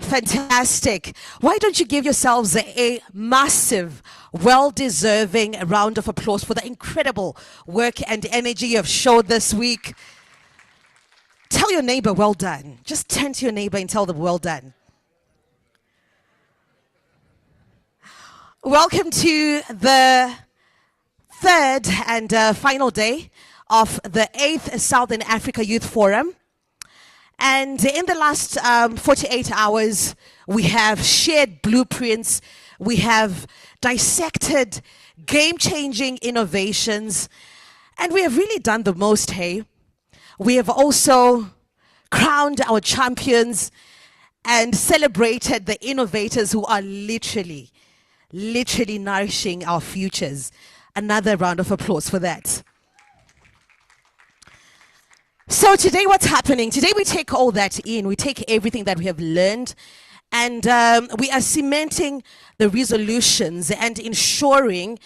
Fantastic. Why don't you give yourselves a massive, well-deserving round of applause for the incredible work and energy you've showed this week. Tell your neighbor, well done. Just turn to your neighbor and tell them, well done. Welcome to the third and final day of the 8th Southern Africa Youth Forum. And in the last 48 hours, we have shared blueprints, we have dissected game-changing innovations, and we have really done the most, hey? We have also crowned our champions and celebrated the innovators who are literally nourishing our futures. Another round of applause for that. So today what's happening? Today we take all that in. We take everything that we have learned, and we are cementing the resolutions and ensuring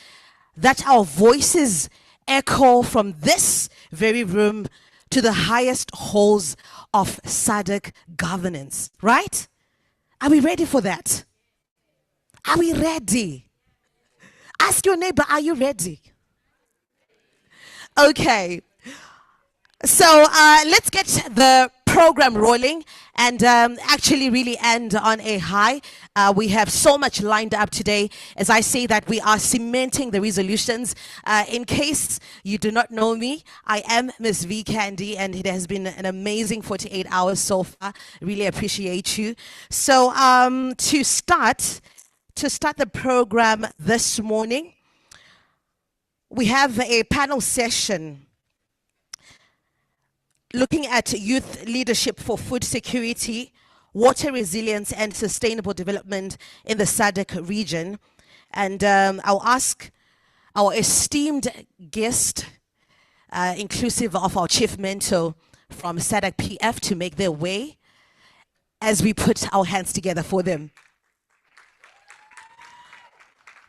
that our voices echo from this very room to the highest halls of SADC governance, right? Are we ready for that? Are we ready? Ask your neighbor, are you ready? Okay. So let's get the program rolling and actually really end on a high. We have so much lined up today. As I say that, we are cementing the resolutions. In case you do not know me, I am Miss V Candy, and it has been an amazing 48 hours so far. Really appreciate you. So to start the program this morning, we have a panel session looking at youth leadership for food security, water resilience, and sustainable development in the SADC region. And I'll ask our esteemed guest, inclusive of our chief mentor from SADC PF, to make their way as we put our hands together for them.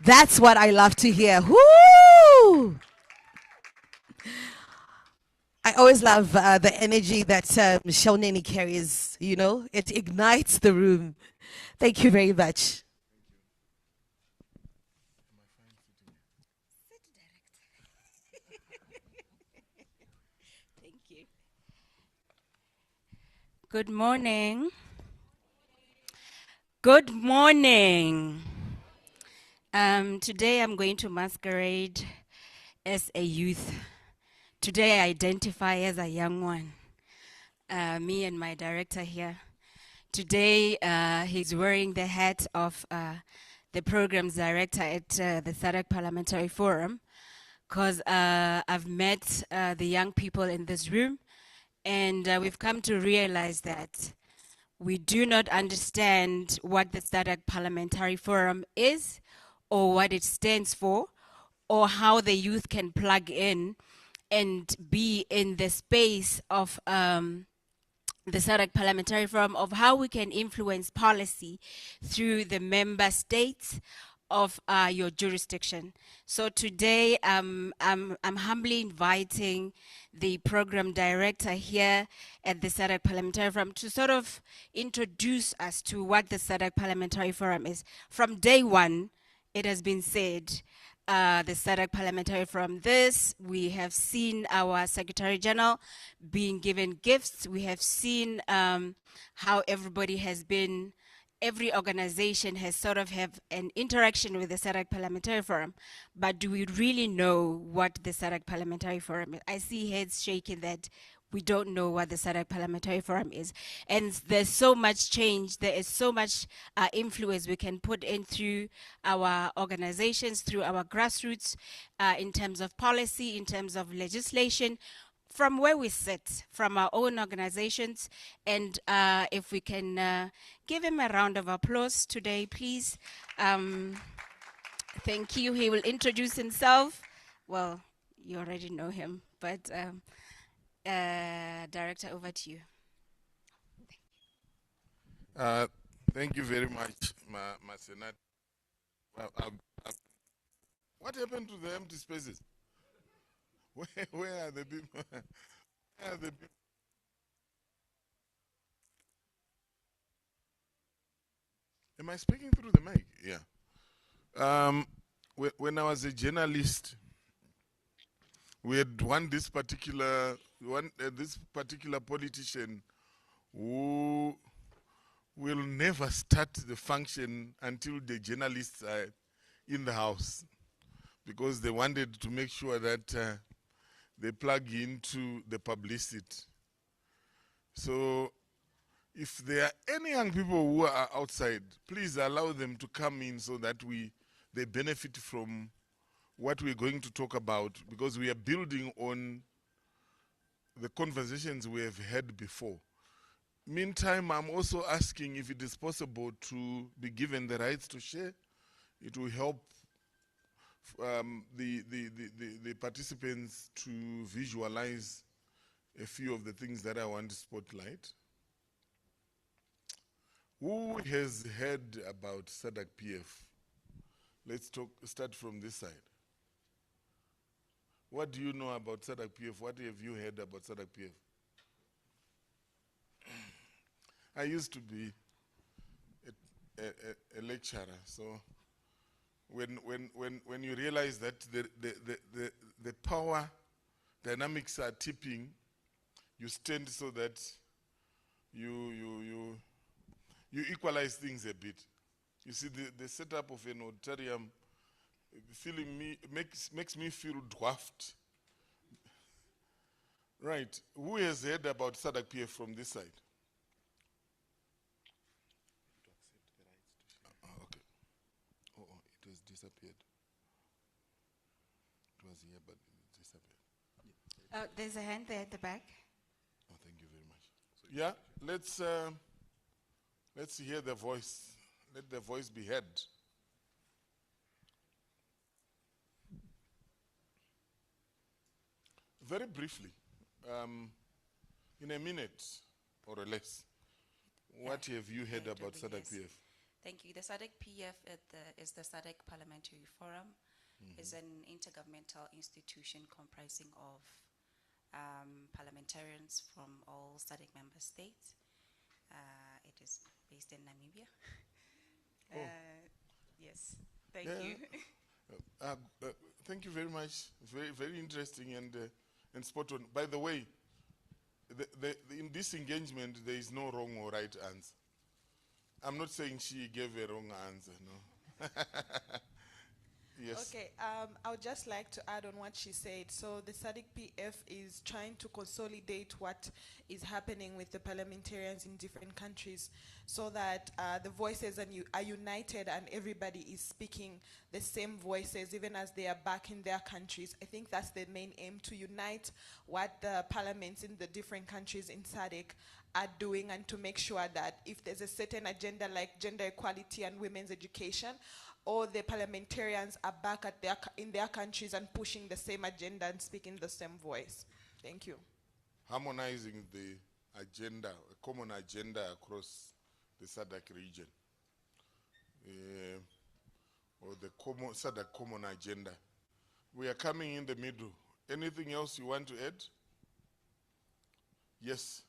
That's what I love to hear. Woo! I always love the energy that Michelle Nene carries, you know, it ignites the room. Thank you very much. Thank you. Good morning. Good morning. Today I'm going to masquerade as a youth. Today I identify as a young one. Me and my director here. Today he's wearing the hat of the programs director at the SADC Parliamentary Forum, because I've met the young people in this room, and we've come to realize that we do not understand what the SADC Parliamentary Forum is, or what it stands for, or how the youth can plug in and be in the space of the SADC Parliamentary Forum, of how we can influence policy through the member states of your jurisdiction. So today I'm humbly inviting the program director here at the SADC Parliamentary Forum to sort of introduce us to what the SADC Parliamentary Forum is. From day one, it has been said, the SADC Parliamentary Forum this, we have seen our Secretary General being given gifts. We have seen how everybody has been, every organization has sort of have an interaction with the SADC Parliamentary Forum. But do we really know what the SADC Parliamentary Forum is? I see heads shaking that we don't know what the SADC Parliamentary Forum is. And there's so much change, there is so much influence we can put in through our organizations, through our grassroots, in terms of policy, in terms of legislation, from where we sit, from our own organizations. And if we can give him a round of applause today, please. Thank you. He will introduce himself. Well, you already know him, but Director, over to you. Thank you very much, my Senate. What happened to the empty spaces? Where are the people? Where are the people? Am I speaking through the mic? Yeah. When I was a journalist, we had this particular politician who will never start the function until the journalists are in the house, because they wanted to make sure that they plug into the publicity. So if there are any young people who are outside, please allow them to come in so that they benefit from what we're going to talk about, because we are building on the conversations we have had before. Meantime, I'm also asking if it is possible to be given the rights to share. It will help the participants to visualize a few of the things that I want to spotlight. Who has heard about SADC PF? Let's start from this side. What do you know about SADC PF? What have you heard about SADC PF? I used to be a lecturer, so when you realize that the power dynamics are tipping, you stand so that you equalize things a bit. You see, the setup of an auditorium makes me feel dwarfed. Right. Who has heard about SADC PF from this side? Okay. Oh, it has disappeared. It was here, but it disappeared. There's a hand there at the back. Oh, thank you very much. Yeah, let's hear the voice. Let the voice be heard. Very briefly, in a minute or less, what have you heard about SADC PF? Thank you. The SADC PF is the SADC Parliamentary Forum. It's an intergovernmental institution comprising of parliamentarians from all SADC member states. It is based in Namibia. Yes, thank you. Thank you very much. Very, very interesting and spot on. By the way, in this engagement, there is no wrong or right answer. I'm not saying she gave a wrong answer, no. Yes. Okay, I would just like to add on what she said. So the SADC PF is trying to consolidate what is happening with the parliamentarians in different countries, so that the voices are united and everybody is speaking the same voices, even as they are back in their countries. I think that's the main aim, to unite what the parliaments in the different countries in SADC are doing, and to make sure that if there's a certain agenda like gender equality and women's education, all the parliamentarians are back in their countries and pushing the same agenda and speaking the same voice. Thank you. Harmonizing the agenda, a common agenda across the SADC region, or the SADC common agenda. We are coming in the middle. Anything else you want to add? Yes.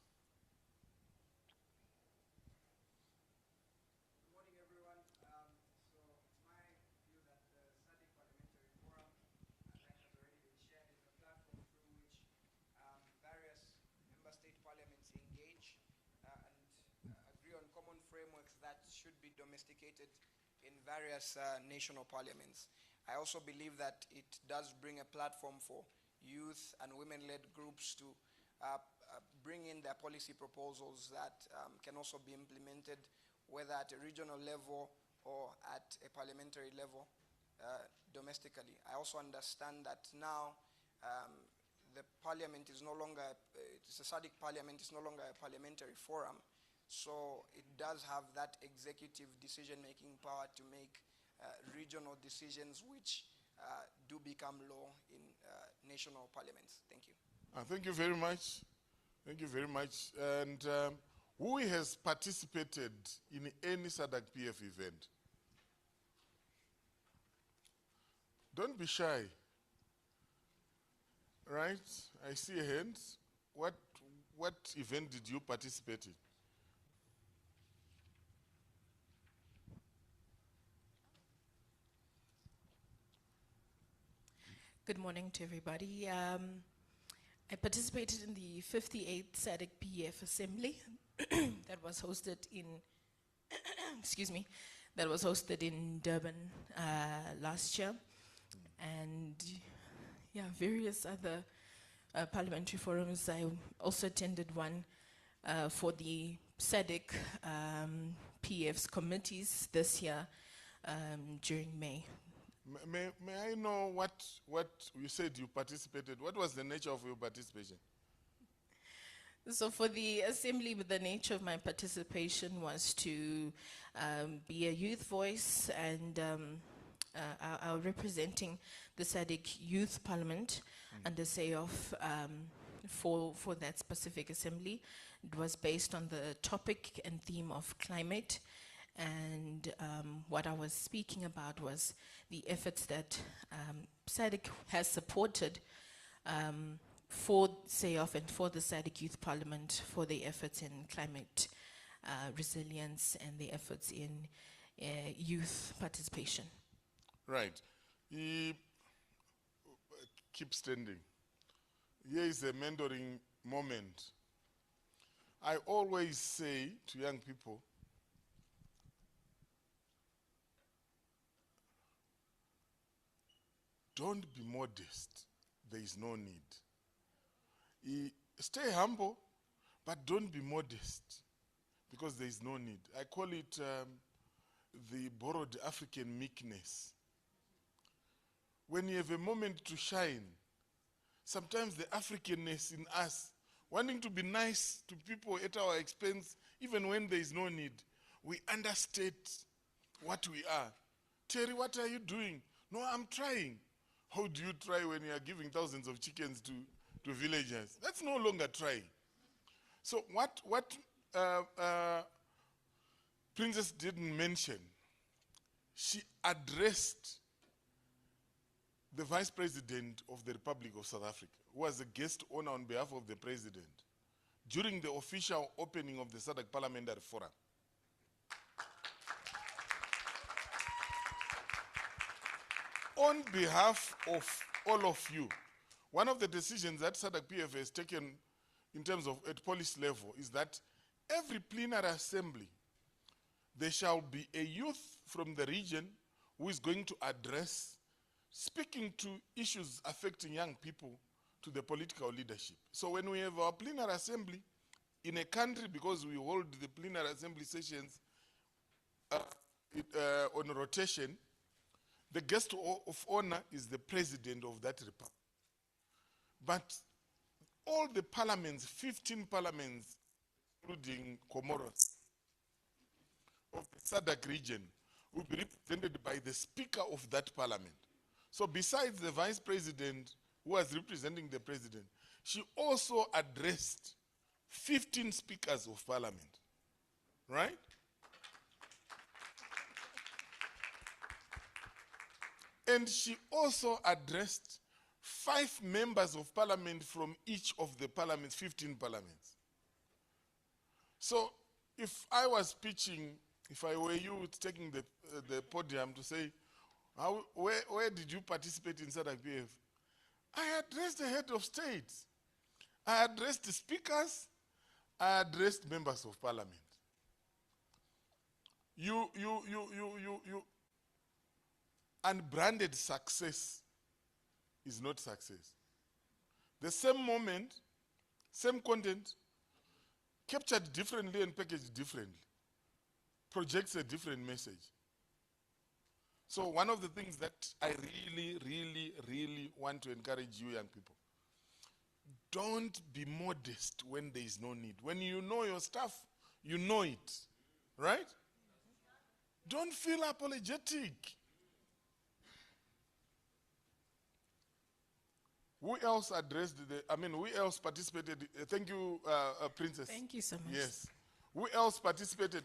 Frameworks that should be domesticated in various national parliaments. I also believe that it does bring a platform for youth and women-led groups to bring in their policy proposals that can also be implemented, whether at a regional level or at a parliamentary level domestically. I also understand that now the parliament is no longer, it's a SADC parliament, is no longer a parliamentary forum. So it does have that executive decision-making power to make regional decisions which do become law in national parliaments. Thank you. Thank you very much. Thank you very much. And who has participated in any SADC PF event? Don't be shy. Right? I see a hand. What event did you participate in? Good morning to everybody. I participated in the 58th SADC PF Assembly that was hosted in, excuse me, that was hosted in Durban last year, and yeah, various other parliamentary forums. I also attended one for the SADC PF's committees this year during May. May I know what you said you participated? What was the nature of your participation? So for the assembly, the nature of my participation was to be a youth voice, and I was representing the SADC Youth Parliament under SAYOF for that specific assembly. It was based on the topic and theme of climate, and what I was speaking about was the efforts that SADC has supported for SAYOF and for the SADC Youth Parliament for the efforts in climate resilience and the efforts in youth participation. Right. Keep standing. Here is a mentoring moment. I always say to young people, don't be modest. There is no need. Stay humble, but don't be modest, because there is no need. I call it the borrowed African meekness. When you have a moment to shine, sometimes the Africanness in us, wanting to be nice to people at our expense, even when there is no need, we understate what we are. Terry, what are you doing? No, I'm trying. How do you try when you are giving thousands of chickens to villagers? That's no longer trying. So what Princess didn't mention, she addressed the Vice President of the Republic of South Africa, who was a guest honor on behalf of the President, during the official opening of the SADC Parliamentary Forum. On behalf of all of you, one of the decisions that SADC PF has taken in terms of at policy level is that every plenary assembly, there shall be a youth from the region who is going to address, speaking to issues affecting young people, to the political leadership. So when we have our plenary assembly in a country, because we hold the plenary assembly sessions on rotation, the guest of honor is the president of that republic. But all the parliaments, 15 parliaments, including Comoros, of the SADC region, will be represented by the speaker of that parliament. So besides the vice president who was representing the president, she also addressed 15 speakers of parliament, right? And she also addressed 5 members of parliament from each of the parliaments, 15 parliaments. So if I was pitching, if I were you taking the podium to say, where did you participate in SADC PF? I addressed the head of state. I addressed the speakers. I addressed members of parliament. You unbranded success is not success. The same moment, same content, captured differently and packaged differently, projects a different message. So one of the things that I really want to encourage you young people, don't be modest when there is no need. When you know your stuff, you know it, right? Don't feel apologetic. Who else addressed who else participated? Thank you, Princess. Thank you so much. Yes. Who else participated?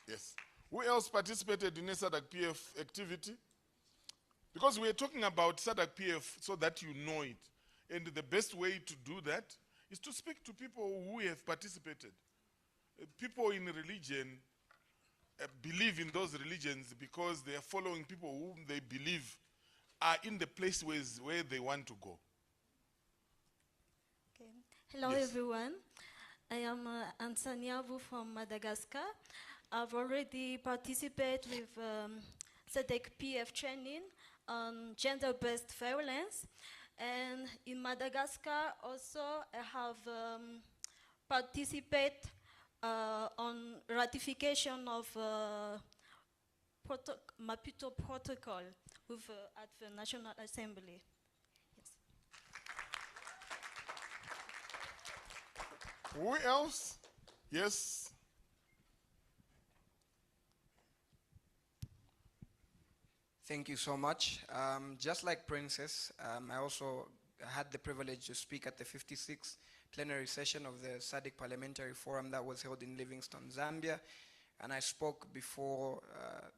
Yes. Who else participated in a SADC PF activity? Because we're talking about SADC PF so that you know it. And the best way to do that is to speak to people who have participated. People in religion believe in those religions because they are following people whom they believe are in the place where they want to go. Okay. Hello, Yes. everyone. I am Ansaniavu from Madagascar. I've already participated with SADC PF training on gender-based violence. And in Madagascar also, I have participated on ratification of Maputo Protocol with, at the National Assembly. Yes. Who else? Yes. Thank you so much. Just like Princess, I also had the privilege to speak at the 56th plenary session of the SADC Parliamentary Forum that was held in Livingstone, Zambia. And I spoke before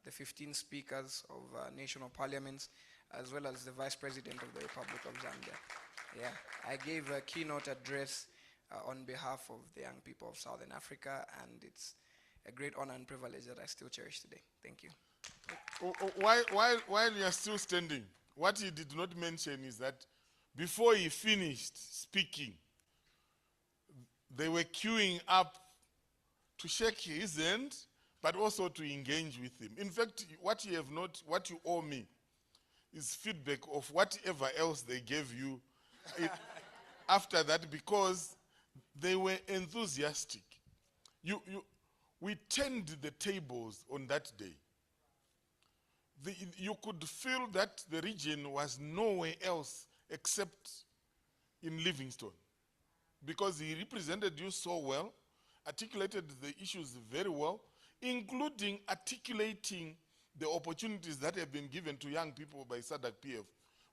the 15 speakers of national parliaments, as well as the Vice President of the Republic of Zambia. Yeah, I gave a keynote address on behalf of the young people of Southern Africa, and it's a great honor and privilege that I still cherish today. Thank you. While you are still standing, what he did not mention is that before he finished speaking, they were queuing up to shake his hand, but also to engage with him. In fact, what you owe me is feedback of whatever else they gave you after that, because they were enthusiastic. We turned the tables on that day. You could feel that the region was nowhere else except in Livingstone, because he represented you so well, articulated the issues very well, including articulating the opportunities that have been given to young people by SADC PF.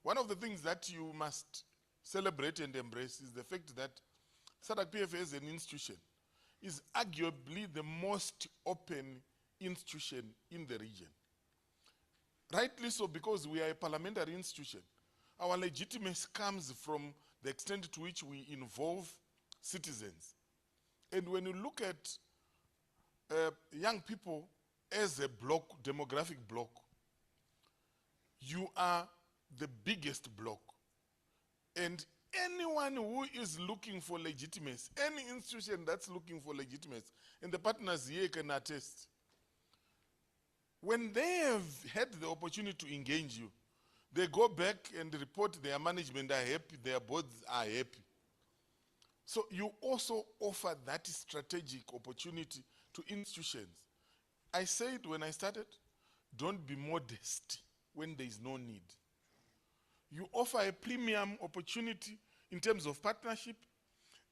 One of the things that you must celebrate and embrace is the fact that SADC PF as an institution is arguably the most open institution in the region. Rightly so, because we are a parliamentary institution. Our legitimacy comes from the extent to which we involve citizens. And when you look at young people as a block, demographic block, you are the biggest block. And anyone who is looking for legitimacy, any institution that's looking for legitimacy, and the partners here can attest, when they have had the opportunity to engage you, they go back and report their management are happy, their boards are happy. So you also offer that strategic opportunity to institutions. I said when I started, don't be modest when there is no need. You offer a premium opportunity in terms of partnership.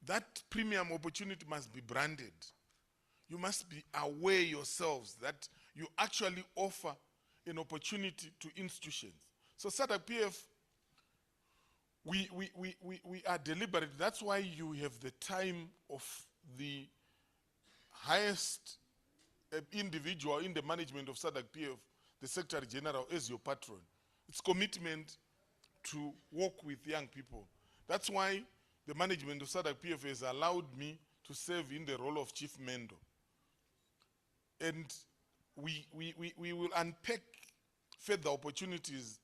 That premium opportunity must be branded. You must be aware yourselves that you actually offer an opportunity to institutions. So SADC PF, we are deliberate. That's why you have the time of the highest individual in the management of SADC PF, the Secretary General, as your patron. It's commitment to work with young people. That's why the management of SADC PF has allowed me to serve in the role of Chief Mendo. And we will unpack further opportunities,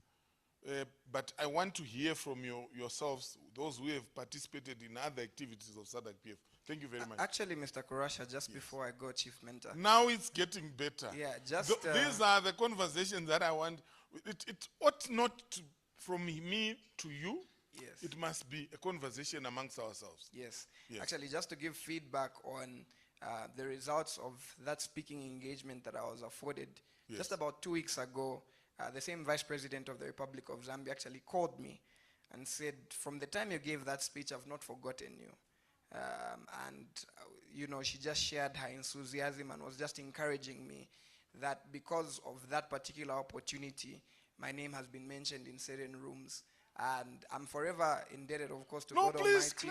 but I want to hear from yourselves, those who have participated in other activities of SADC PF. Thank you very much. Actually, Mr. Kurasha, just before I go, Chief Mentor. Now it's getting better. Yeah, just... these are the conversations that I want. It ought not to, from me to you. Yes. It must be a conversation amongst ourselves. Yes. Yes. Actually, just to give feedback on the results of that speaking engagement that I was afforded. Yes. Just about 2 weeks ago, the same Vice President of the Republic of Zambia actually called me and said, from the time you gave that speech, I've not forgotten you. You know, she just shared her enthusiasm and was just encouraging me that because of that particular opportunity, my name has been mentioned in certain rooms. And I'm forever indebted, of course, to God Almighty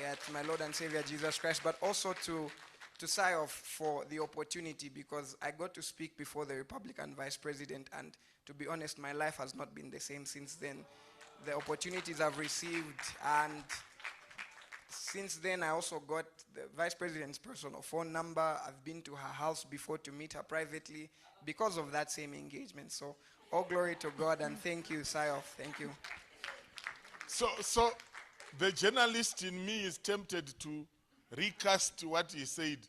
and to my Lord and Savior Jesus Christ, but also to Sayof for the opportunity, because I got to speak before the Republican Vice President, and to be honest, my life has not been the same since then. The opportunities I've received, and since then I also got the Vice President's personal phone number. I've been to her house before to meet her privately because of that same engagement. So All glory to God, and thank you, Sayof. Thank you. So the journalist in me is tempted to recast what he said.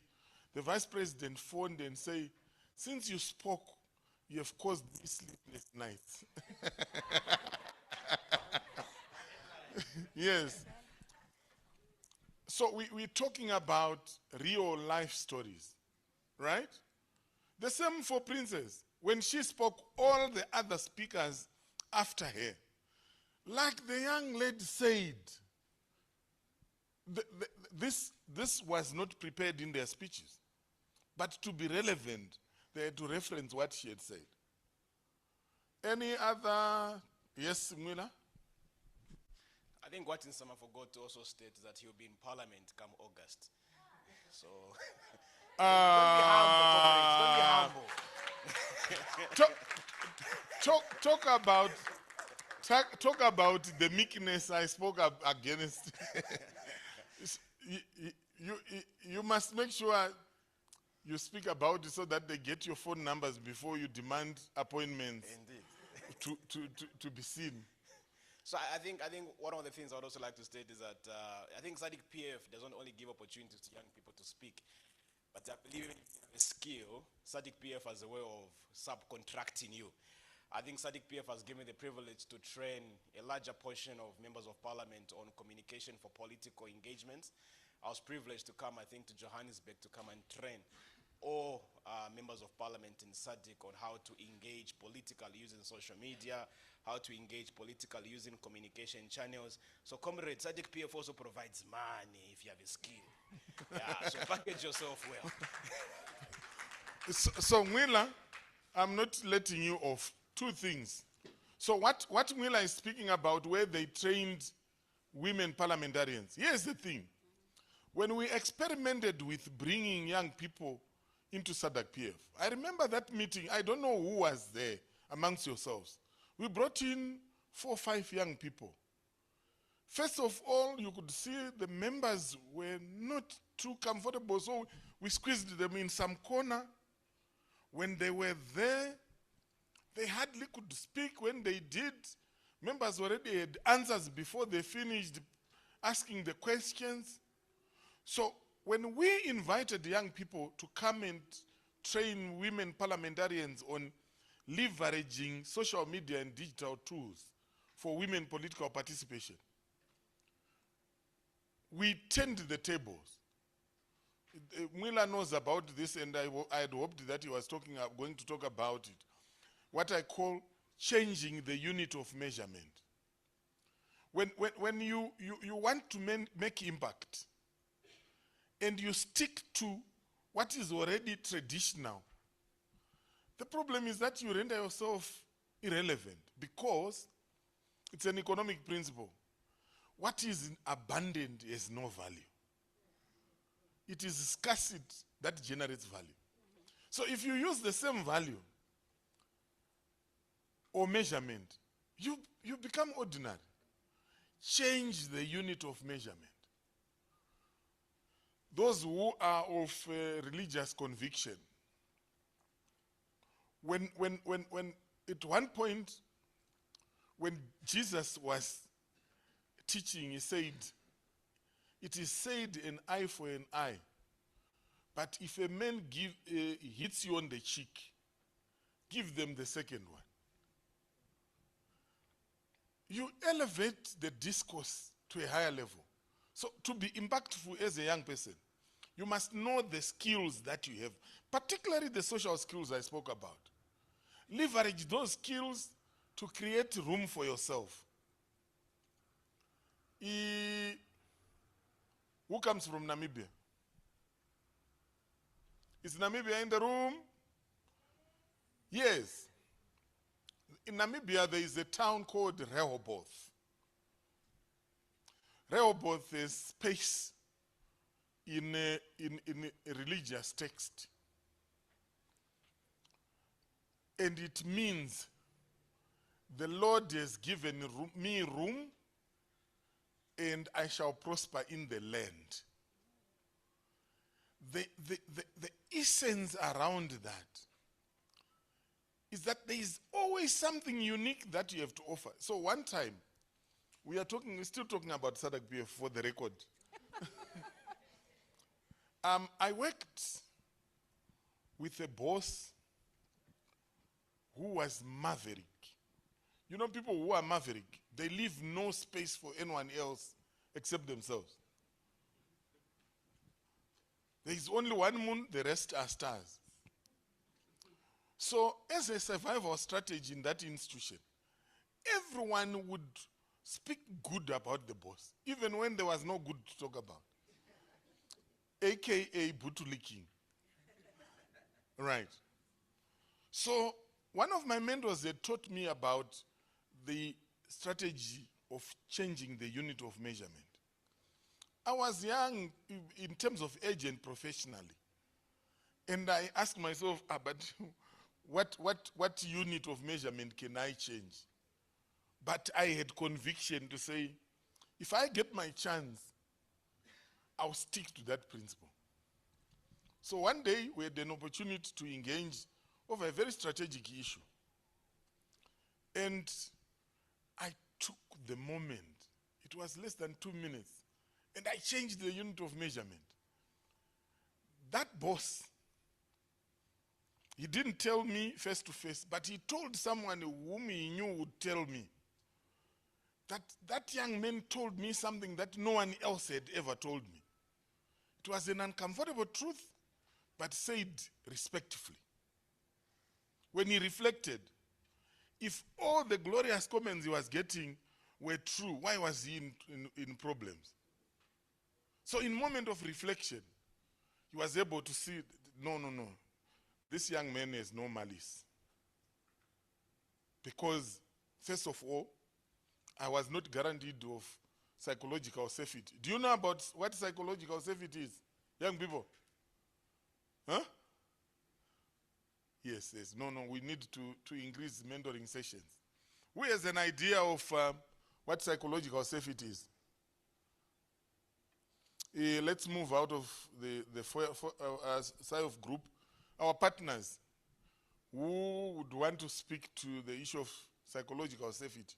The vice president phoned and said, since you spoke, you have caused these sleepless nights. Yes. So we're talking about real life stories, right? The same for Princess. When she spoke, all the other speakers after her, like the young lady said, this was not prepared in their speeches. But to be relevant, they had to reference what she had said. Any other? Yes, Mwila? I think what Nsama forgot to also state is that he'll be in Parliament come August. So don't be humble, comrades. Don't be humble. Talk about the meekness I spoke against. you must make sure you speak about it so that they get your phone numbers before you demand appointments. Indeed. to be seen. So I think one of the things I would also like to state is that I think SADC PF doesn't only give opportunities to young people to speak, but I believe if you have a skill, SADC PF has a way of subcontracting you. I think SADC PF has given the privilege to train a larger portion of members of parliament on communication for political engagements. I was privileged to come, I think, to Johannesburg to come and train all members of parliament in SADC on how to engage politically using social media, how to engage politically using communication channels. So, comrades, SADC PF also provides money if you have a skill. Yeah, so package yourself well. So Mwila, I'm not letting you off. Two things. So what Mwila is speaking about, where they trained women parliamentarians, here's the thing. When we experimented with bringing young people into SADC PF, I remember that meeting. I don't know who was there amongst yourselves. We brought in 4 or 5 young people. First of all, you could see the members were not too comfortable, so we squeezed them in some corner. When they were there, they hardly could speak. When they did, members already had answers before they finished asking the questions. So when we invited young people to come and train women parliamentarians on leveraging social media and digital tools for women political participation, we turned the tables. Mwila knows about this, and I had hoped that he was going to talk about it. What I call changing the unit of measurement. When you want to make impact, and you stick to what is already traditional, the problem is that you render yourself irrelevant, because it's an economic principle. What is abundant has no value. It is scarcity that generates value. So if you use the same value or measurement, you become ordinary. Change the unit of measurement. Those who are of religious conviction, when at one point, when Jesus was teaching, he said, it is said an eye for an eye, but if a man hits you on the cheek, give them the second one. You elevate the discourse to a higher level. So to be impactful as a young person, you must know the skills that you have, particularly the social skills I spoke about. Leverage those skills to create room for yourself. Who comes from Namibia? Is Namibia in the room? Yes. In Namibia, there is a town called Rehoboth. Rehoboth is space in a religious text. And it means the Lord has given me room, and I shall prosper in the land. The essence around that is that there is always something unique that you have to offer. So one time, we're still talking about SADC PF for the record. I worked with a boss who was maverick. You know, people who are maverick, they leave no space for anyone else except themselves. There is only one moon, the rest are stars. So, as a survival strategy in that institution, everyone would speak good about the boss, even when there was no good to talk about. AKA Butuli. Right. So, one of my mentors had taught me about the strategy of changing the unit of measurement. I was young in terms of age and professionally. And I asked myself, but what unit of measurement can I change? But I had conviction to say, if I get my chance, I'll stick to that principle. So one day, we had an opportunity to engage over a very strategic issue. And I took the moment. It was less than 2 minutes. And I changed the unit of measurement. That boss, he didn't tell me face to face, but he told someone whom he knew would tell me. That young man told me something that no one else had ever told me. It was an uncomfortable truth, but said respectfully. When he reflected, if all the glorious comments he was getting were true, why was he in problems? So in moment of reflection, he was able to see, no. This young man has no malice. Because, first of all, I was not guaranteed of psychological safety. Do you know about what psychological safety is, young people? Huh? Yes. No, we need to increase mentoring sessions. Who has an idea of what psychological safety is? Let's move out of the side of group. Our partners who would want to speak to the issue of psychological safety.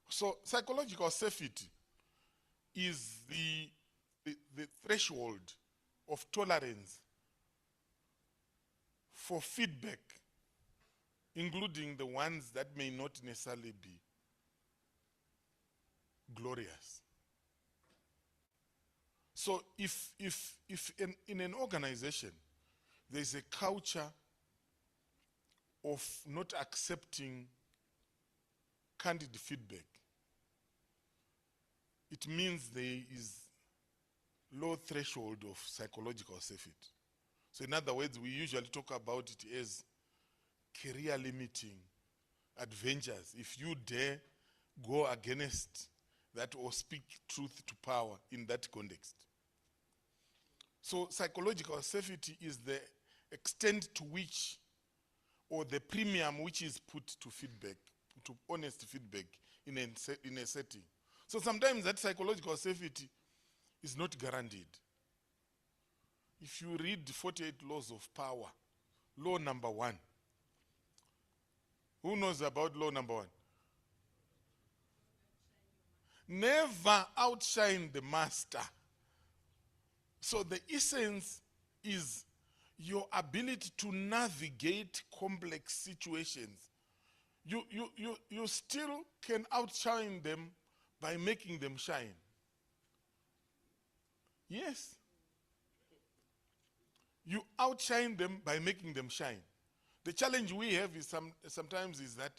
So psychological safety is the threshold of tolerance for feedback, including the ones that may not necessarily be glorious. So if in an organization there's a culture of not accepting candid feedback, it means there is low threshold of psychological safety. So in other words, we usually talk about it as career limiting adventures. If you dare go against that or speak truth to power in that context. So psychological safety is the extent to which, or the premium which is put to feedback, to honest feedback in a setting. So sometimes that psychological safety is not guaranteed. If you read 48 Laws of Power, law number 1. Who knows about law number 1? Never outshine the master. So the essence is your ability to navigate complex situations. You still can outshine them by making them shine. Yes. You outshine them by making them shine. The challenge we have is sometimes is that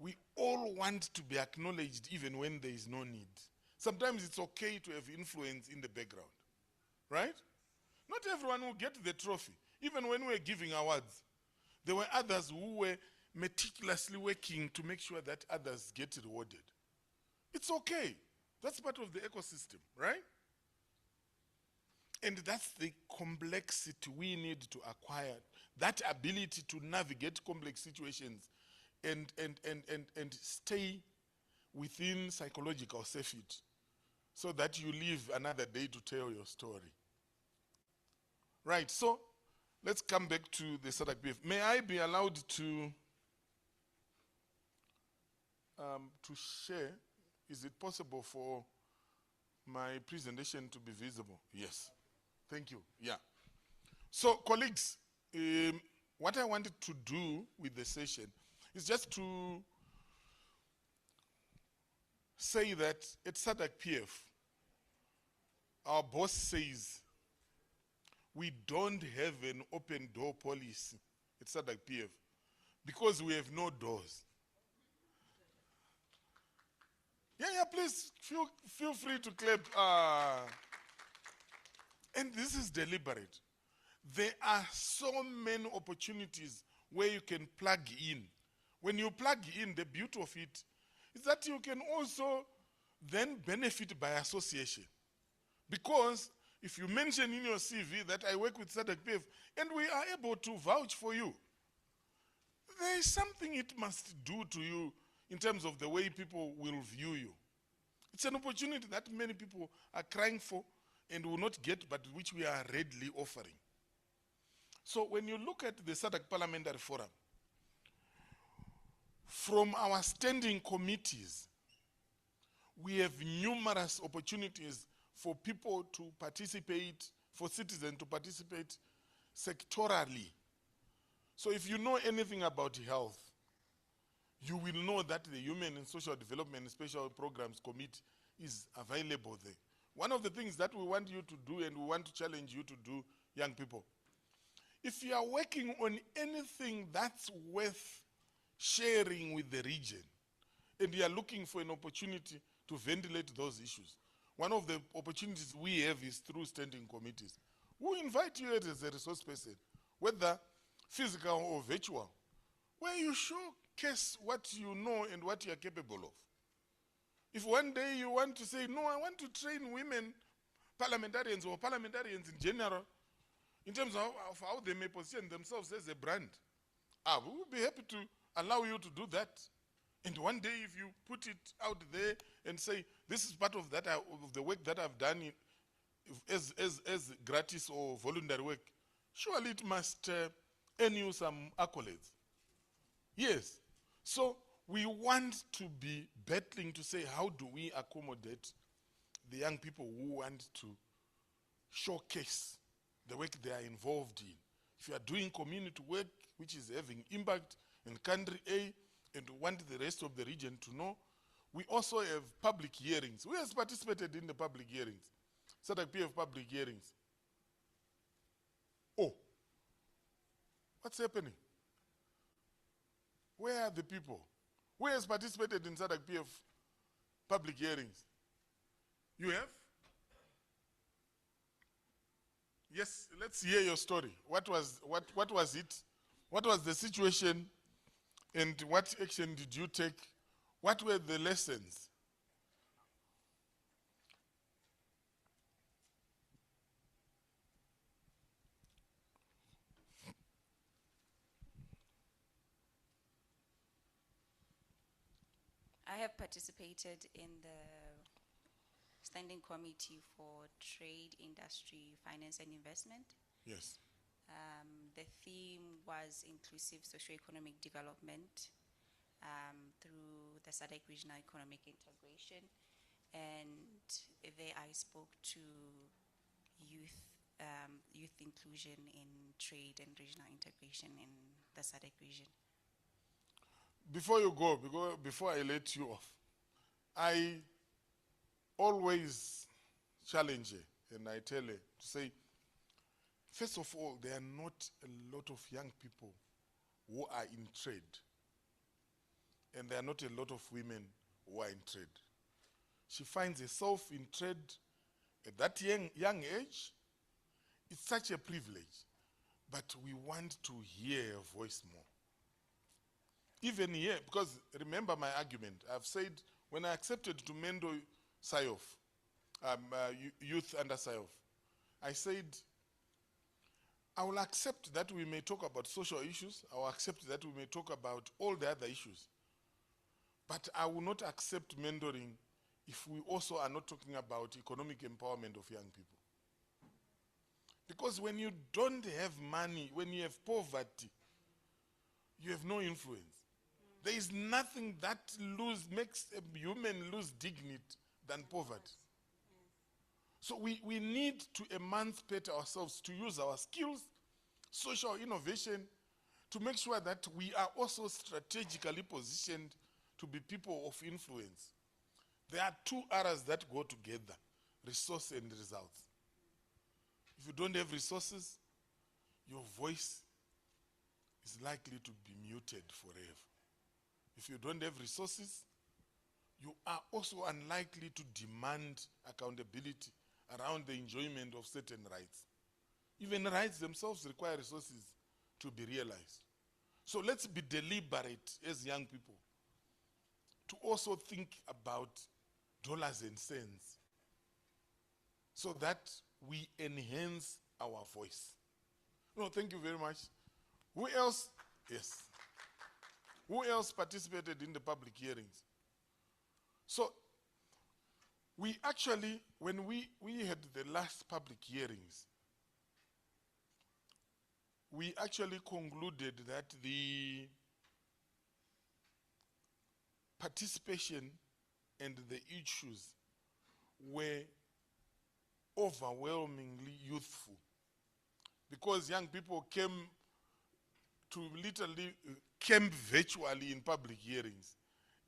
we all want to be acknowledged even when there is no need. Sometimes it's okay to have influence in the background. Right? Not everyone will get the trophy. Even when we were giving awards, there were others who were meticulously working to make sure that others get rewarded. It's okay. That's part of the ecosystem, right? And that's the complexity we need to acquire. That ability to navigate complex situations and stay within psychological safety so that you live another day to tell your story. Right, so let's come back to the SADC PF. May I be allowed to share? Is it possible for my presentation to be visible? Yes. Thank you. Yeah. So, colleagues, what I wanted to do with the session is just to say that at SADC PF, our boss says we don't have an open door policy at SADC PF because we have no doors. Yeah, please feel free to clap. And this is deliberate. There are so many opportunities where you can plug in. When you plug in, the beauty of it is that you can also then benefit by association. Because if you mention in your CV that I work with SADC PF and we are able to vouch for you, there is something it must do to you in terms of the way people will view you. It's an opportunity that many people are crying for and will not get, but which we are readily offering. So when you look at the SADC Parliamentary Forum, from our standing committees, we have numerous opportunities for people to participate, for citizens to participate sectorally. So if you know anything about health, you will know that the Human and Social Development Special Programs Committee is available there. One of the things that we want you to do and we want to challenge you to do, young people, if you are working on anything that's worth sharing with the region and you are looking for an opportunity to ventilate those issues, one of the opportunities we have is through standing committees. We invite you as a resource person, whether physical or virtual, where you showcase what you know and what you are capable of. If one day you want to say, no, I want to train women parliamentarians or parliamentarians in general in terms of how they may position themselves as a brand, we will be happy to allow you to do that. And one day if you put it out there and say, this is part of that of the work that I've done as gratis or voluntary work, surely it must earn you some accolades. Yes. So we want to be battling to say, how do we accommodate the young people who want to showcase the work they are involved in? If you are doing community work, which is having impact in country A, and want the rest of the region to know, we also have public hearings. Who has participated in the public hearings? SADC PF public hearings. Oh, what's happening? Where are the people? Who has participated in SADC PF public hearings? You have? Yes, let's hear your story. What was it? What was the situation? And what action did you take? What were the lessons? I have participated in the Standing Committee for Trade, Industry, Finance and Investment. Yes. The theme was inclusive socio-economic development through the SADC regional economic integration. And there I spoke to youth inclusion in trade and regional integration in the SADC region. Before you go, before I let you off, I always challenge her and I tell her to say, first of all, there are not a lot of young people who are in trade. And there are not a lot of women who are in trade. She finds herself in trade at that young age. It's such a privilege. But we want to hear her voice more. Even here, because remember my argument, I've said when I accepted to mentor SIOF, youth under SIOF, I said, I will accept that we may talk about social issues, I will accept that we may talk about all the other issues, but I will not accept mentoring if we also are not talking about economic empowerment of young people. Because when you don't have money, when you have poverty, you have no influence. There is nothing that makes a human lose dignity than poverty. So we need to emancipate ourselves, to use our skills, social innovation, to make sure that we are also strategically positioned to be people of influence. There are two areas that go together, resource and results. If you don't have resources, your voice is likely to be muted forever. If you don't have resources, you are also unlikely to demand accountability around the enjoyment of certain rights. Even rights themselves require resources to be realized. So let's be deliberate as young people to also think about dollars and cents so that we enhance our voice. No, thank you very much. Who else? Yes. Who else participated in the public hearings? So we actually, when we had the last public hearings, we actually concluded that the participation and the issues were overwhelmingly youthful, because young people came to literally camp virtually in public hearings,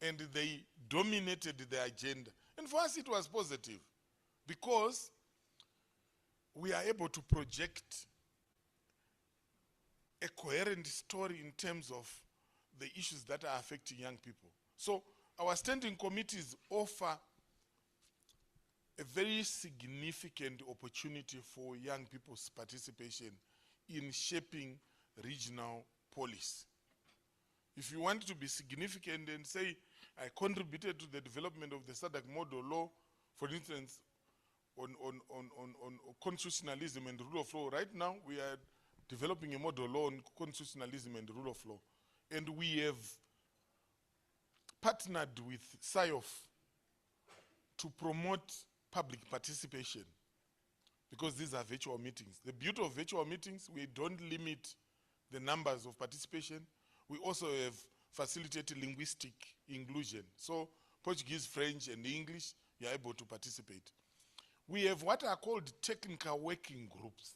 and they dominated the agenda. And for us it was positive, because we are able to project a coherent story in terms of the issues that are affecting young people. So our standing committees offer a very significant opportunity for young people's participation in shaping regional policy. If you want to be significant and say, I contributed to the development of the SADC model law, for instance, on constitutionalism and rule of law. Right now, we are developing a model law on constitutionalism and rule of law. And we have partnered with SIOF to promote public participation, because these are virtual meetings. The beauty of virtual meetings, we don't limit the numbers of participation. We also have facilitated linguistic inclusion. So Portuguese, French, and English, you are able to participate. We have what are called technical working groups.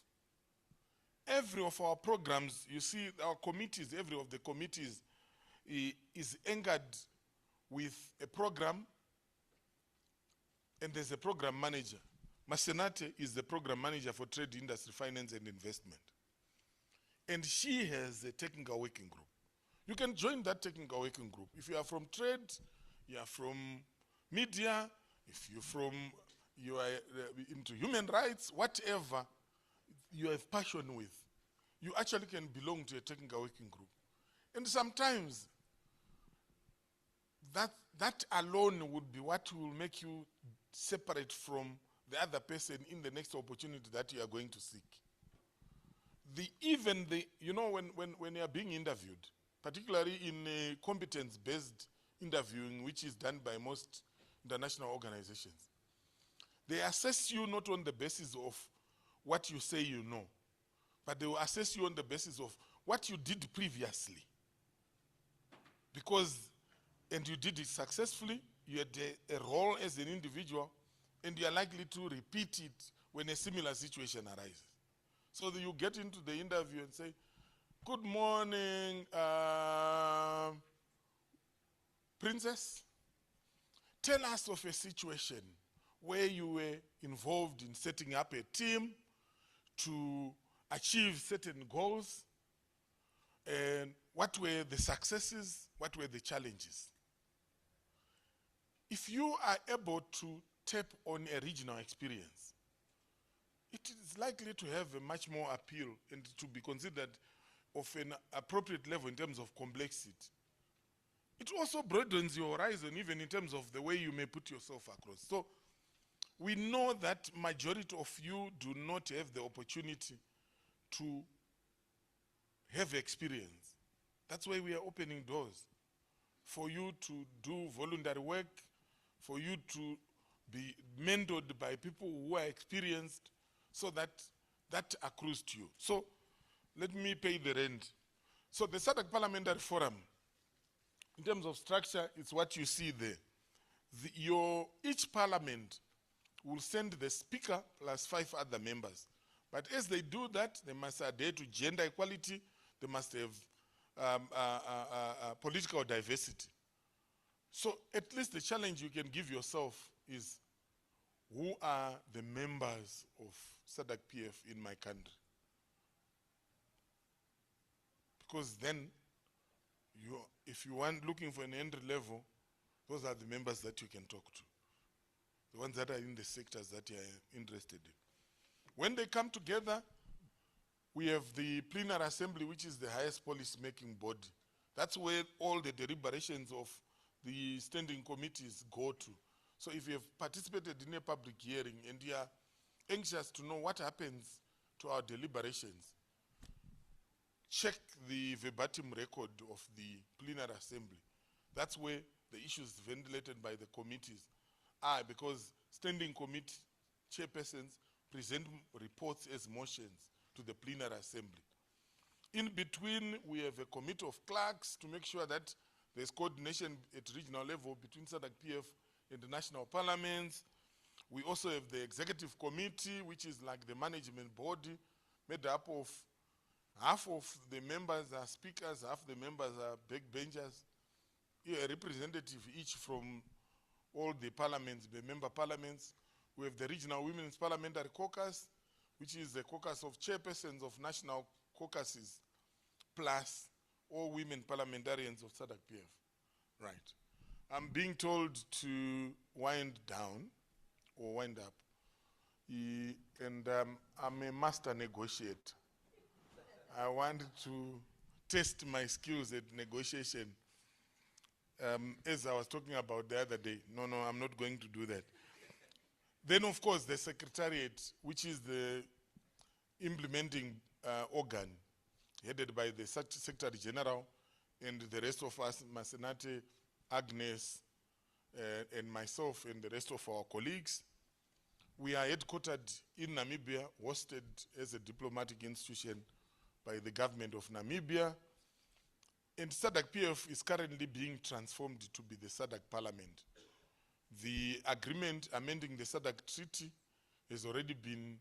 Every of our programs, you see our committees, every of the committees is anchored with a program, and there's a program manager. Masenate is the program manager for trade, industry, finance, and investment. And she has a technical working group. You can join that technical working group. If you are from trade, you are from media, if you are into human rights, whatever you have passion with, you actually can belong to a technical working group. And sometimes that alone would be what will make you separate from the other person in the next opportunity that you are going to seek. You know, when you are being interviewed, particularly in competence-based interviewing, which is done by most international organizations, they assess you not on the basis of what you say you know, but they will assess you on the basis of what you did previously. And you did it successfully, you had a role as an individual, and you are likely to repeat it when a similar situation arises. So that you get into the interview and say, good morning, Princess. Tell us of a situation where you were involved in setting up a team to achieve certain goals, and what were the successes, what were the challenges. If you are able to tap on a regional experience, it is likely to have a much more appeal and to be considered of an appropriate level in terms of complexity. It also broadens your horizon even in terms of the way you may put yourself across. So we know that majority of you do not have the opportunity to have experience. That's why we are opening doors for you to do voluntary work, for you to be mentored by people who are experienced, so that that accrues to you. So let me pay the rent. So the SADC Parliamentary Forum, in terms of structure, it's what you see there. Each parliament will send the speaker plus 5 other members. But as they do that, they must adhere to gender equality, they must have political diversity. So at least the challenge you can give yourself is, who are the members of SADC PF in my country? Because then, if you want looking for an entry level, those are the members that you can talk to. The ones that are in the sectors that you are interested in. When they come together, we have the plenary assembly, which is the highest policy-making body. That's where all the deliberations of the standing committees go to. So if you have participated in a public hearing and you are anxious to know what happens to our deliberations, check the verbatim record of the plenary assembly. That's where the issues ventilated by the committees are, because standing committee chairpersons present reports as motions to the plenary assembly. In between, we have a committee of clerks to make sure that there's coordination at regional level between SADC PF and the national parliaments. We also have the executive committee, which is like the management body, made up of half of the members are speakers, half the members are backbenchers, a representative each from all the parliaments, the member parliaments. We have the Regional Women's Parliamentary Caucus, which is the caucus of chairpersons of national caucuses, plus all women parliamentarians of SADC PF. Right. I'm being told to wind down, or wind up. And I'm a master negotiator. I want to test my skills at negotiation. As I was talking about the other day, no, I'm not going to do that. Then, of course, the Secretariat, which is the implementing organ, headed by the Secretary General and the rest of us, Masenate, Agnes, and myself, and the rest of our colleagues. We are headquartered in Namibia, hosted as a diplomatic institution by the government of Namibia. And SADC PF is currently being transformed to be the SADC Parliament. The agreement amending the SADC Treaty has already been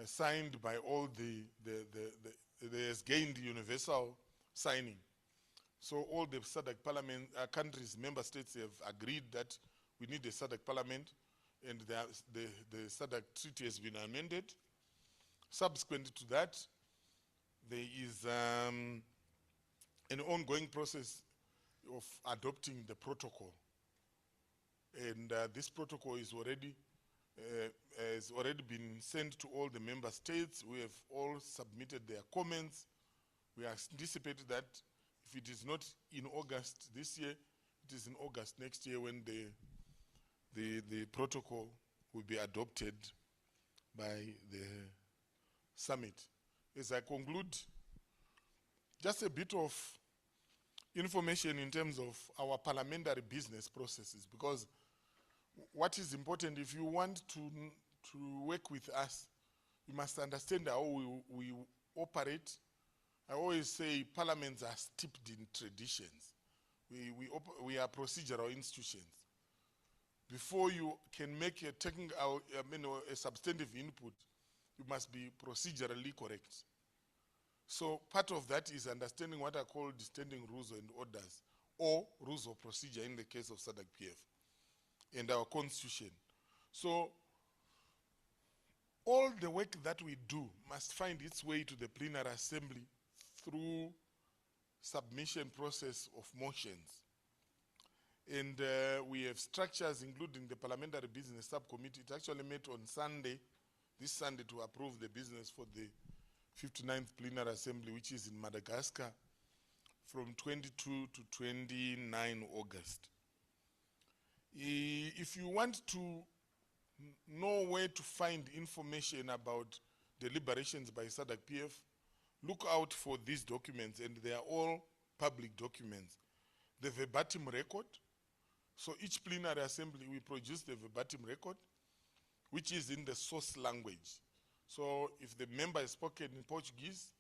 signed by all it has gained universal signing. So all the SADC Parliament countries, member states have agreed that we need a SADC Parliament, and the SADC Treaty has been amended. Subsequent to that, there is an ongoing process of adopting the protocol. And this protocol is has already been sent to all the member states. We have all submitted their comments. We anticipate that if it is not in August this year, it is in August next year when the protocol will be adopted by the summit. As I conclude, just a bit of information in terms of our parliamentary business processes, because what is important, if you want to work with us, you must understand how we operate. I always say parliaments are steeped in traditions. We are procedural institutions. Before you can make a technical, a substantive input, you must be procedurally correct. So part of that is understanding what are called standing rules and orders, or rules of procedure in the case of SADC PF, and our constitution. So all the work that we do must find its way to the plenary assembly through submission process of motions. And we have structures, including the Parliamentary Business Subcommittee. It actually met on Sunday, this Sunday, to approve the business for the 59th Plenary Assembly, which is in Madagascar, from 22 to 29 August. If you want to know where to find information about deliberations by SADC PF, look out for these documents, and they are all public documents. The verbatim record. So each plenary assembly, we produce the verbatim record, which is in the source language. So if the member has spoken in Portuguese,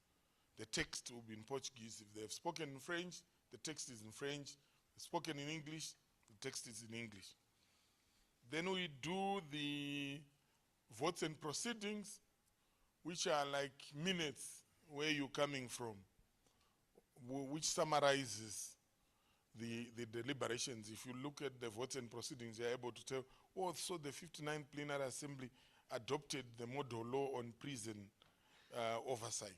the text will be in Portuguese. If they have spoken in French, the text is in French. If spoken in English, the text is in English. Then we do the votes and proceedings, which are like minutes where you're coming from, which summarizes the deliberations. If you look at the votes and proceedings, you're able to tell, oh, so the 59th Plenary Assembly adopted the model law on prison oversight.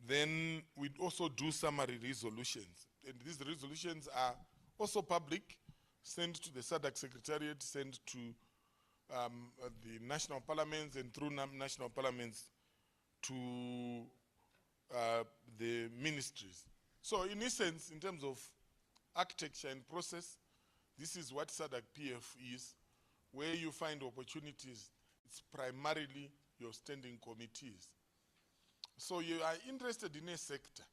Then we also do summary resolutions. And these resolutions are also public, sent to the SADC Secretariat, sent to the national parliaments, and through national parliaments to the ministries. So in essence, in terms of architecture and process, this is what SADC PF is. Where you find opportunities, it's primarily your standing committees. So you are interested in a sector,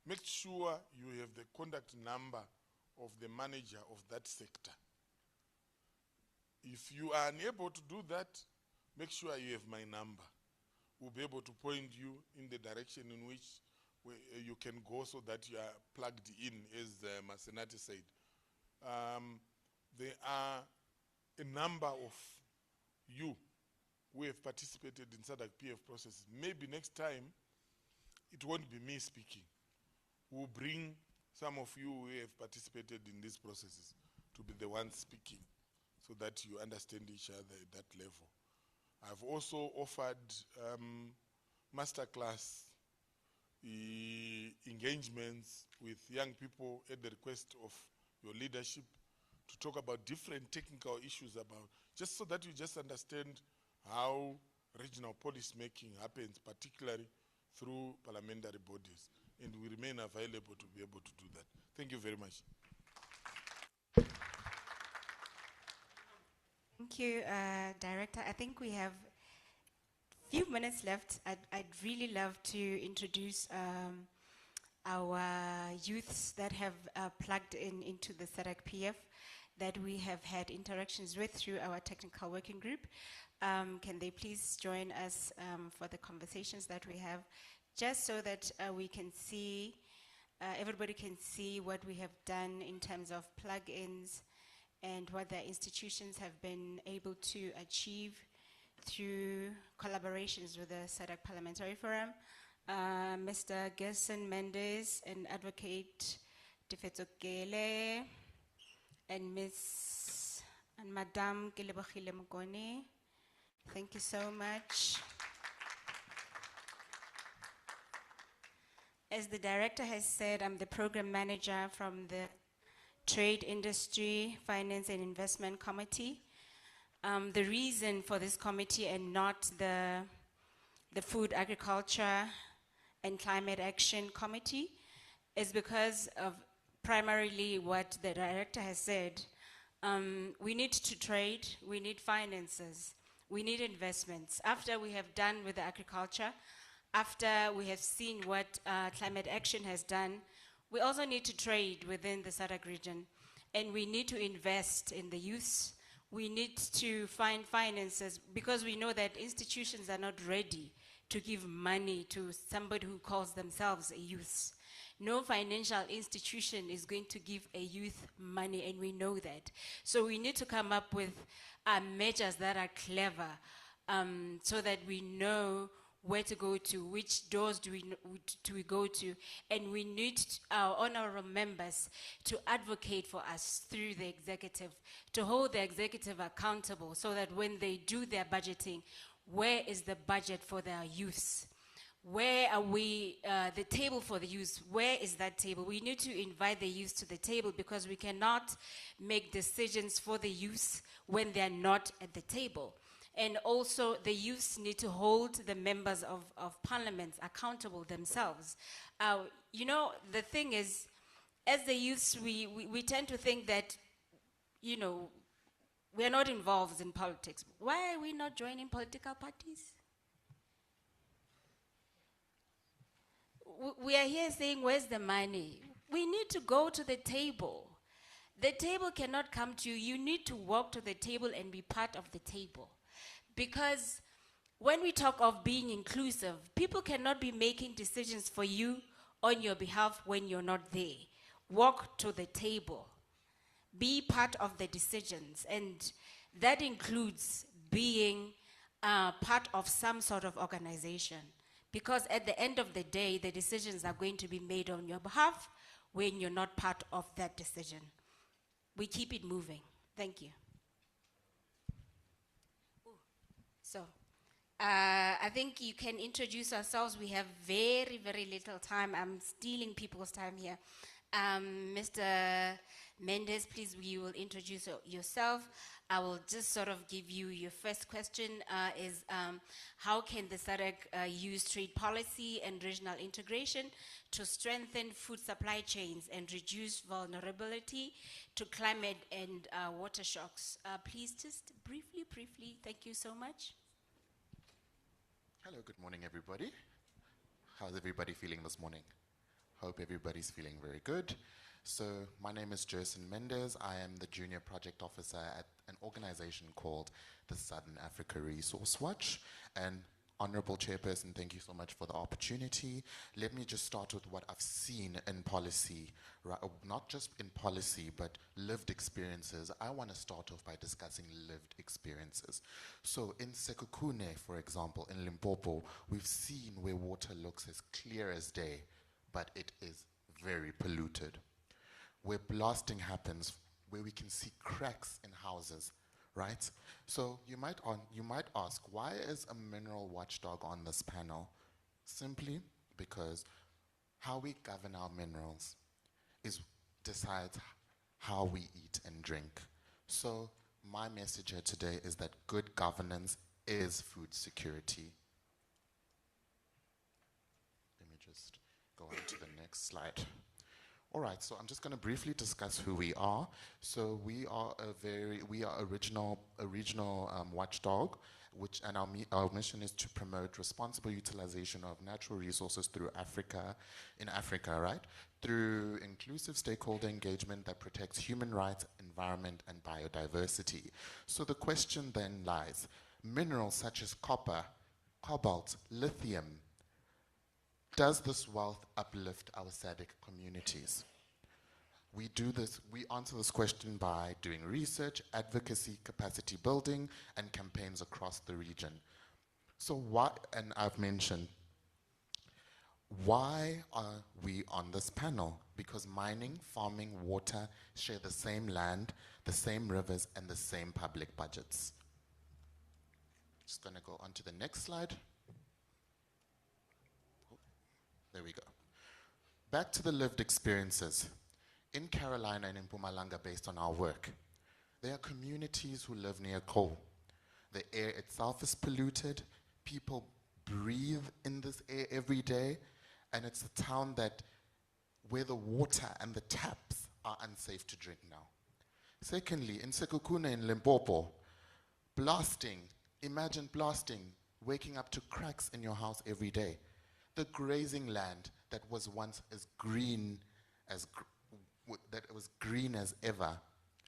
make sure you have the contact number of the manager of that sector. If you are unable to do that, make sure you have my number. We'll be able to point you in the direction in which you can go so that you are plugged in, as Masenati said. There are a number of you who have participated in SADC PF processes. Maybe next time, it won't be me speaking. We'll bring some of you who have participated in these processes to be the ones speaking, so that you understand each other at that level. I've also offered masterclass engagements with young people at the request of your leadership to talk about different technical issues about, just so that you just understand how regional policy making happens, particularly through parliamentary bodies. And we remain available to be able to do that. Thank you very much. Thank you, Director. I think we have a few minutes left. I'd really love to introduce our youths that have plugged into the SADC PF that we have had interactions with through our technical working group. Can they please join us for the conversations that we have, just so that we can see, everybody can see what we have done in terms of plug-ins and what the institutions have been able to achieve through collaborations with the SADC Parliamentary Forum. Mr. Gerson Mendes and Advocate Tifetsokele and Miss and Madame Kelebogile Mokone. Thank you so much. As the director has said, I'm the program manager from the Trade, Industry, Finance and Investment Committee. The reason for this committee and not the Food, Agriculture and Climate Action Committee is because of primarily what the director has said. We need to trade, we need finances, we need investments. After we have done with the agriculture, after we have seen what climate action has done, we also need to trade within the SADC region, and we need to invest in the youth. We need to find finances, because we know that institutions are not ready to give money to somebody who calls themselves a youth. No financial institution is going to give a youth money, and we know that. So we need to come up with measures that are clever, so that we know where to go to, which doors do we go to, and we need our honorable members to advocate for us through the executive, to hold the executive accountable, so that when they do their budgeting, where is the budget for their youth? Where are we, the table for the youth, where is that table? We need to invite the youth to the table, because we cannot make decisions for the youth when they're not at the table. And also the youths need to hold the members of parliament accountable themselves. You know, the thing is, as the youths, we tend to think that, you know, we are not involved in politics. Why are we not joining political parties? We are here saying, where's the money? We need to go to the table. The table cannot come to you. You need to walk to the table and be part of the table. Because when we talk of being inclusive, people cannot be making decisions for you on your behalf when you're not there. Walk to the table. Be part of the decisions, and that includes being part of some sort of organization, because at the end of the day, the decisions are going to be made on your behalf when you're not part of that decision. We keep it moving. Thank you. So, I think you can introduce ourselves. We have very, very little time. I'm stealing people's time here. Mr. Mendes, please, you will introduce yourself. I will just sort of give you your first question is how can the SADC use trade policy and regional integration to strengthen food supply chains and reduce vulnerability to climate and water shocks? Please just briefly, thank you so much. Hello, good morning, everybody. How's everybody feeling this morning? Hope everybody's feeling very good. So my name is Jason Mendes. I am the Junior Project Officer at an organization called the Southern Africa Resource Watch. And Honorable Chairperson, thank you so much for the opportunity. Let me just start with what I've seen in policy, right? Not just in policy, but lived experiences. I want to start off by discussing lived experiences. So in Sekhukhune, for example, in Limpopo, we've seen where water looks as clear as day, but it is very polluted. Where blasting happens, where we can see cracks in houses, right? So you might ask, why is a mineral watchdog on this panel? Simply because how we govern our minerals decides how we eat and drink. So my message here today is that good governance is food security. Let me just go on to the next slide. All right, so I'm just going to briefly discuss who we are. So we are a regional watchdog, and our mission is to promote responsible utilization of natural resources in Africa, right? Through inclusive stakeholder engagement that protects human rights, environment, and biodiversity. So the question then lies, minerals such as copper, cobalt, lithium, does this wealth uplift our SADC communities? We answer this question by doing research, advocacy, capacity building, and campaigns across the region. So and I've mentioned, why are we on this panel? Because mining, farming, water share the same land, the same rivers, and the same public budgets. Just gonna go on to the next slide. There we go. Back to the lived experiences. In Carolina and in Mpumalanga, based on our work, there are communities who live near coal. The air itself is polluted. People breathe in this air every day. And it's a town where the water and the taps are unsafe to drink now. Secondly, in Sekhukhune in Limpopo, blasting. Imagine blasting, waking up to cracks in your house every day. The grazing land that was once as green as ever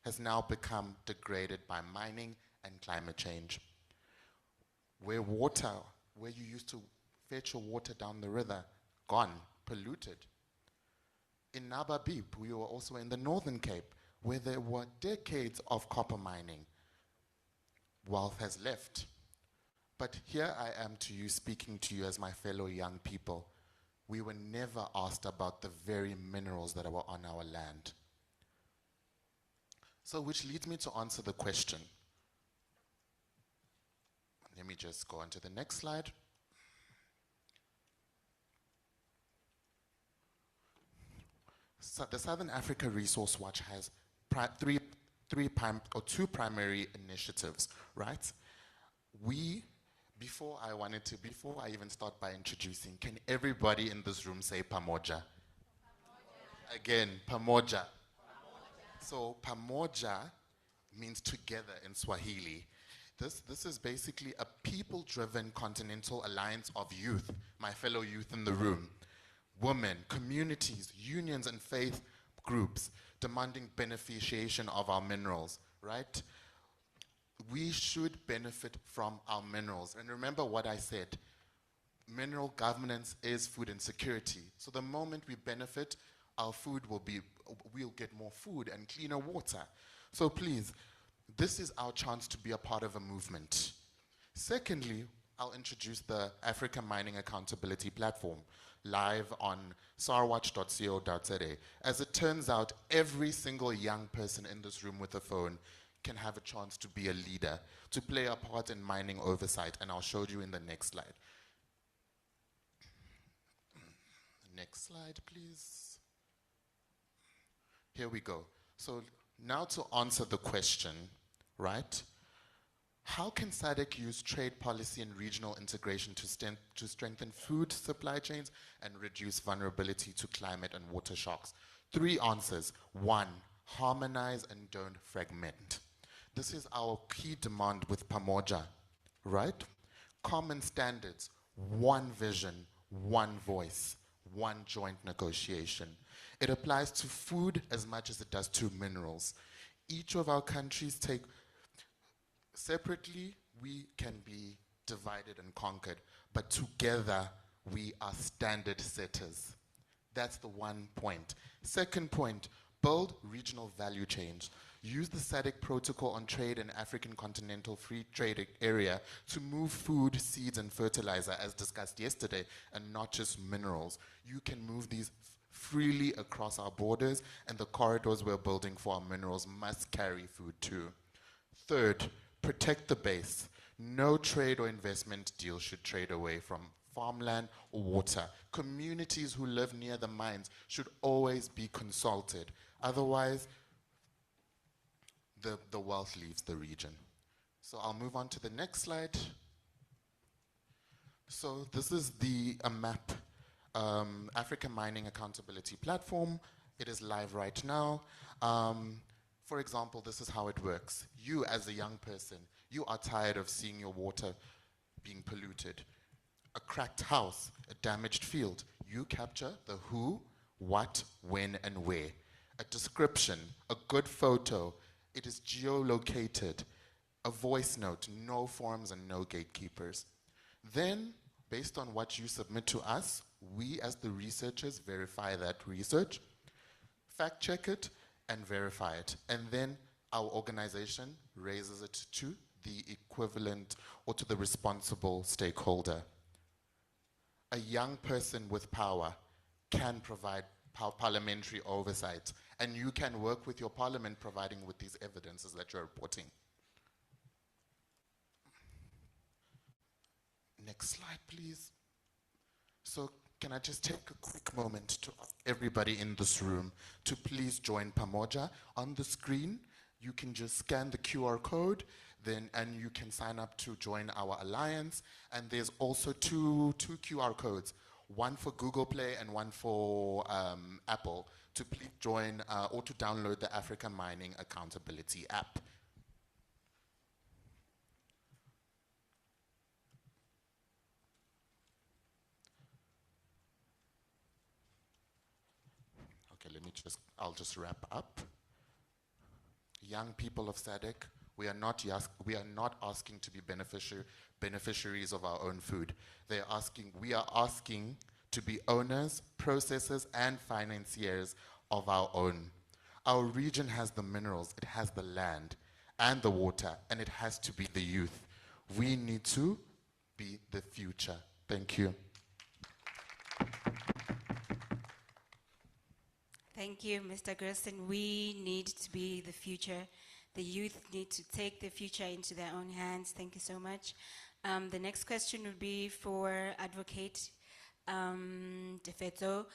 has now become degraded by mining and climate change. Where you used to fetch your water down the river, gone, polluted. In Nababib, we were also in the Northern Cape, where there were decades of copper mining. Wealth has left. But here I am speaking to you as my fellow young people. We were never asked about the very minerals that were on our land. So which leads me to answer the question. Let me just go on to the next slide. So the Southern Africa Resource Watch has two primary initiatives, right? Before I even start by introducing, can everybody in this room say pamoja? Again, pamoja. So pamoja means together in Swahili. This is basically a people-driven continental alliance of youth, my fellow youth in the room, women, communities, unions, and faith groups demanding beneficiation of our minerals, right? we should benefit from our minerals. And remember what I said, mineral governance is food insecurity. So the moment we benefit, our food we'll get more food and cleaner water. So please, this is our chance to be a part of a movement. Secondly, I'll introduce the Africa Mining Accountability Platform, live on sarwatch.co.za. As it turns out, every single young person in this room with a phone can have a chance to be a leader, to play a part in mining oversight, and I'll show you in the next slide. Next slide, please. Here we go. So now to answer the question, right? How can SADC use trade policy and regional integration to strengthen food supply chains and reduce vulnerability to climate and water shocks? 3 answers. 1, harmonize and don't fragment. This is our key demand with Pamoja, right? Common standards, 1 vision, 1 voice, 1 joint negotiation. It applies to food as much as it does to minerals. Each of our countries take separately, we can be divided and conquered, but together we are standard setters. That's the 1 point. Second point, build regional value chains. Use the SADC protocol on trade in African continental free trade area to move food, seeds, and fertilizer, as discussed yesterday, and not just minerals. You can move these freely across our borders, and the corridors we're building for our minerals must carry food too. Third, protect the base. No trade or investment deal should trade away from farmland or water. Communities who live near the mines should always be consulted. Otherwise, the wealth leaves the region. So I'll move on to the next slide. So this is a map, Africa Mining Accountability Platform. It is live right now. For example, this is how it works. You, as a young person, you are tired of seeing your water being polluted. A cracked house, a damaged field. You capture the who, what, when, and where. A description, a good photo. It is geolocated. A voice note, no forms and no gatekeepers. Then, based on what you submit to us, we as the researchers verify that research, fact check it, and verify it. And then our organization raises it to the equivalent or to the responsible stakeholder. A young person with power can provide parliamentary oversight, and you can work with your parliament providing with these evidences that you're reporting. Next slide, please. So can I just take a quick moment to ask everybody in this room to please join Pamoja. On the screen, you can just scan the QR code, and you can sign up to join our alliance. And there's also two QR codes, one for Google Play and one for Apple, to please join or to download the Africa Mining Accountability app. Okay, I'll just wrap up. Young people of SADC, we are not asking to be beneficiaries of our own food. We are asking to be owners, processors, and financiers of our own. Our region has the minerals, it has the land and the water, and it has to be the youth. We need to be the future. Thank you. Thank you, Mr. Gerson. We need to be the future. The youth need to take the future into their own hands. Thank you so much. The next question would be for Advocate Defeto.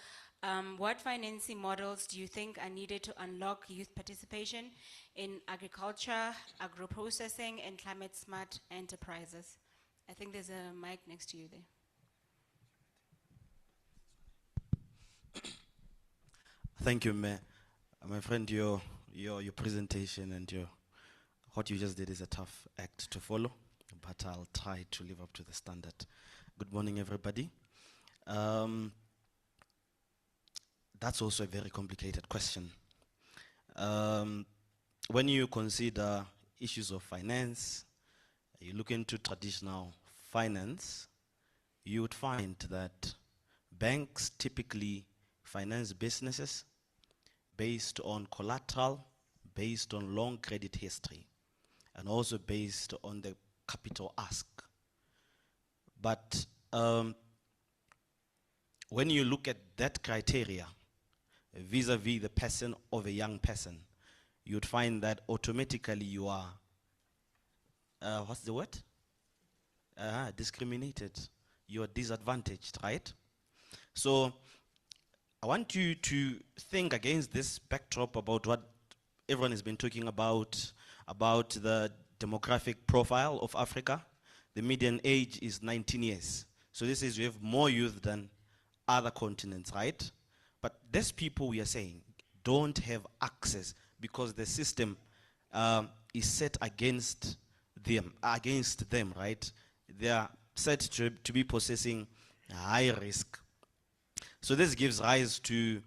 What financing models do you think are needed to unlock youth participation in agriculture, agro-processing, and climate-smart enterprises? I think there's a mic next to you there. Thank you, Mayor. My friend, your presentation and what you just did is a tough act to follow, but I'll try to live up to the standard. Good morning, everybody. That's also a very complicated question. When you consider issues of finance, you look into traditional finance, you would find that banks typically finance businesses based on collateral, based on long credit history, and also based on the capital ask. But when you look at that criteria vis-a-vis the person of a young person, you'd find that automatically you are, what's the word? Discriminated. You are disadvantaged, right? So I want you to think against this backdrop about what everyone has been talking about the demographic profile of Africa. The median age is 19 years. So this is, we have more youth than other continents, right? But these people, we are saying, don't have access because the system is set against them, right? They are set to be possessing high risk. So this gives rise to,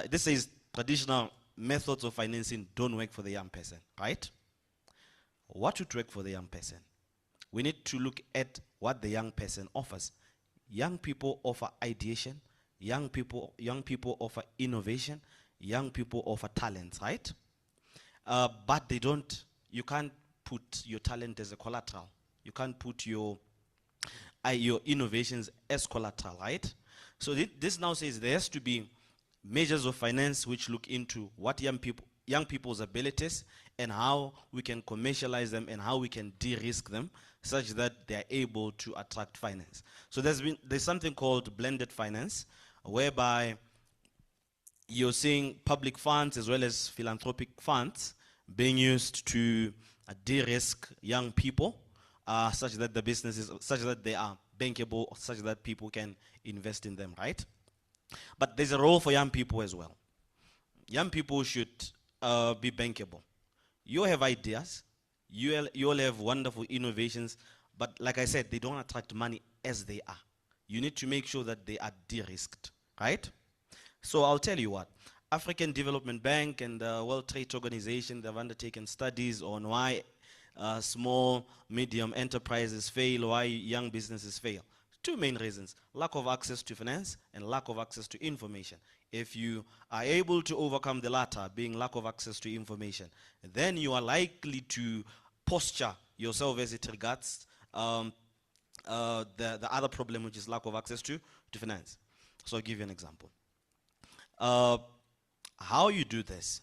this is traditional methods of financing don't work for the young person, right? What would work for the young person? We need to look at what the young person offers. Young people offer ideation, young people offer innovation, young people offer talent, right? But they don't, you can't put your talent as a collateral. You can't put your innovations as collateral, right? So this now says there has to be measures of finance which look into what young people's abilities and how we can commercialize them and how we can de-risk them such that they are able to attract finance. So there's something called blended finance, whereby you're seeing public funds as well as philanthropic funds being used to de-risk young people, such that the businesses, such that they are bankable, such that people can invest in them, right? But there's a role for young people as well. Young people should be bankable. You have ideas, you all have wonderful innovations, but like I said, they don't attract money as they are. You need to make sure that they are de-risked, right? So I'll tell you what, African Development Bank and the World Trade Organization, they've undertaken studies on why small, medium enterprises fail, why young businesses fail. Two main reasons: lack of access to finance and lack of access to information. If you are able to overcome the latter, being lack of access to information, then you are likely to posture yourself as it regards the other problem, which is lack of access to finance. So I'll give you an example. How you do this?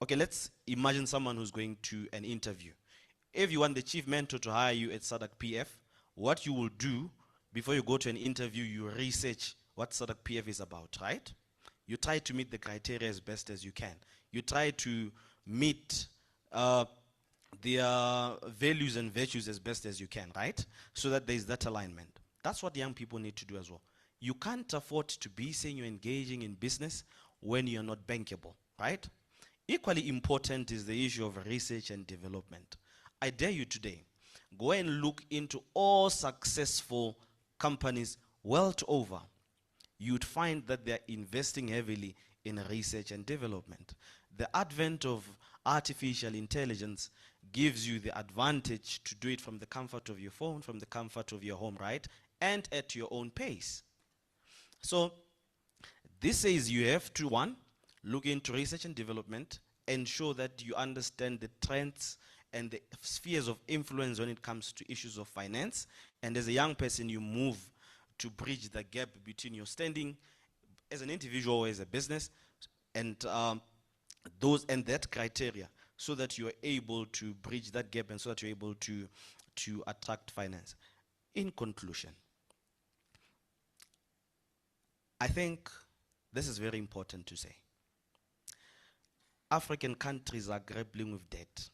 Okay, let's imagine someone who's going to an interview. If you want the chief mentor to hire you at SADC PF, what you will do before you go to an interview, you research what SADC PF is about, right? You try to meet the criteria as best as you can. You try to meet their values and virtues as best as you can, right? So that there is that alignment. That's what young people need to do as well. You can't afford to be saying you're engaging in business when you're not bankable, right? Equally important is the issue of research and development. I dare you today, go and look into all successful companies world over. You'd find that they're investing heavily in research and development. The advent of artificial intelligence gives you the advantage to do it from the comfort of your phone, from the comfort of your home, right? And at your own pace. So this says you have to, one, look into research and development, ensure that you understand the trends and the spheres of influence when it comes to issues of finance. And as a young person, you move to bridge the gap between your standing as an individual or as a business and that criteria, so that you are able to bridge that gap and so that you're able to attract finance. In conclusion, I think this is very important to say. African countries are grappling with debt.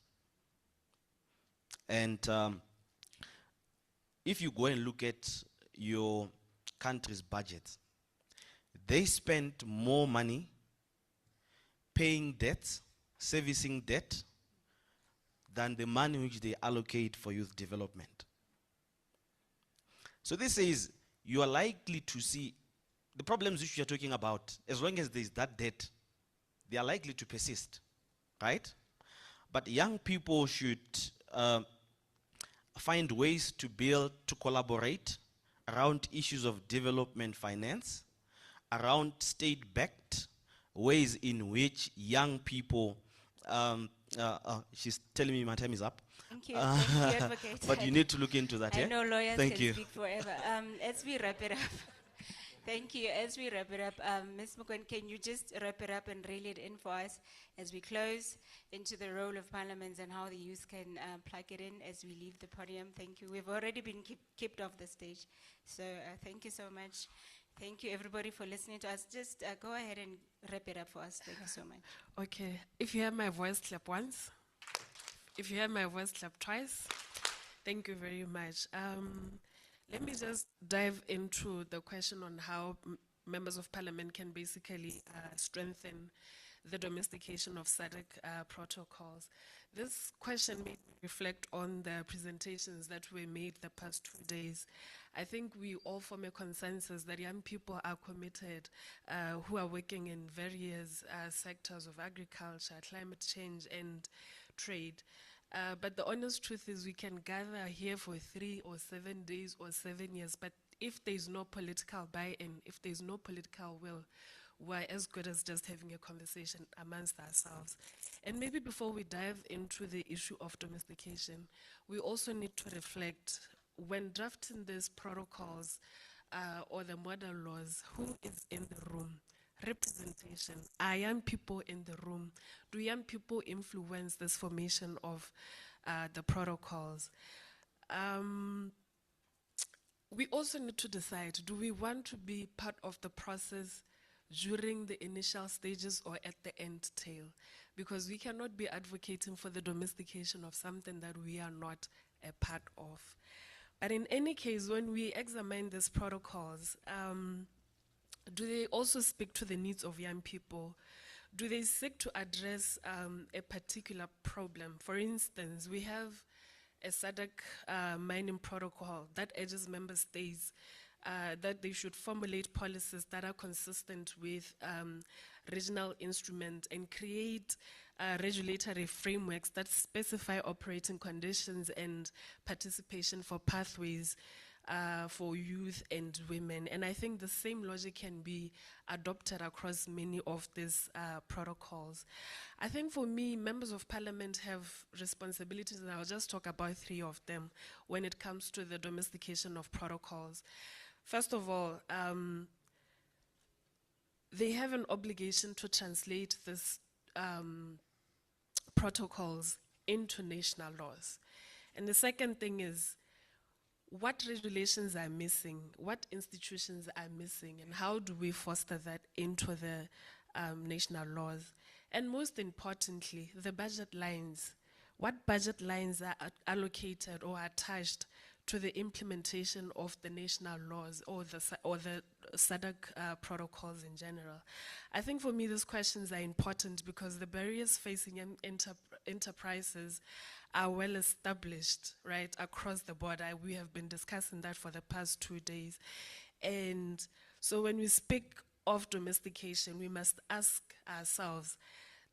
And if you go and look at your country's budget, they spend more money paying debts, servicing debt, than the money which they allocate for youth development. So this is, you are likely to see the problems which you are talking about. As long as there is that debt, they are likely to persist, right? but young people should find ways to collaborate around issues of development finance, around state-backed ways in which young people, she's telling me my time is up. Thank you, Advocate. But you need to look into that, I yeah? know lawyers Thank can you. speak forever. As we wrap it up, thank you. As we wrap it up, Ms. Mukwen, can you just wrap it up and reel it in for us as we close into the role of parliaments and how the youth can plug it in as we leave the podium? Thank you. We've already been kicked off the stage. So thank you so much. Thank you, everybody, for listening to us. Just go ahead and wrap it up for us. Thank you so much. Okay, if you hear my voice, clap once. If you hear my voice, clap twice. Thank you very much. Let me just dive into the question on how members of parliament can basically strengthen the domestication of SADC protocols. This question made me reflect on the presentations that were made the past 2 days. I think we all form a consensus that young people are committed, who are working in various sectors of agriculture, climate change, and trade. But the honest truth is we can gather here for 3 or 7 days or 7 years, but if there's no political buy-in, if there's no political will, we're as good as just having a conversation amongst ourselves. And maybe before we dive into the issue of domestication, we also need to reflect when drafting these protocols or the model laws, who is in the room? Representation. Are young people in the room? Do young people influence this formation of the protocols? We also need to decide, do we want to be part of the process during the initial stages or at the end tail? Because we cannot be advocating for the domestication of something that we are not a part of. But in any case, when we examine these protocols, do they also speak to the needs of young people? Do they seek to address a particular problem? For instance, we have a SADC mining protocol that urges member states that they should formulate policies that are consistent with regional instruments and create regulatory frameworks that specify operating conditions and participation for pathways for youth and women. And I think the same logic can be adopted across many of these protocols. I think for me, members of parliament have responsibilities, and I'll just talk about 3 of them when it comes to the domestication of protocols. First of all, they have an obligation to translate these protocols into national laws. And the second thing is, what regulations are missing, what institutions are missing, and how do we foster that into the national laws? And most importantly, the budget lines. What budget lines are allocated or attached to the implementation of the national laws or the SADC protocols in general? I think for me these questions are important because the barriers facing enterprises are well established, right, across the board. We have been discussing that for the past 2 days. And so when we speak of domestication, we must ask ourselves,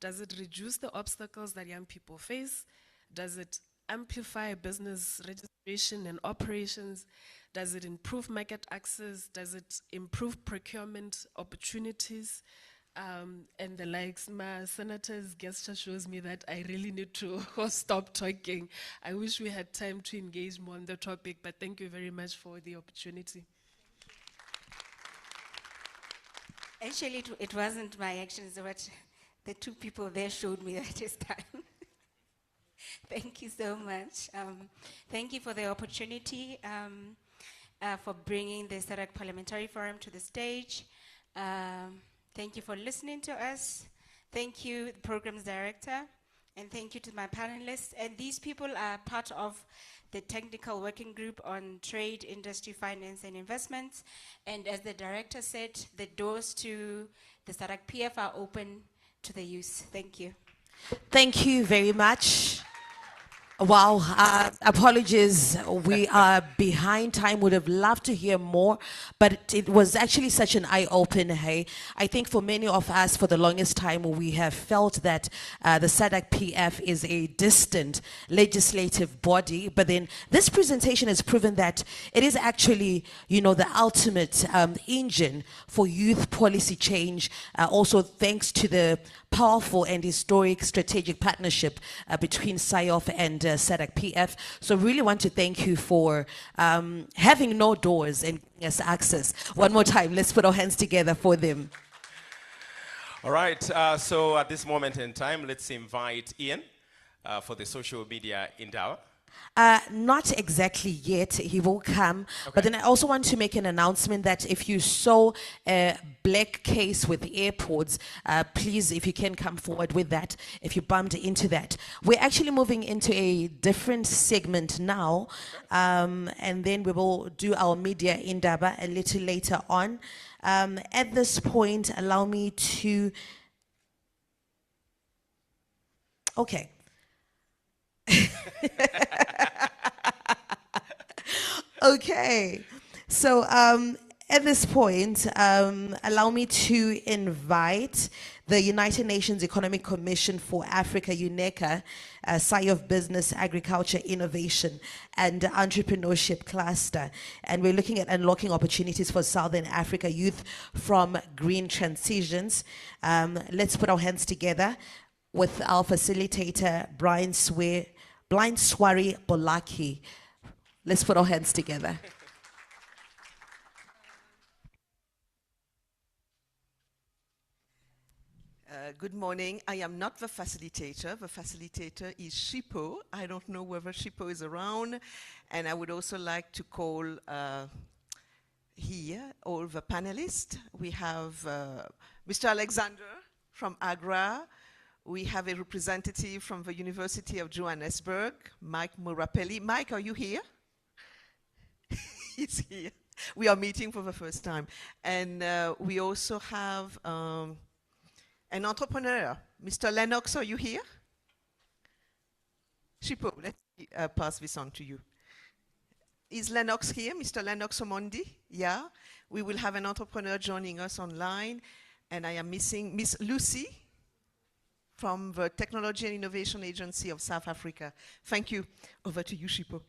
does it reduce the obstacles that young people face? Does it amplify business registration and operations? Does it improve market access? Does it improve procurement opportunities? And the likes. My senator's gesture shows me that I really need to stop talking. I wish we had time to engage more on the topic, but thank you very much for the opportunity. Actually, it wasn't my actions, but the 2 people there showed me that it's time. Thank you so much. Thank you for the opportunity, for bringing the SADC Parliamentary Forum to the stage. Thank you for listening to us. Thank you, the Programs Director, and thank you to my panelists. And these people are part of the Technical Working Group on Trade, Industry, Finance, and Investments. And as the Director said, the doors to the SADC PF are open to the youth. Thank you. Thank you very much. Wow, apologies. We are behind time. Would have loved to hear more, but it was actually such an eye opener. Hey, I think for many of us, for the longest time, we have felt that the SADC PF is a distant legislative body. But then this presentation has proven that it is actually, you know, the ultimate engine for youth policy change. Also, thanks to the powerful and historic strategic partnership between SIOF and SADC PF. So really want to thank you for having no doors and giving us access. One more time, let's put our hands together for them. All right, so at this moment in time, let's invite Ian for the social media endeavor. Not exactly yet. He will come. But then I also want to make an announcement that if you saw a black case with AirPods, please, if you can come forward with that, if you bumped into that. We're actually moving into a different segment now, and then we will do our media indaba a little later on. At this point, allow me to... Okay. Okay, so at this point, allow me to invite the United Nations Economic Commission for Africa, UNECA, Sci of Business, Agriculture, Innovation, and Entrepreneurship Cluster. And we're looking at unlocking opportunities for Southern Africa youth from green transitions. Let's put our hands together with our facilitator, Brian Swari Bolaki. Let's put our hands together. Good morning. I am not the facilitator. The facilitator is Shipo. I don't know whether Shipo is around. And I would also like to call here all the panelists. We have Mr. Alexander from Agra. We have a representative from the University of Johannesburg, Mike Murapelli. Mike, are you here? He's here. We are meeting for the first time. And we also have an entrepreneur. Mr. Lennox, are you here? Shipo, let me pass this on to you. Is Lennox here, Mr. Lennox Omondi? Yeah. We will have an entrepreneur joining us online. And I am missing Miss Lucy from the Technology and Innovation Agency of South Africa. Thank you. Over to you, Shipo.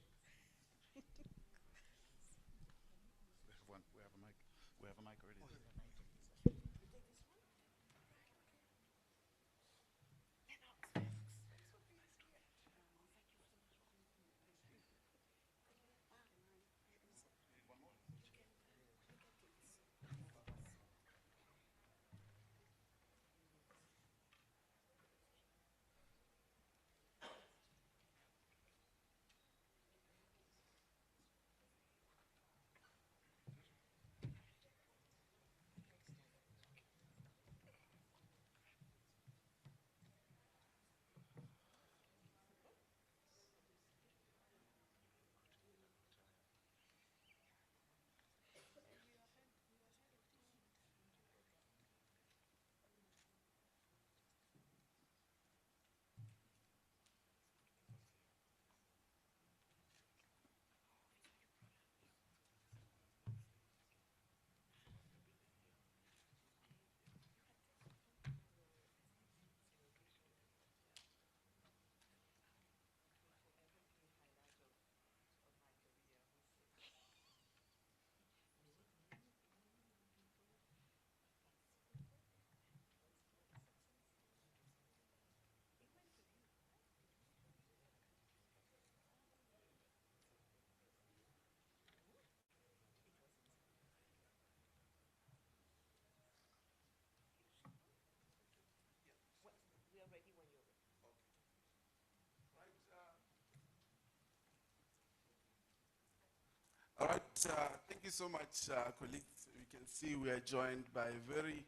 All right, thank you so much, colleagues. We can see we are joined by a very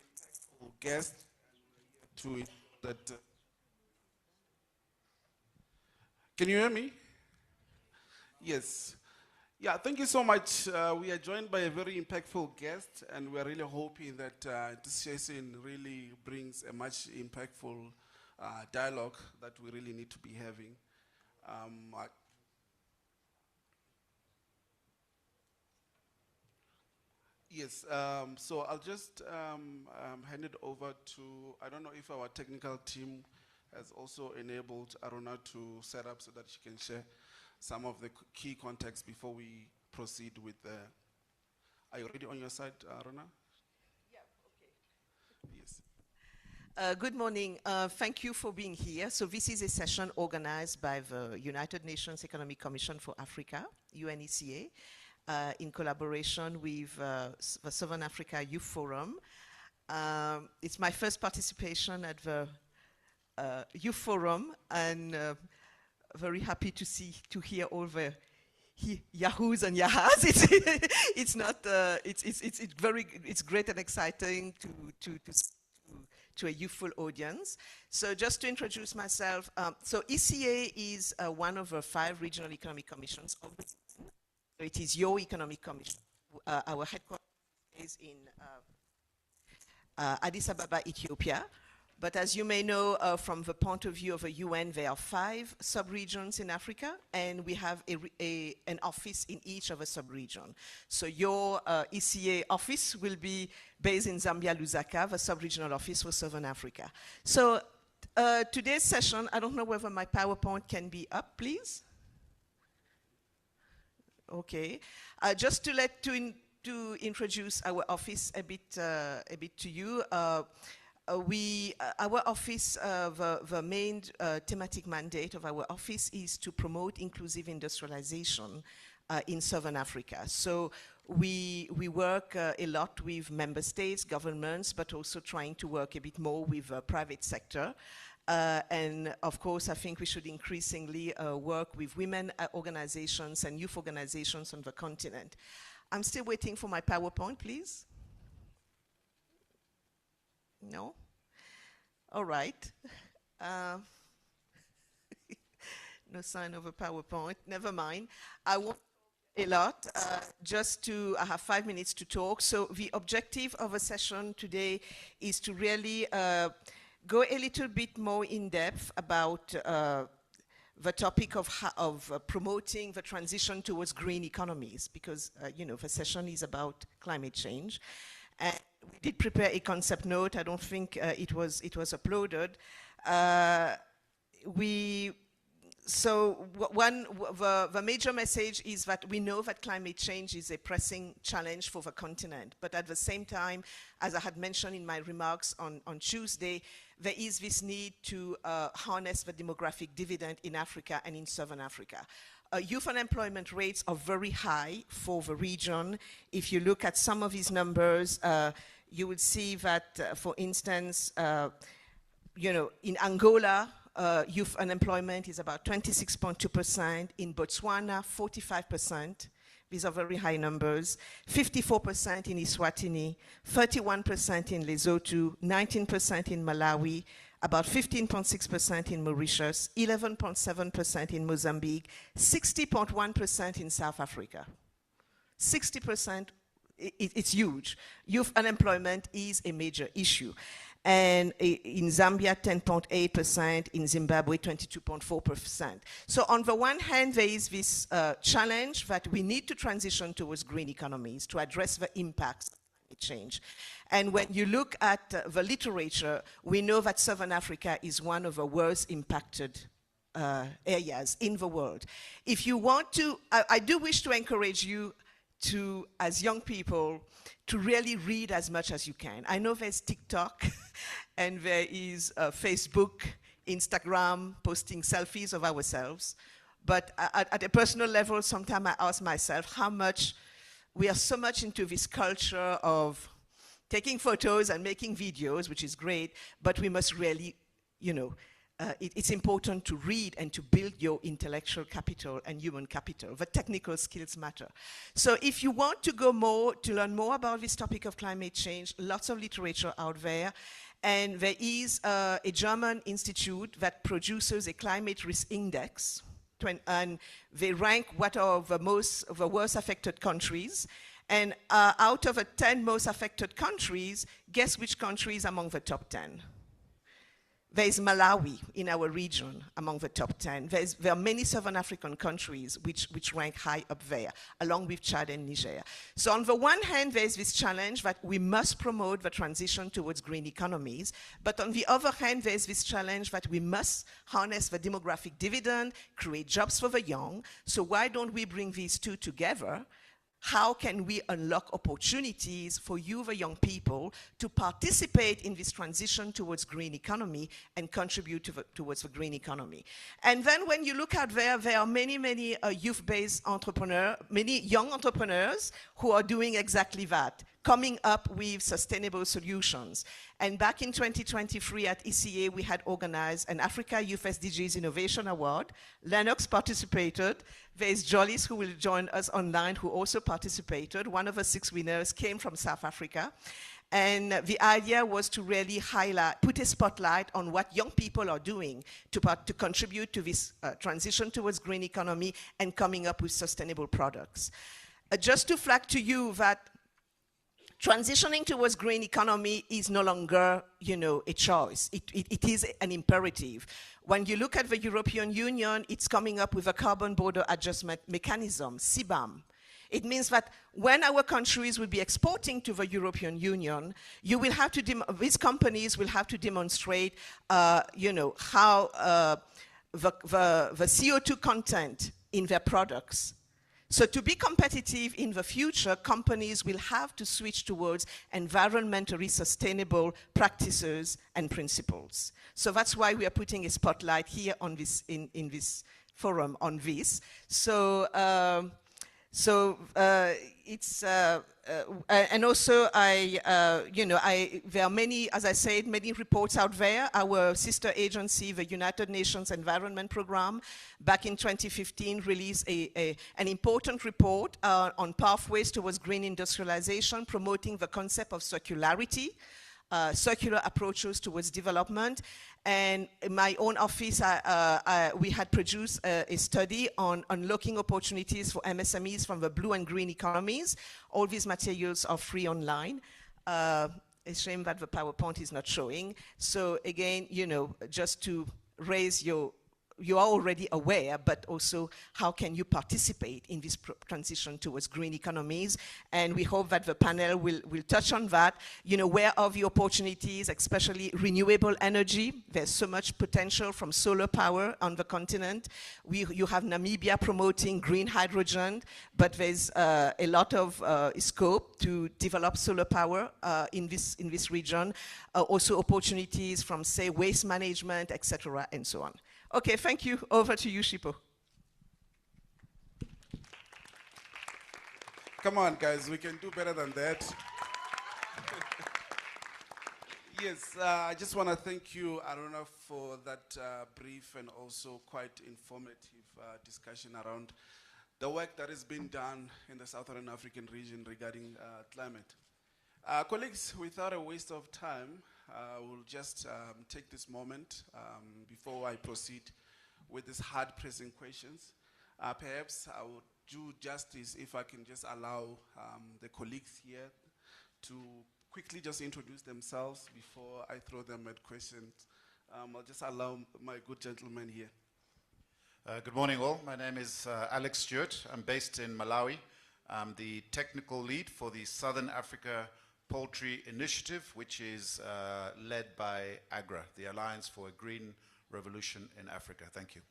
impactful guest to that. Can you hear me? Yes. Yeah, thank you so much. We are joined by a very impactful guest, and we're really hoping that this session really brings a much impactful dialogue that we really need to be having. I- Yes, so I'll just hand it over to, I don't know if our technical team has also enabled Aruna to set up so that she can share some of the key context before we proceed with the, are you ready on your side, Aruna? Yes. Good morning. Thank you for being here. So this is a session organized by the United Nations Economic Commission for Africa, UNECA, in collaboration with the Southern Africa Youth Forum. It's my first participation at the Youth Forum, and very happy to hear all the yahoos and yahas. It's not. It's great and exciting to a youthful audience. So just to introduce myself, so ECA is one of the 5 regional economic commissions. It is your economic commission. Our headquarters is in Addis Ababa, Ethiopia. But as you may know, from the point of view of the UN, there are 5 sub-regions in Africa, and we have an office in each of the sub-region. So your ECA office will be based in Zambia, Lusaka, the sub-regional office for Southern Africa. So today's session, I don't know whether my PowerPoint can be up, please. Okay. Just to introduce our office a bit to you. Our office, the main thematic mandate of our office is to promote inclusive industrialization in Southern Africa. So we work a lot with member states, governments, but also trying to work a bit more with the private sector. And of course, I think we should increasingly work with women organizations and youth organizations on the continent. I'm still waiting for my PowerPoint, please. No? All right. No sign of a PowerPoint. Never mind. I won't talk a lot, I have 5 minutes to talk. So the objective of a session today is to really go a little bit more in depth about the topic of promoting the transition towards green economies, because the session is about climate change. And we did prepare a concept note. I don't think it was uploaded. The major message is that we know that climate change is a pressing challenge for the continent, but at the same time, as I had mentioned in my remarks on Tuesday, there is this need to harness the demographic dividend in Africa and in Southern Africa. Youth unemployment rates are very high for the region. If you look at some of these numbers, you will see that, for instance, in Angola, youth unemployment is about 26.2%. In Botswana, 45%. These are very high numbers. 54% in Eswatini, 31% in Lesotho, 19% in Malawi, about 15.6% in Mauritius, 11.7% in Mozambique, 60.1% in South Africa. 60%, it's huge. Youth unemployment is a major issue. And in Zambia, 10.8%, in Zimbabwe, 22.4%. So on the one hand, there is this challenge that we need to transition towards green economies to address the impacts of climate change. And when you look at the literature, we know that Southern Africa is one of the worst impacted areas in the world. If you want to, I do wish to encourage you to, as young people, to really read as much as you can. I know there's TikTok and there is Facebook, Instagram, posting selfies of ourselves. But at a personal level, sometimes I ask myself how much we are so much into this culture of taking photos and making videos, which is great, but we must really, it's important to read and to build your intellectual capital and human capital. The technical skills matter. So if you want to learn more about this topic of climate change, lots of literature out there. And there is a German institute that produces a climate risk index. And they rank what are the worst affected countries. And out of the 10 most affected countries, guess which country is among the top 10? There is Malawi in our region among the top 10. There are many Southern African countries which rank high up there, along with Chad and Niger. So on the one hand, there is this challenge that we must promote the transition towards green economies, but on the other hand, there is this challenge that we must harness the demographic dividend, create jobs for the young. So why don't we bring these two together? How can we unlock opportunities for you, the young people, to participate in this transition towards green economy and contribute towards the green economy? And then when you look out there, there are many youth-based entrepreneurs, many young entrepreneurs who are doing exactly that, coming up with sustainable solutions. And back in 2023 at ECA, we had organized an Africa Youth SDGs Innovation Award. Lennox participated. There's Jollis who will join us online who also participated. One of the 6 winners came from South Africa. And the idea was to really highlight, put a spotlight on what young people are doing to contribute to this transition towards green economy and coming up with sustainable products. Just to flag to you that transitioning towards green economy is no longer, a choice. It is an imperative. When you look at the European Union, it's coming up with a carbon border adjustment mechanism, CBAM. It means that when our countries will be exporting to the European Union, you will have to these companies will have to demonstrate, how the CO2 content in their products. So to be competitive in the future, companies will have to switch towards environmentally sustainable practices and principles. So that's why we are putting a spotlight here on this, in this forum on this. So, and also there are many, as I said, many reports out there. Our sister agency, the United Nations Environment Programme, back in 2015 released an important report on pathways towards green industrialization, promoting the concept of circularity, circular approaches towards development. And in my own office, we had produced a study on unlocking opportunities for MSMEs from the blue and green economies. All these materials are free online. It's a shame that the PowerPoint is not showing. So again, just to raise you are already aware, but also how can you participate in this transition towards green economies? And we hope that the panel will touch on that. Where are the opportunities, especially renewable energy? There's so much potential from solar power on the continent. You have Namibia promoting green hydrogen, but there's a lot of scope to develop solar power in this region. Also opportunities from, say, waste management, etc., and so on. Okay, thank you. Over to you, Shippo. Come on, guys, we can do better than that. Yes, I just want to thank you, Aruna, for that brief and also quite informative discussion around the work that has been done in the Southern African region regarding climate. Colleagues, without a waste of time, we'll just take this moment before I proceed with these hard-pressing questions. Perhaps I would do justice if I can just allow the colleagues here to quickly just introduce themselves before I throw them at questions. I'll just allow my good gentleman here. Good morning, all. My name is Alex Stewart. I'm based in Malawi. I'm the technical lead for the Southern Africa Poultry Initiative, which is led by AGRA, the Alliance for a Green Revolution in Africa. Thank you.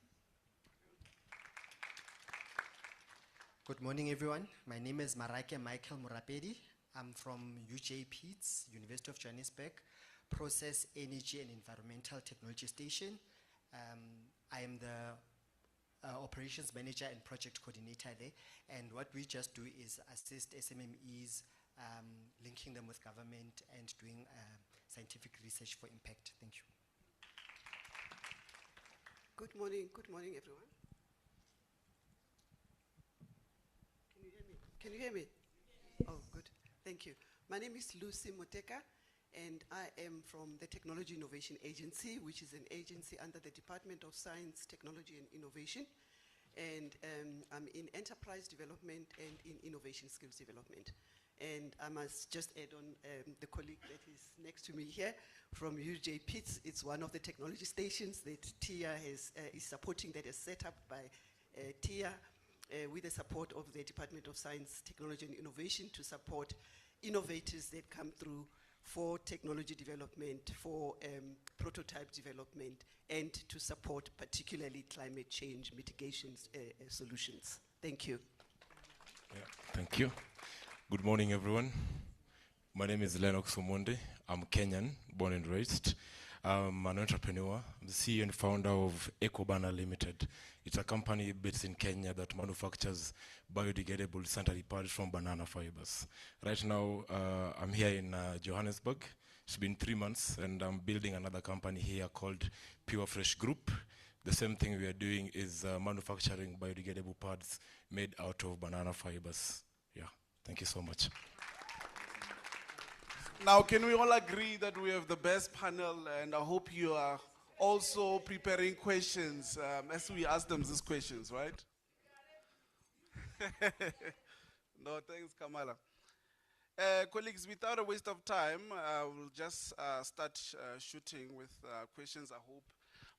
Good morning, everyone. My name is Marake Michael Murapedi. I'm from UJPETS, University of Johannesburg, Process, Energy and Environmental Technology Station. I am the Operations Manager and Project Coordinator there. And what we just do is assist SMMEs, linking them with government and doing scientific research for impact. Thank you. Good morning, everyone. Can you hear me? Oh, good, thank you. My name is Lucy Moteka, and I am from the Technology Innovation Agency, which is an agency under the Department of Science, Technology and Innovation. And I'm in enterprise development and in innovation skills development. And I must just add on the colleague that is next to me here from UJ Pitts. It's one of the technology stations that TIA is supporting, that is set up by TIA with the support of the Department of Science, Technology and Innovation to support innovators that come through for technology development, for prototype development, and to support particularly climate change mitigation solutions. Thank you. Yeah, thank you. Good morning, everyone. My name is Lennox Omonde. I'm Kenyan, born and raised. I'm an entrepreneur. I'm the CEO and founder of EcoBanner Limited. It's a company based in Kenya that manufactures biodegradable sanitary pads from banana fibers. Right now, I'm here in Johannesburg. It's been 3 months, and I'm building another company here called Pure Fresh Group. The same thing we are doing is manufacturing biodegradable pads made out of banana fibers. Yeah, thank you so much. Now, can we all agree that we have the best panel, and I hope you are also preparing questions as we ask them these questions, right? No, thanks, Kamala. Colleagues, without a waste of time, we'll just start shooting with questions. I hope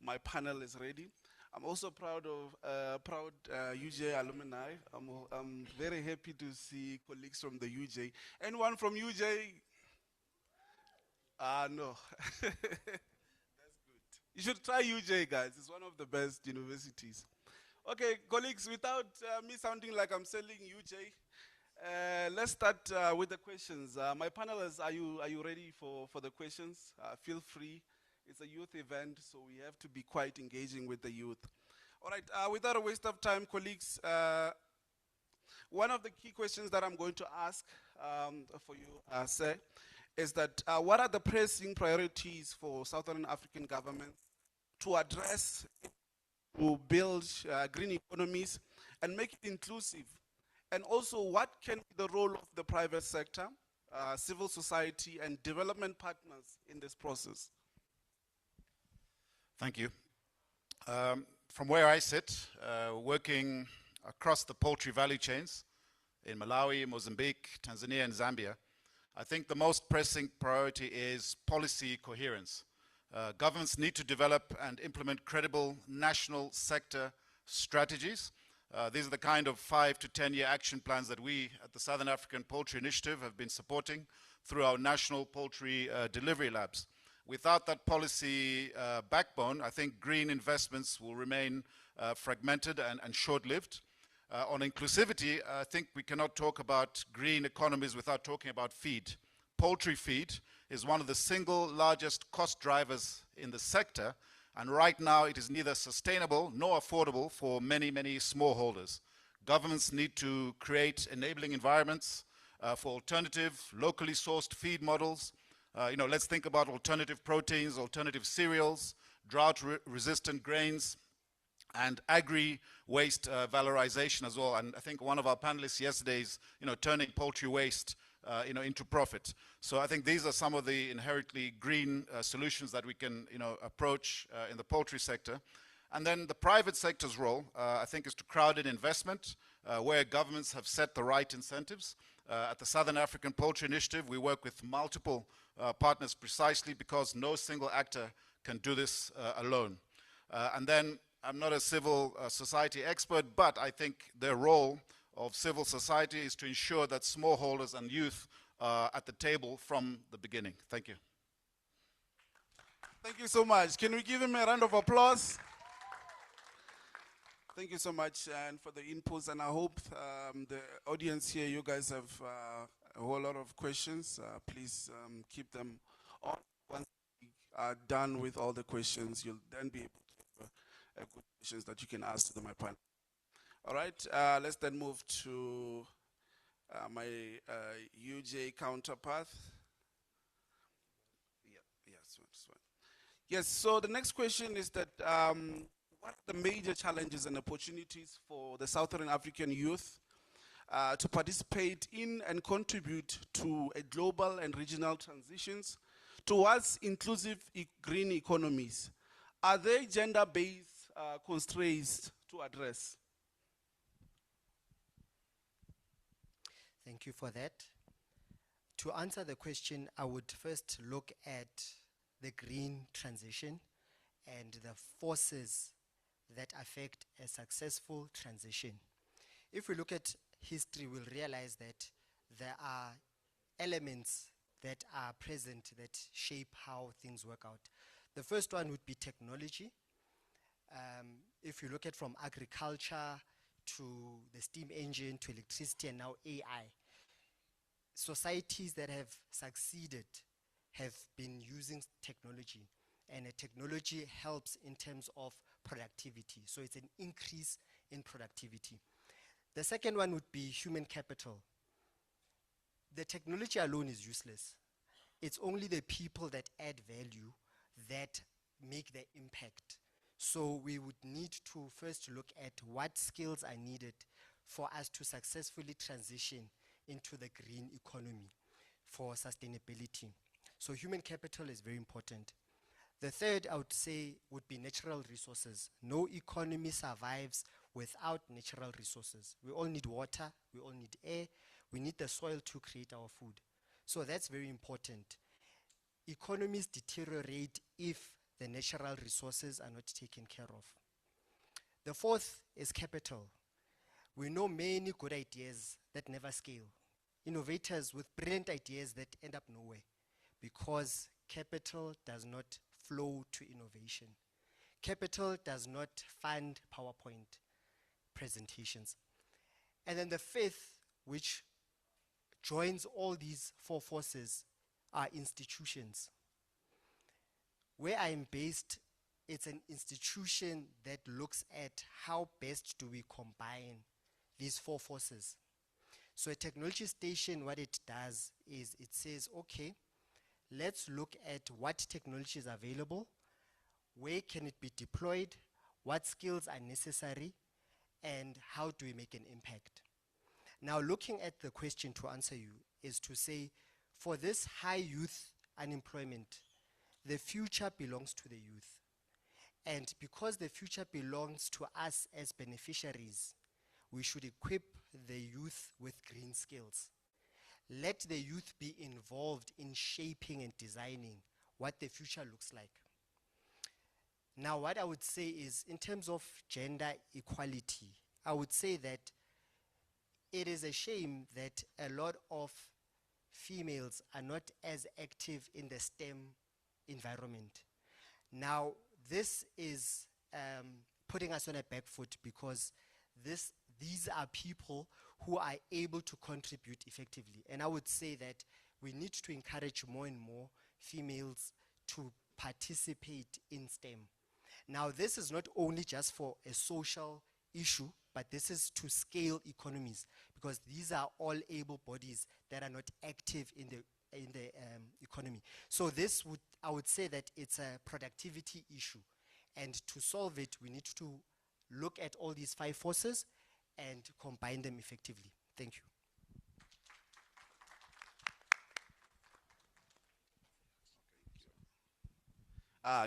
my panel is ready. I'm also proud of UJ alumni. I'm very happy to see colleagues from the UJ. Anyone from UJ? No. That's good. You should try UJ, guys. It's one of the best universities. Okay, colleagues, without me sounding like I'm selling UJ, let's start with the questions. My panelists, are you ready for the questions? Feel free. It's a youth event, so we have to be quite engaging with the youth. All right, without a waste of time, colleagues, one of the key questions that I'm going to ask for you, sir, is that what are the pressing priorities for Southern African governments to address, to build green economies and make it inclusive? And also, what can be the role of the private sector, civil society, and development partners in this process? Thank you. From where I sit, working across the poultry value chains in Malawi, Mozambique, Tanzania, and Zambia, I think the most pressing priority is policy coherence. Governments need to develop and implement credible national sector strategies. These are the kind of 5 to 10 year action plans that we at the Southern African Poultry Initiative have been supporting through our national poultry delivery labs. Without that policy backbone, I think green investments will remain fragmented and short-lived. On inclusivity, I think we cannot talk about green economies without talking about feed. Poultry feed is one of the single largest cost drivers in the sector, and right now it is neither sustainable nor affordable for many, many smallholders. Governments need to create enabling environments for alternative, locally sourced feed models. Let's think about alternative proteins, alternative cereals, drought-resistant grains, and agri-waste valorization as well. And I think one of our panelists yesterday is, turning poultry waste, into profit. So I think these are some of the inherently green solutions that we can, approach in the poultry sector. And then the private sector's role, I think, is to crowd in investment where governments have set the right incentives. At the Southern African Poultry Initiative, we work with multiple partners precisely because no single actor can do this alone. And then I'm not a civil society expert, but I think the role of civil society is to ensure that smallholders and youth are at the table from the beginning. Thank you. Thank you so much. Can we give him a round of applause? Thank you so much and for the inputs, and I hope the audience here, you guys have a whole lot of questions. Please keep them on. Once we are done with all the questions, you'll then be able to have good questions that you can ask to my panel. All right, let's then move to my UJ counterpart. Yes, so the next question is that what are the major challenges and opportunities for the Southern African youth to participate in and contribute to a global and regional transitions towards inclusive green economies? Are there gender-based constraints to address? Thank you for that. To answer the question, I would first look at the green transition and the forces that affect a successful transition. If we look at history, we'll realize that there are elements that are present that shape how things work out. The first one would be technology. If you look at from agriculture to the steam engine to electricity and now AI, societies that have succeeded have been using technology, and technology helps in terms of productivity. So it's an increase in productivity. The second one would be human capital. The technology alone is useless. It's only the people that add value that make the impact. So we would need to first look at what skills are needed for us to successfully transition into the green economy for sustainability. So human capital is very important. The third, I would say, would be natural resources. No economy survives without natural resources. We all need water, we all need air, we need the soil to create our food. So that's very important. Economies deteriorate if the natural resources are not taken care of. The fourth is capital. We know many good ideas that never scale. Innovators with brilliant ideas that end up nowhere because capital does not flow to innovation. Capital does not fund PowerPoint presentations. And then the fifth, which joins all these four forces, are institutions. Where I am based, it's an institution that looks at how best do we combine these four forces. So a technology station, what it does is it says, okay, let's look at what technology is available, where can it be deployed, what skills are necessary, and how do we make an impact. Now, looking at the question to answer you is to say, for this high youth unemployment, the future belongs to the youth. And because the future belongs to us as beneficiaries, we should equip the youth with green skills. Let the youth be involved in shaping and designing what the future looks like. Now, what I would say is, in terms of gender equality, I would say that it is a shame that a lot of females are not as active in the STEM environment. Now, this is putting us on a back foot because these are people who are able to contribute effectively. And I would say that we need to encourage more and more females to participate in STEM. Now, this is not only just for a social issue, but this is to scale economies, because these are all able bodies that are not active in the economy. So this I would say that it's a productivity issue. And to solve it, we need to look at all these five forces and combine them effectively. Thank you.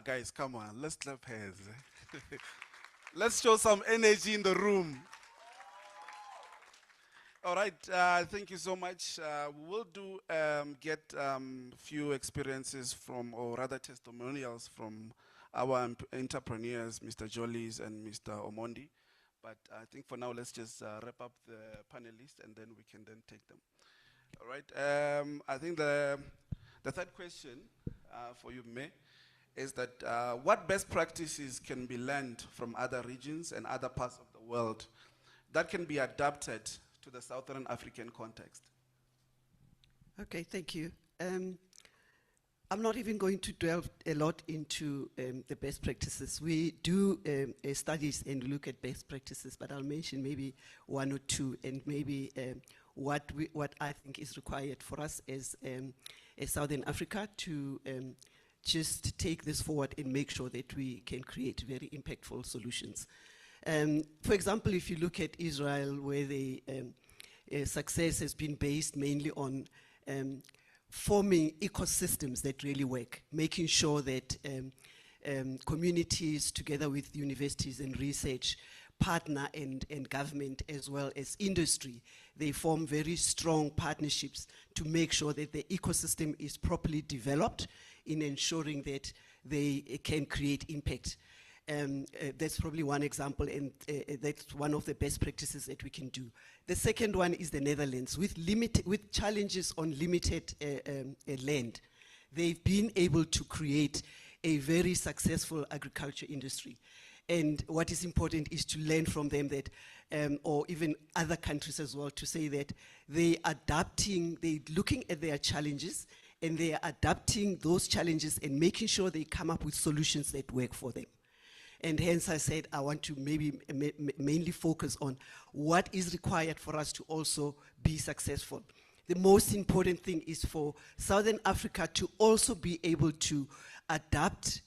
Guys, come on, let's clap hands. Let's show some energy in the room. All right, thank you so much. We will get few experiences from, or rather testimonials from our entrepreneurs, Mr. Jollies and Mr. Omondi. But I think for now, let's just wrap up the panelists and then we can then take them. All right, I think the third question for you, May, is that what best practices can be learned from other regions and other parts of the world that can be adapted to the Southern African context? Okay, thank you. I'm not even going to delve a lot into the best practices. We do studies and look at best practices, but I'll mention maybe one or two, and maybe what I think is required for us as Southern Africa to just take this forward and make sure that we can create very impactful solutions. For example, if you look at Israel, where the success has been based mainly on forming ecosystems that really work, making sure that communities together with universities and research partner and government as well as industry they form very strong partnerships to make sure that the ecosystem is properly developed in ensuring that they can create impact. That's probably one example, and that's one of the best practices that we can do. The second one is the Netherlands. With challenges on limited land, they've been able to create a very successful agriculture industry. And what is important is to learn from them that, or even other countries as well, to say that they're looking at their challenges, and they are adapting those challenges and making sure they come up with solutions that work for them. And hence I said I want to maybe mainly focus on what is required for us to also be successful. The most important thing is for Southern Africa to also be able to adapt,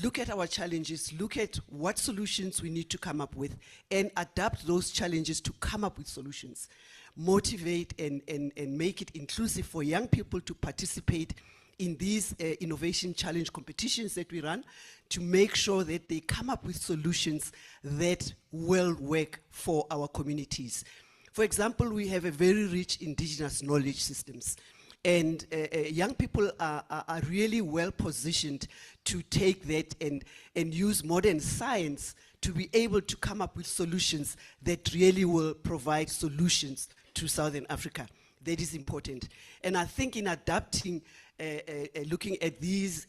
look at our challenges, look at what solutions we need to come up with, and adapt those challenges to come up with solutions. Motivate and make it inclusive for young people to participate in these innovation challenge competitions that we run, to make sure that they come up with solutions that will work for our communities. For example, we have a very rich indigenous knowledge systems, and young people are really well positioned to take that and use modern science to be able to come up with solutions that really will provide solutions to Southern Africa. That is important. And I think in adapting, looking at these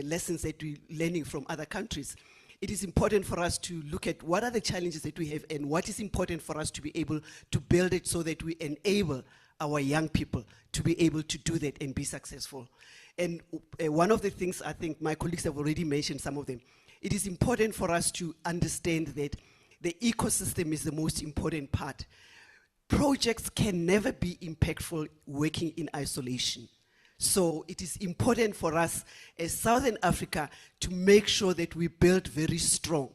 lessons that we're learning from other countries, it is important for us to look at what are the challenges that we have and what is important for us to be able to build it so that we enable our young people to be able to do that and be successful. And one of the things, I think my colleagues have already mentioned some of them, it is important for us to understand that the ecosystem is the most important part. Projects can never be impactful working in isolation. So it is important for us as Southern Africa to make sure that we build very strong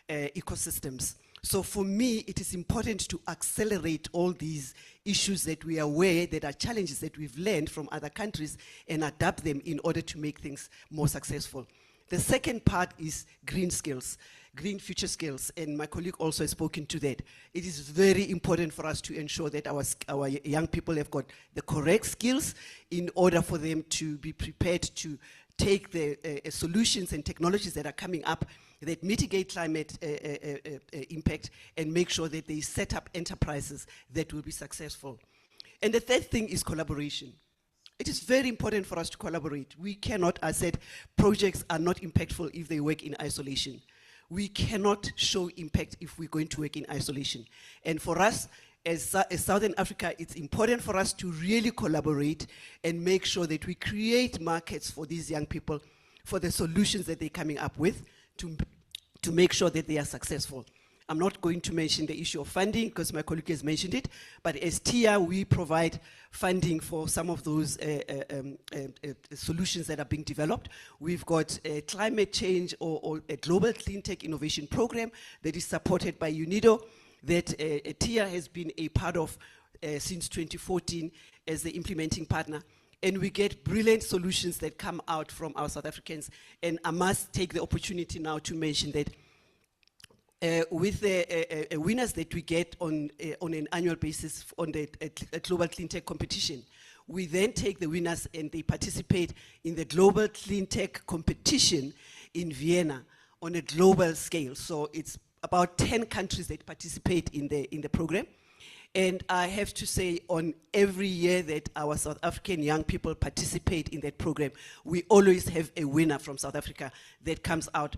ecosystems. So for me, it is important to accelerate all these issues that we are aware that are challenges that we've learned from other countries and adapt them in order to make things more successful. The second part is green skills, green future skills, and my colleague also has spoken to that. It is very important for us to ensure that our young people have got the correct skills in order for them to be prepared to take the solutions and technologies that are coming up that mitigate climate impact and make sure that they set up enterprises that will be successful. And the third thing is collaboration. It is very important for us to collaborate. We cannot, I said, projects are not impactful if they work in isolation. We cannot show impact if we're going to work in isolation. And for us, as Southern Africa, it's important for us to really collaborate and make sure that we create markets for these young people, for the solutions that they're coming up with, to make sure that they are successful. I'm not going to mention the issue of funding because my colleague has mentioned it, but as TIA, we provide funding for some of those solutions that are being developed. We've got a climate change or a global clean tech innovation program that is supported by UNIDO that TIA has been a part of since 2014 as the implementing partner. And we get brilliant solutions that come out from our South Africans. And I must take the opportunity now to mention that with the winners that we get on an annual basis on the Global Clean Tech competition, we then take the winners and they participate in the Global Clean Tech competition in Vienna on a global scale. So it's about 10 countries that participate in the program. And I have to say, on every year that our South African young people participate in that program, we always have a winner from South Africa that comes out.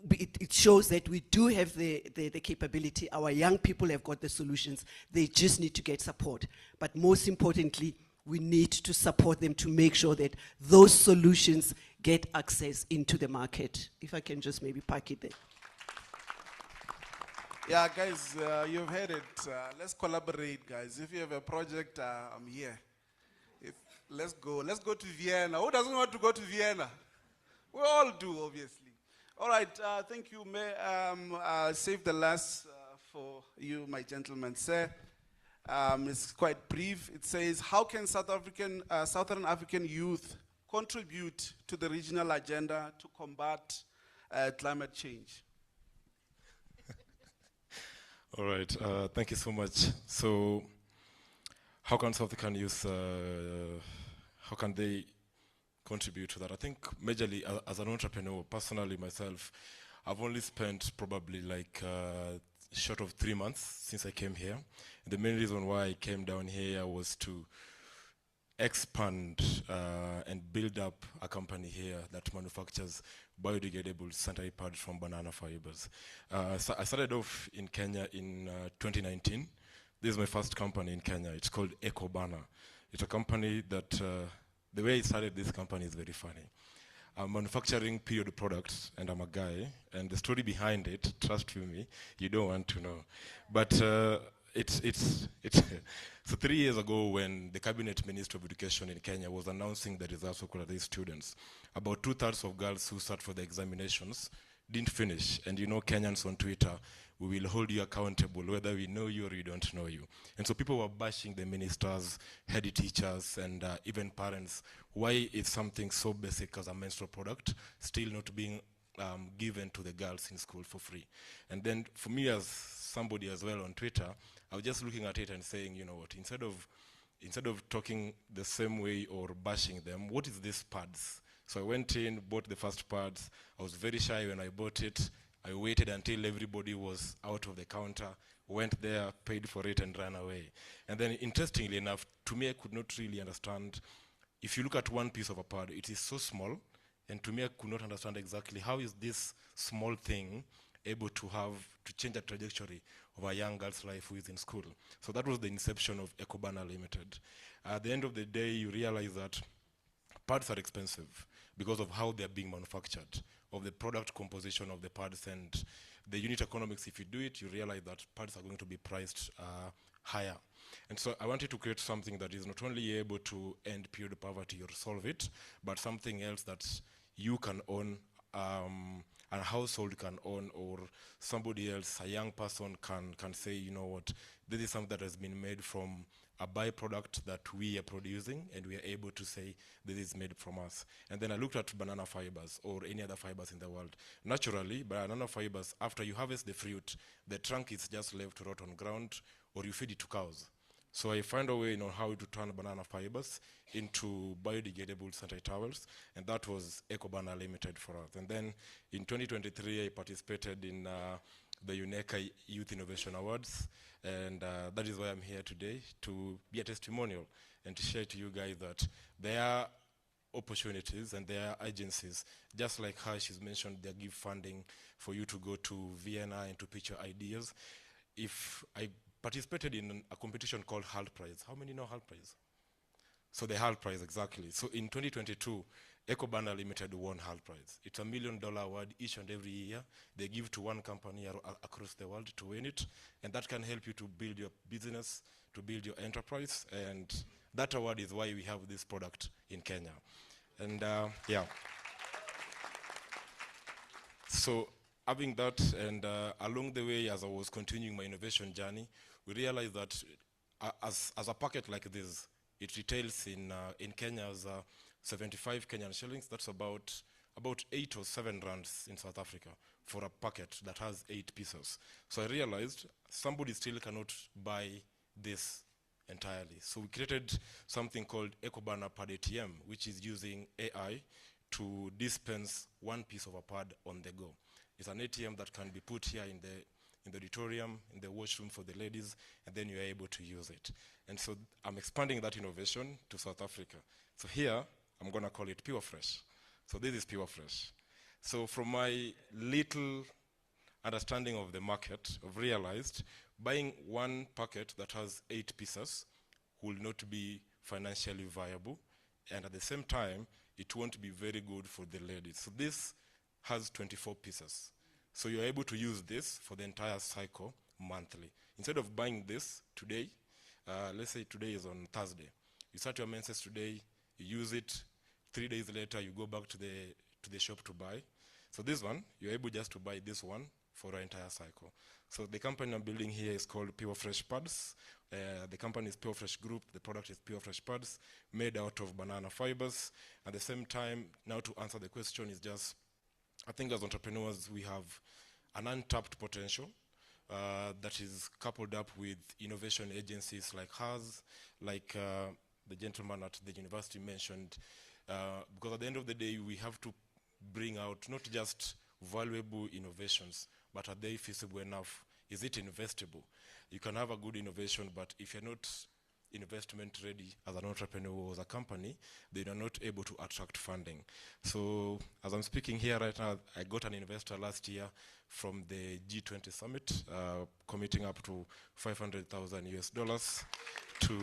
It shows that we do have the capability. Our young people have got the solutions. They just need to get support. But most importantly, we need to support them to make sure that those solutions get access into the market. If I can just maybe park it there. Yeah, guys, you've heard it. Let's collaborate, guys. If you have a project, I'm here. Let's go. Let's go to Vienna. Who doesn't want to go to Vienna? We all do, obviously. All right, thank you, May. Save the last for you, my gentleman, sir. It's quite brief. It says, how can Southern African youth contribute to the regional agenda to combat climate change? All right, thank you so much. So how can South African youth, how can they contribute to that? I think majorly as an entrepreneur, personally myself, I've only spent probably like short of 3 months since I came here. And the main reason why I came down here was to expand and build up a company here that manufactures biodegradable sanitary pads from banana fibers. So I started off in Kenya in 2019. This is my first company in Kenya. It's called EcoBana. It's a company that, the way I started this company is very funny. I'm manufacturing period products, and I'm a guy, and the story behind it, trust me, you don't want to know. But so 3 years ago, when the Cabinet Minister of Education in Kenya was announcing the results of qualified students, about 2/3 of girls who sat for the examinations didn't finish. And you know, Kenyans on Twitter, we will hold you accountable whether we know you or we don't know you. And so people were bashing the ministers, head teachers, and even parents. Why is something so basic as a menstrual product still not being given to the girls in school for free? And then for me as somebody as well on Twitter, I was just looking at it and saying, you know what, instead of talking the same way or bashing them, what is this pads? So I went in, bought the first pads. I was very shy when I bought it. I waited until everybody was out of the counter, went there, paid for it, and ran away. And then interestingly enough, to me, I could not really understand. If you look at one piece of a pad, it is so small, and to me, I could not understand exactly how is this small thing able to change the trajectory of a young girl's life who is in school. So that was the inception of EcoBana Limited. At the end of the day, you realize that pads are expensive because of how they're being manufactured, of the product composition of the pads and the unit economics. If you do it, you realize that pads are going to be priced higher. And so I wanted to create something that is not only able to end period poverty or solve it, but something else that you can own, a household can own, or somebody else, a young person can say, you know what, this is something that has been made from a byproduct that we are producing, and we are able to say this is made from us. And then I looked at banana fibers or any other fibers in the world. Naturally, banana fibers, after you harvest the fruit, the trunk is just left to rot on ground, or you feed it to cows. So I found a way how to turn banana fibers into biodegradable sanitary towels, and that was EcoBana Limited for us. And then in 2023, I participated in the UNECA Youth Innovation Awards, and that is why I'm here today, to be a testimonial and to share to you guys that there are opportunities and there are agencies, just like her, she's mentioned, they give funding for you to go to Vienna and to pitch your ideas. If I participated in a competition called HALT Prize. How many know HALT Prize? So the HALT Prize, exactly. So in 2022, EcoBana Limited won HALT Prize. It's $1 million award each and every year. They give to one company across the world to win it, and that can help you to build your business, to build your enterprise, and that award is why we have this product in Kenya. And yeah. So having that, and along the way, as I was continuing my innovation journey, we realized that as a packet like this, it retails in Kenya as 75 Kenyan shillings. That's about 8 or 7 rands in South Africa for a packet that has 8 pieces. So I realized somebody still cannot buy this entirely. So we created something called EcoBana Pad ATM, which is using AI to dispense one piece of a pad on the go. It's an ATM that can be put here in the auditorium, in the washroom for the ladies, and then you're able to use it. And so I'm expanding that innovation to South Africa. So here, I'm gonna call it Pure Fresh. So this is Pure Fresh. So from my little understanding of the market, I've realized buying one packet that has 8 pieces will not be financially viable, and at the same time, it won't be very good for the ladies. So this has 24 pieces. So you're able to use this for the entire cycle monthly. Instead of buying this today, let's say today is on Thursday. You start your menses today, you use it, 3 days later you go back to the shop to buy. So this one, you're able just to buy this one for our entire cycle. So the company I'm building here is called Pure Fresh Pads. The company is Pure Fresh Group. The product is Pure Fresh Pads, made out of banana fibers. At the same time, now to answer the question is just, I think as entrepreneurs, we have an untapped potential. that is coupled up with innovation agencies like hers, like the gentleman at the university mentioned, because at the end of the day, we have to bring out not just valuable innovations, but are they feasible enough? Is it investable? You can have a good innovation, but if you're not investment ready as an entrepreneur or as a company, then you're not able to attract funding. So as I'm speaking here right now, I got an investor last year from the G20 summit, committing up to 500,000 US dollars to,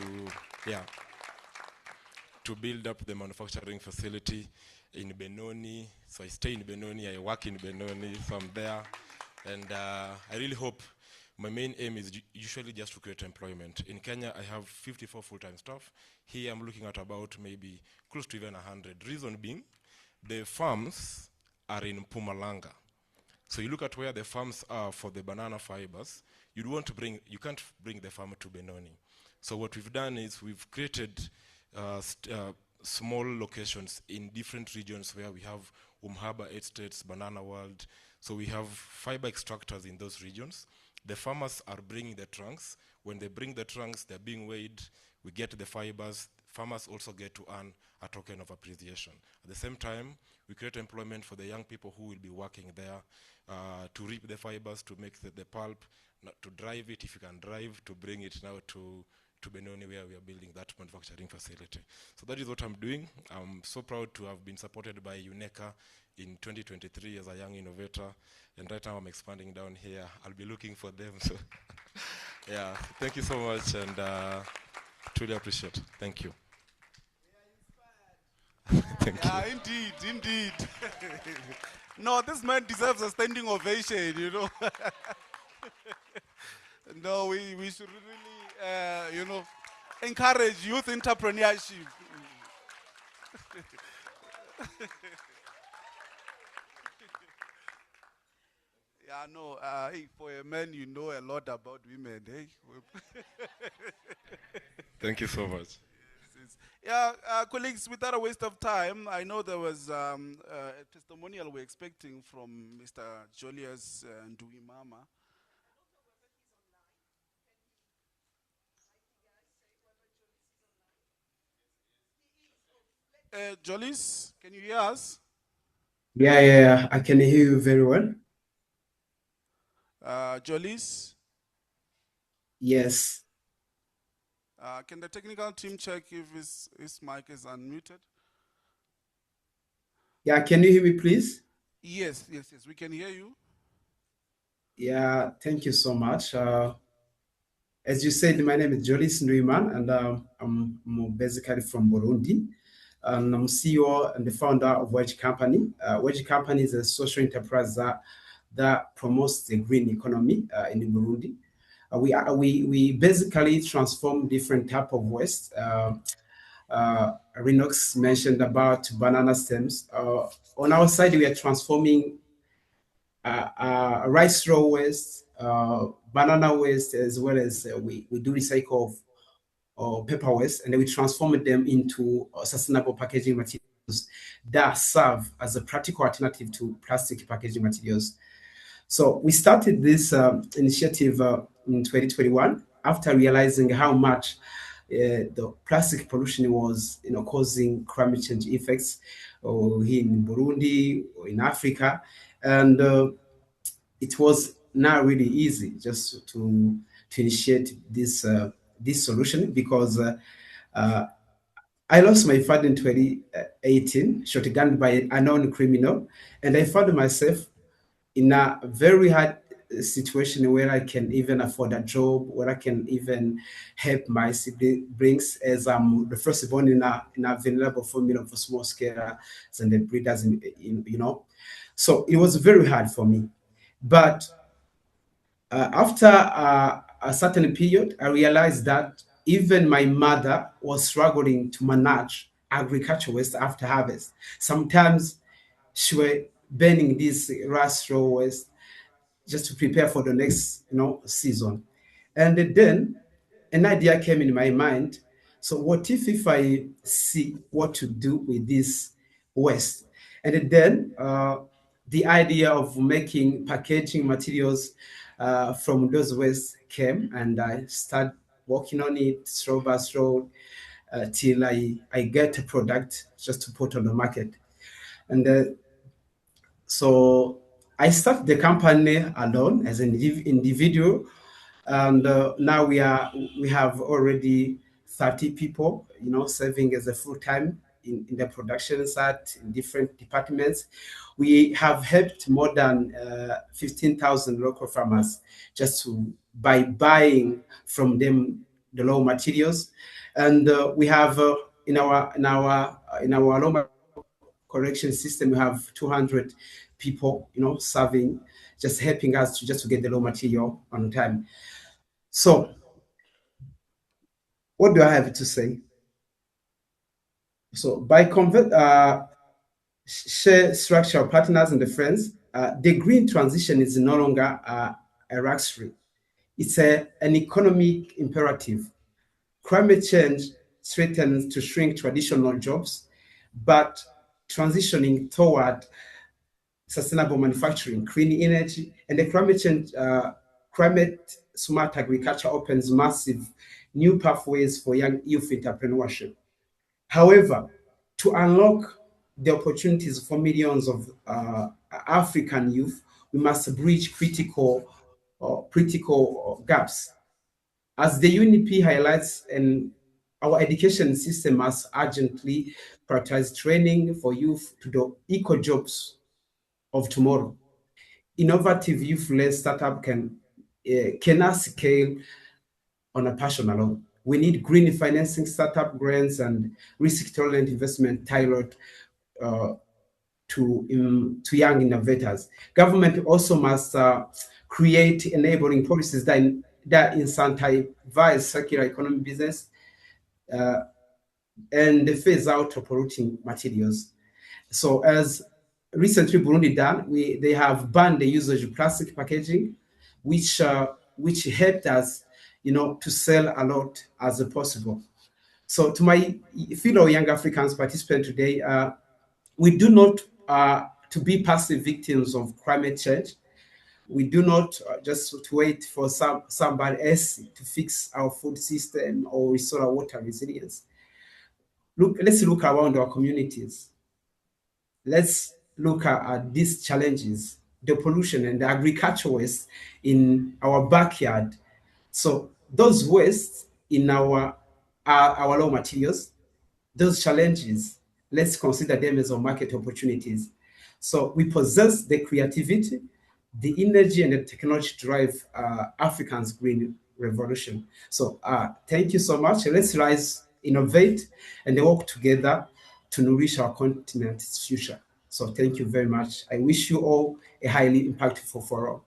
to build up the manufacturing facility in Benoni. So I stay in Benoni, I work in Benoni, so I'm there. And I really hope, my main aim is usually just to create employment. In Kenya, I have 54 full-time staff. Here I'm looking at about maybe close to even 100. Reason being, the farms are in Pumalanga. So you look at where the farms are for the banana fibers, you can't bring the farm to Benoni. So what we've done is we've created small locations in different regions where we have Umhaba Estates, Banana World. So we have fiber extractors in those regions. The farmers are bringing the trunks. When they bring the trunks, they're being weighed. We get the fibers. Farmers also get to earn a token of appreciation. At the same time, we create employment for the young people who will be working there to reap the fibers, to make the pulp, to drive it if you can drive, to bring it now to Benoni where we are building that manufacturing facility. So that is what I'm doing. I'm so proud to have been supported by UNECA in 2023 as a young innovator. And right now I'm expanding down here. I'll be looking for them. So yeah, thank you so much, and truly appreciate it. Thank you. Thank you. Indeed. No, this man deserves a standing ovation, you know. No, we should really, encourage youth entrepreneurship. Yeah, no, hey, for a man, you know a lot about women, hey? Thank you so much. Yeah, colleagues, without a waste of time, I know there was a testimonial we're expecting from Mr. Julius Nduimama. Jolis, can you hear us? Yeah, I can hear you very well. Jolis? Yes. Can the technical team check if his mic is unmuted? Yeah, can you hear me, please? Yes, we can hear you. Yeah, thank you so much. As you said, my name is Jolis Nduiman, and I'm basically from Burundi. And I'm CEO and the founder of Wedge Company. Wedge Company is a social enterprise that promotes the green economy in Burundi. We basically transform different type of waste. Renox mentioned about banana stems. On our side, we are transforming rice straw waste, banana waste, as well as we do recycle of paper waste, and then we transform them into sustainable packaging materials that serve as a practical alternative to plastic packaging materials. So we started this initiative in 2021 after realizing how much the plastic pollution was, causing climate change effects here in Burundi or in Africa, and it was not really easy just to initiate this solution because I lost my father in 2018, shotgunned by an unknown criminal, and I found myself in a very hard situation where I can even afford a job, where I can even help my siblings, as I'm the firstborn in a vulnerable family of small scale and the breeders, So it was very hard for me. But after a certain period, I realized that even my mother was struggling to manage agriculture waste after harvest. Sometimes she was burning this rice straw waste just to prepare for the next season. And then an idea came in my mind. So what if I see what to do with this waste? And then the idea of making packaging materials from those ways came, and I started working on it slow by slow till I get a product just to put on the market. And so I started the company alone as an individual, and now we have already 30 people, serving as a full time in the production side in different departments. We have helped more than 15,000 local farmers just by buying from them the raw materials, and we have in our raw correction system, we have 200 people, serving, just helping us to get the raw material on time. So, what do I have to say? So, by share structural partners and the friends, the green transition is no longer a luxury. It's an economic imperative. Climate change threatens to shrink traditional jobs, but transitioning toward sustainable manufacturing, clean energy, and the climate smart agriculture opens massive new pathways for young youth entrepreneurship. However, to unlock the opportunities for millions of African youth, we must bridge critical gaps. As the UNEP highlights, and our education system must urgently prioritize training for youth to do eco jobs of tomorrow. Innovative youth-led startup cannot scale on a passion alone. We need green financing, startup grants, and risk-tolerant investment tailored to young innovators. Government also must create enabling policies that incentivize circular economy business and phase out of polluting materials. So, as recently Burundi done, they have banned the usage of plastic packaging, which helped us, to sell a lot as possible. So, to my fellow young Africans participant today, we do not to be passive victims of climate change. We do not just to wait for somebody else to fix our food system or restore our water resilience. Let's look around our communities. Let's look at these challenges, the pollution and the agricultural waste in our backyard. So those wastes in our raw materials, those challenges, let's consider them as our market opportunities. So we possess the creativity, the energy, and the technology to drive Africa's green revolution. So thank you so much. Let's rise, innovate, and work together to nourish our continent's future. So thank you very much. I wish you all a highly impactful forum.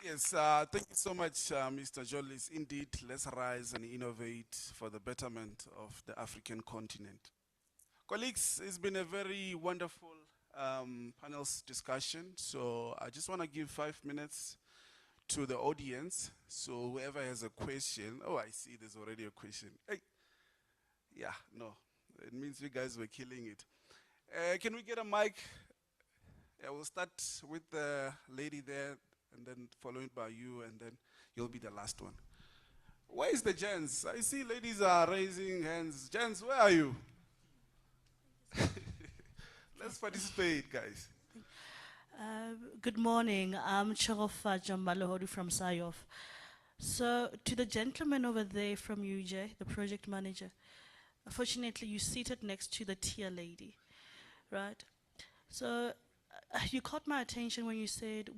Yes, thank you so much, Mr. Jolis. Indeed, let's rise and innovate for the betterment of the African continent. Colleagues, it's been a very wonderful panel's discussion. So I just want to give 5 minutes to the audience. So whoever has a question, oh, I see there's already a question. Hey, yeah, no, it means you guys were killing it. Can we get a mic? We'll start with the lady there, and then followed by you, and then you'll be the last one. Where is the gents? I see ladies are raising hands. Gents, where are you? Let's participate, guys. Good morning. I'm Charofa Jambalohodi from SIOF. So, to the gentleman over there from UJ, the project manager, unfortunately, you seated next to the tier lady, right? So, you caught my attention when you said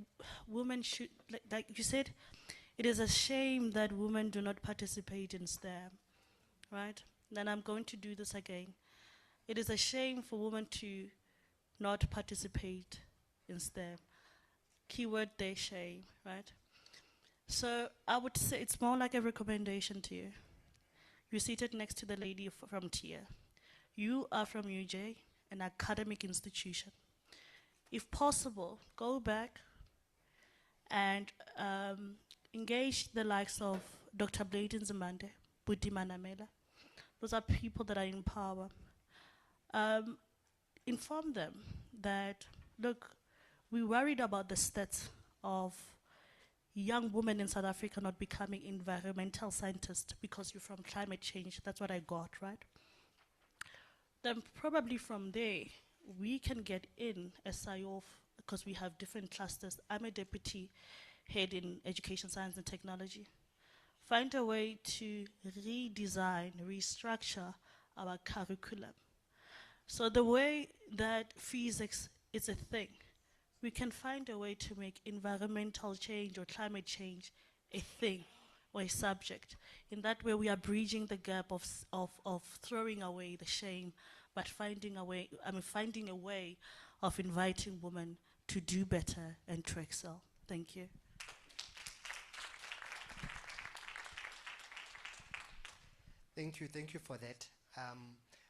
women should, like you said, it is a shame that women do not participate in STEM, right? Then I'm going to do this again. It is a shame for women to not participate in STEM. Keyword there, shame, right? So I would say it's more like a recommendation to you. You're seated next to the lady from TIA. You are from UJ, an academic institution. If possible, go back and engage the likes of Dr. Bladen Zamande, Buddhi Manamela. Those are people that are in power. Inform them that, look, we worried about the stats of young women in South Africa not becoming environmental scientists because you're from climate change. That's what I got, right? Then probably from there, we can get in as SIOF because we have different clusters. I'm a deputy head in education, science, and technology. Find a way to redesign, restructure our curriculum. So the way that physics is a thing, we can find a way to make environmental change or climate change a thing or a subject. In that way, we are bridging the gap of throwing away the shame, but finding a way of inviting women to do better and to excel. Thank you. Thank you for that.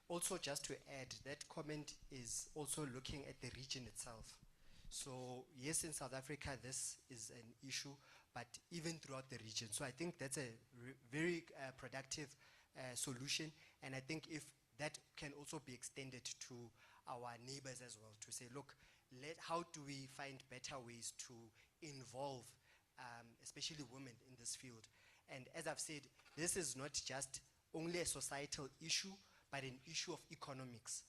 Also, just to add, that comment is also looking at the region itself. So yes, in South Africa, this is an issue, but even throughout the region. So I think that's a very productive solution, and I think if that can also be extended to our neighbors as well, to say, look, how do we find better ways to involve, especially women in this field? And as I've said, this is not just only a societal issue, but an issue of economics.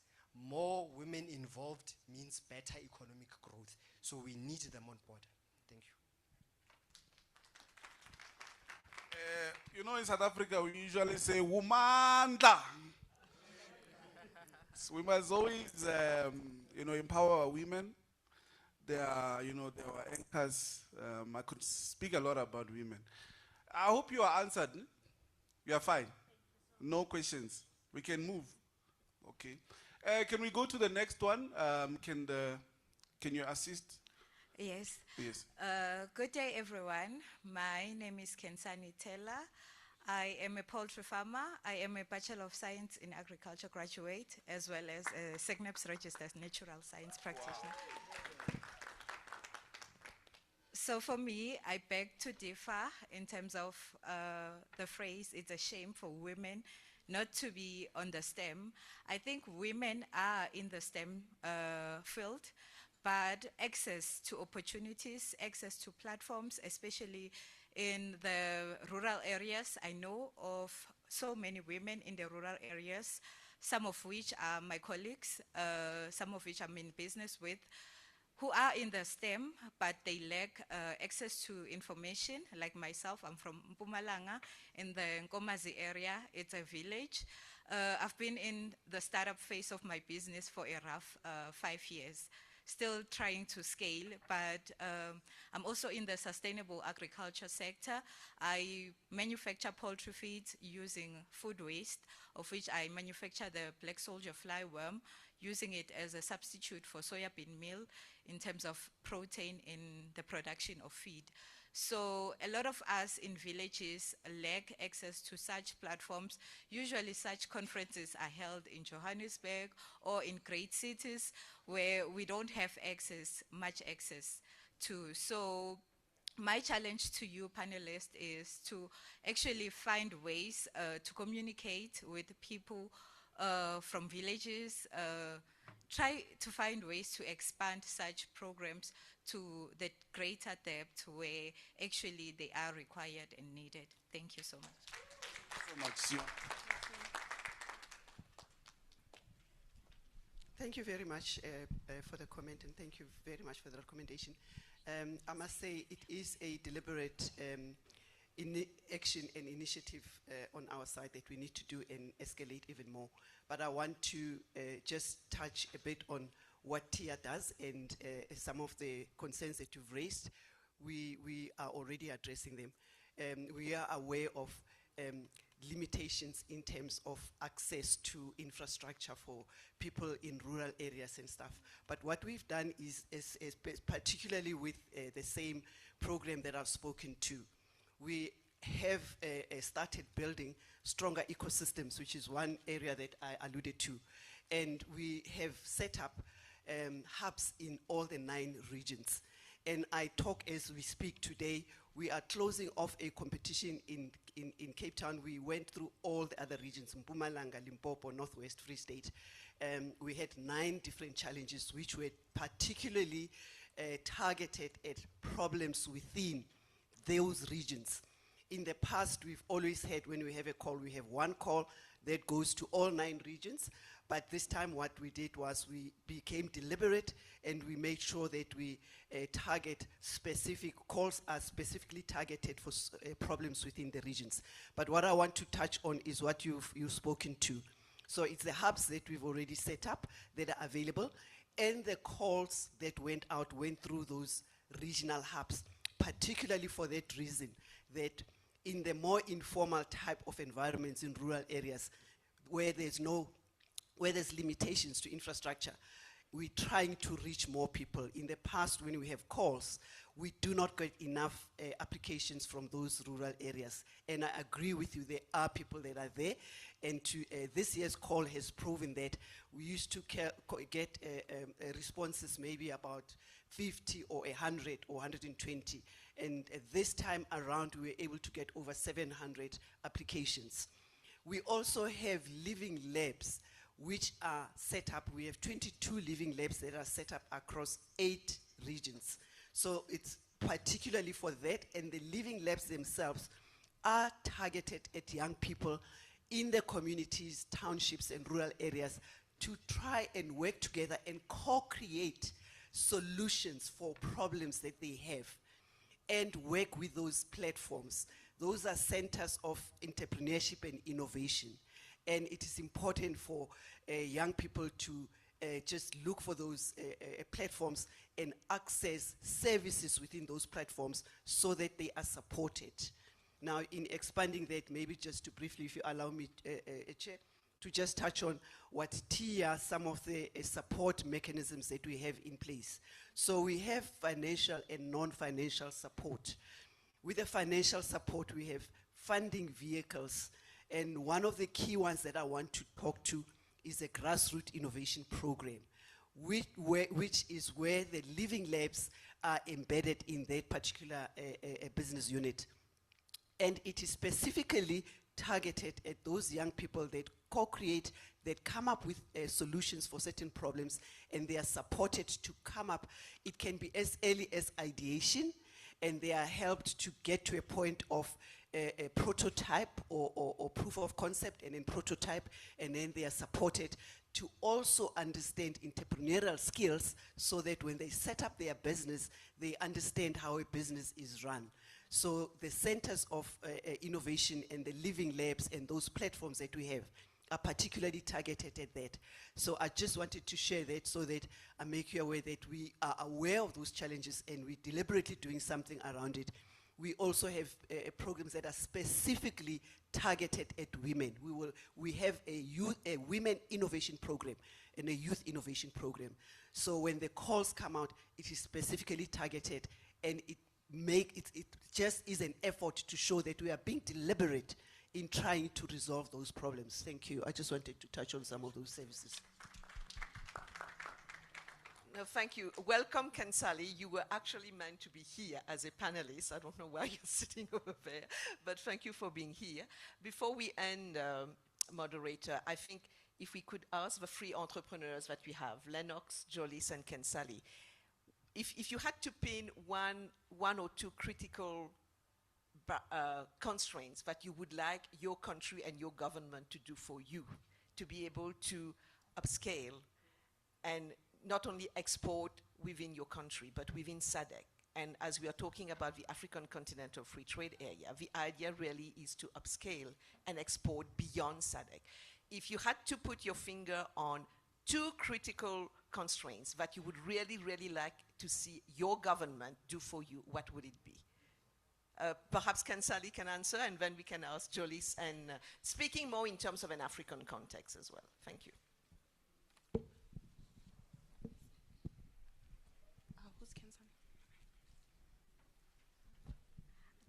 More women involved means better economic growth. So we need them on board. Thank you. You know, in South Africa, we usually say, Womanda. So we must always, empower women. They are, they are anchors. I could speak a lot about women. I hope you are answered. You are fine. No questions. We can move. Okay. Can we go to the next one? Can you assist? Yes. Yes. Good day, everyone. My name is Kensani Tela. I am a poultry farmer. I am a Bachelor of Science in Agriculture graduate, as well as a SECNEPS registered natural science practitioner. So for me, I beg to differ in terms of the phrase, it's a shame for women not to be on the STEM. I think women are in the STEM field, but access to opportunities, access to platforms, especially in the rural areas. I know of so many women in the rural areas, some of which are my colleagues, some of which I'm in business with, who are in the STEM, but they lack access to information. Like myself, I'm from Mpumalanga in the Nkomazi area. It's a village. I've been in the startup phase of my business for a rough 5 years, still trying to scale, but I'm also in the sustainable agriculture sector. I manufacture poultry feeds using food waste, of which I manufacture the black soldier flyworm, using it as a substitute for soybean meal in terms of protein in the production of feed. So a lot of us in villages lack access to such platforms. Usually such conferences are held in Johannesburg or in great cities where we don't have much access to. So my challenge to you panelists is to actually find ways to communicate with people from villages, try to find ways to expand such programs to the greater depth where actually they are required and needed. Thank you so much. Thank you very much for the comment, and thank you very much for the recommendation. I must say it is a deliberate action and initiative on our side that we need to do and escalate even more. But I want to just touch a bit on what TIA does and some of the concerns that you've raised. We are already addressing them. We are aware of limitations in terms of access to infrastructure for people in rural areas and stuff. But what we've done is particularly with the same program that I've spoken to, we have started building stronger ecosystems, which is one area that I alluded to. And we have set up hubs in all the 9 regions. And I talk as we speak today. We are closing off a competition in Cape Town. We went through all the other regions, Mpumalanga, Limpopo, Northwest, Free State. We had 9 different challenges, which were particularly targeted at problems within those regions. In the past, we've always had, when we have a call, we have one call that goes to all 9 regions. But this time what we did was we became deliberate and we made sure that we target specific calls are specifically targeted for problems within the regions. But what I want to touch on is what you've spoken to. So it's the hubs that we've already set up that are available, and the calls that went out went through those regional hubs, particularly for that reason, that in the more informal type of environments in rural areas where there's limitations to infrastructure, we're trying to reach more people. In the past, when we have calls, we do not get enough applications from those rural areas. And I agree with you, there are people that are there. And this year's call has proven that we used to get responses maybe about 50 or 100 or 120. And this time around, we were able to get over 700 applications. We also have living labs which are set up. We have 22 living labs that are set up across 8 regions. So it's particularly for that, and the living labs themselves are targeted at young people in the communities, townships, and rural areas to try and work together and co-create solutions for problems that they have and work with those platforms. Those are centers of entrepreneurship and innovation. And it is important for young people to just look for those platforms and access services within those platforms so that they are supported. Now, in expanding that, maybe just to briefly, if you allow me, Chair, to just touch on what are some of the support mechanisms that we have in place. So we have financial and non-financial support. With the financial support, we have funding vehicles. And one of the key ones that I want to talk to is a grassroots innovation program, which is where the living labs are embedded in that particular business unit. And it is specifically targeted at those young people that co-create, that come up with solutions for certain problems, and they are supported to come up. It can be as early as ideation, and they are helped to get to a point of a prototype or proof of concept, and then prototype, and then they are supported to also understand entrepreneurial skills so that when they set up their business, they understand how a business is run. So the centers of innovation and the living labs and those platforms that we have are particularly targeted at that. So I just wanted to share that so that I make you aware that we are aware of those challenges and we're deliberately doing something around it. We also have programs that are specifically targeted at women. We have a women innovation program and a youth innovation program. So when the calls come out, it is specifically targeted, and it just is an effort to show that we are being deliberate in trying to resolve those problems. Thank you. I just wanted to touch on some of those services. No, thank you. Welcome, Kansali. You were actually meant to be here as a panelist. I don't know why you're sitting over there, but thank you for being here. Before we end, moderator, I think if we could ask the 3 entrepreneurs that we have, Lennox, Jolis, and Kansali, if you had to pin one or 2 critical constraints that you would like your country and your government to do for you to be able to upscale and not only export within your country, but within SADC. And as we are talking about the African Continental Free Trade Area, the idea really is to upscale and export beyond SADC. If you had to put your finger on 2 critical constraints that you would really, really like to see your government do for you, what would it be? Perhaps Kansali can answer, and then we can ask Jolis, and speaking more in terms of an African context as well. Thank you.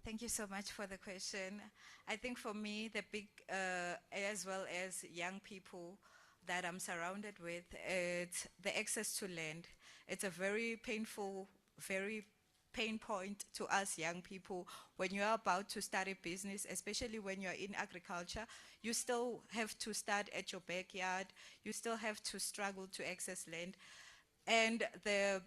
Thank you so much for the question. I think for me, the big, as well as young people that I'm surrounded with, it's the access to land. It's a very painful, very pain point to us young people. When you're about to start a business, especially when you're in agriculture, you still have to start at your backyard. You still have to struggle to access land. And the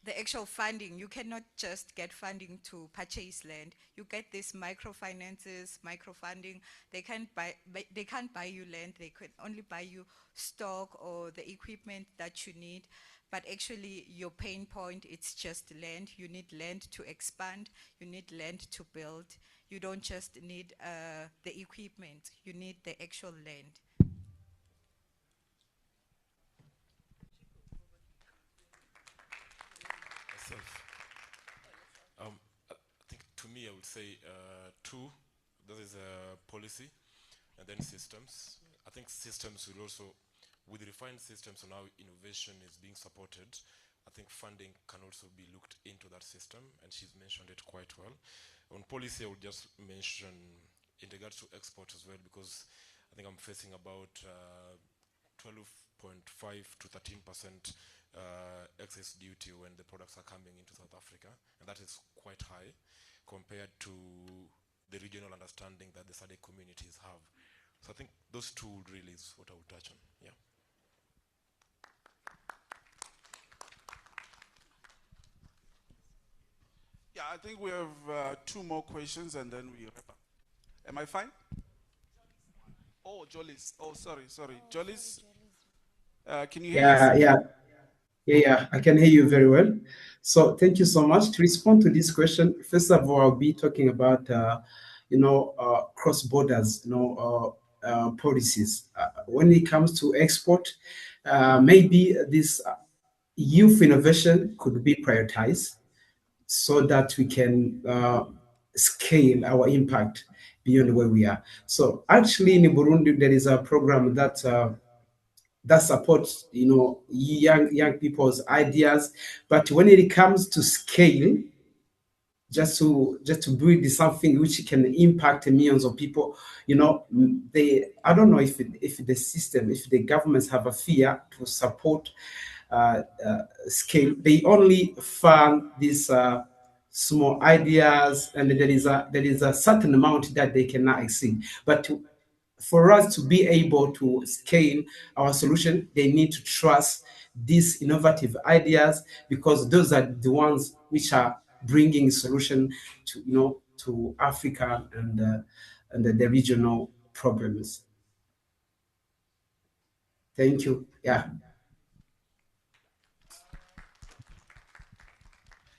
the actual funding. You cannot just get funding to purchase land. You get this microfinances, microfunding. They can't buy you land. They can only buy you stock or the equipment that you need. But actually, your pain point, it's just land. You need land to expand. You need land to build. You don't just need the equipment. You need the actual land. Myself. I think to me, I would say two. That is policy, and then systems. I think systems will also, with refined systems on how innovation is being supported, I think funding can also be looked into that system, and she's mentioned it quite well. On policy, I would just mention in regards to export as well, because I think I'm facing about 12.5 to 13% excess duty when the products are coming into South Africa, and that is quite high compared to the regional understanding that the SADC communities have. So I think those two really is what I would touch on. Yeah. Yeah, I think we have two more questions and then we wrap up. Am I fine? Oh, Jolis. Oh, sorry. Jolis, can you hear us? Yeah, I can hear you very well. So thank you so much. To respond to this question, first of all, I'll be talking about, cross borders, policies. When it comes to export, maybe this youth innovation could be prioritized so that we can scale our impact beyond where we are. So actually in Burundi, there is a program that supports young people's ideas, but when it comes to scale, just to build something which can impact millions of people, I don't know if the system, if the governments have a fear to support scale. They only fund these small ideas, and there is a certain amount that they cannot exceed. But for us to be able to scale our solution, they need to trust these innovative ideas, because those are the ones which are bringing solution to Africa and the regional problems. Thank you. Yeah.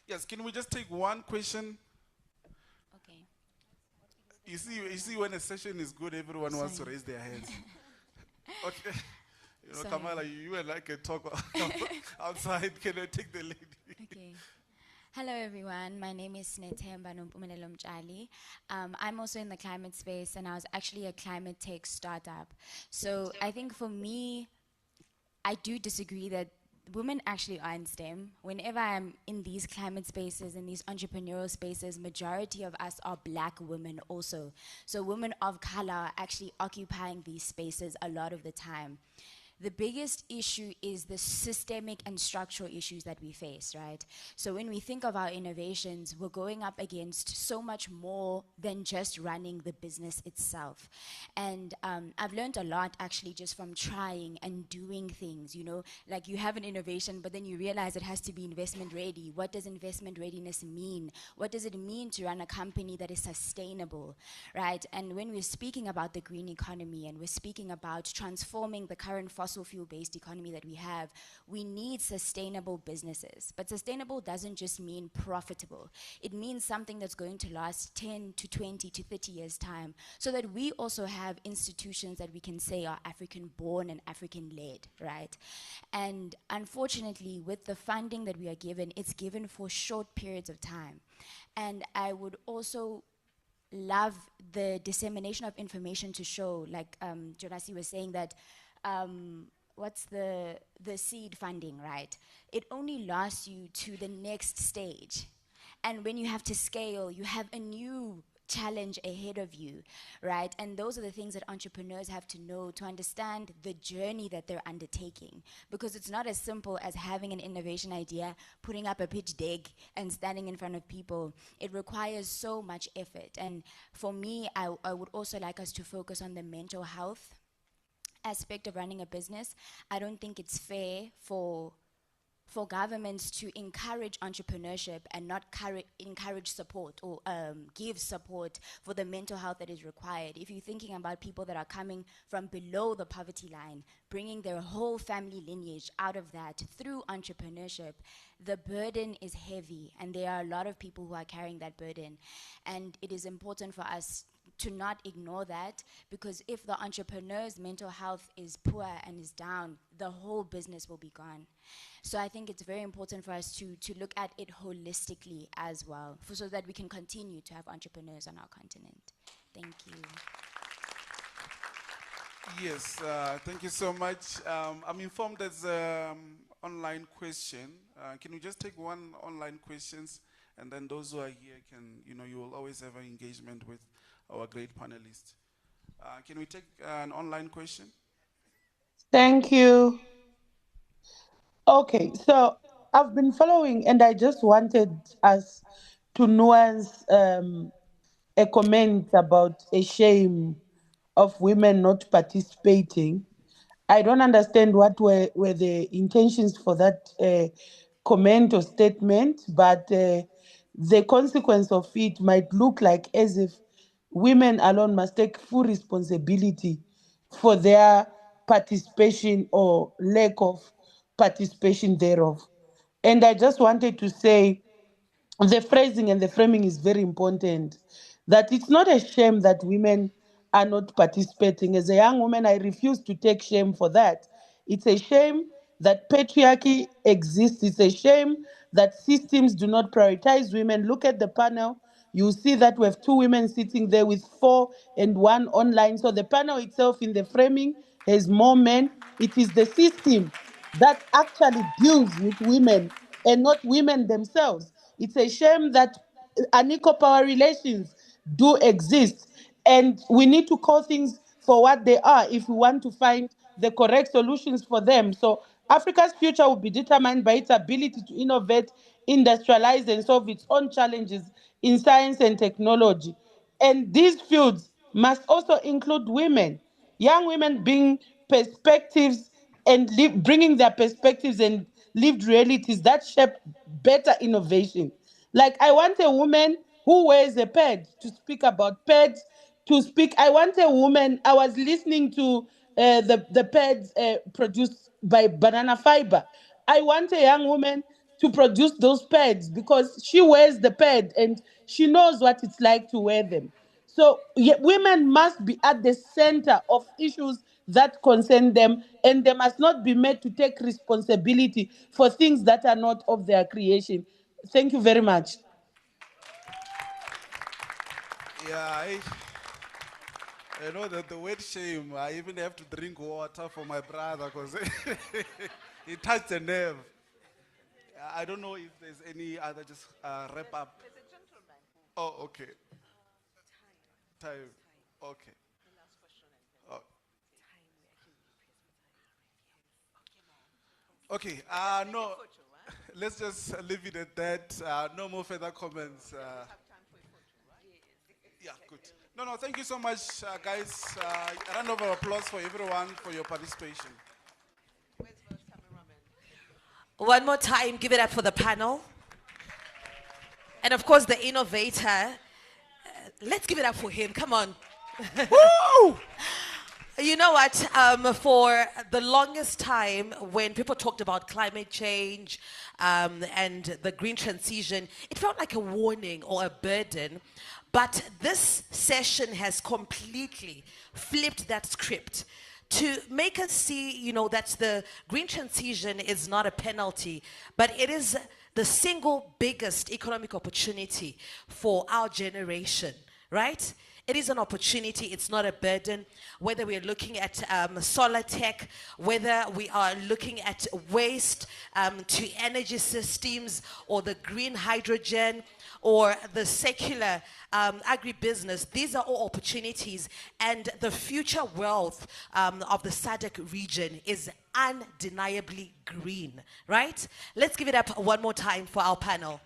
Yes, can we just take one question? Okay. You see, when a session is good, everyone wants to raise their hands. Okay. Sorry. Kamala, you and I can talk outside. Can I take the lead? Okay. Hello, everyone. My name is Netemba Nompumelelo Mtshali. I'm also in the climate space, and I was actually a climate tech startup. So I think for me, I do disagree that women actually are in STEM. Whenever I'm in these climate spaces, in these entrepreneurial spaces, majority of us are Black women also. So women of color are actually occupying these spaces a lot of the time. The biggest issue is the systemic and structural issues that we face, right? So when we think of our innovations, we're going up against so much more than just running the business itself. And I've learned a lot actually just from trying and doing things, like you have an innovation, but then you realize it has to be investment ready. What does investment readiness mean? What does it mean to run a company that is sustainable, right? And when we're speaking about the green economy and we're speaking about transforming the current fossil fuel-based economy that we have, we need sustainable businesses. But sustainable doesn't just mean profitable. It means something that's going to last 10 to 20 to 30 years' time, so that we also have institutions that we can say are African-born and African-led, right? And unfortunately, with the funding that we are given, it's given for short periods of time. And I would also love the dissemination of information to show, like Jonasi was saying, that what's the seed funding, right? It only lasts you to the next stage. And when you have to scale, you have a new challenge ahead of you, right? And those are the things that entrepreneurs have to know to understand the journey that they're undertaking. Because it's not as simple as having an innovation idea, putting up a pitch deck, and standing in front of people. It requires so much effort. And for me, I would also like us to focus on the mental health aspect of running a business. I don't think it's fair for for governments to encourage entrepreneurship and not encourage support or give support for the mental health that is required. If you're thinking about people that are coming from below the poverty line, bringing their whole family lineage out of that through entrepreneurship, the burden is heavy, and there are a lot of people who are carrying that burden. And it is important for us to not ignore that, because if the entrepreneur's mental health is poor and is down, the whole business will be gone. So I think it's very important for us to look at it holistically as well, so that we can continue to have entrepreneurs on our continent. Thank you. Yes, thank you so much. I'm informed there's an online question. Can we just take one online questions, and then those who are here can, you will always have an engagement with our great panelists. Can we take an online question? Thank you. Okay, so I've been following, and I just wanted us to nuance a comment about a shame of women not participating. I don't understand what were the intentions for that comment or statement, but the consequence of it might look like as if women alone must take full responsibility for their participation or lack of participation thereof. And I just wanted to say the phrasing and the framing is very important. That it's not a shame that women are not participating. As a young woman, I refuse to take shame for that. It's a shame that patriarchy exists. It's a shame that systems do not prioritize women. Look at the panel. You see that we have 2 women sitting there with 4 and 1 online. So the panel itself in the framing has more men. It is the system that actually deals with women and not women themselves. It's a shame that unequal power relations do exist, and we need to call things for what they are if we want to find the correct solutions for them. So Africa's future will be determined by its ability to innovate, industrialize, and solve its own challenges in science and technology. And these fields must also include women, young women being perspectives and bringing their perspectives and lived realities that shape better innovation. Like, I want a woman who wears a pad to speak about pads, to speak. I want a woman. I was listening to the pads produced by banana fiber. I want a young woman to produce those pads because she wears the pad and she knows what it's like to wear them. So women must be at the center of issues that concern them, and they must not be made to take responsibility for things that are not of their creation. Thank you very much. Yeah, I know that the word shame, I even have to drink water for my brother because he touched a nerve. I don't know if there's any other, just wrap up. There's a gentleman. Oh, okay. Time. Okay. Oh. Okay, no, let's just leave it at that. No more further comments. Yeah, good. No, thank you so much, guys. A round of applause for everyone for your participation. One more time, give it up for the panel. And of course, the innovator. Let's give it up for him. Come on. Woo! You know what? For the longest time, when people talked about climate change and the green transition, it felt like a warning or a burden. But this session has completely flipped that script to make us see, that the green transition is not a penalty, but it is the single biggest economic opportunity for our generation, right? It is an opportunity, it's not a burden. Whether we are looking at solar tech, whether we are looking at waste to energy systems, or the green hydrogen, or the secular agribusiness, these are all opportunities, and the future wealth of the SADC region is undeniably green, right? Let's give it up one more time for our panel.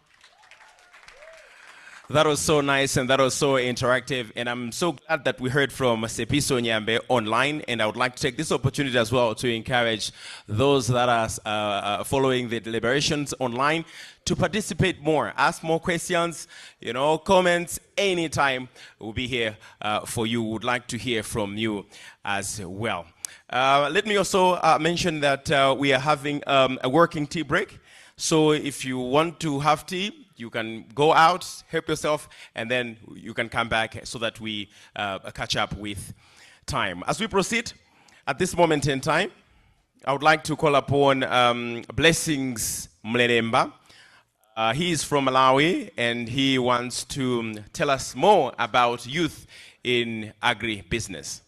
That was so nice and that was so interactive. And I'm so glad that we heard from Sepiso Nyambe online. And I would like to take this opportunity as well to encourage those that are following the deliberations online to participate more, ask more questions, comments anytime. We'll be here for you. Would like to hear from you as well. Let me also mention that we are having a working tea break. So if you want to have tea, you can go out, help yourself, and then you can come back so that we catch up with time. As we proceed, at this moment in time, I would like to call upon Blessings Mleremba. He is from Malawi, and he wants to tell us more about youth in agribusiness.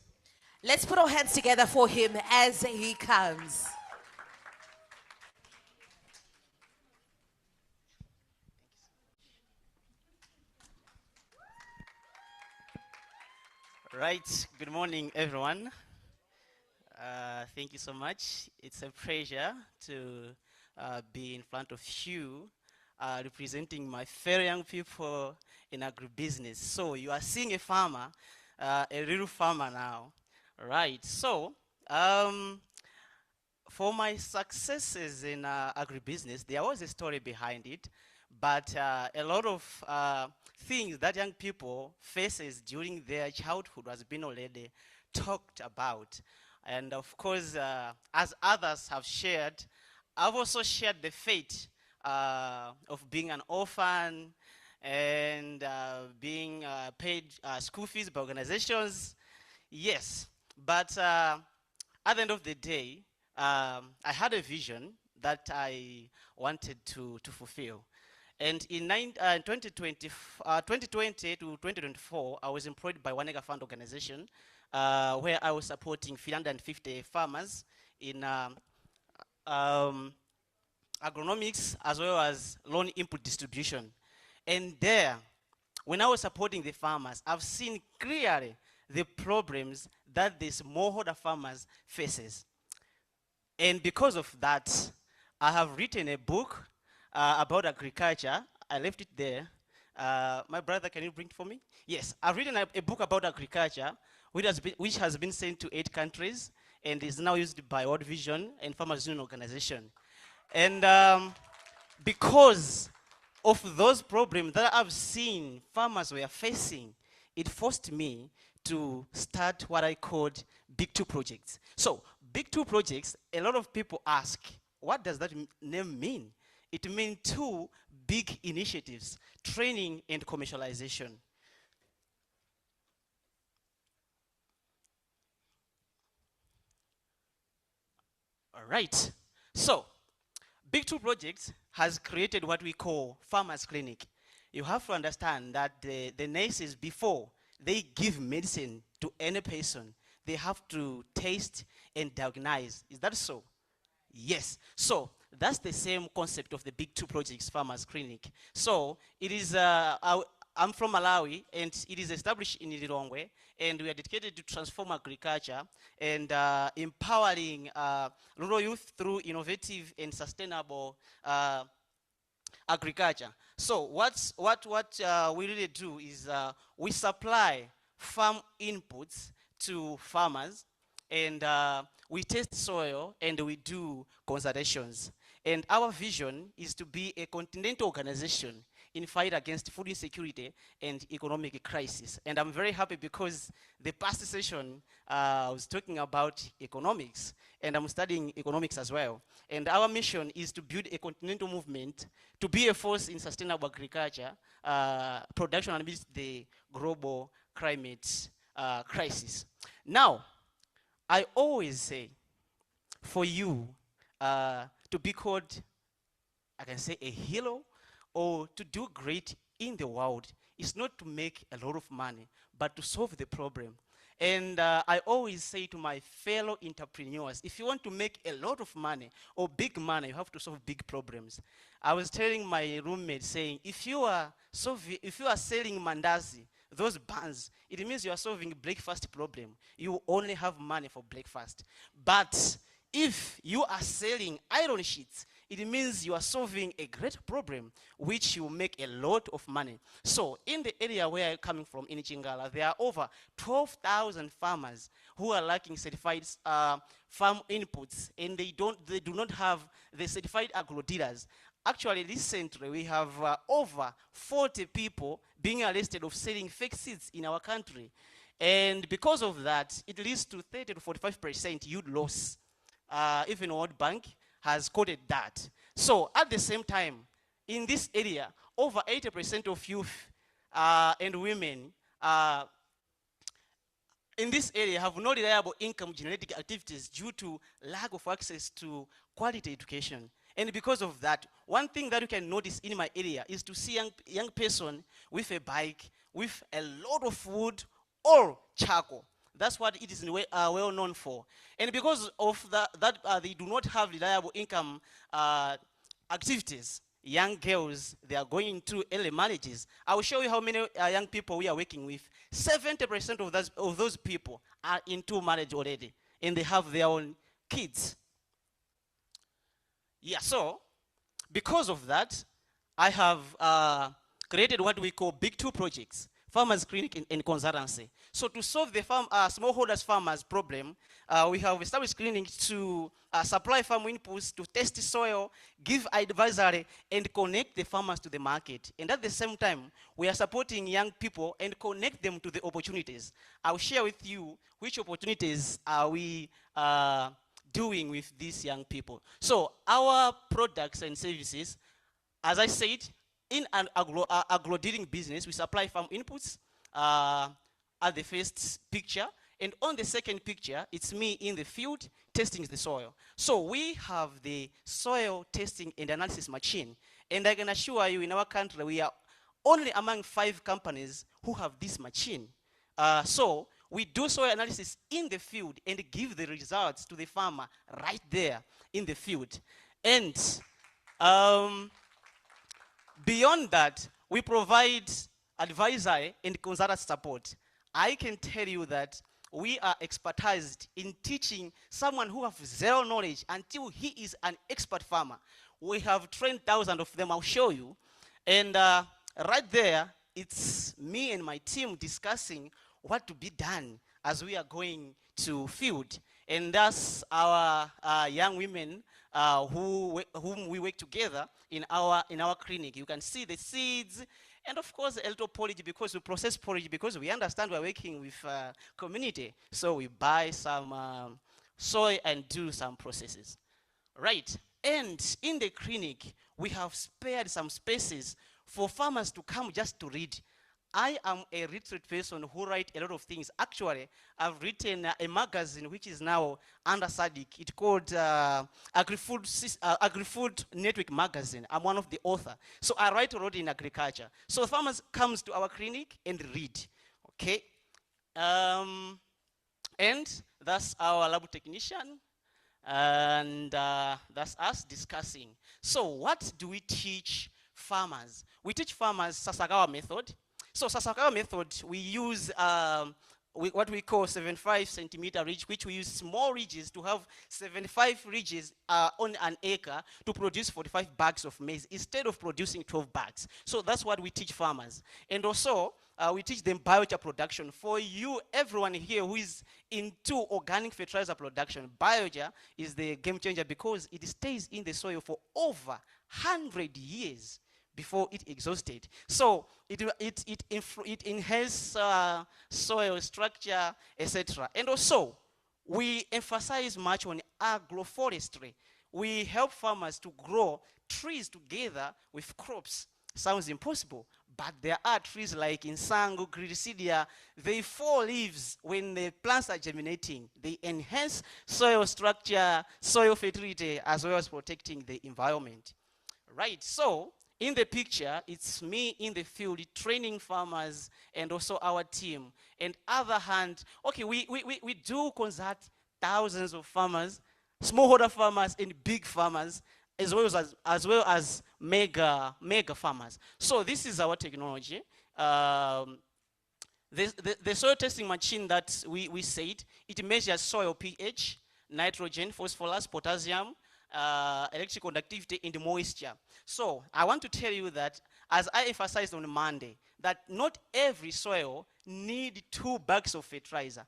Let's put our hands together for him as he comes. Right, good morning everyone. Thank you so much. It's a pleasure to be in front of you representing my fellow young people in agribusiness. So you are seeing a farmer, a real farmer now. Right, so for my successes in agribusiness, there was a story behind it, but a lot of things that young people faces during their childhood has been already talked about. And of course, as others have shared, I've also shared the fate of being an orphan and being paid school fees by organizations. Yes, but at the end of the day, I had a vision that I wanted to fulfill. And in 2020 to 2024, I was employed by One Acre Fund organization, where I was supporting 350 farmers in agronomics as well as loan input distribution. And there, when I was supporting the farmers, I've seen clearly the problems that the smallholder farmers faces. And because of that, I have written a book about agriculture. I left it there. My brother, can you bring it for me? Yes, I've written a book about agriculture, which has been sent to 8 countries and is now used by World Vision and Farmers Union Organization. And because of those problems that I've seen farmers were facing, it forced me to start what I called Big 2 projects. So, Big 2 projects, a lot of people ask, what does that name mean? It means 2 big initiatives, training and commercialization. All right. So, Big 2 projects has created what we call farmers clinic. You have to understand that the nurses, before they give medicine to any person, they have to taste and diagnose. Is that so? Yes. So that's the same concept of the Big 2 projects farmers clinic. So it is, I'm from Malawi, and it is established in Lilongwe, and we are dedicated to transform agriculture and empowering rural youth through innovative and sustainable agriculture. So what we really do is we supply farm inputs to farmers, and we test soil and we do consultations. And our vision is to be a continental organization in fight against food insecurity and economic crisis. And I'm very happy because the past session was talking about economics, and I'm studying economics as well. And our mission is to build a continental movement to be a force in sustainable agriculture, production amidst the global climate crisis. Now, I always say, for you to be called, I can say, a hero or to do great in the world is not to make a lot of money, but to solve the problem. And I always say to my fellow entrepreneurs, if you want to make a lot of money or big money, you have to solve big problems. I was telling my roommate saying, if you are selling mandazi, those buns, it means you are solving breakfast problem. You only have money for breakfast. But if you are selling iron sheets, it means you are solving a great problem which will make a lot of money. So in the area where I'm coming from in Chingala, there are over 12,000 farmers who are lacking certified farm inputs, and they do not have the certified agro dealers. Actually, recently we have over 40 people being arrested of selling fake seeds in our country. And because of that, it leads to 30 to 45% yield loss. Even World Bank has quoted that. So at the same time, in this area, over 80% of youth and women in this area have no reliable income generating activities due to lack of access to quality education. And because of that, one thing that you can notice in my area is to see young person with a bike, with a lot of wood or charcoal. That's what it is well known for. And because of that they do not have reliable income activities, young girls, they are going into early marriages. I will show you how many young people we are working with. 70% of those people are into marriage already, and they have their own kids. Yeah, so because of that, I have created what we call Big Two projects, farmers clinic and consultancy. So to solve the smallholders farmers problem, we have established clinics to supply farm inputs, to test soil, give advisory, and connect the farmers to the market. And at the same time, we are supporting young people and connect them to the opportunities. I'll share with you which opportunities are we doing with these young people. So our products and services, as I said, in an agro-dealing business, we supply farm inputs at the first picture. And on the second picture, it's me in the field testing the soil. So we have the soil testing and analysis machine. And I can assure you, in our country, we are only among 5 companies who have this machine. So we do soil analysis in the field and give the results to the farmer right there in the field. And beyond that, we provide advisory and consultant support. I can tell you that we are expertised in teaching someone who has zero knowledge until he is an expert farmer. We have trained thousands of them, I'll show you. And right there, it's me and my team discussing what to be done as we are going to field. And that's our young women whom we work together in our clinic. You can see the seeds, and of course a little porridge, because we process porridge, because we understand we're working with community. So we buy some soy and do some processes. Right, and in the clinic, we have spared some spaces for farmers to come just to read. I am a literate person who writes a lot of things. Actually, I've written a magazine which is now under SADC. It's called Agri-Food Network Magazine. I'm one of the authors. So I write a lot in agriculture. So farmers comes to our clinic and read, okay? And that's our lab technician. And that's us discussing. So what do we teach farmers? We teach farmers Sasakawa method. So Sasakawa method, we use what we call 75 centimeter ridge, which we use small ridges to have 75 ridges on an acre to produce 45 bags of maize instead of producing 12 bags. So that's what we teach farmers. And also, we teach them biochar production. For you, everyone here who is into organic fertilizer production, biochar is the game changer because it stays in the soil for over 100 years before it exhausted. So it enhances soil structure, etc. And also, we emphasize much on agroforestry. We help farmers to grow trees together with crops. Sounds impossible, but there are trees like Insango, Gridicidia, they fall leaves when the plants are germinating. They enhance soil structure, soil fertility, as well as protecting the environment. Right, so in the picture, it's me in the field training farmers and also our team. And other hand, okay, we do consult thousands of farmers, smallholder farmers and big farmers, as well as mega farmers. So this is our technology. The soil testing machine that we said, it measures soil pH, nitrogen, phosphorus, potassium, electric conductivity and moisture. So I want to tell you that, as I emphasized on Monday, that not every soil need 2 bags of fertilizer,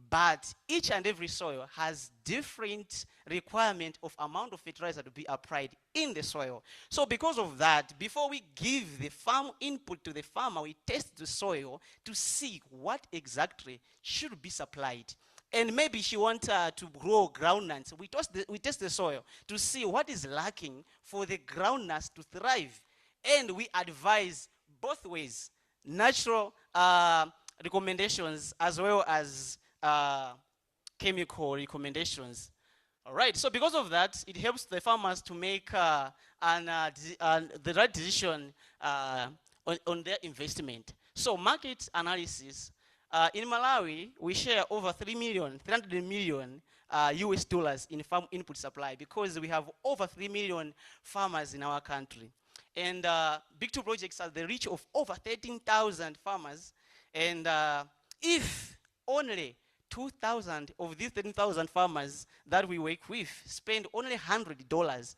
but each and every soil has different requirement of amount of fertilizer to be applied in the soil. So because of that, before we give the farm input to the farmer, we test the soil to see what exactly should be supplied. And maybe she wants to grow groundnuts. We test the soil to see what is lacking for the groundnuts to thrive. And we advise both ways, natural recommendations as well as chemical recommendations. All right, so because of that, it helps the farmers to make the right decision on their investment. So market analysis. In Malawi, we share over 300 million US dollars in farm input supply because we have over 3 million farmers in our country. And Big 2 projects have the reach of over 13,000 farmers. And if only 2,000 of these 13,000 farmers that we work with spend only $100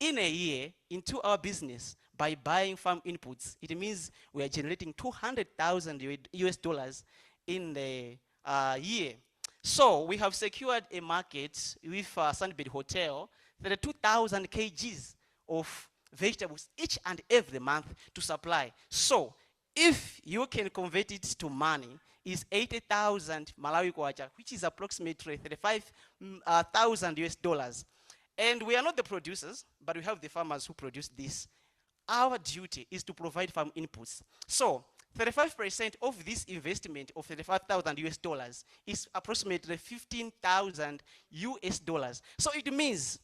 in a year into our business by buying farm inputs, it means we are generating 200,000 US dollars in the year. So we have secured a market with Sandbed Hotel, 32,000 kgs of vegetables each and every month to supply. So if you can convert it to money, is 80,000 Malawi kwacha, which is approximately 35,000 US dollars. And we are not the producers, but we have the farmers who produce this. Our duty is to provide farm inputs. So 35% of this investment of 35,000 US dollars is approximately 15,000 US dollars. So it means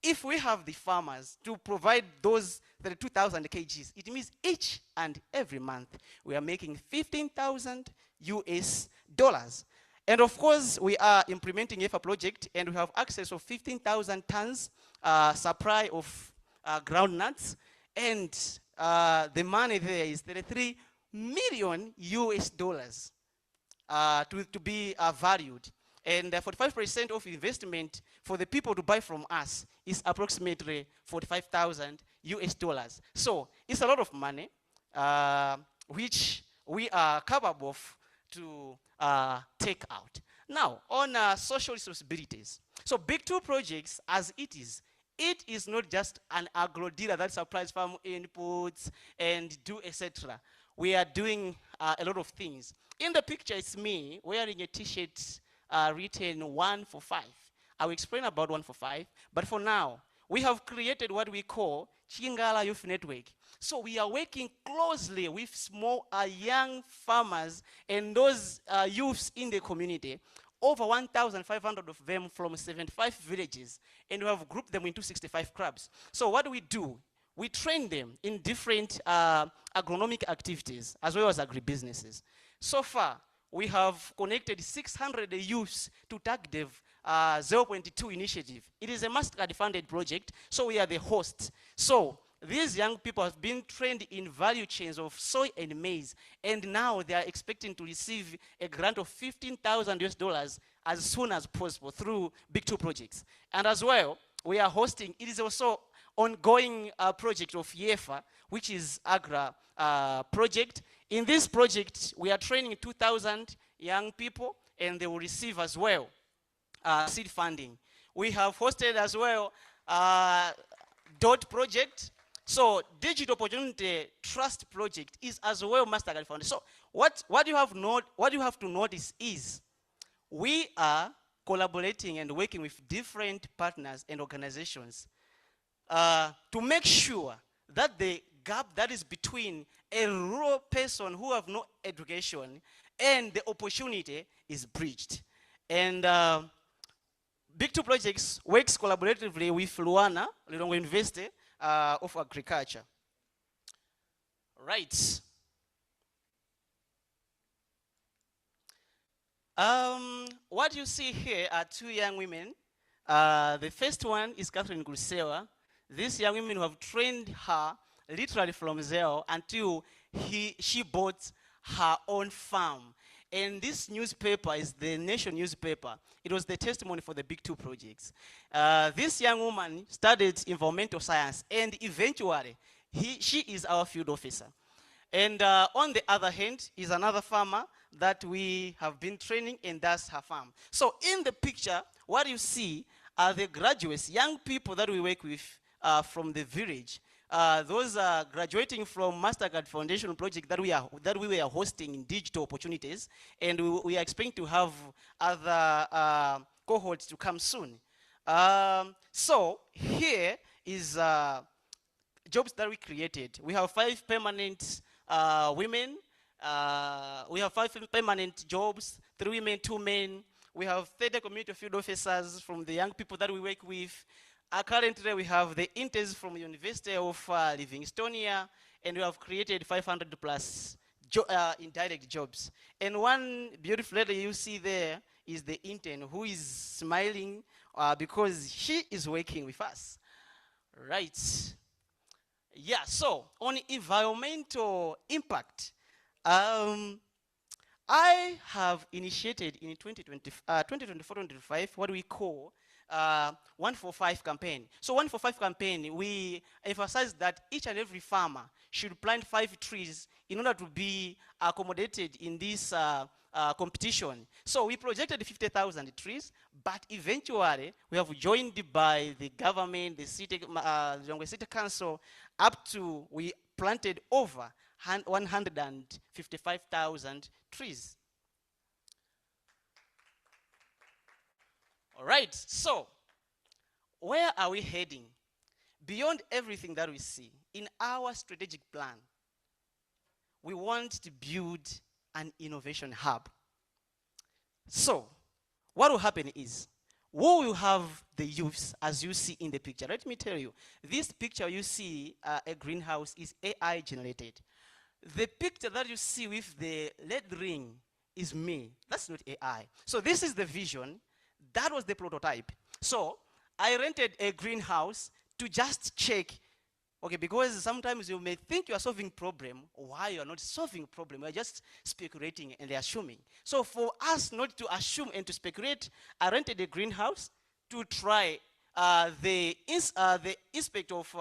if we have the farmers to provide those 32,000 kgs, it means each and every month we are making 15,000 US dollars. And of course, we are implementing a project and we have access of 15,000 tons supply of groundnuts. And the money there is 33 million US dollars to be valued. And 45% of investment for the people to buy from us is approximately 45,000 US dollars. So it's a lot of money, which we are capable of to take out. Now, on social responsibilities. So Big 2 projects, as it is not just an agro dealer that supplies farm inputs and do etc. We are doing a lot of things. In the picture, it's me wearing a t-shirt written 1 for 5. I will explain about 1 for 5, but for now, we have created what we call Chingala Youth Network. So we are working closely with small young farmers and those youths in the community, over 1,500 of them from 75 villages, and we have grouped them into 65 clubs. So what we do, we train them in different agronomic activities as well as agribusinesses. So far, we have connected 600 youths to TAGDEV 0.2 initiative. It is a MasterCard funded project, so we are the host. So these young people have been trained in value chains of soy and maize, and now they are expecting to receive a grant of 15,000 US dollars as soon as possible through Big 2 projects. And as well, we are hosting, it is also ongoing project of YEFA, which is Agra project. In this project, we are training 2,000 young people, and they will receive as well seed funding. We have hosted as well DOT project. So Digital Opportunity Trust project is as well MasterCard funded. So what you have to notice is we are collaborating and working with different partners and organizations to make sure that the gap that is between a rural person who have no education and the opportunity is bridged. And Big 2 projects works collaboratively with Luana, Lilongwe University of Agriculture. Right. What you see here are 2 young women. The first one is Catherine Grusewa. These young women who have trained her literally from zero until she bought her own farm. And this newspaper is the Nation newspaper. It was the testimony for the big two projects. This young woman studied environmental science, and eventually, she is our field officer. And on the other hand, is another farmer that we have been training, and that's her farm. So in the picture, what you see are the graduates, young people that we work with from the village. Those are graduating from Mastercard Foundation project that we were hosting in digital opportunities, and we are expecting to have other cohorts to come soon. So here is jobs that we created. We have 5 permanent women. We have 5 permanent jobs, 3 women, 2 men. We have 30 community field officers from the young people that we work with. Currently, we have the interns from the University of Livingstonia, and we have created 500 plus indirect jobs. And one beautiful lady you see there is the intern who is smiling because she is working with us. Right. Yeah, so on environmental impact, I have initiated in 2024-2025 what we call 145 campaign. So 145 campaign, we emphasize that each and every farmer should plant 5 trees in order to be accommodated in this competition. So we projected 50,000 trees, but eventually we have joined by the government, the city, the City Council, up to we planted over 155,000 trees. All right, so where are we heading? Beyond everything that we see, in our strategic plan, we want to build an innovation hub. So, what will happen is, we will have the youths, as you see in the picture. Let me tell you, this picture you see, a greenhouse, is AI generated. The picture that you see with the red ring is me. That's not AI. So this is the vision. That was the prototype. So I rented a greenhouse to just check. Okay, because sometimes you may think you are solving problem, why you are not solving problem. You are just speculating and assuming. So for us not to assume and to speculate, I rented a greenhouse to try the aspect of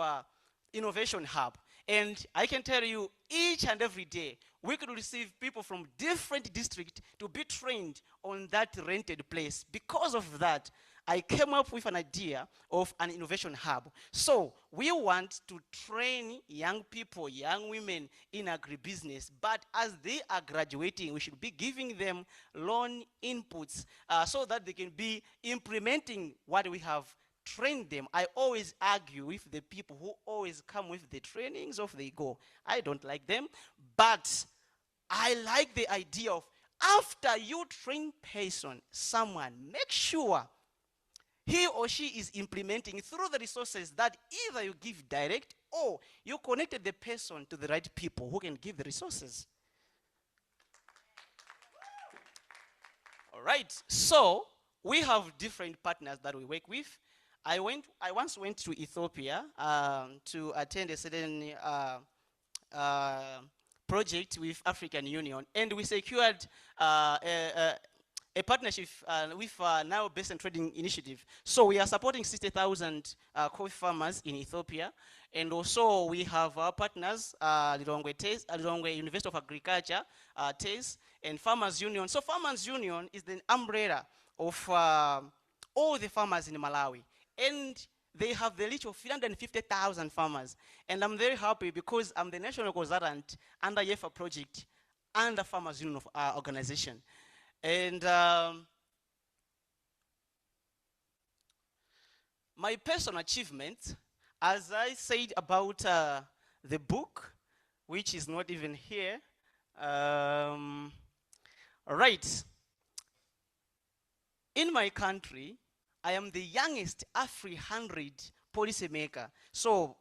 innovation hub. And I can tell you, each and every day, we could receive people from different districts to be trained on that rented place. Because of that, I came up with an idea of an innovation hub. So we want to train young people, young women in agribusiness, but as they are graduating, we should be giving them loan inputs so that they can be implementing what we have trained them. I always argue with the people who always come with the trainings of they go. I don't like them, but I like the idea of after you train someone, make sure he or she is implementing through the resources that either you give direct or you connected the person to the right people who can give the resources. All right, so we have different partners that we work with. I once went to Ethiopia to attend a certain project with African Union, and we secured a partnership with Now Based and Trading Initiative. So we are supporting 60,000 coffee farmers in Ethiopia, and also we have our partners, Lilongwe University of Agriculture, TASE, and Farmers Union. So Farmers Union is the umbrella of all the farmers in Malawi. And they have the reach of 350,000 farmers. And I'm very happy because I'm the national consultant under YEFA project and the Farmers Union organization. And my personal achievement, as I said about the book, which is not even here. Right. In my country, I am the youngest Afri-100 policymaker. So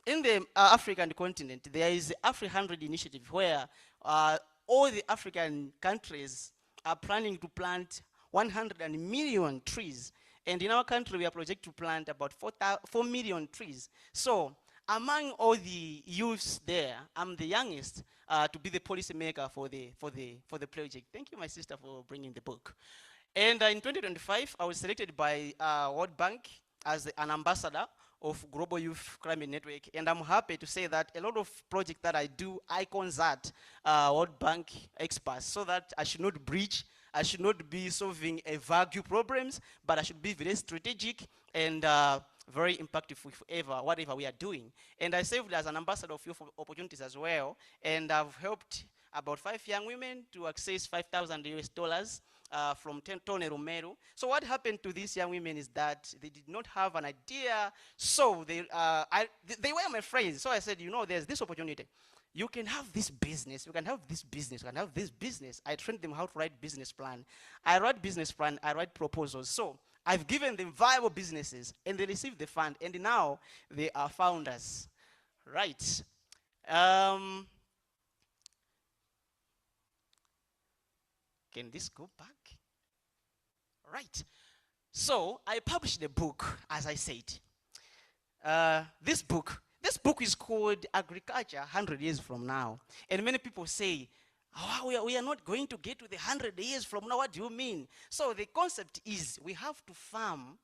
in the African continent, there is the Afri-100 initiative where all the African countries are planning to plant 100 million trees. And in our country, we are projected to plant about 4 million trees. So among all the youths there, I'm the youngest to be the policy maker for the project. Thank you, my sister, for bringing the book. And in 2025, I was selected by World Bank as an ambassador of Global Youth Climate Network. And I'm happy to say that a lot of projects that I do, I consult World Bank experts so that I should not breach, I should not be solving a vague problems, but I should be very strategic and very impactful whatever we are doing. And I served as an ambassador of youth opportunities as well. And I've helped about 5 young women to access 5,000 US dollars from Tone Romero. So what happened to these young women is that they did not have an idea. So they were my friends. So I said, you know, there's this opportunity. You can have this business, you can have this business, you can have this business. I trained them how to write business plan. I write business plan, I write proposals. So I've given them viable businesses and they received the fund and now they are founders. Right. Can this go back? Right. So I published a book, as I said. This book is called Agriculture 100 Years From Now. And many people say, oh, we are not going to get to the 100 years from now. What do you mean? So the concept is we have to farm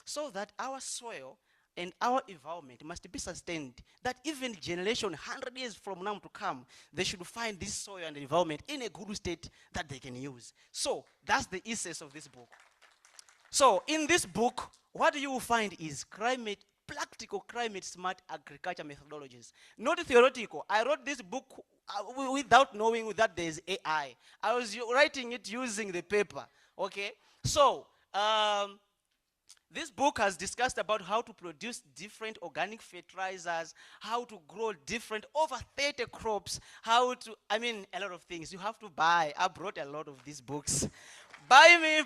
so that our soil and our environment must be sustained, that even generation 100 years from now to come, they should find this soil and environment in a good state that they can use. So that's the essence of this book. So in this book, what you will find is practical climate smart agriculture methodologies. Not theoretical. I wrote this book without knowing that there is AI. I was writing it using the paper, okay? So, this book has discussed about how to produce different organic fertilizers, how to grow different, over 30 crops, a lot of things. You have to buy. I brought a lot of these books. Buy me.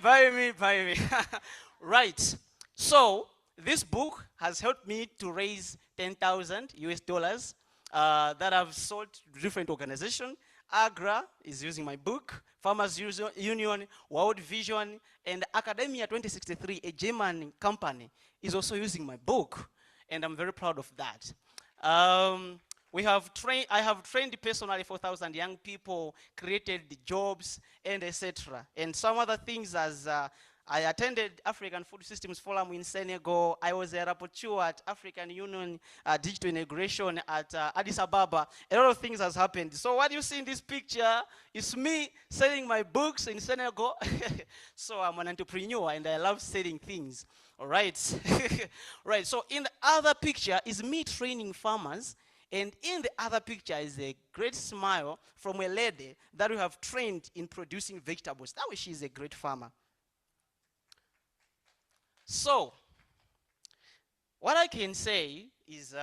Right. So, this book has helped me to raise 10,000 US dollars that I've sold to different organizations. AGRA is using my book, Farmers Union, World Vision, and Academia 2063, a German company, is also using my book, and I'm very proud of that. I have trained personally 4,000 young people, created the jobs, and etc. And some other things as I attended African Food Systems Forum in Senegal. I was a rapporteur at African Union Digital Integration at Addis Ababa. A lot of things has happened. So what you see in this picture is me selling my books in Senegal. So I'm an entrepreneur and I love selling things. All right. Right. So in the other picture is me training farmers. And in the other picture is a great smile from a lady that we have trained in producing vegetables. That way she is a great farmer. So, what I can say is there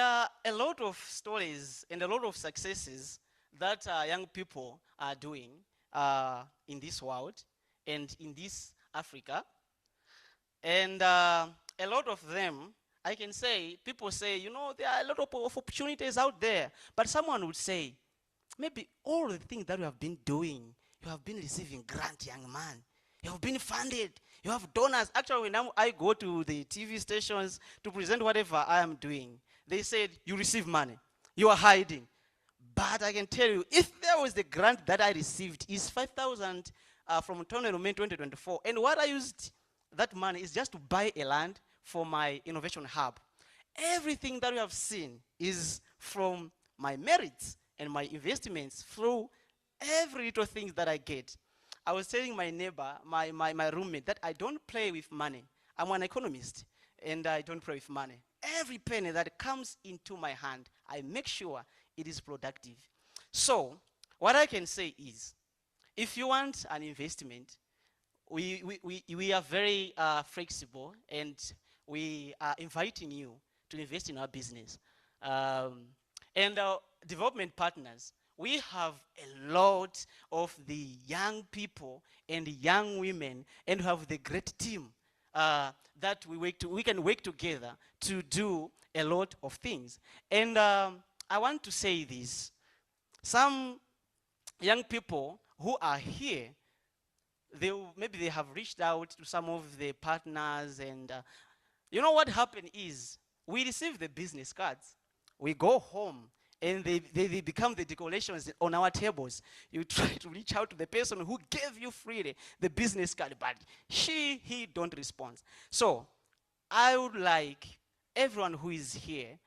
are a lot of stories and a lot of successes that young people are doing in this world and in this Africa. And a lot of them, I can say, people say, you know, there are a lot of opportunities out there. But someone would say, maybe all the things that you have been doing, you have been receiving grant, young man. You have been funded. You have donors. Actually, when I go to the TV stations to present whatever I am doing, they said, you receive money. You are hiding. But I can tell you, if there was the grant that I received, is 5,000 from Tone Romero 2024. And what I used that money is just to buy a land for my innovation hub. Everything that you have seen is from my merits and my investments through every little thing that I get. I was telling my neighbor, my roommate, that I don't play with money. I'm an economist, and I don't play with money. Every penny that comes into my hand, I make sure it is productive. So, what I can say is, if you want an investment, we are very flexible, and we are inviting you to invest in our business. And our development partners, we have a lot of the young people and the young women, and we have the great team that we can work together to do a lot of things. And I want to say this. Some young people who are here, maybe they have reached out to some of the partners and You know what happened is, we receive the business cards, we go home, and they become the decorations on our tables. You try to reach out to the person who gave you freely the business card, but he don't respond. So I would like everyone who is here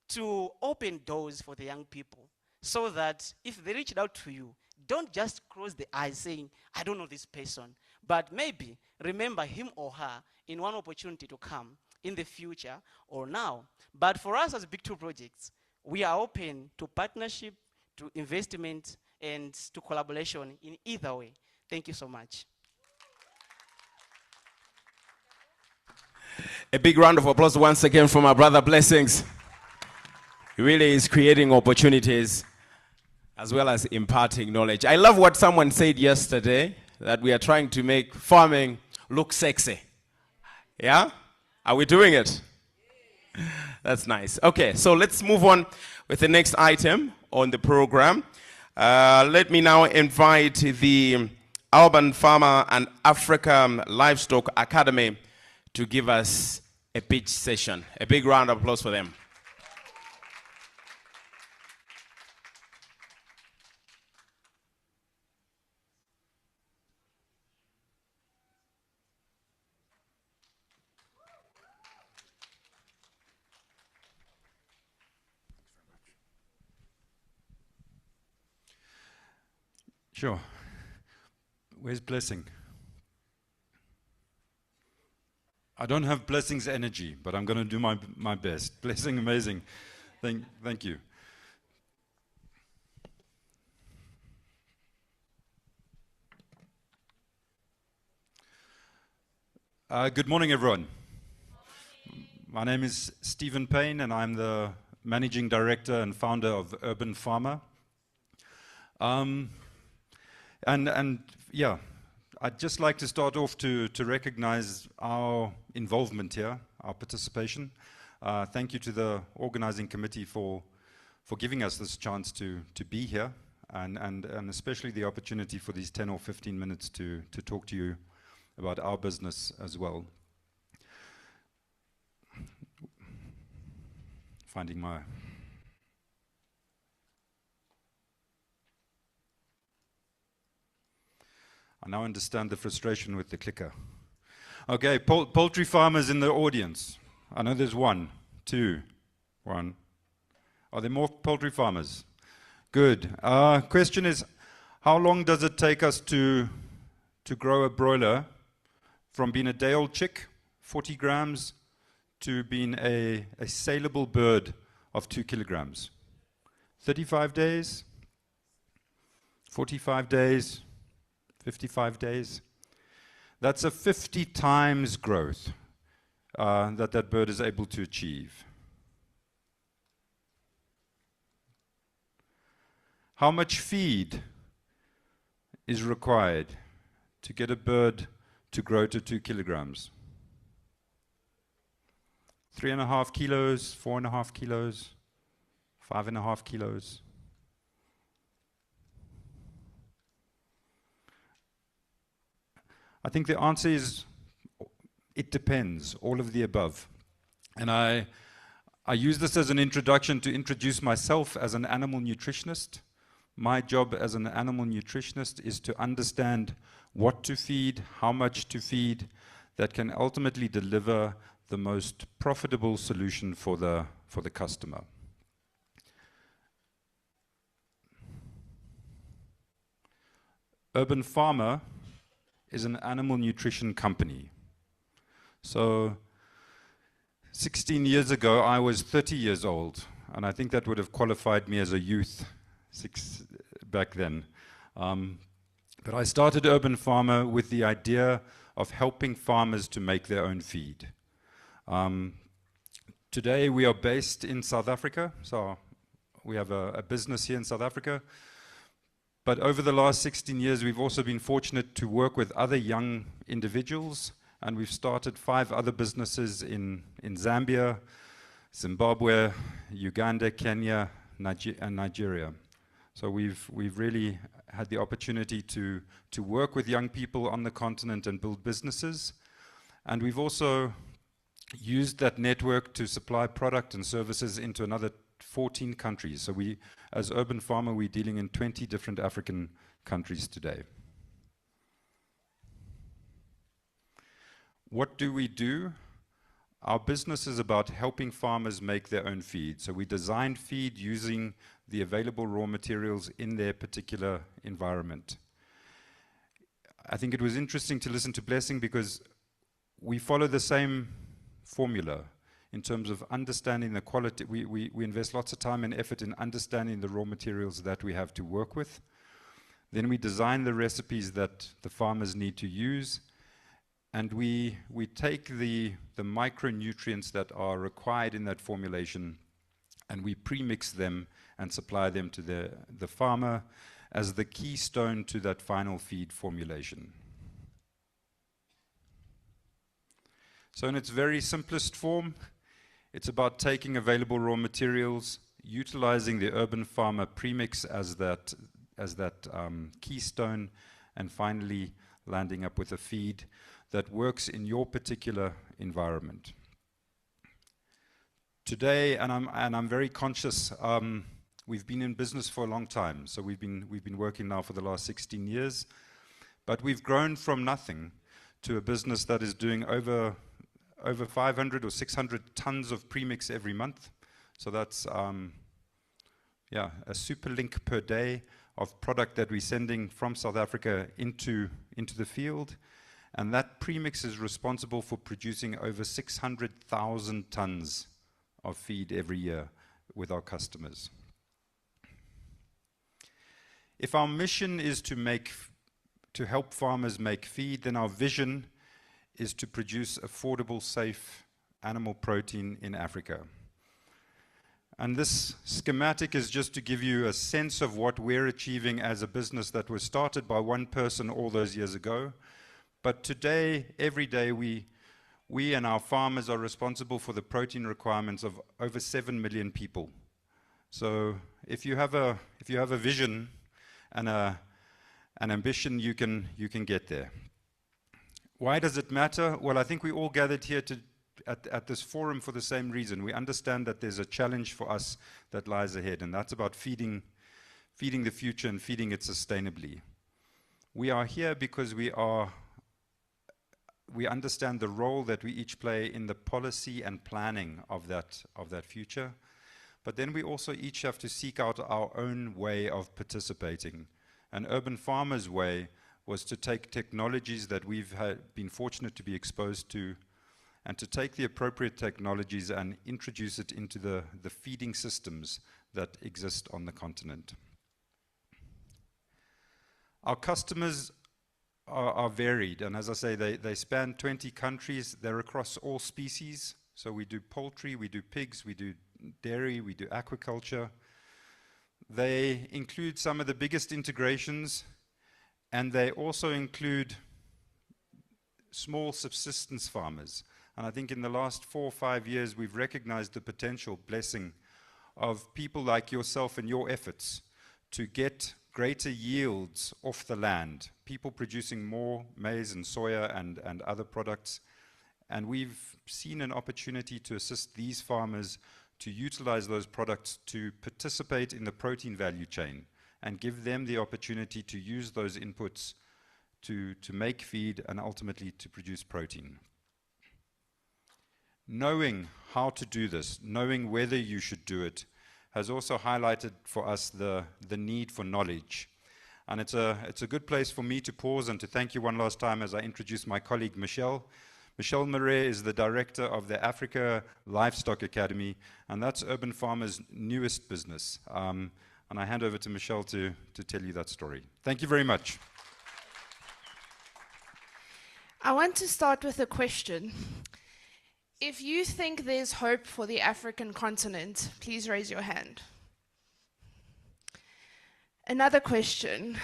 to open doors for the young people, so that if they reached out to you, don't just close the eyes saying, I don't know this person, but maybe remember him or her in one opportunity to come in the future or now. But for us as Big Two Projects, we are open to partnership, to investment, and to collaboration in either way. Thank you so much. A big round of applause once again for my brother Blessings. He really is creating opportunities as well as imparting knowledge. I love what someone said yesterday, that we are trying to make farming look sexy. Yeah? Are we doing it? That's nice. Okay, so let's move on with the next item on the program. Let me now invite the Urban Farmer and Africa Livestock Academy to give us a pitch session. A big round of applause for them. Sure. Where's Blessing? I don't have Blessing's energy, but I'm going to do my best. Blessing, amazing. Thank you. Good morning, everyone. My name is Stephen Payne, and I'm the Managing Director and founder of Urban Farmer. And yeah, I'd just like to start off to recognize our involvement here, our participation. Thank you to the organizing committee for giving us this chance to be here, and especially the opportunity for these 10 or 15 minutes to talk to you about our business as well. Finding my... I now understand the frustration with the clicker. Okay, poultry farmers in the audience. I know there's one, two, one. Are there more poultry farmers? Good. Question is, how long does it take us to grow a broiler from being a day-old chick, 40 grams, to being a saleable bird of 2 kilograms? 35 days? 45 days? 55 days. That's a 50 times growth that bird is able to achieve. How much feed is required to get a bird to grow to 2 kilograms? 3.5 kilos, 4.5 kilos, 5.5 kilos. I think the answer is, it depends, all of the above. And I use this as an introduction to introduce myself as an animal nutritionist. My job as an animal nutritionist is to understand what to feed, how much to feed, that can ultimately deliver the most profitable solution for the customer. Urban Farmer is an animal nutrition company. So 16 years ago, I was 30 years old, and I think that would have qualified me as a youth back then. But I started Urban Farmer with the idea of helping farmers to make their own feed. Today we are based in South Africa, so we have a business here in South Africa. But over the last 16 years, we've also been fortunate to work with other young individuals, and we've started 5 other businesses in Zambia, Zimbabwe, Uganda, Kenya, and Nigeria. So we've really had the opportunity to work with young people on the continent and build businesses. And we've also used that network to supply product and services into another 14 countries. So we, as Urban Farmer, we're dealing in 20 different African countries today. What do we do? Our business is about helping farmers make their own feed. So we design feed using the available raw materials in their particular environment. I think it was interesting to listen to Blessing because we follow the same formula in terms of understanding the quality. We invest lots of time and effort in understanding the raw materials that we have to work with. Then we design the recipes that the farmers need to use. And we take the micronutrients that are required in that formulation and we premix them and supply them to the farmer as the keystone to that final feed formulation. So in its very simplest form, it's about taking available raw materials, utilizing the Urban Farmer premix as that keystone, and finally landing up with a feed that works in your particular environment. Today, and I'm very conscious, we've been in business for a long time, so we've been working now for the last 16 years, but we've grown from nothing to a business that is doing over 500 or 600 tons of premix every month. So that's a super link per day of product that we're sending from South Africa into the field. And that premix is responsible for producing over 600,000 tons of feed every year with our customers. If our mission is to help farmers make feed, then our vision is to produce affordable, safe animal protein in Africa. And this schematic is just to give you a sense of what we're achieving as a business that was started by one person all those years ago. But today, every day, we and our farmers are responsible for the protein requirements of over 7 million people. So if you have a vision and an ambition, you can get there. Why does it matter? Well, I think we all gathered here at this forum for the same reason. We understand that there's a challenge for us that lies ahead, and that's about feeding the future and feeding it sustainably. We are here because we understand the role that we each play in the policy and planning of that future. But then we also each have to seek out our own way of participating. An Urban Farmer's way was to take technologies that we've been fortunate to be exposed to and to take the appropriate technologies and introduce it into the feeding systems that exist on the continent. Our customers are varied, and as I say, they span 20 countries. They're across all species. So we do poultry, we do pigs, we do dairy, we do aquaculture. They include some of the biggest integrations, and they also include small subsistence farmers. And I think in the last 4 or 5 years, we've recognized the potential blessing of people like yourself and your efforts to get greater yields off the land, people producing more maize and soya and other products. And we've seen an opportunity to assist these farmers to utilize those products to participate in the protein value chain and give them the opportunity to use those inputs to make feed and ultimately to produce protein. Knowing how to do this, knowing whether you should do it, has also highlighted for us the need for knowledge. And it's a good place for me to pause and to thank you one last time as I introduce my colleague Michelle. Michelle Marais is the director of the Africa Livestock Academy, and that's Urban Farmer's newest business. And I hand over to Michelle to tell you that story. Thank you very much. I want to start with a question. If you think there's hope for the African continent, please raise your hand. Another question.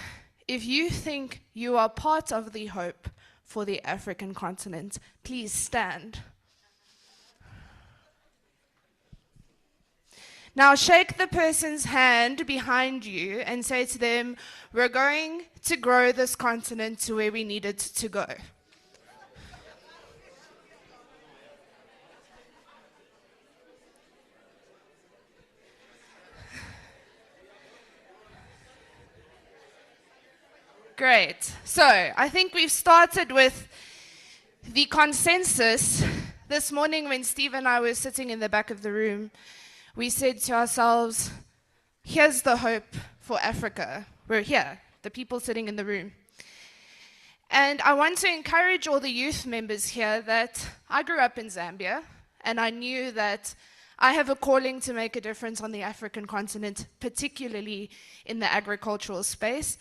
If you think you are part of the hope for the African continent, please stand. Now shake the person's hand behind you and say to them, we're going to grow this continent to where we need it to go. Great. So I think we've started with the consensus. This morning when Steve and I were sitting in the back of the room, we said to ourselves, here's the hope for Africa. We're here, the people sitting in the room. And I want to encourage all the youth members here that I grew up in Zambia, and I knew that I have a calling to make a difference on the African continent, particularly in the agricultural space.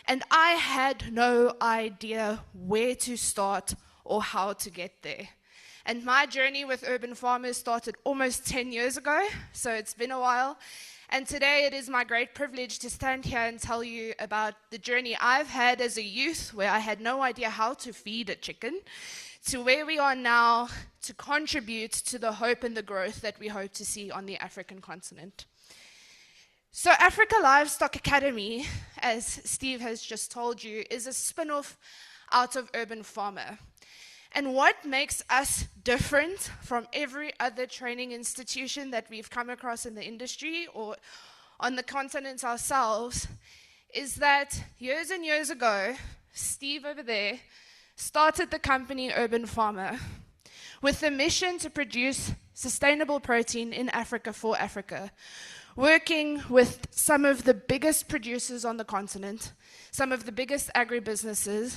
And I had no idea where to start or how to get there. And my journey with urban farmers started almost 10 years ago, so it's been a while. And today it is my great privilege to stand here and tell you about the journey I've had as a youth, where I had no idea how to feed a chicken, to where we are now to contribute to the hope and the growth that we hope to see on the African continent. So Africa Livestock Academy, as Steve has just told you, is a spin-off out of Urban Farmer. And what makes us different from every other training institution that we've come across in the industry or on the continent ourselves is that years and years ago, Steve over there started the company Urban Farmer with the mission to produce sustainable protein in Africa for Africa, working with some of the biggest producers on the continent, some of the biggest agribusinesses.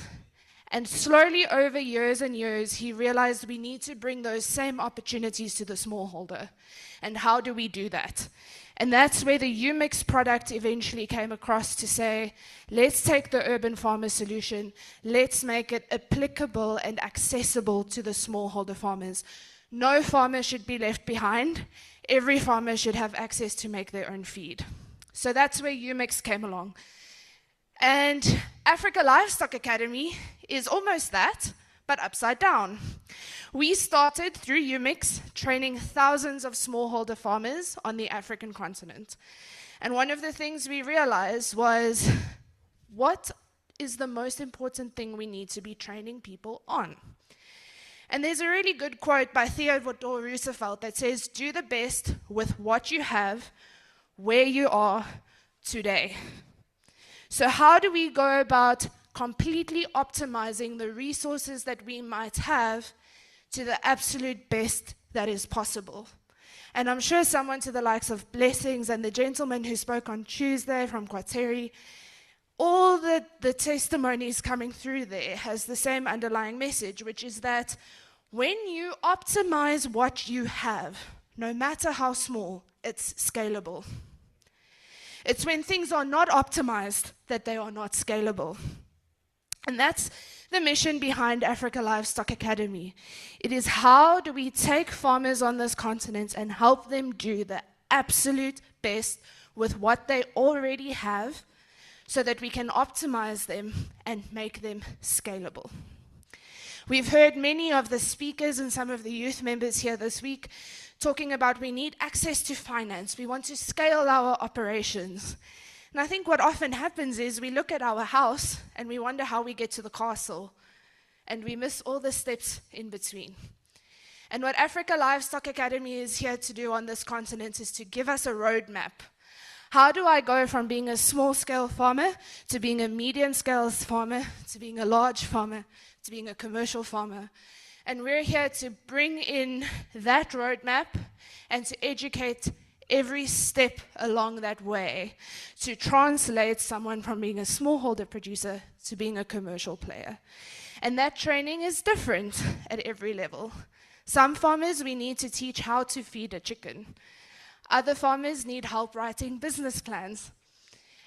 And slowly over years and years, he realized we need to bring those same opportunities to the smallholder. And how do we do that? And that's where the UMix product eventually came across to say, let's take the urban farmer solution, let's make it applicable and accessible to the smallholder farmers. No farmer should be left behind. Every farmer should have access to make their own feed. So that's where UMix came along. And Africa Livestock Academy is almost that, but upside down. We started through UMix training thousands of smallholder farmers on the African continent. And one of the things we realized was, what is the most important thing we need to be training people on? And there's a really good quote by Theodore Roosevelt that says, do the best with what you have, where you are today. So how do we go about completely optimizing the resources that we might have to the absolute best that is possible? And I'm sure someone to the likes of Blessings and the gentleman who spoke on Tuesday from Kwateri, all the testimonies coming through there has the same underlying message, which is that when you optimize what you have, no matter how small, it's scalable. It's when things are not optimized that they are not scalable. And that's the mission behind Africa Livestock Academy. It is how do we take farmers on this continent and help them do the absolute best with what they already have so that we can optimize them and make them scalable. We've heard many of the speakers and some of the youth members here this week talking about we need access to finance. We want to scale our operations. And I think what often happens is we look at our house and we wonder how we get to the castle, and we miss all the steps in between. And what Africa Livestock Academy is here to do on this continent is to give us a roadmap. How do I go from being a small-scale farmer to being a medium-scale farmer, to being a large farmer, to being a commercial farmer? And we're here to bring in that roadmap and to educate every step along that way to translate someone from being a smallholder producer to being a commercial player. And that training is different at every level. Some farmers we need to teach how to feed a chicken. Other farmers need help writing business plans.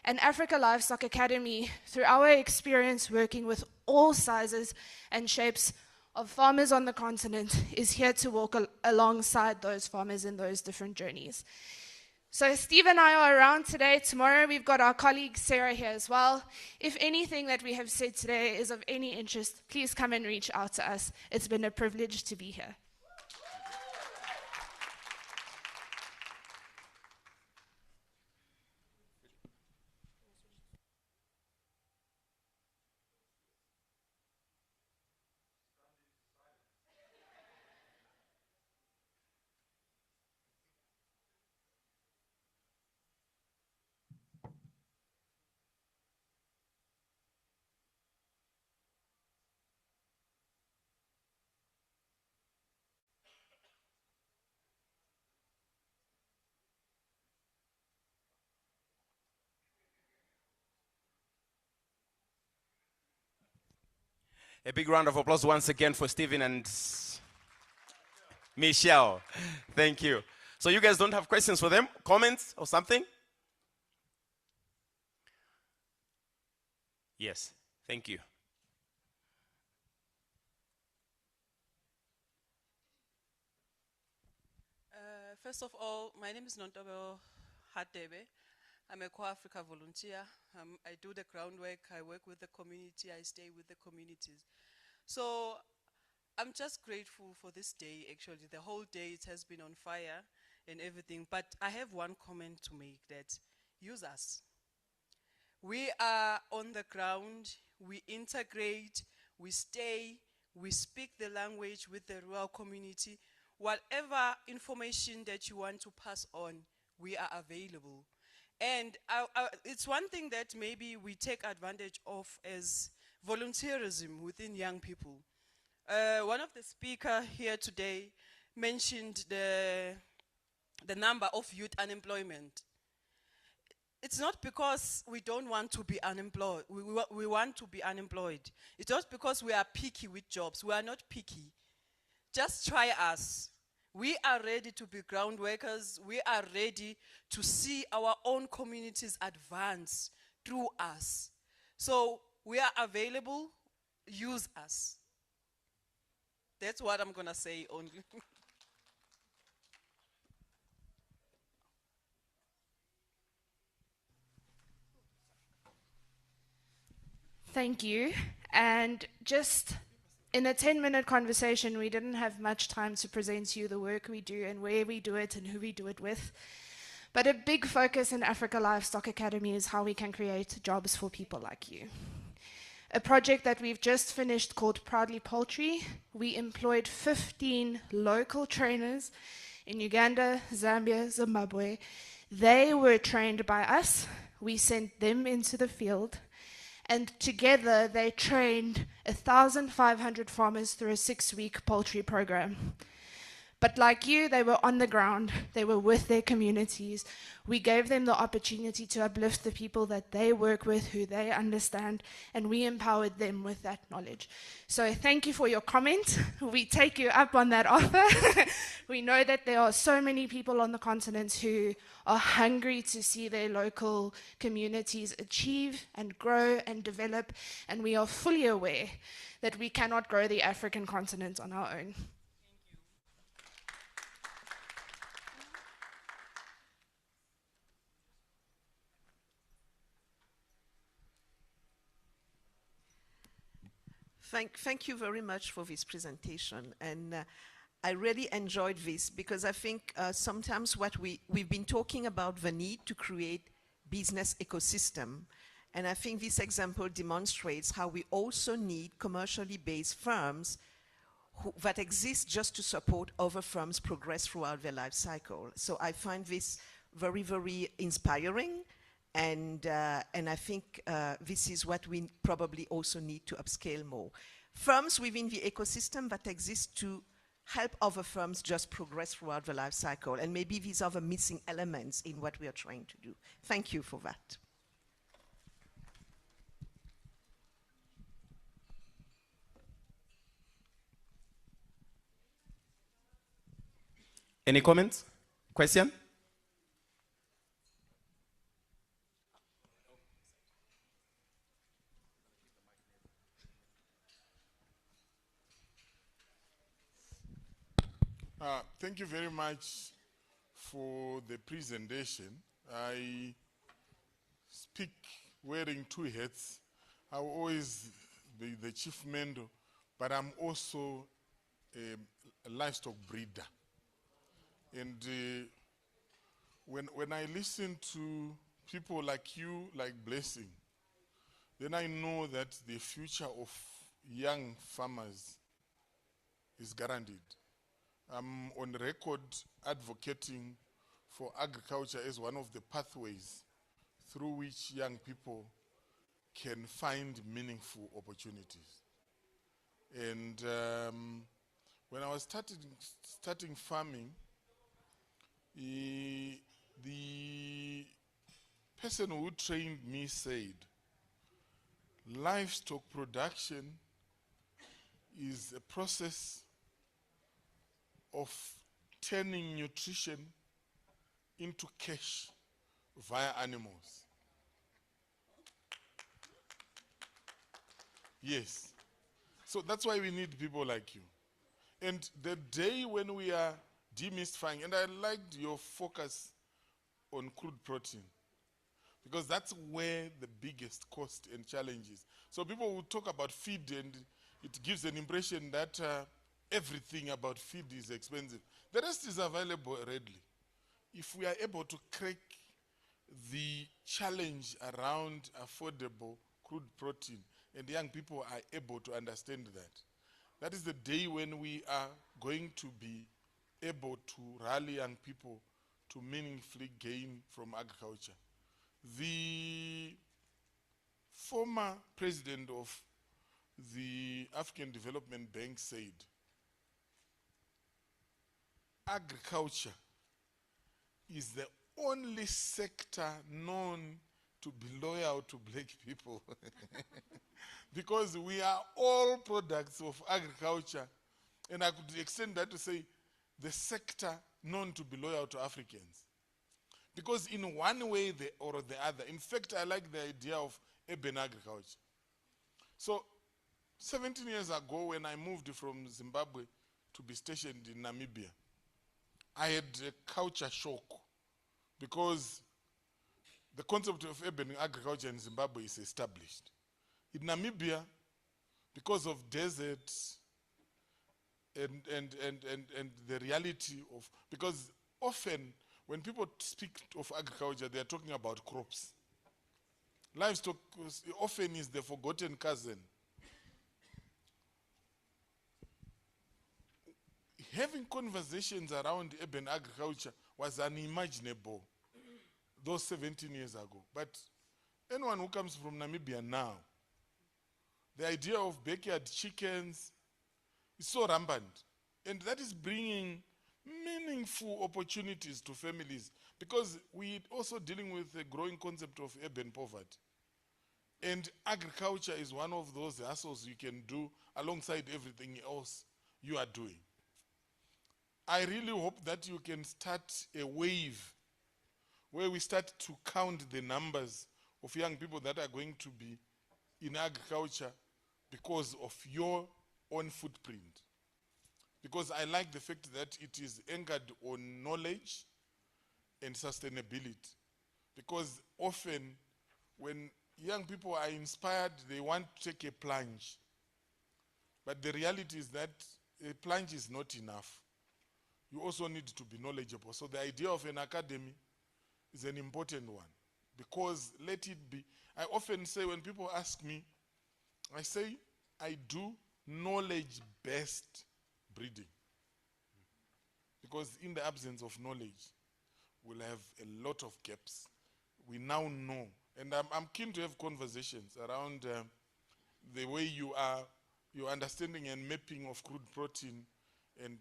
And Africa Livestock Academy, through our experience working with all sizes and shapes of farmers on the continent, is here to walk alongside those farmers in those different journeys. So Steve and I are around today. Tomorrow we've got our colleague Sarah here as well. If anything that we have said today is of any interest, please come and reach out to us. It's been a privilege to be here. A big round of applause once again for Stephen and Michelle. Thank you. So you guys don't have questions for them? Comments or something? Yes. Thank you. First of all, my name is Nontobelo Hatebe. I'm a Co-Africa volunteer. I do the groundwork, I work with the community, I stay with the communities. So I'm just grateful for this day, actually. The whole day it has been on fire and everything. But I have one comment to make, that use us. We are on the ground, we integrate, we stay, we speak the language with the rural community. Whatever information that you want to pass on, we are available. And it's one thing that maybe we take advantage of as volunteerism within young people. One of the speakers here today mentioned the number of youth unemployment. It's not because we don't want to be unemployed. We want to be unemployed. It's not because we are picky with jobs. We are not picky. Just try us. We are ready to be ground workers. We are ready to see our own communities advance through us. So we are available. Use us. That's what I'm going to say only. Thank you. And just in a 10-minute conversation, we didn't have much time to present to you the work we do and where we do it and who we do it with. But a big focus in Africa Livestock Academy is how we can create jobs for people like you. A project that we've just finished called Proudly Poultry. We employed 15 local trainers in Uganda, Zambia, Zimbabwe. They were trained by us. We sent them into the field. And together they trained 1,500 farmers through a 6-week poultry program. But like you, they were on the ground, they were with their communities. We gave them the opportunity to uplift the people that they work with, who they understand, and we empowered them with that knowledge. So thank you for your comment. We take you up on that offer. We know that there are so many people on the continent who are hungry to see their local communities achieve and grow and develop, and we are fully aware that we cannot grow the African continent on our own. Thank you very much for this presentation. And I really enjoyed this because I think sometimes we've been talking about the need to create business ecosystem. And I think this example demonstrates how we also need commercially based firms that exist just to support other firms progress throughout their life cycle. So I find this very, very inspiring. And I think this is what we probably also need to upscale more. Firms within the ecosystem that exist to help other firms just progress throughout the life cycle. And maybe these are the missing elements in what we are trying to do. Thank you for that. Any comments? Question? Thank you very much for the presentation. I speak wearing two hats. I will always be the chief mendo, but I'm also a livestock breeder. And when I listen to people like you, like Blessing, then I know that the future of young farmers is guaranteed. I'm on record advocating for agriculture as one of the pathways through which young people can find meaningful opportunities. And when I was starting farming, the person who trained me said, livestock production is a process of turning nutrition into cash via animals. Yes. So that's why we need people like you. And the day when we are demystifying, and I liked your focus on crude protein, because that's where the biggest cost and challenge is. So people will talk about feed and it gives an impression that everything about feed is expensive. The rest is available readily. If we are able to crack the challenge around affordable crude protein and young people are able to understand that, that is the day when we are going to be able to rally young people to meaningfully gain from agriculture. The former president of the African Development Bank said, agriculture is the only sector known to be loyal to black people. Because we are all products of agriculture. And I could extend that to say the sector known to be loyal to Africans. Because in one way or the other, in fact, I like the idea of urban agriculture. So 17 years ago, when I moved from Zimbabwe to be stationed in Namibia, I had a culture shock because the concept of urban agriculture in Zimbabwe is established. In Namibia, because of deserts and the reality of, because often when people speak of agriculture, they are talking about crops. Livestock often is the forgotten cousin. Having conversations around urban agriculture was unimaginable those 17 years ago. But anyone who comes from Namibia now, the idea of backyard chickens is so rampant. And that is bringing meaningful opportunities to families because we're also dealing with a growing concept of urban poverty. And agriculture is one of those hustles you can do alongside everything else you are doing. I really hope that you can start a wave where we start to count the numbers of young people that are going to be in agriculture because of your own footprint. Because I like the fact that it is anchored on knowledge and sustainability. Because often when young people are inspired, they want to take a plunge. But the reality is that a plunge is not enough. You also need to be knowledgeable. So the idea of an academy is an important one. Because let it be, I often say when people ask me, I say I do knowledge-based breeding. Because in the absence of knowledge, we'll have a lot of gaps. We now know, and I'm keen to have conversations around the way you are, your understanding and mapping of crude protein and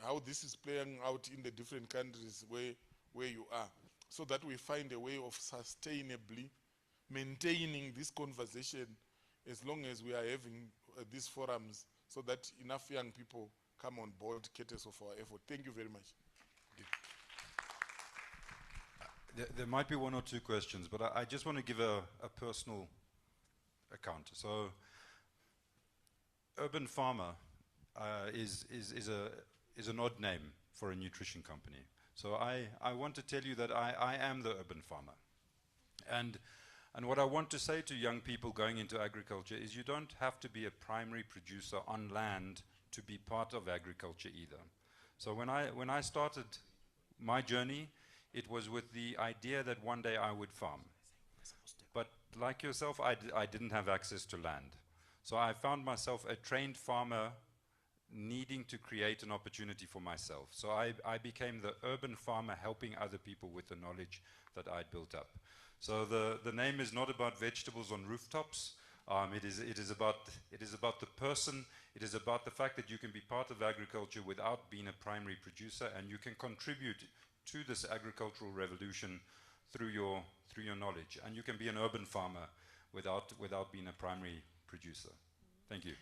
how this is playing out in the different countries where you are, so that we find a way of sustainably maintaining this conversation as long as we are having these forums, so that enough young people come on board, caterers of our effort. Thank you very much. There might be one or two questions, but I just want to give a personal account. So, Urban Farmer is an odd name for a nutrition company. So I want to tell you that I am the urban farmer. And what I want to say to young people going into agriculture is you don't have to be a primary producer on land to be part of agriculture either. So when I started my journey, it was with the idea that one day I would farm. But like yourself, I didn't have access to land. So I found myself a trained farmer needing to create an opportunity for myself. So I became the urban farmer helping other people with the knowledge that I'd built up. So the name is not about vegetables on rooftops. It is about the person. It is about the fact that you can be part of agriculture without being a primary producer, and you can contribute to this agricultural revolution through your knowledge. And you can be an urban farmer without being a primary producer. Thank you.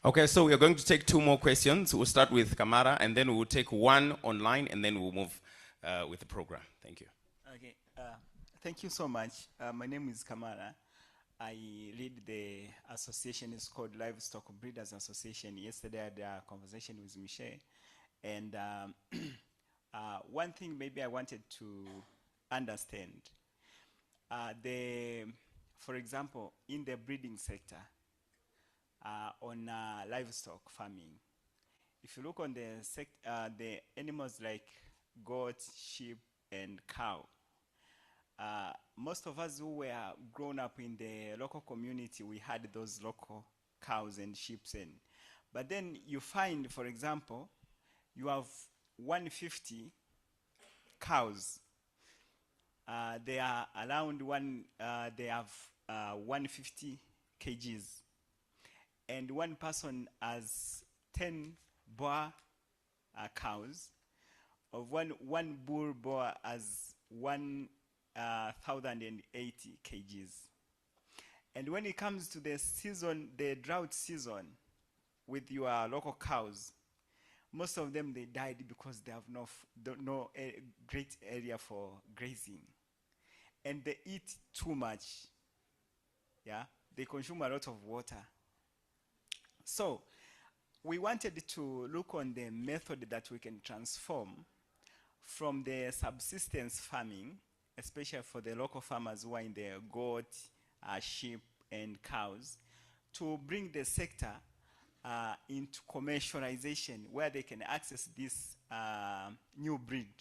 Okay, so we are going to take 2 more questions. We'll start with Kamara, and then we'll take 1 online, and then we'll move with the program. Thank you. Okay, thank you so much. My name is Kamara. I lead the association. It's called Livestock Breeders Association. Yesterday I had a conversation with Michelle, and one thing maybe I wanted to understand, for example, in the breeding sector, on livestock farming, if you look on the animals like goat, sheep, and cow, most of us who were grown up in the local community, we had those local cows and sheep. But then you find, for example, you have 150 cows. They are around they have 150 kgs. And one person has 10 boar cows. Of one bull boar has 1,080 kgs. And when it comes to the season, the drought season, with your local cows, most of them, they died because they have no great area for grazing. And they eat too much. Yeah, they consume a lot of water. So we wanted to look on the method that we can transform from the subsistence farming, especially for the local farmers who are in the goat, sheep, and cows, to bring the sector into commercialization, where they can access this new breed,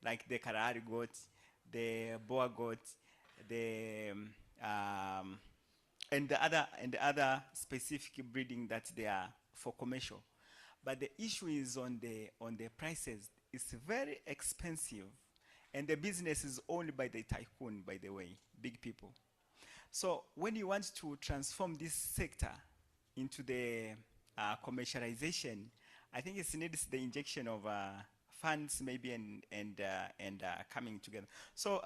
like the Kalahari goat, the Boer goat, and the other specific breeding that they are for commercial. But the issue is on the prices. It's very expensive, and the business is owned by the tycoon, by the way, big people. So when you want to transform this sector into the commercialization, I think it needs the injection of funds, maybe, and coming together. So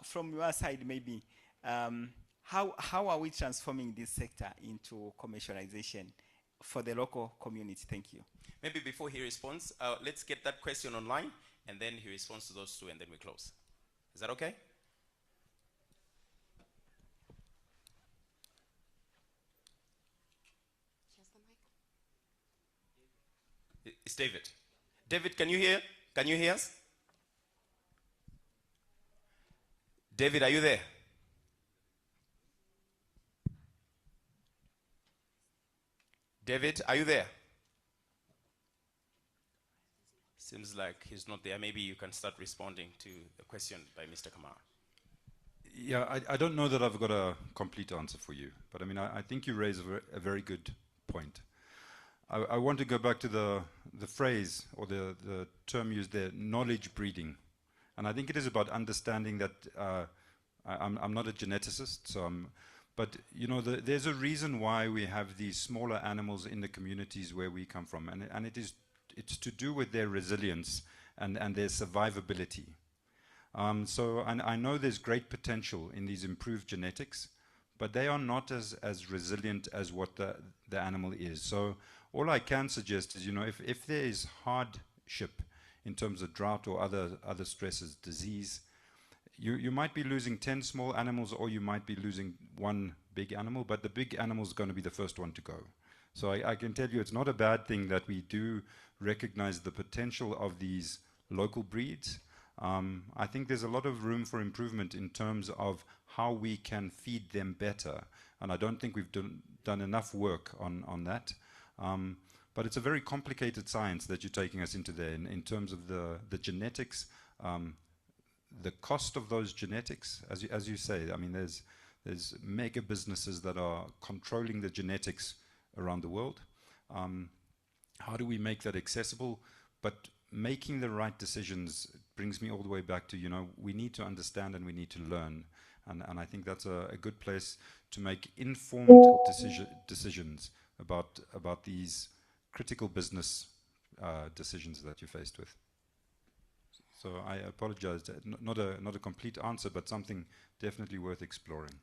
from your side, maybe, how are we transforming this sector into commercialization for the local community? Thank you. Maybe before he responds, let's get that question online, and then he responds to those 2, and then we close. Is that okay? It's David. David, can you hear? Can you hear us? David, are you there? David, are you there? Seems like he's not there. Maybe you can start responding to the question by Mr. Kamara. Yeah, I don't know that I've got a complete answer for you, but I mean, I think you raise a very good point. I want to go back to the phrase or the term used there, knowledge breeding. And I think it is about understanding that I'm not a geneticist, so but you know, there's a reason why we have these smaller animals in the communities where we come from, and it's to do with their resilience and their survivability. So I know there's great potential in these improved genetics, but they are not as resilient as what the animal is. So all I can suggest is, you know, if there is hardship in terms of drought or other stresses, disease, you might be losing 10 small animals, or you might be losing one big animal, but the big animal is going to be the first one to go. So I can tell you it's not a bad thing that we do recognize the potential of these local breeds. I think there's a lot of room for improvement in terms of how we can feed them better, and I don't think we've done enough work on that. But it's a very complicated science that you're taking us into there in terms of the genetics, the cost of those genetics, as you say. I mean, there's mega businesses that are controlling the genetics around the world. How do we make that accessible? But making the right decisions brings me all the way back to, you know, we need to understand and we need to learn. And I think that's a good place to make informed decisions about these critical business decisions that you're faced with. So I apologize, not a complete answer, but something definitely worth exploring.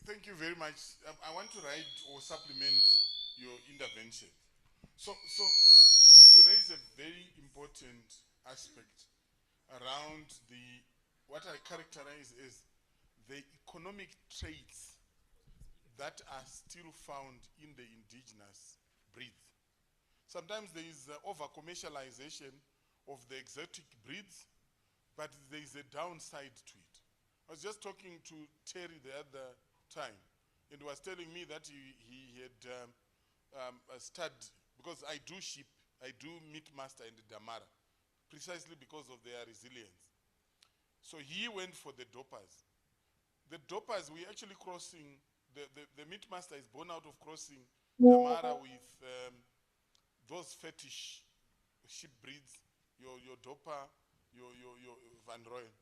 Thank you very much. I want to write or supplement your intervention. So when you raise a very important aspect around what I characterize as the economic traits that are still found in the indigenous breeds. Sometimes there is over-commercialization of the exotic breeds, but there is a downside to it. I was just talking to Terry the other time, and he was telling me that he had studied, because I do sheep, I do meat master and damara, precisely because of their resilience. So he went for the doppers. The doppers, we actually crossing, the meat master is born out of crossing damara with those fetish sheep breeds, your dopper, your Van Rooyen,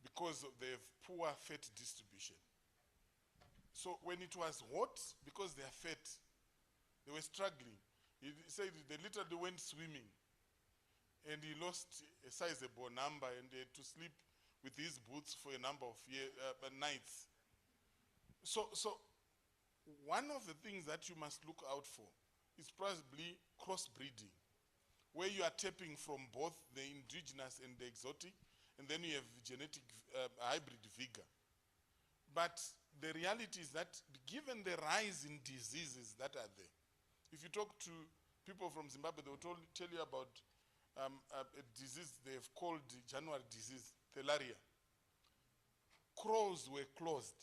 because they have poor fat distribution. So when it was hot, because they are fat, they were struggling. He said they literally went swimming, and he lost a sizable number, and they had to sleep with his boots for a number of nights. So one of the things that you must look out for is probably crossbreeding, where you are tapping from both the indigenous and the exotic, and then you have genetic hybrid vigor. But the reality is that given the rise in diseases that are there, if you talk to people from Zimbabwe, they will tell you about a disease they have called January disease, thelaria. Crows were closed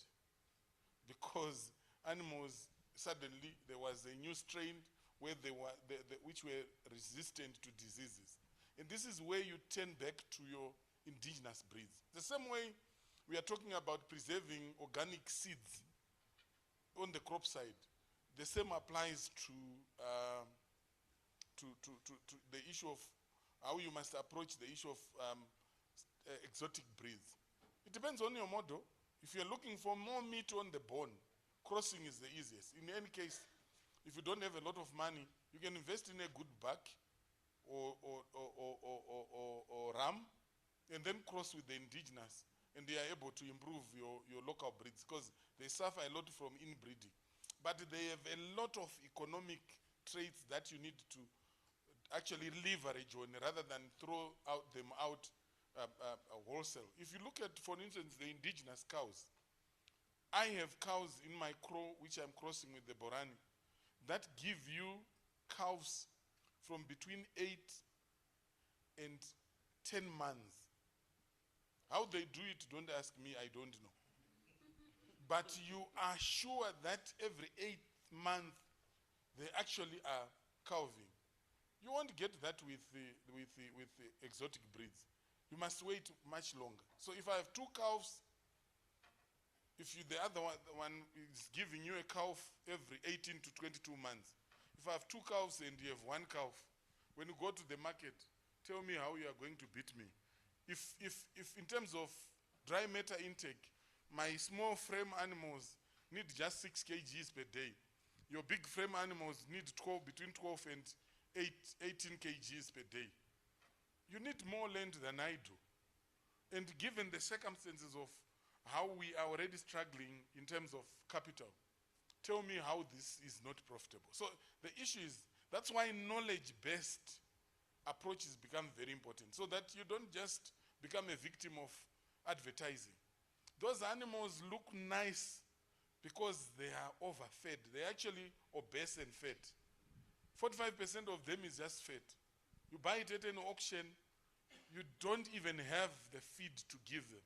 because animals, suddenly there was a new strain where which were resistant to diseases. And this is where you turn back to your indigenous breeds. The same way we are talking about preserving organic seeds on the crop side, the same applies to the issue of how you must approach the issue of exotic breeds. It depends on your model. If you're looking for more meat on the bone, crossing is the easiest. In any case, if you don't have a lot of money, you can invest in a good buck or ram, and then cross with the indigenous, and they are able to improve your local breeds, because they suffer a lot from inbreeding. But they have a lot of economic traits that you need to actually leverage on rather than throw them out wholesale. If you look at, for instance, the indigenous cows, I have cows in my crow which I'm crossing with the Borani that give you calves from between 8 and 10 months. How they do it, don't ask me, I don't know. But you are sure that every 8th month they actually are calving. You won't get that with the exotic breeds. You must wait much longer. So if I have 2 calves, the other one is giving you a calf every 18 to 22 months. If I have 2 calves and you have 1 calf, when you go to the market, tell me how you are going to beat me. If in terms of dry matter intake, my small frame animals need just 6 kgs per day. Your big frame animals need between 12 and 18 kgs per day. You need more land than I do. And given the circumstances of how we are already struggling in terms of capital, tell me how this is not profitable. So the issue is, that's why knowledge-based approaches become very important, so that you don't just become a victim of advertising. Those animals look nice because they are overfed. They're actually obese and fat. 45% of them is just fat. You buy it at an auction, you don't even have the feed to give them.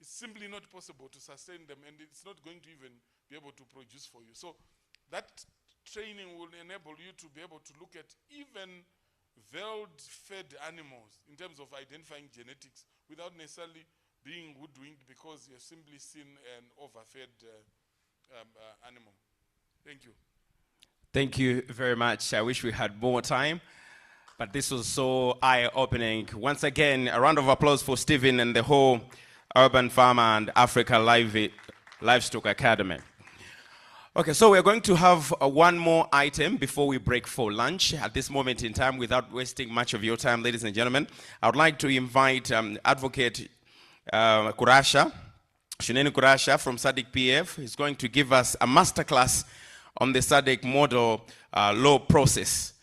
It's simply not possible to sustain them, and it's not going to even be able to produce for you. So that training will enable you to be able to look at even veiled-fed animals in terms of identifying genetics without necessarily being hoodwinked because you've simply seen an overfed animal. Thank you. Thank you very much. I wish we had more time, but this was so eye-opening. Once again, a round of applause for Stephen and the whole Urban Farmer and Africa Livestock Academy. Okay, so we're going to have one more item before we break for lunch. At this moment in time, without wasting much of your time, ladies and gentlemen, I would like to invite Advocate Kurasha Shuneni Kurasha from SADC PF is going to give us a masterclass on the SADC model law process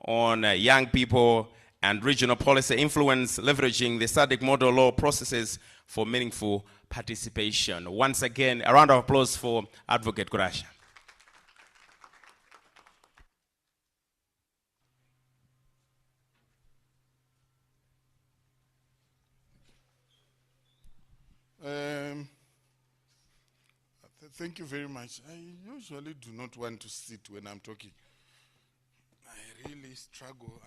on young people and regional policy influence, leveraging the SADC model law processes for meaningful participation. Once again, a round of applause for Advocate Kurasha. Thank you very much. I usually do not want to sit when I'm talking. I really struggle.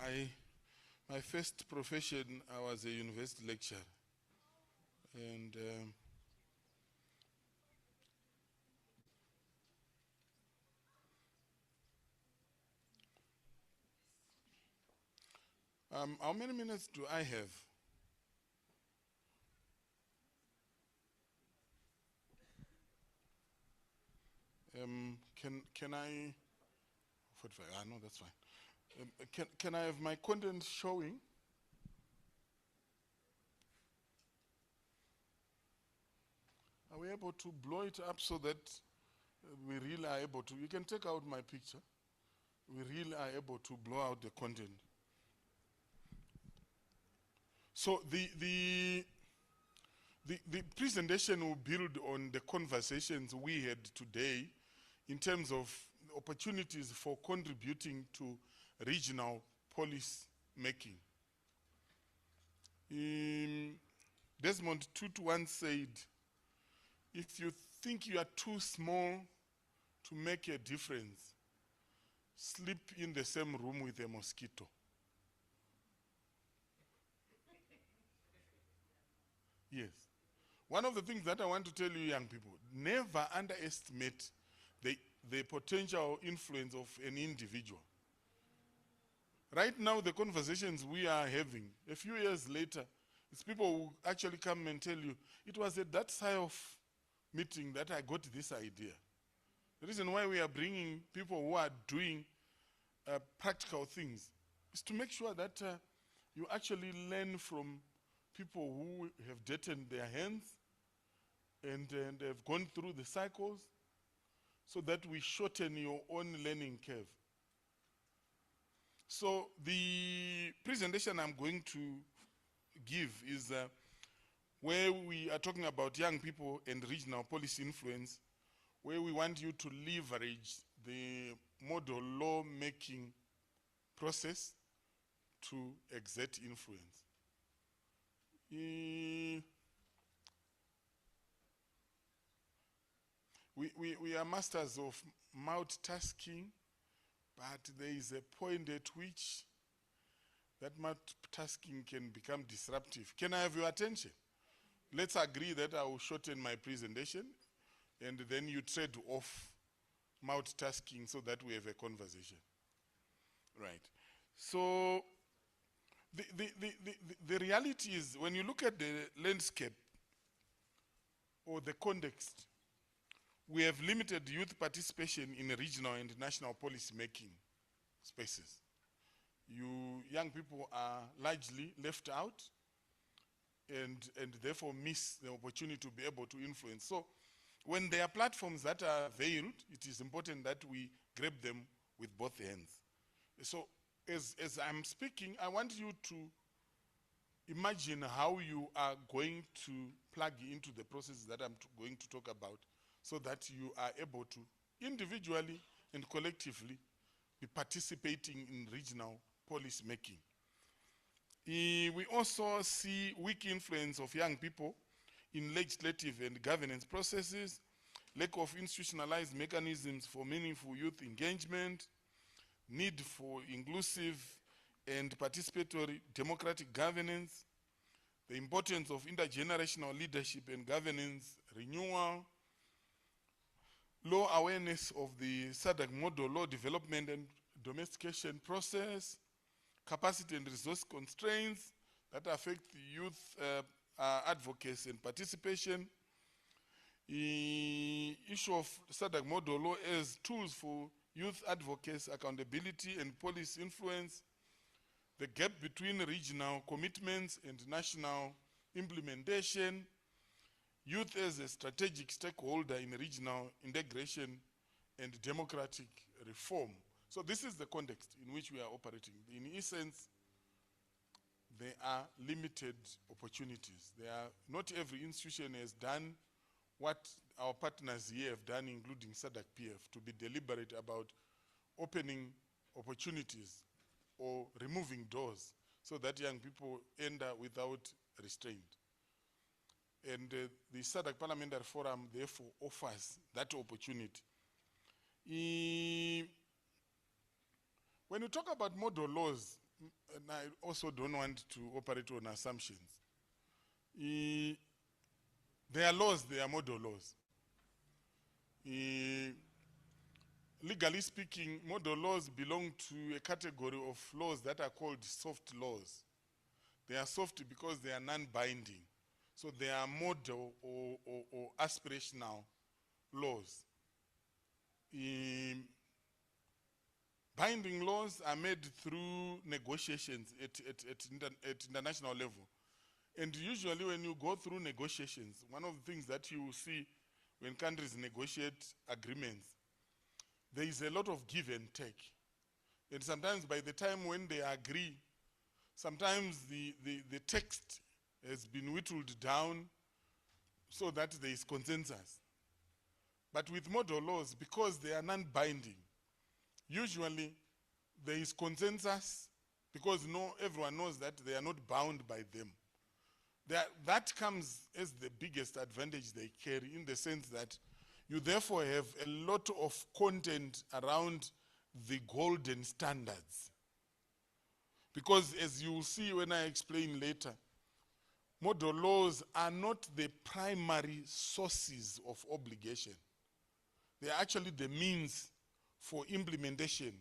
My first profession, I was a university lecturer. And how many minutes do I have? Can I? 45. No, that's fine. Can I have my content showing? Are we able to blow it up so that we really are able to? You can take out my picture. We really are able to blow out the content. So the presentation will build on the conversations we had today in terms of opportunities for contributing to regional policy making. Desmond Tutu once said, if you think you are too small to make a difference, sleep in the same room with a mosquito. Yes. One of the things that I want to tell you young people, never underestimate the potential influence of an individual. Right now, the conversations we are having, a few years later, it's people who actually come and tell you, it was at that SIOF meeting that I got this idea. The reason why we are bringing people who are doing practical things is to make sure that you actually learn from people who have dirtied their hands and have gone through the cycles, so that we shorten your own learning curve. So the presentation I'm going to give is where we are talking about young people and regional policy influence, where we want you to leverage the model law making process to exert influence. We are masters of multitasking, but there is a point at which that multitasking can become disruptive. Can I have your attention? Let's agree that I will shorten my presentation and then you trade off multitasking so that we have a conversation. Right. So the reality is, when you look at the landscape or the context, we have limited youth participation in regional and national policy making spaces. You young people are largely left out and therefore miss the opportunity to be able to influence. So when there are platforms that are veiled, it is important that we grab them with both hands. So as I'm speaking, I want you to imagine how you are going to plug into the processes that I'm going to talk about, so that you are able to individually and collectively be participating in regional policy making. We also see weak influence of young people in legislative and governance processes, lack of institutionalized mechanisms for meaningful youth engagement, need for inclusive and participatory democratic governance, the importance of intergenerational leadership and governance renewal, low awareness of the SADC model law development and domestication process, capacity and resource constraints that affect youth advocacy and participation, the issue of SADC model law as tools for youth advocacy, accountability and policy influence, the gap between regional commitments and national implementation, youth as a strategic stakeholder in regional integration and democratic reform. So this is the context in which we are operating. In essence, there are limited opportunities. Not every institution has done what our partners here have done, including SADC PF, to be deliberate about opening opportunities or removing doors so that young people enter without restraint. And the SADC Parliamentary Forum therefore offers that opportunity. When you talk about model laws, and I also don't want to operate on assumptions. There are laws, there are model laws. Legally speaking, model laws belong to a category of laws that are called soft laws. They are soft because they are non-binding. So they are model or aspirational laws. Binding laws are made through negotiations at international level. And usually when you go through negotiations, one of the things that you see when countries negotiate agreements, there is a lot of give and take. And sometimes by the time when they agree, sometimes the text has been whittled down so that there is consensus. But with model laws, because they are non-binding, usually there is consensus because everyone knows that they are not bound by them. That comes as the biggest advantage they carry, in the sense that you therefore have a lot of content around the golden standards. Because as you will see when I explain later, model laws are not the primary sources of obligation. They are actually the means for implementation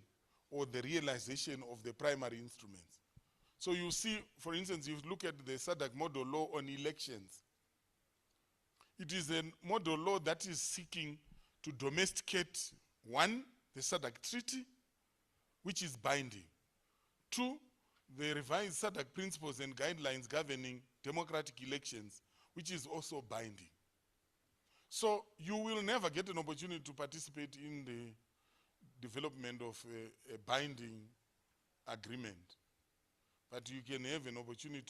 or the realization of the primary instruments. So you see, for instance, you look at the SADC model law on elections. It is a model law that is seeking to domesticate, one, the SADC treaty, which is binding. Two, the revised SADC principles and guidelines governing democratic elections, which is also binding. So you will never get an opportunity to participate in the development of a binding agreement. But you can have an opportunity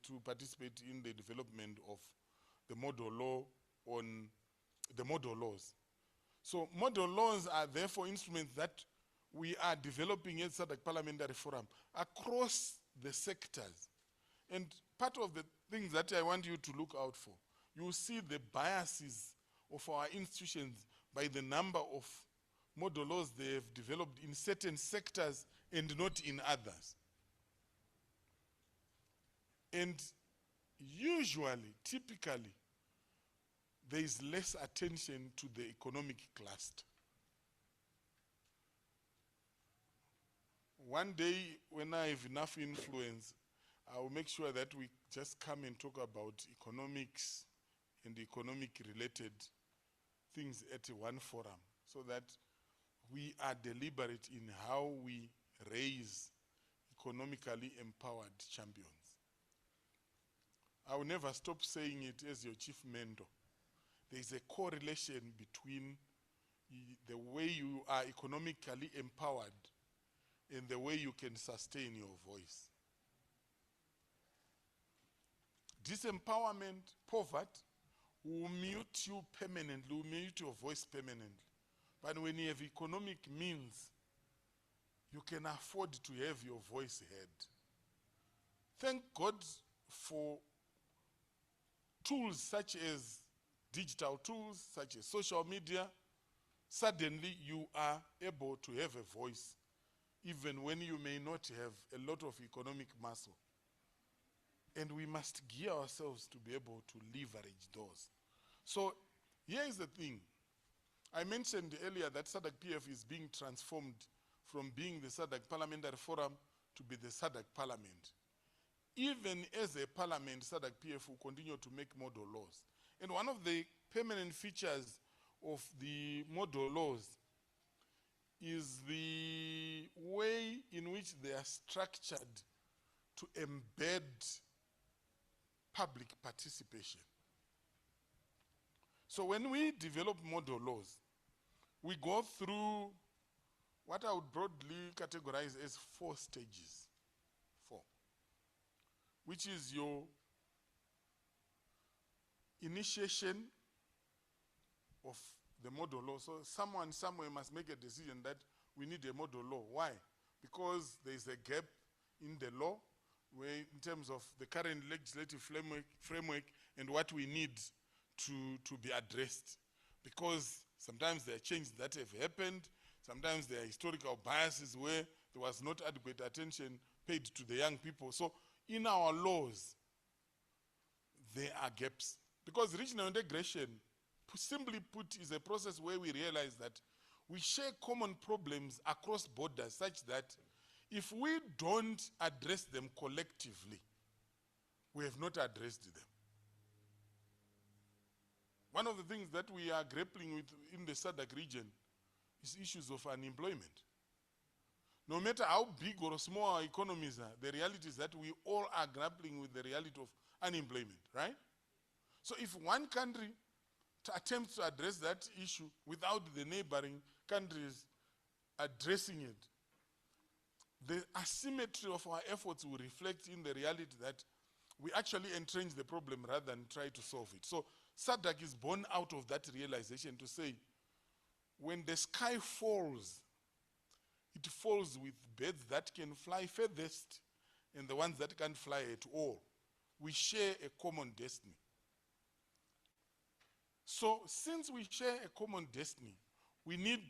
to participate in the development of the model law on the model laws. So model laws are therefore instruments that we are developing at SADC Parliamentary Forum across the sectors. And part of the things that I want you to look out for, you see the biases of our institutions by the number of model laws they have developed in certain sectors and not in others. And usually, typically, there is less attention to the economic cluster. One day, when I have enough influence, I will make sure that we just come and talk about economics and economic-related things at one forum, so that we are deliberate in how we raise economically empowered champions. I will never stop saying it as your chief mentor. There is a correlation between the way you are economically empowered and the way you can sustain your voice. Disempowerment, poverty, will mute you permanently, will mute your voice permanently. But when you have economic means, you can afford to have your voice heard. Thank God for tools such as digital tools, such as social media. Suddenly you are able to have a voice, even when you may not have a lot of economic muscle. And we must gear ourselves to be able to leverage those. So here is the thing. I mentioned earlier that SADC PF is being transformed from being the SADC Parliamentary Forum to be the SADC Parliament. Even as a parliament, SADC PF will continue to make model laws. And one of the permanent features of the model laws is the way in which they are structured to embed public participation. So when we develop model laws, we go through what I would broadly categorize as 4 stages. 4. Which is your initiation of the model law. So someone somewhere must make a decision that we need a model law. Why? Because there is a gap in the law where in terms of the current legislative framework and what we need to be addressed. Because sometimes there are changes that have happened, sometimes there are historical biases where there was not adequate attention paid to the young people. So in our laws, there are gaps. Because regional integration, simply put, is a process where we realize that we share common problems across borders such that if we don't address them collectively, we have not addressed them. One of the things that we are grappling with in the SADC region is issues of unemployment. No matter how big or small our economies are, the reality is that we all are grappling with the reality of unemployment, right? So if one country attempts to address that issue without the neighboring countries addressing it, the asymmetry of our efforts will reflect in the reality that we actually entrench the problem rather than try to solve it. So SADC is born out of that realization to say, when the sky falls, it falls with birds that can fly furthest and the ones that can't fly at all. We share a common destiny. So since we share a common destiny, we need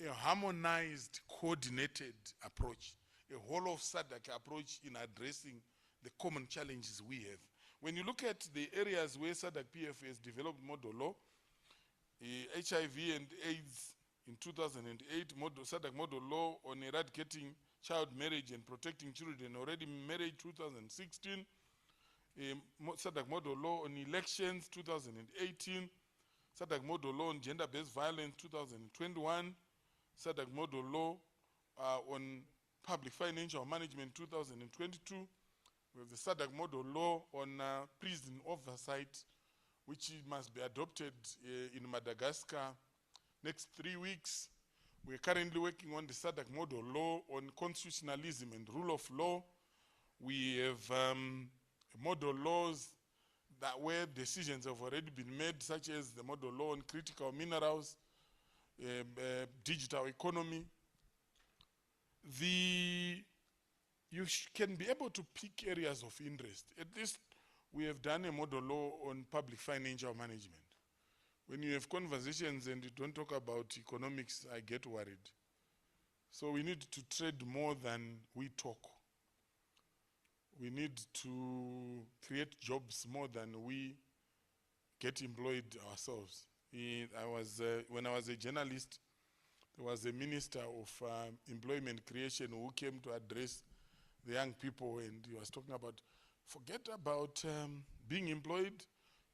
a harmonized, coordinated approach, a whole of SADC approach in addressing the common challenges we have. When you look at the areas where SADC PF has developed model law, HIV and AIDS in 2008, SADC model law on eradicating child marriage and protecting children already married 2016, SADC model law on elections 2018, SADC model law on gender-based violence 2021, SADC model law on public financial management 2022. We have the SADC model law on prison oversight, which must be adopted in Madagascar next 3 weeks. We're currently working on the SADC model law on constitutionalism and rule of law. We have model laws that where decisions have already been made, such as the model law on critical minerals, digital economy. You can be able to pick areas of interest. At least we have done a model law on public financial management. When you have conversations and you don't talk about economics, I get worried. So we need to trade more than we talk. We need to create jobs more than we get employed ourselves. When I was a journalist, there was a minister of employment creation who came to address the young people, and he was talking about, forget about being employed,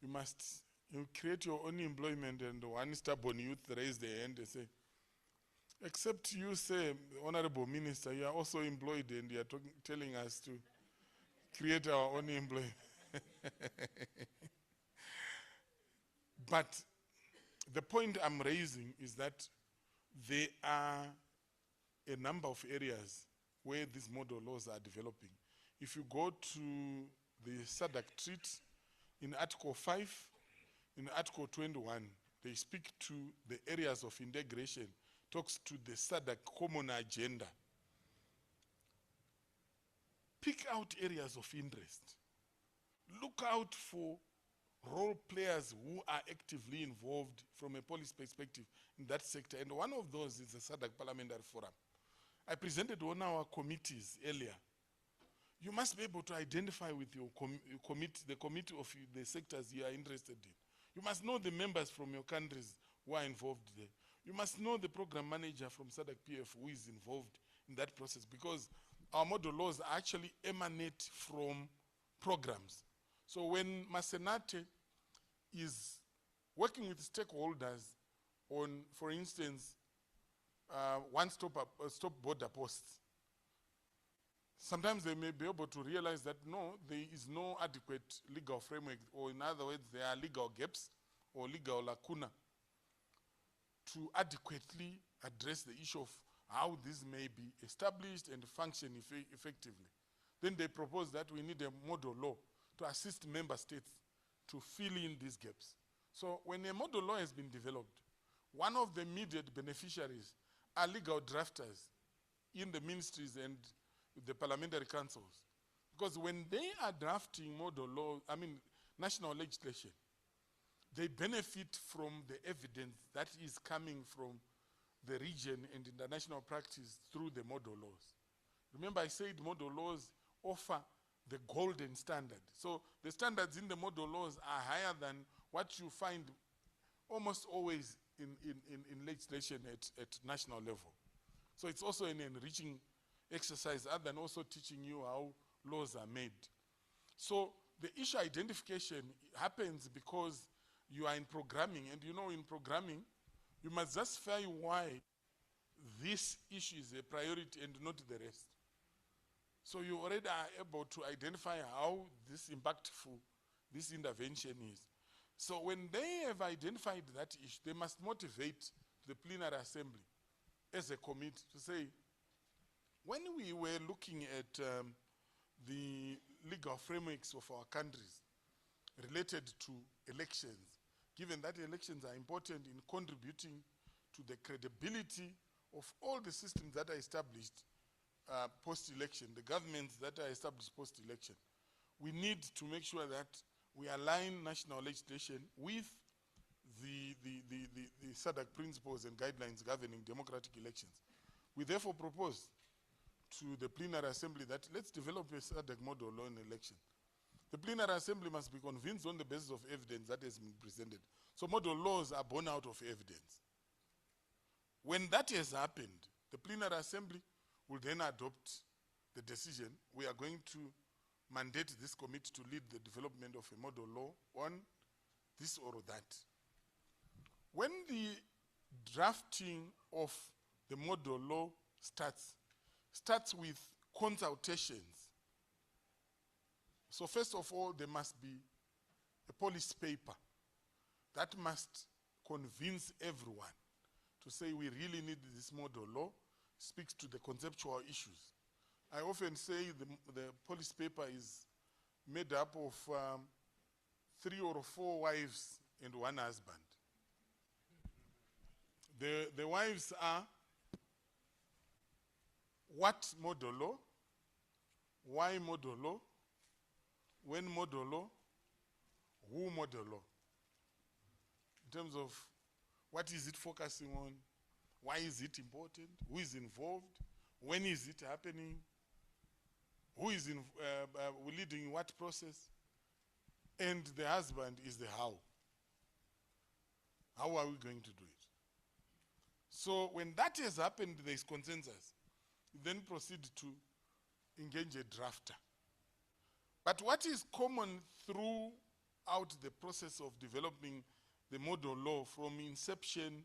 you create your own employment. And one stubborn youth raised their hand and say, except you say, Honorable Minister, you are also employed and you are telling us to create our own employment. But the point I'm raising is that there are a number of areas where these model laws are developing. If you go to the SADC treaty in Article 5, in Article 21, they speak to the areas of integration, talks to the SADC common agenda. Pick out areas of interest. Look out for role players who are actively involved from a policy perspective in that sector. And one of those is the SADC Parliamentary Forum. I presented on our committees earlier. You must be able to identify with your committee, the committee of the sectors you are interested in. You must know the members from your countries who are involved there. You must know the program manager from SADC PF who is involved in that process, because our model laws actually emanate from programs. So when Masenate is working with stakeholders on, for instance, one-stop border posts, sometimes they may be able to realize that no, there is no adequate legal framework, or in other words, there are legal gaps or legal lacuna to adequately address the issue of how this may be established and function effectively. Then they propose that we need a model law to assist member states to fill in these gaps. So when a model law has been developed, one of the immediate beneficiaries are legal drafters in the ministries and the parliamentary councils. Because when they are drafting model law, national legislation, they benefit from the evidence that is coming from the region and international practice through the model laws. Remember I said model laws offer the golden standard. So the standards in the model laws are higher than what you find almost always in legislation at national level. So it's also an enriching exercise other than also teaching you how laws are made. So the issue identification happens because you are in programming, and you know in programming, you must justify why this issue is a priority and not the rest. So you already are able to identify how this impactful this intervention is. So when they have identified that issue, they must motivate the plenary assembly as a committee to say, when we were looking at the legal frameworks of our countries related to elections, given that elections are important in contributing to the credibility of all the systems that are established post-election, the governments that are established post-election, we need to make sure that we align national legislation with the SADC principles and guidelines governing democratic elections. We therefore propose to the plenary assembly that let's develop a SADC model law in election. The plenary assembly must be convinced on the basis of evidence that has been presented. So model laws are born out of evidence. When that has happened, the plenary assembly will then adopt the decision. We are going to mandate this committee to lead the development of a model law on this or that. When the drafting of the model law starts with consultations. So first of all, there must be a policy paper that must convince everyone to say we really need this model law, speaks to the conceptual issues. I often say the policy paper is made up of 3 or 4 wives and 1 husband. The wives are what model law, why model law, when model law, who model law. In terms of what is it focusing on, why is it important, who is involved, when is it happening, who is leading what process, and the husband is the how. How are we going to do it? So when that has happened, there is consensus. You then proceed to engage a drafter. But what is common throughout the process of developing the model law from inception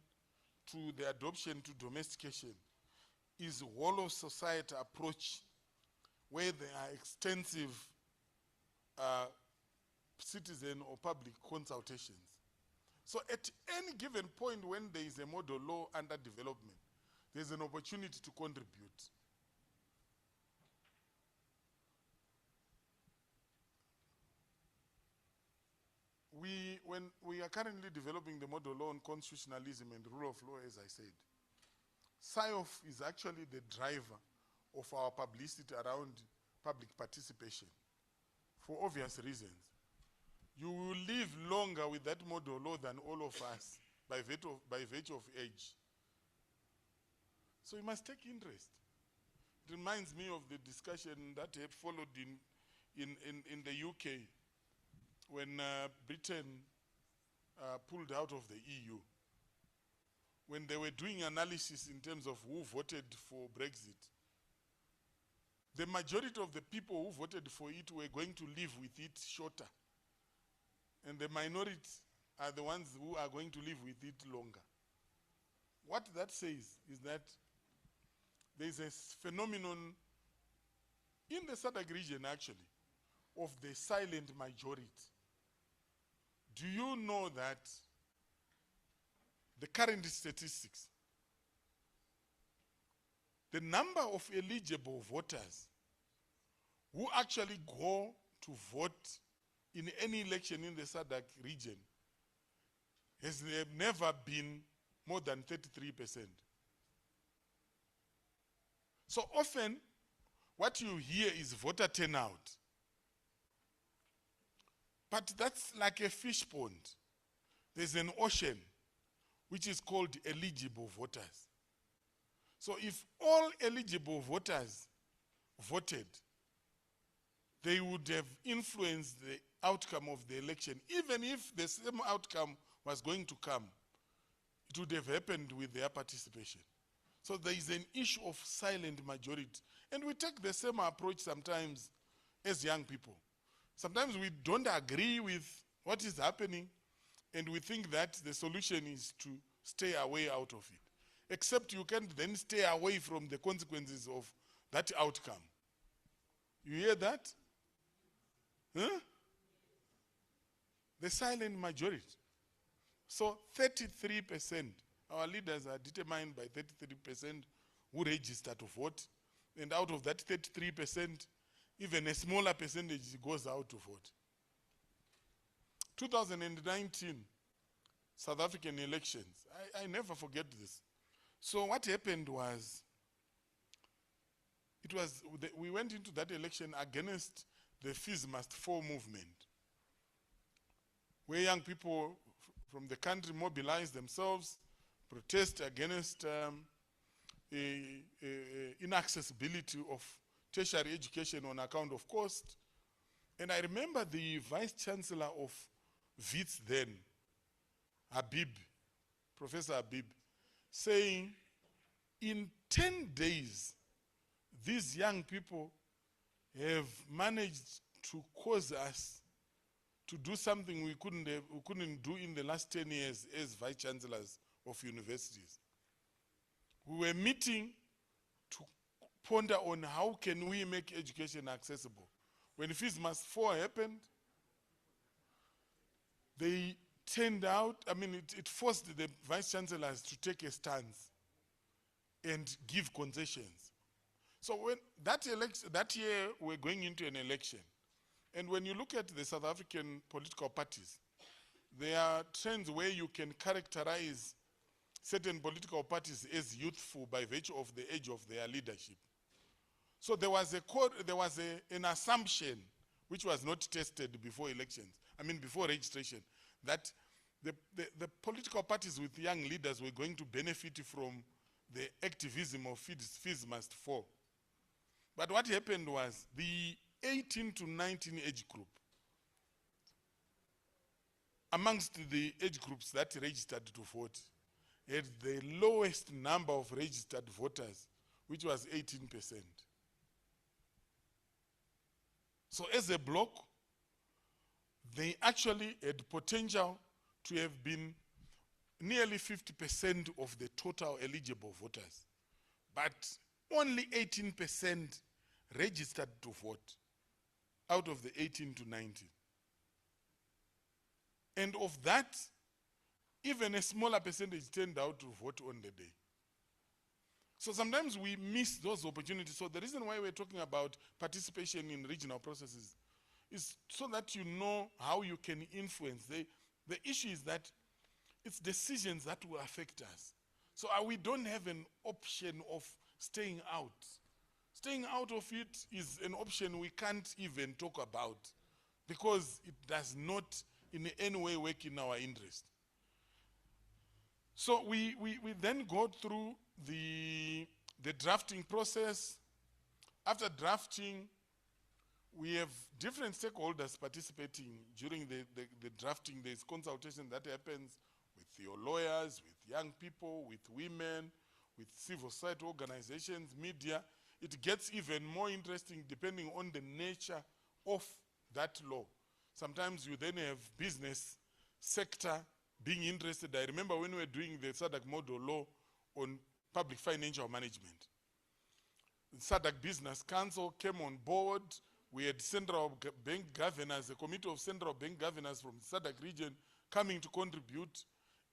to the adoption to domestication is a whole of society approach where there are extensive citizen or public consultations. So at any given point when there is a model law under development, there's an opportunity to contribute. When we are currently developing the model law on constitutionalism and rule of law, as I said, SIOF is actually the driver of our publicity around public participation for obvious reasons. You will live longer with that model law than all of us by virtue of age. So you must take interest. It reminds me of the discussion that had followed in the UK when Britain pulled out of the EU. When they were doing analysis in terms of who voted for Brexit, the majority of the people who voted for it were going to live with it shorter. And the minority are the ones who are going to live with it longer. What that says is that there is a phenomenon in the SADC region, actually, of the silent majority. Do you know that the current statistics, the number of eligible voters who actually go to vote in any election in the SADC region has never been more than 33%. So often, what you hear is voter turnout. But that's like a fish pond. There's an ocean which is called eligible voters. So if all eligible voters voted, they would have influenced the outcome of the election. Even if the same outcome was going to come, it would have happened with their participation. So there is an issue of silent majority. And we take the same approach sometimes as young people. Sometimes we don't agree with what is happening, and we think that the solution is to stay away out of it. Except you can't then stay away from the consequences of that outcome. You hear that? Huh? The silent majority. So 33%, our leaders are determined by 33% who register to vote. And out of that 33%, even a smaller percentage goes out to vote. 2019 South African elections, I never forget this. So what happened was, we went into that election against the Fees Must Fall movement, where young people from the country mobilized themselves, protest against inaccessibility of tertiary education on account of cost. And I remember the Vice Chancellor of WITS then, Habib, Professor Habib, saying, in 10 days, these young people have managed to cause us to do something we couldn't do in the last 10 years as vice chancellors of universities. We were meeting to ponder on how can we make education accessible. When Fees Must Fall happened, they turned out, it forced the vice chancellors to take a stance and give concessions. So when that year we're going into an election, and when you look at the South African political parties, there are trends where you can characterize certain political parties as youthful by virtue of the age of their leadership. So there was an assumption which was not tested before elections, before registration, that the political parties with young leaders were going to benefit from the activism of Fees Must Fall. But what happened was the 18 to 19 age group, amongst the age groups that registered to vote, had the lowest number of registered voters, which was 18%. So as a bloc, they actually had potential to have been nearly 50% of the total eligible voters. But only 18% registered to vote out of the 18 to 19. And of that, even a smaller percentage turned out to vote on the day. So sometimes we miss those opportunities. So the reason why we're talking about participation in regional processes is so that you know how you can influence. The issue is that it's decisions that will affect us. So we don't have an option of staying out. Staying out of it is an option we can't even talk about because it does not in any way work in our interest. So we then go through the drafting process. After drafting, we have different stakeholders participating during the drafting. There's consultation that happens with your lawyers, with young people, with women, with civil society organizations, media. It gets even more interesting depending on the nature of that law. Sometimes you then have business sector being interested. I remember when we were doing the SADC model law on public financial management. The SADC Business Council came on board. We had central bank governors, a committee of central bank governors from the SADC region coming to contribute.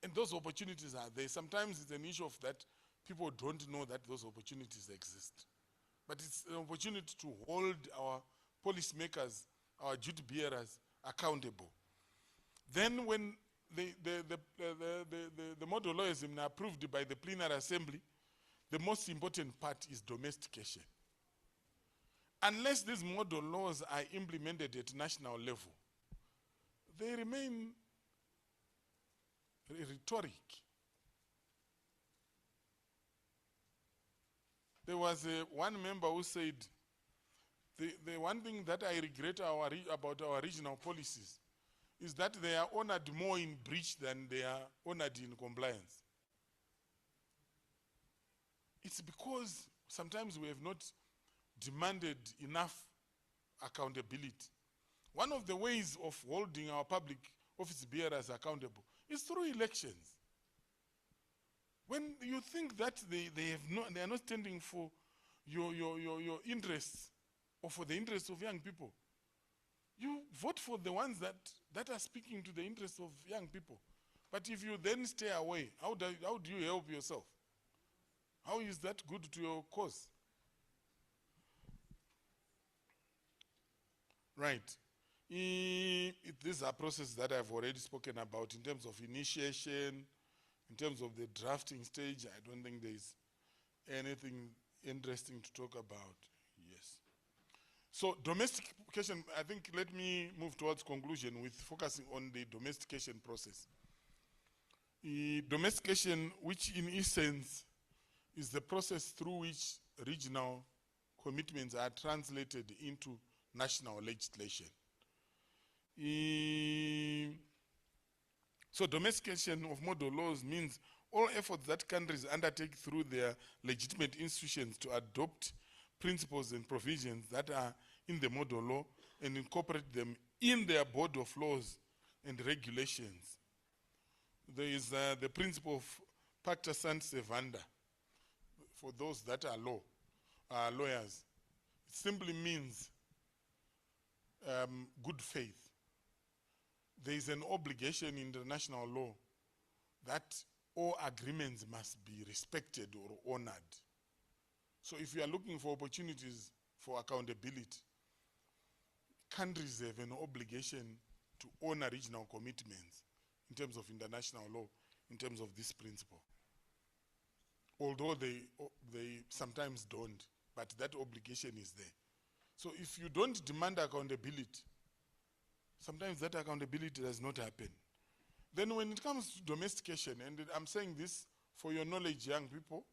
And those opportunities are there. Sometimes it's an issue of that people don't know that those opportunities exist. But it's an opportunity to hold our policymakers, our duty bearers accountable. Then when the model law is approved by the plenary assembly, the most important part is domestication. Unless these model laws are implemented at national level, they remain rhetoric. There was one member who said, the one thing that I regret about our regional policies is that they are honored more in breach than they are honored in compliance. It's because sometimes we have not demanded enough accountability. One of the ways of holding our public office bearers accountable is through elections. When you think that they are not standing for your interests or for the interests of young people, you vote for the ones that are speaking to the interests of young people. But if you then stay away, how do you help yourself? How is that good to your cause? Right. These are processes that I've already spoken about in terms of initiation, in terms of the drafting stage. I don't think there's anything interesting to talk about. Yes. So domestication, I think let me move towards conclusion with focusing on the domestication process. Domestication, which in essence is the process through which regional commitments are translated into national legislation. So domestication of model laws means all efforts that countries undertake through their legitimate institutions to adopt principles and provisions that are in the model law and incorporate them in their body of laws and regulations. There is the principle of pacta sunt servanda for those that are lawyers. It simply means good faith. There is an obligation in international law that all agreements must be respected or honored. So if you are looking for opportunities for accountability, countries have an obligation to honor regional commitments in terms of international law, in terms of this principle. Although they sometimes don't, but that obligation is there. So if you don't demand accountability, sometimes that accountability does not happen. Then when it comes to domestication, and I'm saying this for your knowledge, young people,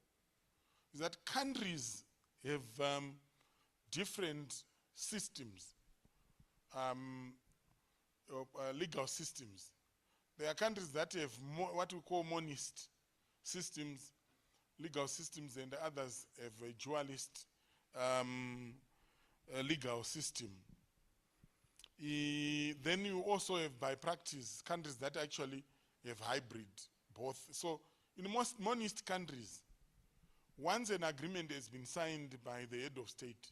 is that countries have different systems, legal systems. There are countries that have what we call monist systems, legal systems, and others have a dualist legal system. Then you also have, by practice, countries that actually have hybrid, both. So in most monist countries, once an agreement has been signed by the head of state,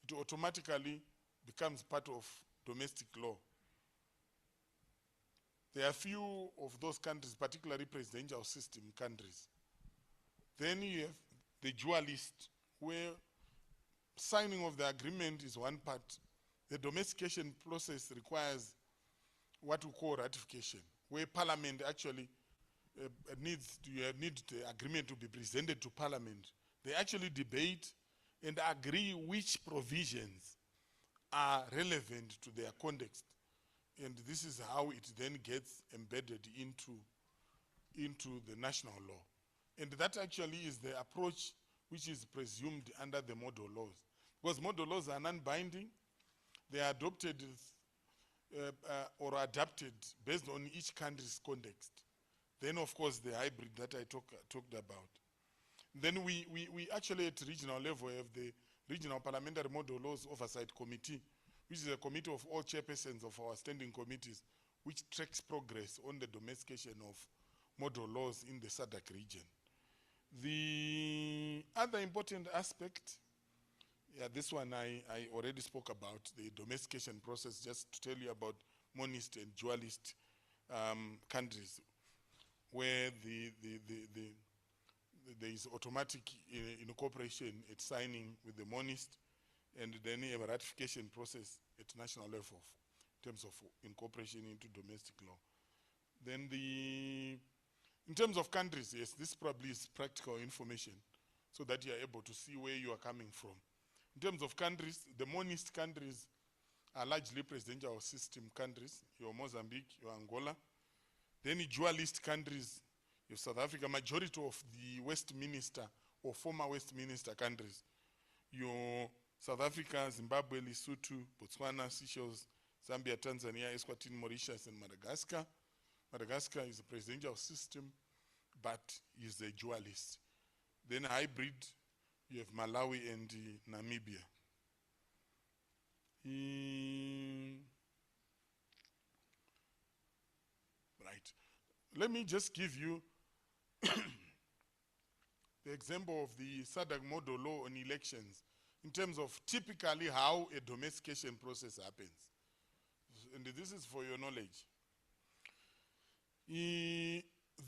it automatically becomes part of domestic law. There are few of those countries, particularly presidential system countries. Then you have the dualist, where signing of the agreement is one part. The domestication process requires what we call ratification, where Parliament actually need the agreement to be presented to Parliament. They actually debate and agree which provisions are relevant to their context. And this is how it then gets embedded into the national law. And that actually is the approach which is presumed under the model laws. Because model laws are non-binding, they are adopted or adapted based on each country's context. Then, of course, the hybrid that I talked about. Then we actually at regional level have the Regional Parliamentary Model Laws Oversight Committee, which is a committee of all chairpersons of our standing committees, which tracks progress on the domestication of model laws in the SADC region. The other important aspect, this one I already spoke about, the domestication process, just to tell you about monist and dualist countries. where there is automatic incorporation at signing with the monist, and then you have a ratification process at national level in terms of incorporation into domestic law. Then in terms of countries, yes, this probably is practical information so that you are able to see where you are coming from. In terms of countries, the monist countries are largely presidential system countries, your Mozambique, your Angola. Then the dualist countries, your South Africa, majority of the Westminster or former Westminster countries, your South Africa, Zimbabwe, Lesotho, Botswana, Seychelles, Zambia, Tanzania, Eswatini, Mauritius, and Madagascar. Madagascar is a presidential system, but is a dualist. Then hybrid, you have Malawi and Namibia. Right. Let me just give you the example of the SADC model law on elections in terms of typically how a domestication process happens. And this is for your knowledge.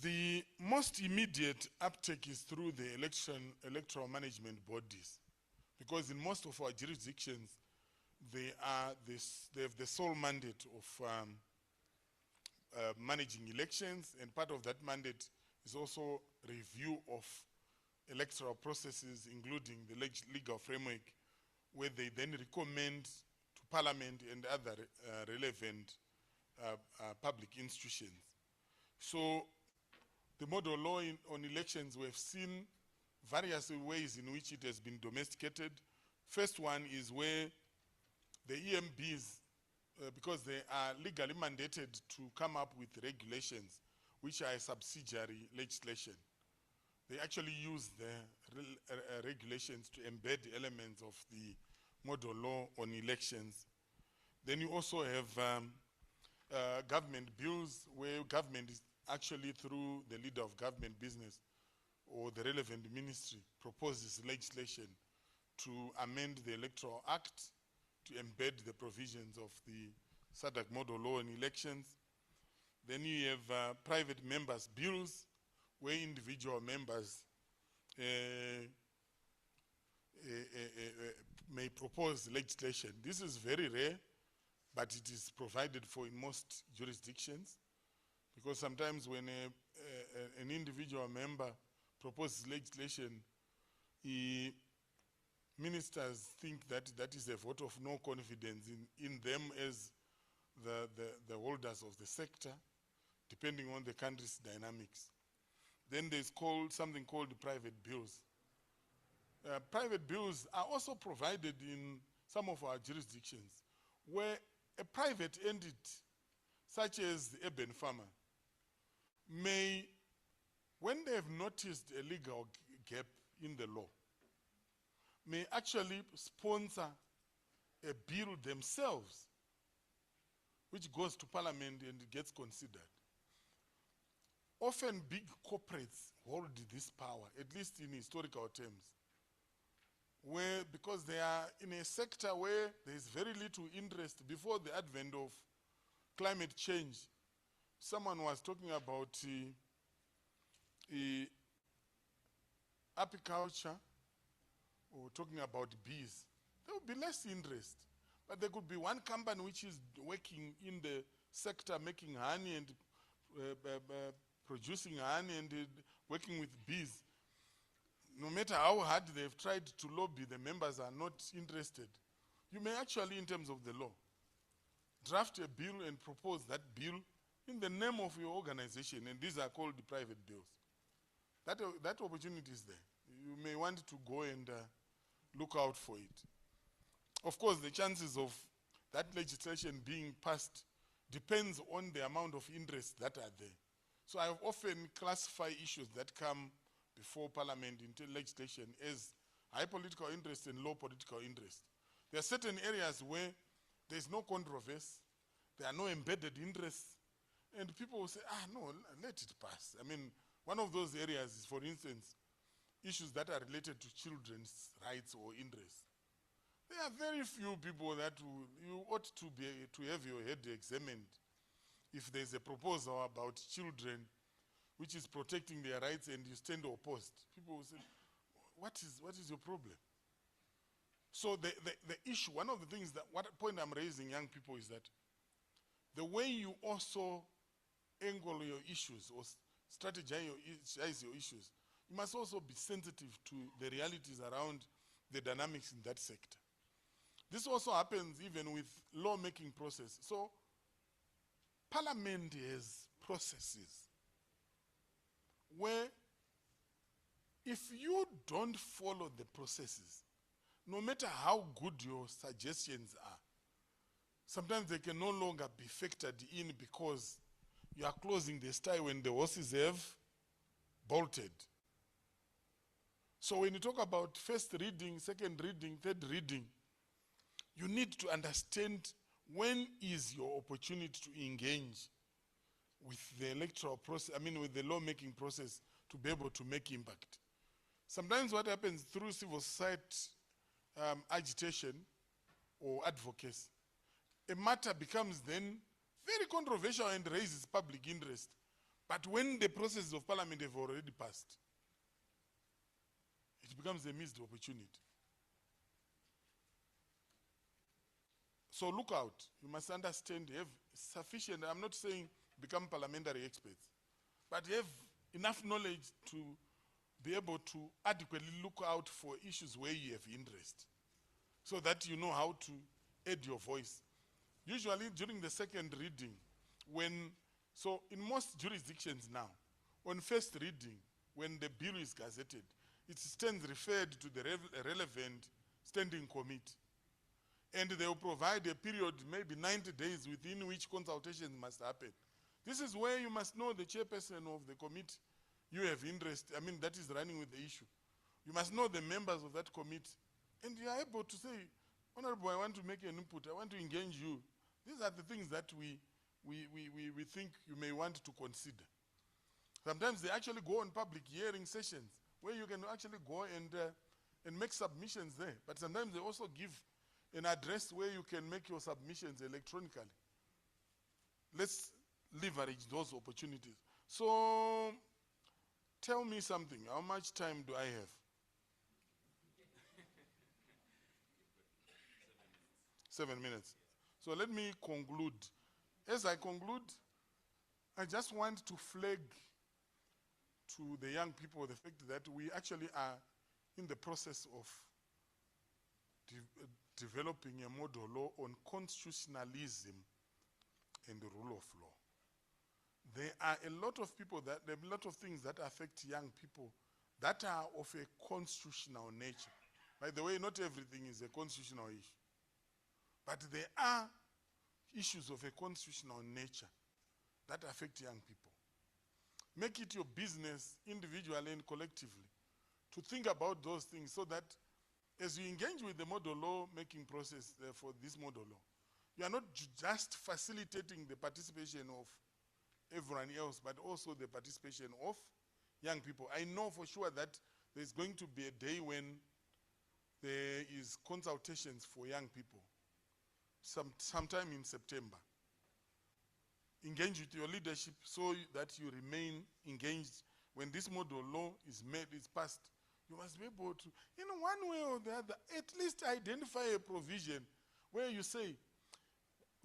The most immediate uptake is through the electoral management bodies, because in most of our jurisdictions, they have the sole mandate of managing elections, and part of that mandate is also review of electoral processes, including the legal framework, where they then recommend to Parliament and other relevant public institutions. So the model law on elections, we have seen various ways in which it has been domesticated. First one is where the EMBs, because they are legally mandated to come up with regulations, which are subsidiary legislation. They actually use the regulations to embed elements of the model law on elections. Then you also have government bills, where government is actually, through the leader of government business or the relevant ministry, proposes legislation to amend the Electoral Act to embed the provisions of the SADC model law on elections. Then you have private members' bills, where individual members may propose legislation. This is very rare, but it is provided for in most jurisdictions, because sometimes when an individual member proposes legislation, ministers think that that is a vote of no confidence in them as the holders of the sector, depending on the country's dynamics. Then there's something called private bills. Private bills are also provided in some of our jurisdictions, where a private entity, such as the urban farmer, may, when they have noticed a legal gap in the law, may actually sponsor a bill themselves, which goes to Parliament and gets considered. Often big corporates hold this power, at least in historical terms, where, because they are in a sector where there is very little interest before the advent of climate change. Someone was talking about apiculture, or talking about bees. There would be less interest, but there could be one company which is working in the sector, making honey and producing honey and working with bees. No matter how hard they've tried to lobby, the members are not interested. You may actually, in terms of the law, draft a bill and propose that bill in the name of your organization, and these are called the private bills. That opportunity is there. You may want to go and look out for it. Of course, the chances of that legislation being passed depends on the amount of interest that are there. So I often classify issues that come before Parliament into legislation as high political interest and low political interest. There are certain areas where there's no controversy, there are no embedded interests, and people will say, no, let it pass. I mean, one of those areas is, for instance, issues that are related to children's rights or interests. There are very few people that you ought to have your head examined if there's a proposal about children which is protecting their rights, and you stand opposed. People will say, what is your problem? So the issue, one of the things that, what point I'm raising young people is that the way you also angle your issues or strategize your issues, you must also be sensitive to the realities around the dynamics in that sector. This also happens even with lawmaking process. So Parliament has processes where if you don't follow the processes, no matter how good your suggestions are, sometimes they can no longer be factored in because you are closing the stye when the horses have bolted. So when you talk about first reading, second reading, third reading, you need to understand when is your opportunity to engage with the electoral process, with the lawmaking process to be able to make impact. Sometimes what happens through civil society agitation or advocacy, a matter becomes then very controversial and raises public interest. But when the processes of Parliament have already passed, it becomes a missed opportunity. So look out. You must understand, have sufficient, I'm not saying become parliamentary experts, but have enough knowledge to be able to adequately look out for issues where you have interest, so that you know how to add your voice. Usually during the second reading, so in most jurisdictions now, on first reading, when the bill is gazetted, it stands referred to the relevant standing committee. And they will provide a period, maybe 90 days, within which consultations must happen. This is where you must know the chairperson of the committee you have interest, that is running with the issue. You must know the members of that committee. And you are able to say, Honorable, I want to make an input, I want to engage you. These are the things that we think you may want to consider. Sometimes they actually go on public hearing sessions where you can actually go and make submissions there. But sometimes they also give an address where you can make your submissions electronically. Let's leverage those opportunities. So tell me something, how much time do I have? 7 minutes. So let me conclude. As I conclude, I just want to flag to the young people the fact that we actually are in the process of developing a model law on constitutionalism and the rule of law. There are a lot of people there are a lot of things that affect young people that are of a constitutional nature. By the way, not everything is a constitutional issue. But there are issues of a constitutional nature that affect young people. Make it your business, individually and collectively, to think about those things so that as you engage with the model law making process for this model law, you are not just facilitating the participation of everyone else, but also the participation of young people. I know for sure that there's going to be a day when there is consultations for young people, sometime in September. Engage with your leadership so that you remain engaged. When this model law is passed, you must be able to, in one way or the other, at least identify a provision where you say,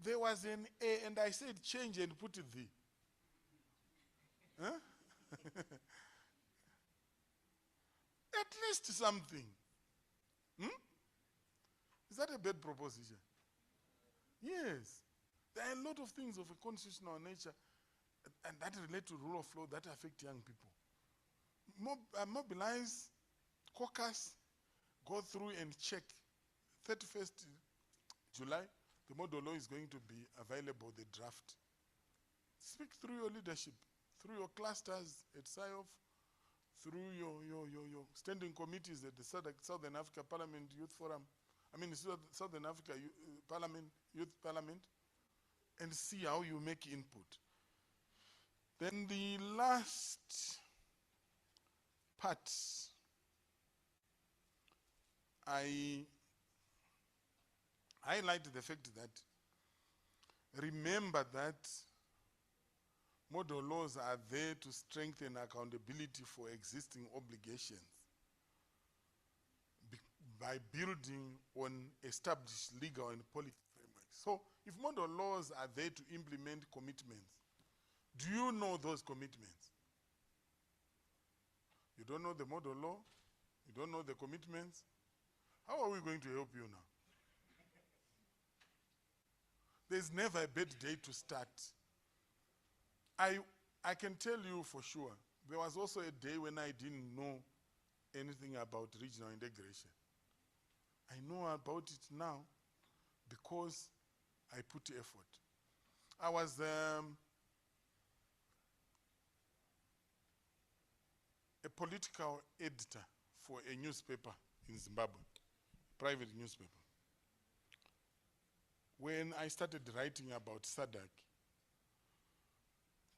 there was an A and I said change and put it the. Huh? At least something. Is that a bad proposition? Yes. There are a lot of things of a constitutional nature and that relate to rule of law that affect young people. Mobilize, caucus, go through and check. 31st July, the model law is going to be available, the draft. Speak through your leadership, through your clusters at SIOF, through your standing committees at the Southern Africa Parliament Youth Forum, Southern Africa Parliament, Youth Parliament, and see how you make input. Then the last part, I highlight the fact that remember that Model laws are there to strengthen accountability for existing obligations by building on established legal and policy frameworks. So if model laws are there to implement commitments, do you know those commitments? You don't know the model law? You don't know the commitments? How are we going to help you now? There's never a bad day to start. I can tell you for sure, there was also a day when I didn't know anything about regional integration. I know about it now because I put effort. I was a political editor for a newspaper in Zimbabwe, private newspaper. When I started writing about SADC,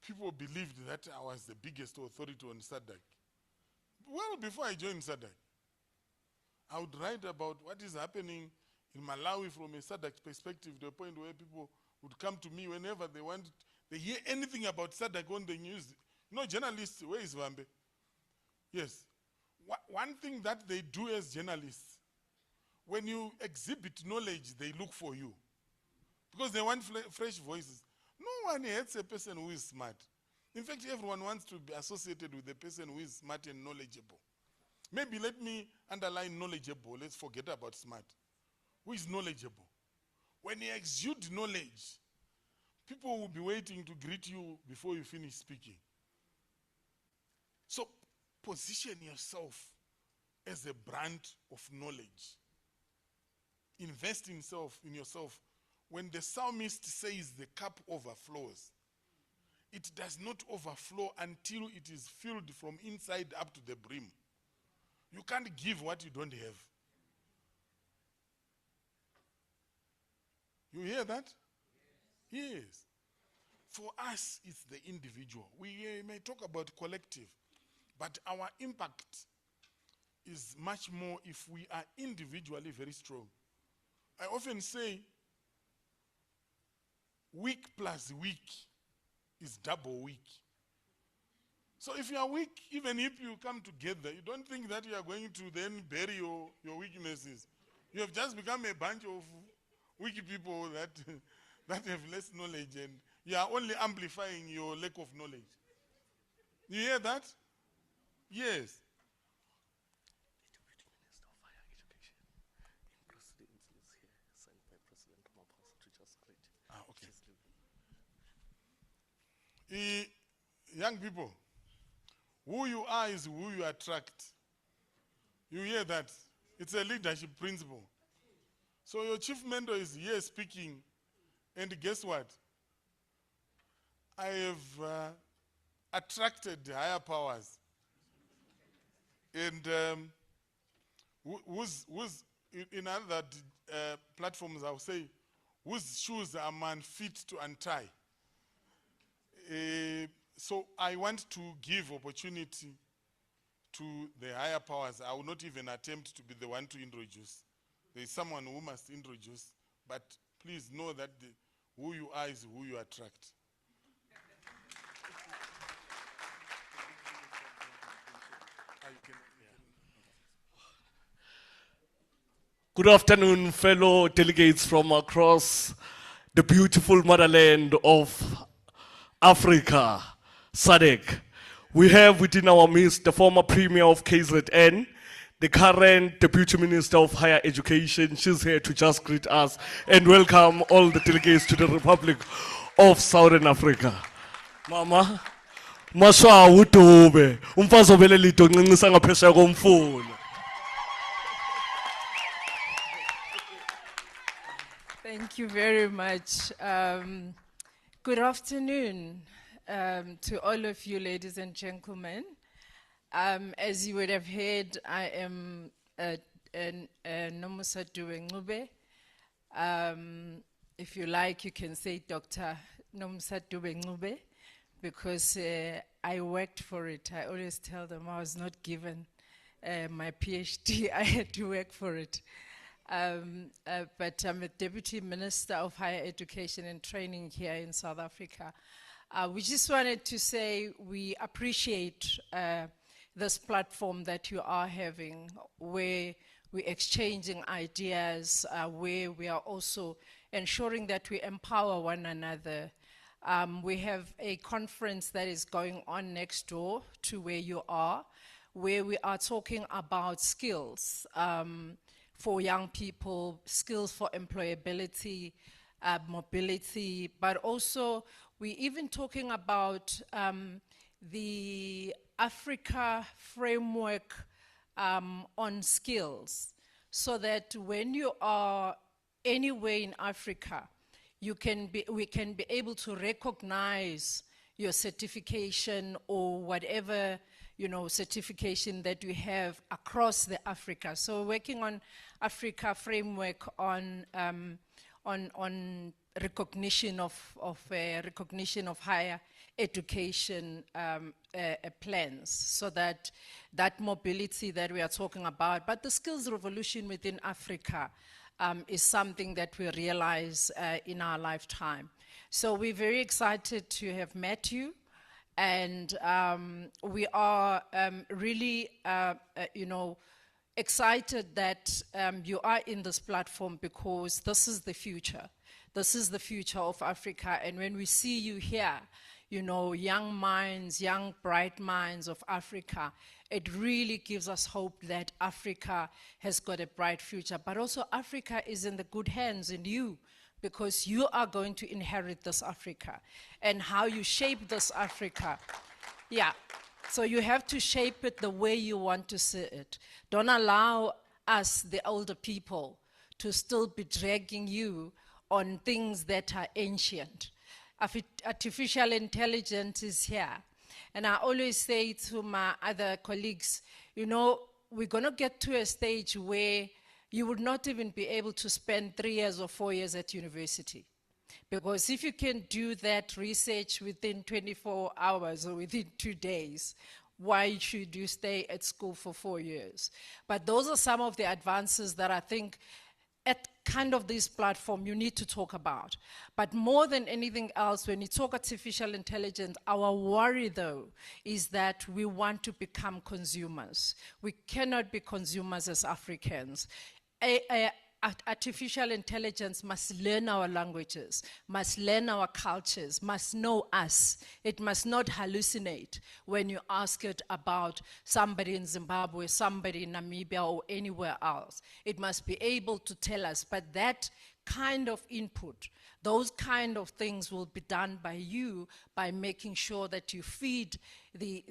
people believed that I was the biggest authority on SADC. Well, before I joined SADC, I would write about what is happening in Malawi from a SADC perspective, to a point where people would come to me whenever they hear anything about SADC on the news. You know, journalists, where is Vambe? Yes. One thing that they do as journalists, when you exhibit knowledge, they look for you. Because they want fresh voices. No one hates a person who is smart. In fact, everyone wants to be associated with a person who is smart and knowledgeable. Maybe let me underline knowledgeable. Let's forget about smart. Who is knowledgeable? When you exude knowledge, people will be waiting to greet you before you finish speaking. So position yourself as a brand of knowledge. Invest in yourself. When the psalmist says the cup overflows, it does not overflow until it is filled from inside up to the brim. You can't give what you don't have. You hear that? Yes. For us, it's the individual. We may talk about collective, but our impact is much more if we are individually very strong. I often say, weak plus weak is double weak. So if you are weak, even if you come together, you don't think that you are going to then bury your weaknesses. You have just become a bunch of weak people that have less knowledge, and you are only amplifying your lack of knowledge. You hear that? Yes. Young people, who you are is who you attract. You hear that? It's a leadership principle. So your chief mentor is here speaking, and guess what? I have attracted higher powers. And in other platforms, I'll say, whose shoes are man fit to untie? So I want to give opportunity to the higher powers. I will not even attempt to be the one to introduce. There is someone who must introduce, but please know that who you are is who you attract. Good afternoon, fellow delegates from across the beautiful motherland of Africa, SADC. We have within our midst the former Premier of KZN, the current Deputy Minister of Higher Education. She's here to just greet us and welcome all the delegates to the Republic of Southern Africa. Mama, maswa uDube, umfazi obele lido ncincisanga ngaphesheya komfula. Thank you very much. Good afternoon to all of you, ladies and gentlemen. As you would have heard, I am Nomusadu Ngube. If you like, you can say Dr. Nomusadu Ngube, because I worked for it. I always tell them I was not given my PhD. I had to work for it. But I'm a Deputy Minister of Higher Education and Training here in South Africa. We just wanted to say we appreciate this platform that you are having, where we're exchanging ideas, where we are also ensuring that we empower one another. We have a conference that is going on next door to where you are, where we are talking about skills for young people, skills for employability, mobility, but also we're even talking about the Africa framework on skills, so that when you are anywhere in Africa, we can be able to recognize your certification or whatever, certification that we have across the Africa. So we're working on Africa framework on recognition of higher education plans, so that mobility that we are talking about, but the skills revolution within Africa is something that we realize in our lifetime. So we're very excited to have met you, and we are really, excited that you are in this platform, because this is the future. This is the future of Africa, and when we see you here, young minds, young bright minds of Africa, it really gives us hope that Africa has got a bright future. But also Africa is in the good hands in you, because you are going to inherit this Africa. And how you shape this Africa, so you have to shape it the way you want to see it. Don't allow us, the older people, to still be dragging you on things that are ancient. Artificial intelligence is here. And I always say to my other colleagues, we're going to get to a stage where you would not even be able to spend 3 years or 4 years at university. Because if you can do that research within 24 hours or within 2 days, why should you stay at school for 4 years? But those are some of the advances that I think at kind of this platform you need to talk about. But more than anything else, when you talk artificial intelligence, our worry though is that we want to become consumers. We cannot be consumers as Africans. Artificial intelligence must learn our languages, must learn our cultures, must know us. It must not hallucinate when you ask it about somebody in Zimbabwe, somebody in Namibia, or anywhere else. It must be able to tell us, but that kind of input, those kind of things will be done by you, by making sure that you feed the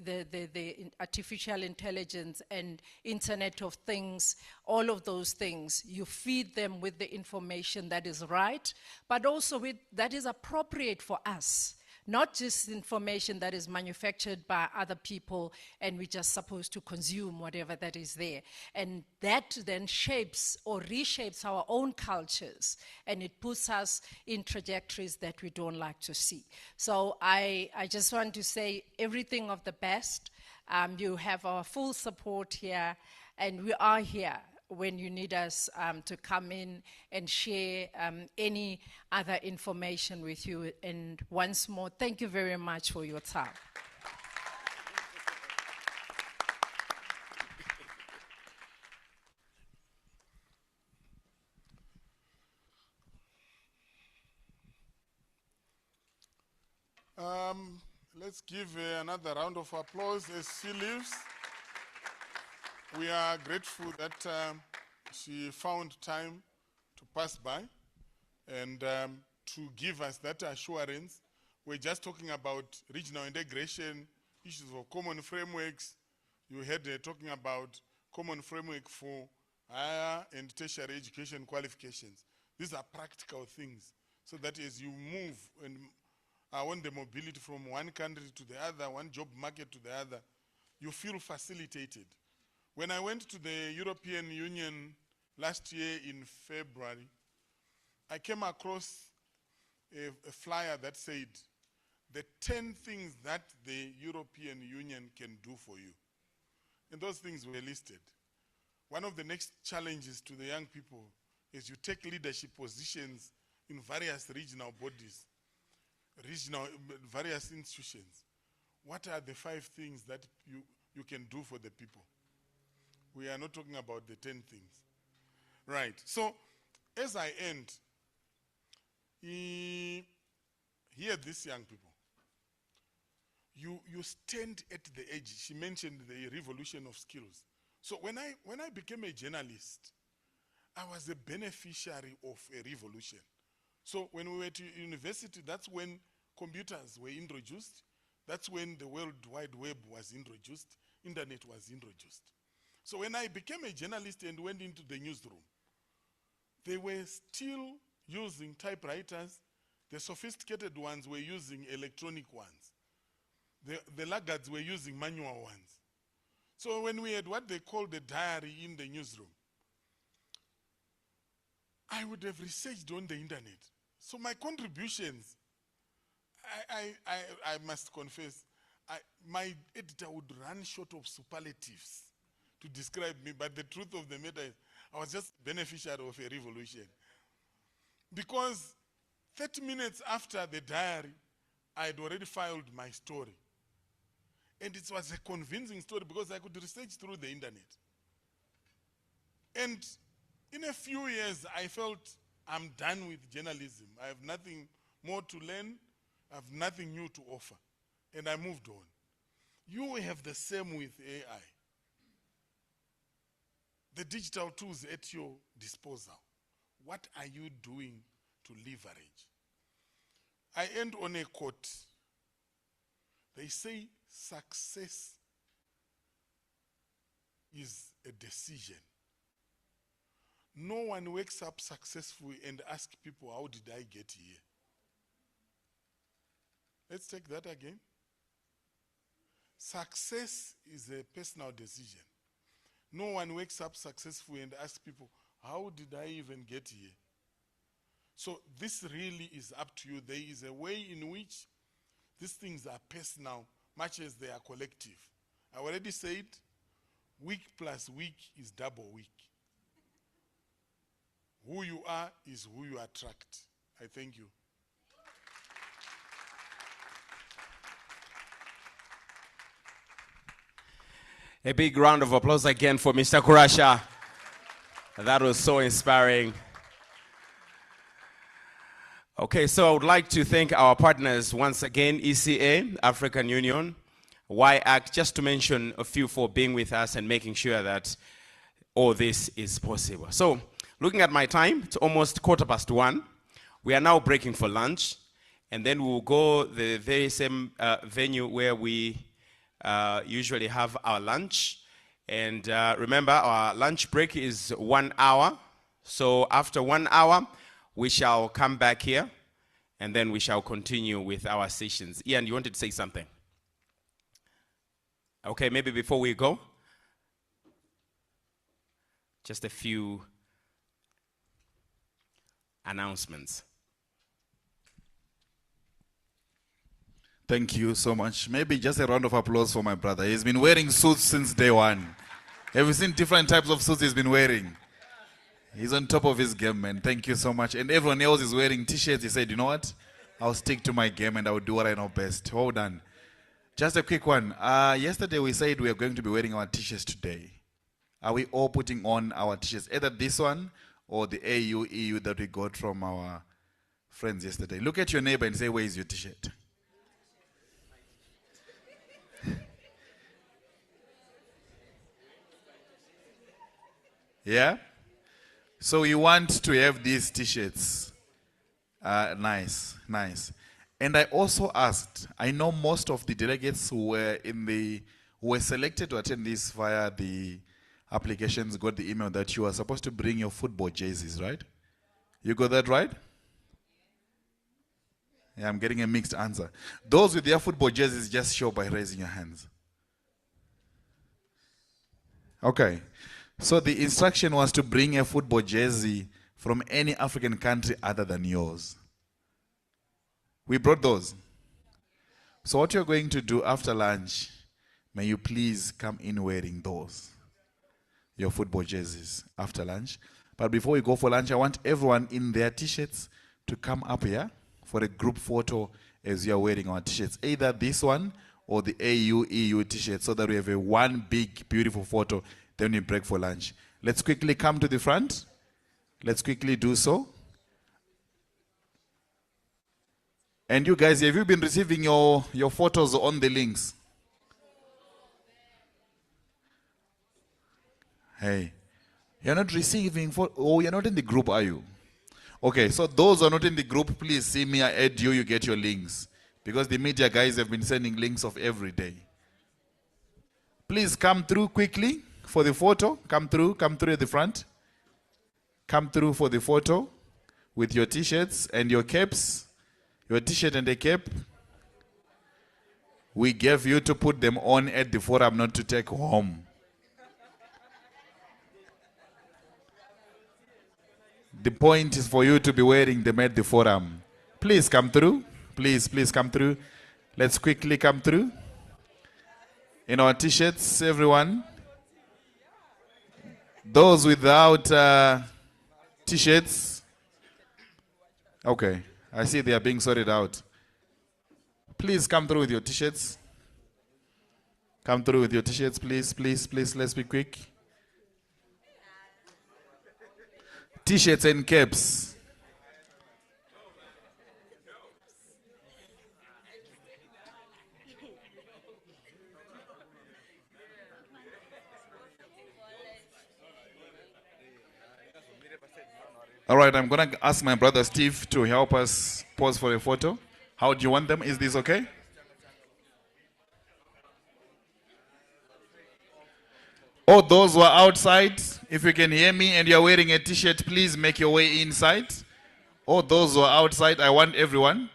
artificial intelligence and Internet of Things, all of those things. You feed them with the information that is right, but also that is appropriate for us. Not just information that is manufactured by other people and we're just supposed to consume whatever that is there. And that then shapes or reshapes our own cultures, and it puts us in trajectories that we don't like to see. So I just want to say everything of the best. You have our full support here, and we are here when you need us to come in and share any other information with you. And once more, thank you very much for your time. Let's give another round of applause as she leaves. We are grateful that she found time to pass by and to give us that assurance. We're just talking about regional integration, issues of common frameworks. You heard talking about common framework for higher and tertiary education qualifications. These are practical things, so that as you move and on the mobility from one country to the other, one job market to the other, you feel facilitated. When I went to the European Union last year in February, I came across a flyer that said, the 10 things that the European Union can do for you. And those things were listed. One of the next challenges to the young people is you take leadership positions in various regional bodies. regional, various institutions, what are the 5 things that you can do for the people? We are not talking about the 10 things. Right. So, as I end, hear these young people. You stand at the edge. She mentioned the revolution of skills. So when I became a journalist, I was a beneficiary of a revolution. So when we were to university, that's when computers were introduced. That's when the World Wide Web was introduced. Internet was introduced. So when I became a journalist and went into the newsroom, they were still using typewriters. The sophisticated ones were using electronic ones. The laggards were using manual ones. So when we had what they called the diary in the newsroom, I would have researched on the internet. So my contributions, I must confess, my editor would run short of superlatives to describe me, but the truth of the matter is I was just beneficiary of a revolution. Because 30 minutes after the diary, I had already filed my story. And it was a convincing story because I could research through the internet. And in a few years, I felt I'm done with journalism. I have nothing more to learn. I have nothing new to offer. And I moved on. You have the same with AI. The digital tools at your disposal. What are you doing to leverage? I end on a quote. They say success is a decision. No one wakes up successful and asks people, how did I get here? Let's take that again. Success is a personal decision. No one wakes up successful and asks people, how did I even get here? So this really is up to you. There is a way in which these things are personal, much as they are collective. I already said, week plus week is double week. Who you are is who you attract. I thank you. A big round of applause again for Mr. Kurasha. That was so inspiring. Okay, so I would like to thank our partners once again, ECA, African Union, YAC, just to mention a few for being with us and making sure that all this is possible. So, looking at my time, it's almost 1:15. We are now breaking for lunch, and then we'll go the very same venue where we usually have our lunch. And remember, our lunch break is 1 hour. So after 1 hour, we shall come back here, and then we shall continue with our sessions. Ian, you wanted to say something? Okay, maybe before we go, just a few announcements. Thank you so much. Maybe just a round of applause for my brother. He's been wearing suits since day one. Have you seen different types of suits he's been wearing? He's on top of his game, man. Thank you so much. And everyone else is wearing t-shirts. He said, you know what? I'll stick to my game and I'll do what I know best. Well done. Just a quick one. Yesterday we said we are going to be wearing our t-shirts today. Are we all putting on our t-shirts? Either this one or the AU, EU that we got from our friends yesterday. Look at your neighbor and say, where is your t-shirt? Yeah? So you want to have these t-shirts. Nice, nice. And I also asked, I know most of the delegates who were selected to attend this via the applications got the email that you are supposed to bring your football jerseys, right? You got that right? Yeah, I'm getting a mixed answer. Those with their football jerseys, just show by raising your hands. Okay. So the instruction was to bring a football jersey from any African country other than yours. We brought those. So what you're going to do after lunch, may you please come in wearing those, your football jerseys after lunch. But before we go for lunch, I want everyone in their t-shirts to come up here for a group photo as you are wearing our t-shirts, either this one or the AUEU t-shirt, so that we have a one big, beautiful photo. Then we break for lunch. Let's quickly come to the front. Let's quickly do so. And you guys, have you been receiving your photos on the links? Hey, you're not receiving you're not in the group, are you? Okay, so those who are not in the group, please see me, I add you, you get your links. Because the media guys have been sending links of every day. Please come through quickly for the photo. Come through at the front. Come through for the photo with your t-shirts and your caps. Your t-shirt and a cap. We gave you to put them on at the forum, not to take home. The point is for you to be wearing them at the forum. Please come through. Please come through. Let's quickly come through. In our t-shirts, everyone. Those without t-shirts. Okay, I see they are being sorted out. Please come through with your t-shirts. Come through with your t-shirts, please, let's be quick. T-shirts and caps. All right, I'm going to ask my brother Steve to help us pose for a photo. How do you want them? Is this okay? All those who are outside, if you can hear me and you're wearing a t-shirt, please make your way inside. All those who are outside, I want everyone.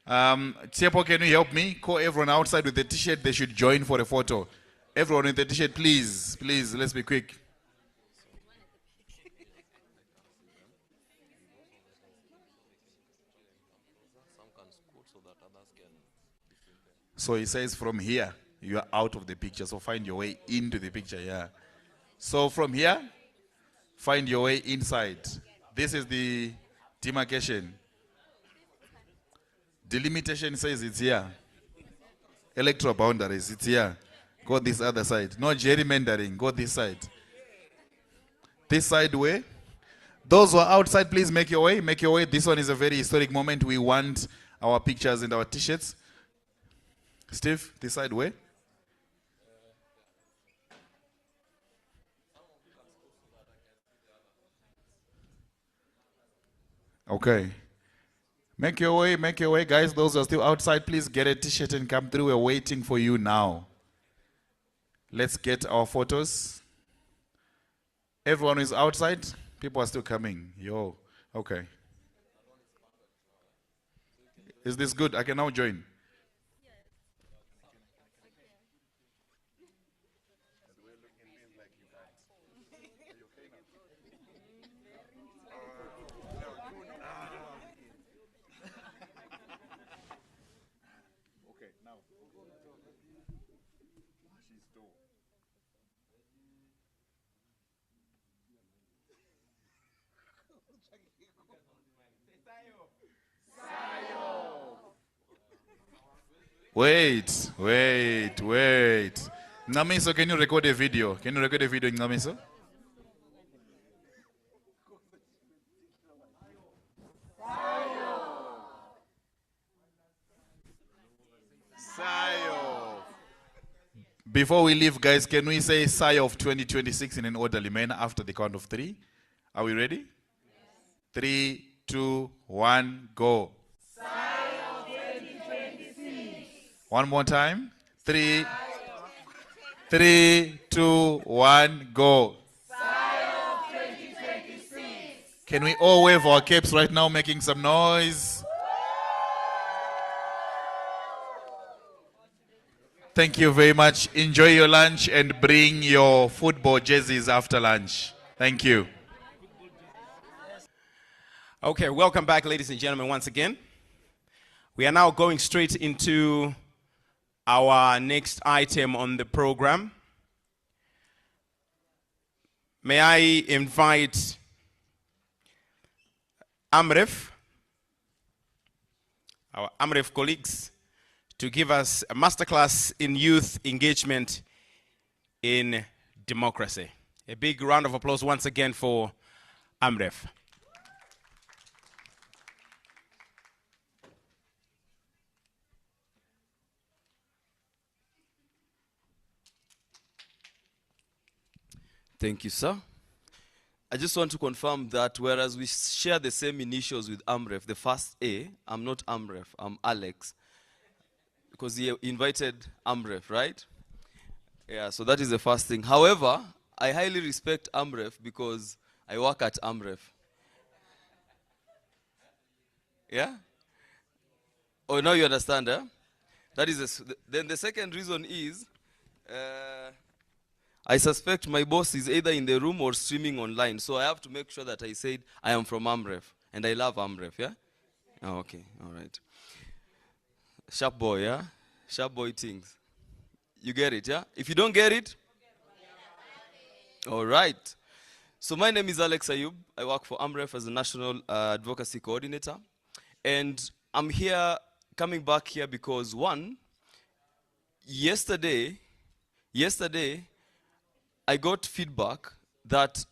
Tsepo, can you help me? Call everyone outside with the t-shirt. They should join for a photo. Everyone with the t-shirt, please, let's be quick. So he says from here, you are out of the picture. So find your way into the picture, yeah. So from here, find your way inside. This is the demarcation. Delimitation says it's here. Electoral boundaries, it's here. Go this other side. No gerrymandering, go this side. This side way. Those who are outside, please make your way. Make your way. This one is a very historic moment. We want our pictures and our t-shirts. Steve, this side way. Okay. Make your way, guys. Those who are still outside, please get a t-shirt and come through. We're waiting for you now. Let's get our photos. Everyone who is outside, people are still coming. Yo, okay. Is this good? I can now join. Wait. Ngamiso, can you record a video? Ngamiso? Before we leave, guys, can we say Sigh of 2026 in an orderly manner after the count of 3? Are we ready? 3, 2, 1, go. Sigh of 2026. One more time. 3, 2, 1, go. Sigh of 2026. Can we all wave our capes right now, making some noise? Thank you very much. Enjoy your lunch and bring your football jerseys after lunch. Thank you. Okay, welcome back, ladies and gentlemen, once again. We are now going straight into our next item on the program. May I invite Amref? our AMREF colleagues, to give us a masterclass in youth engagement in democracy. A big round of applause once again for AMREF. Thank you, sir. I just want to confirm that whereas we share the same initials with AMREF, the first A, I'm not AMREF, I'm Alex. Because he invited AMREF, right? Yeah, so that is the first thing. However, I highly respect AMREF because I work at AMREF. Yeah? Oh, now you understand, eh? That is then the second reason is I suspect my boss is either in the room or streaming online, so I have to make sure that I said I am from AMREF and I love AMREF, yeah? Oh, okay, all right. Sharp boy, yeah? Sharp boy things. You get it, yeah? If you don't get it, all right. So my name is Alex Ayub. I work for AMREF as a National Advocacy Coordinator. And I'm here, coming back here because one, yesterday, I got feedback that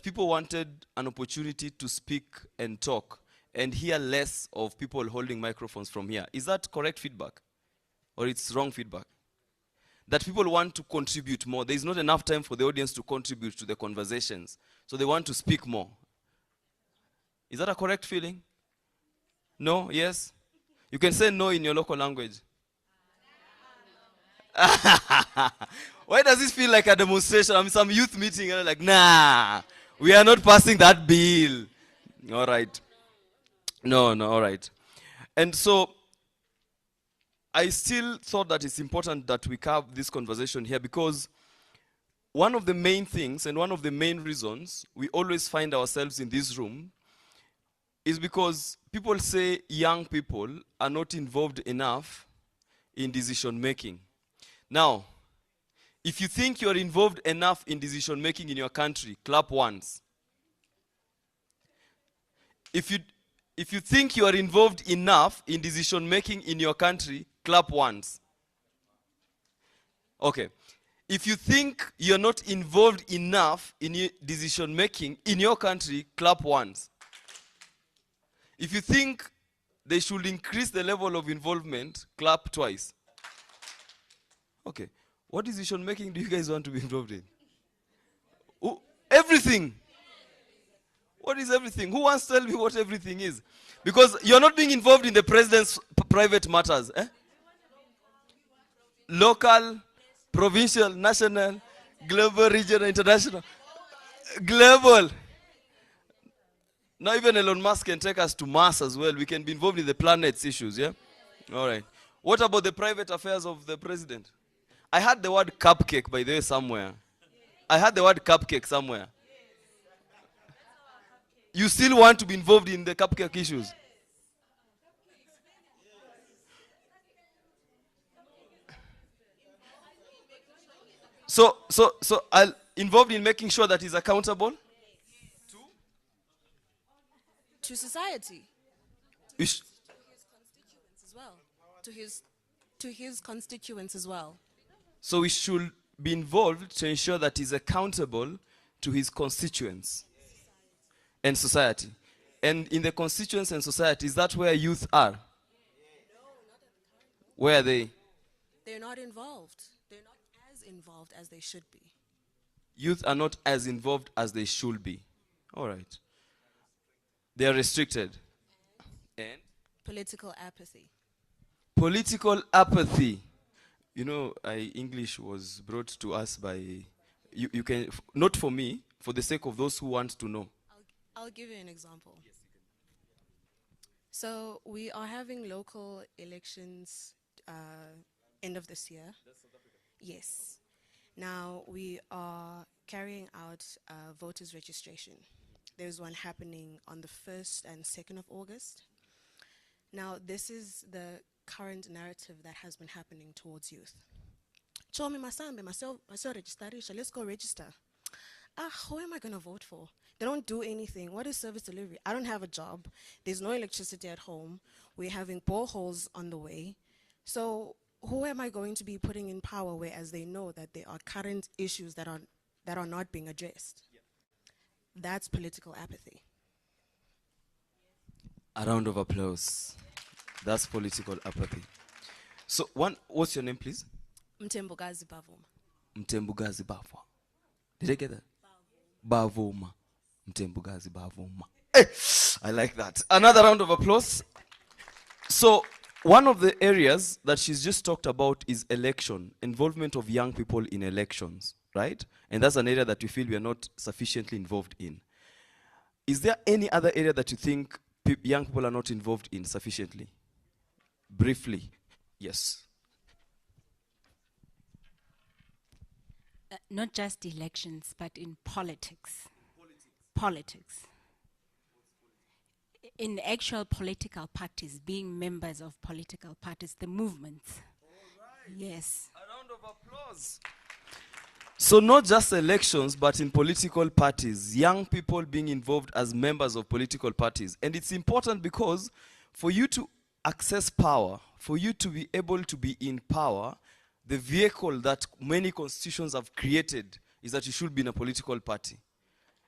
people wanted an opportunity to speak and talk and hear less of people holding microphones from here. Is that correct feedback? Or it's wrong feedback? That people want to contribute more. There's not enough time for the audience to contribute to the conversations. So they want to speak more. Is that a correct feeling? No? Yes? You can say no in your local language. Why does this feel like a demonstration? I mean, some youth meeting, and they're like, nah, we are not passing that bill. All right. No, all right. And so, I still thought that it's important that we have this conversation here because one of the main things and one of the main reasons we always find ourselves in this room is because people say young people are not involved enough in decision making. Now, if you think you're involved enough in decision making in your country, clap once. If you think you are involved enough in decision making in your country, clap once. Okay. If you think you're not involved enough in decision making in your country, clap once. If you think they should increase the level of involvement, clap twice. Okay. What decision making do you guys want to be involved in? Everything. What is everything? Who wants to tell me what everything is? Because you're not being involved in the president's private matters. Eh? Local, provincial, national, global, regional, international. Global. Now even Elon Musk can take us to Mars as well. We can be involved in the planet's issues, yeah? All right. What about the private affairs of the president? I heard the word cupcake, by the way, somewhere. I heard the word cupcake somewhere. You still want to be involved in the cupcake issues? So I'll involved in making sure that he's accountable to society, to his constituents as well, to his constituents as well. So we should be involved to ensure that he's accountable to his constituents and society. And in the constituents and society, is that where youth are? Where are they? They're not involved. They're not as involved as they should be. Youth are not as involved as they should be. All right. They are restricted. And? Political apathy. Political apathy. You know, English was brought to us by, you can, not for me, for the sake of those who want to know. I'll give you an example. So we are having local elections end of this year. Yes. Now we are carrying out voters registration. There's one happening on the 1st and 2nd of August. Now this is the current narrative that has been happening towards youth. Chomi masambe, maso registerisha, let's go register. who am I going to vote for? They don't do anything. What is service delivery? I don't have a job. There's no electricity at home. We're having boreholes on the way. So who am I going to be putting in power, whereas they know that there are current issues that are not being addressed? That's political apathy. A round of applause. That's political apathy. So what's your name, please? Mtembugazi Bavuma. Mtembugazi Bavuma. Did I get that? Bavuma. Mtembugazi Bavuma. Hey, I like that. Another round of applause. So one of the areas that she's just talked about is election, involvement of young people in elections, right? And that's an area that we feel we are not sufficiently involved in. Is there any other area that you think young people are not involved in sufficiently? Briefly, yes. Not just elections, but in politics. Politics. In actual political parties, being members of political parties, the movements. Yes. A round of applause. So not just elections, but in political parties, young people being involved as members of political parties. And it's important because for you to access power, for you to be able to be in power, the vehicle that many constitutions have created is that you should be in a political party.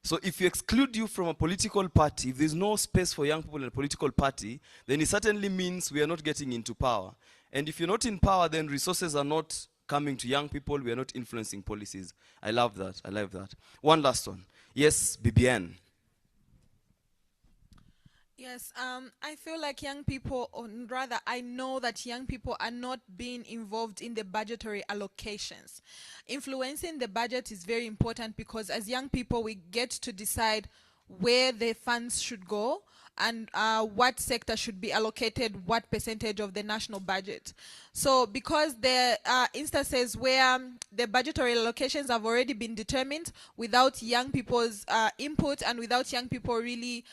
So if you exclude you from a political party, if there's no space for young people in a political party, then it certainly means we are not getting into power. And if you're not in power, then resources are not coming to young people, we are not influencing policies. I love that, I love that. One last one. Yes, BBN. Yes, I feel like young people, or rather I know that young people are not being involved in the budgetary allocations. Influencing the budget is very important because as young people we get to decide where the funds should go and what sector should be allocated what percentage of the national budget. So because there are instances where the budgetary allocations have already been determined without young people's input and without young people really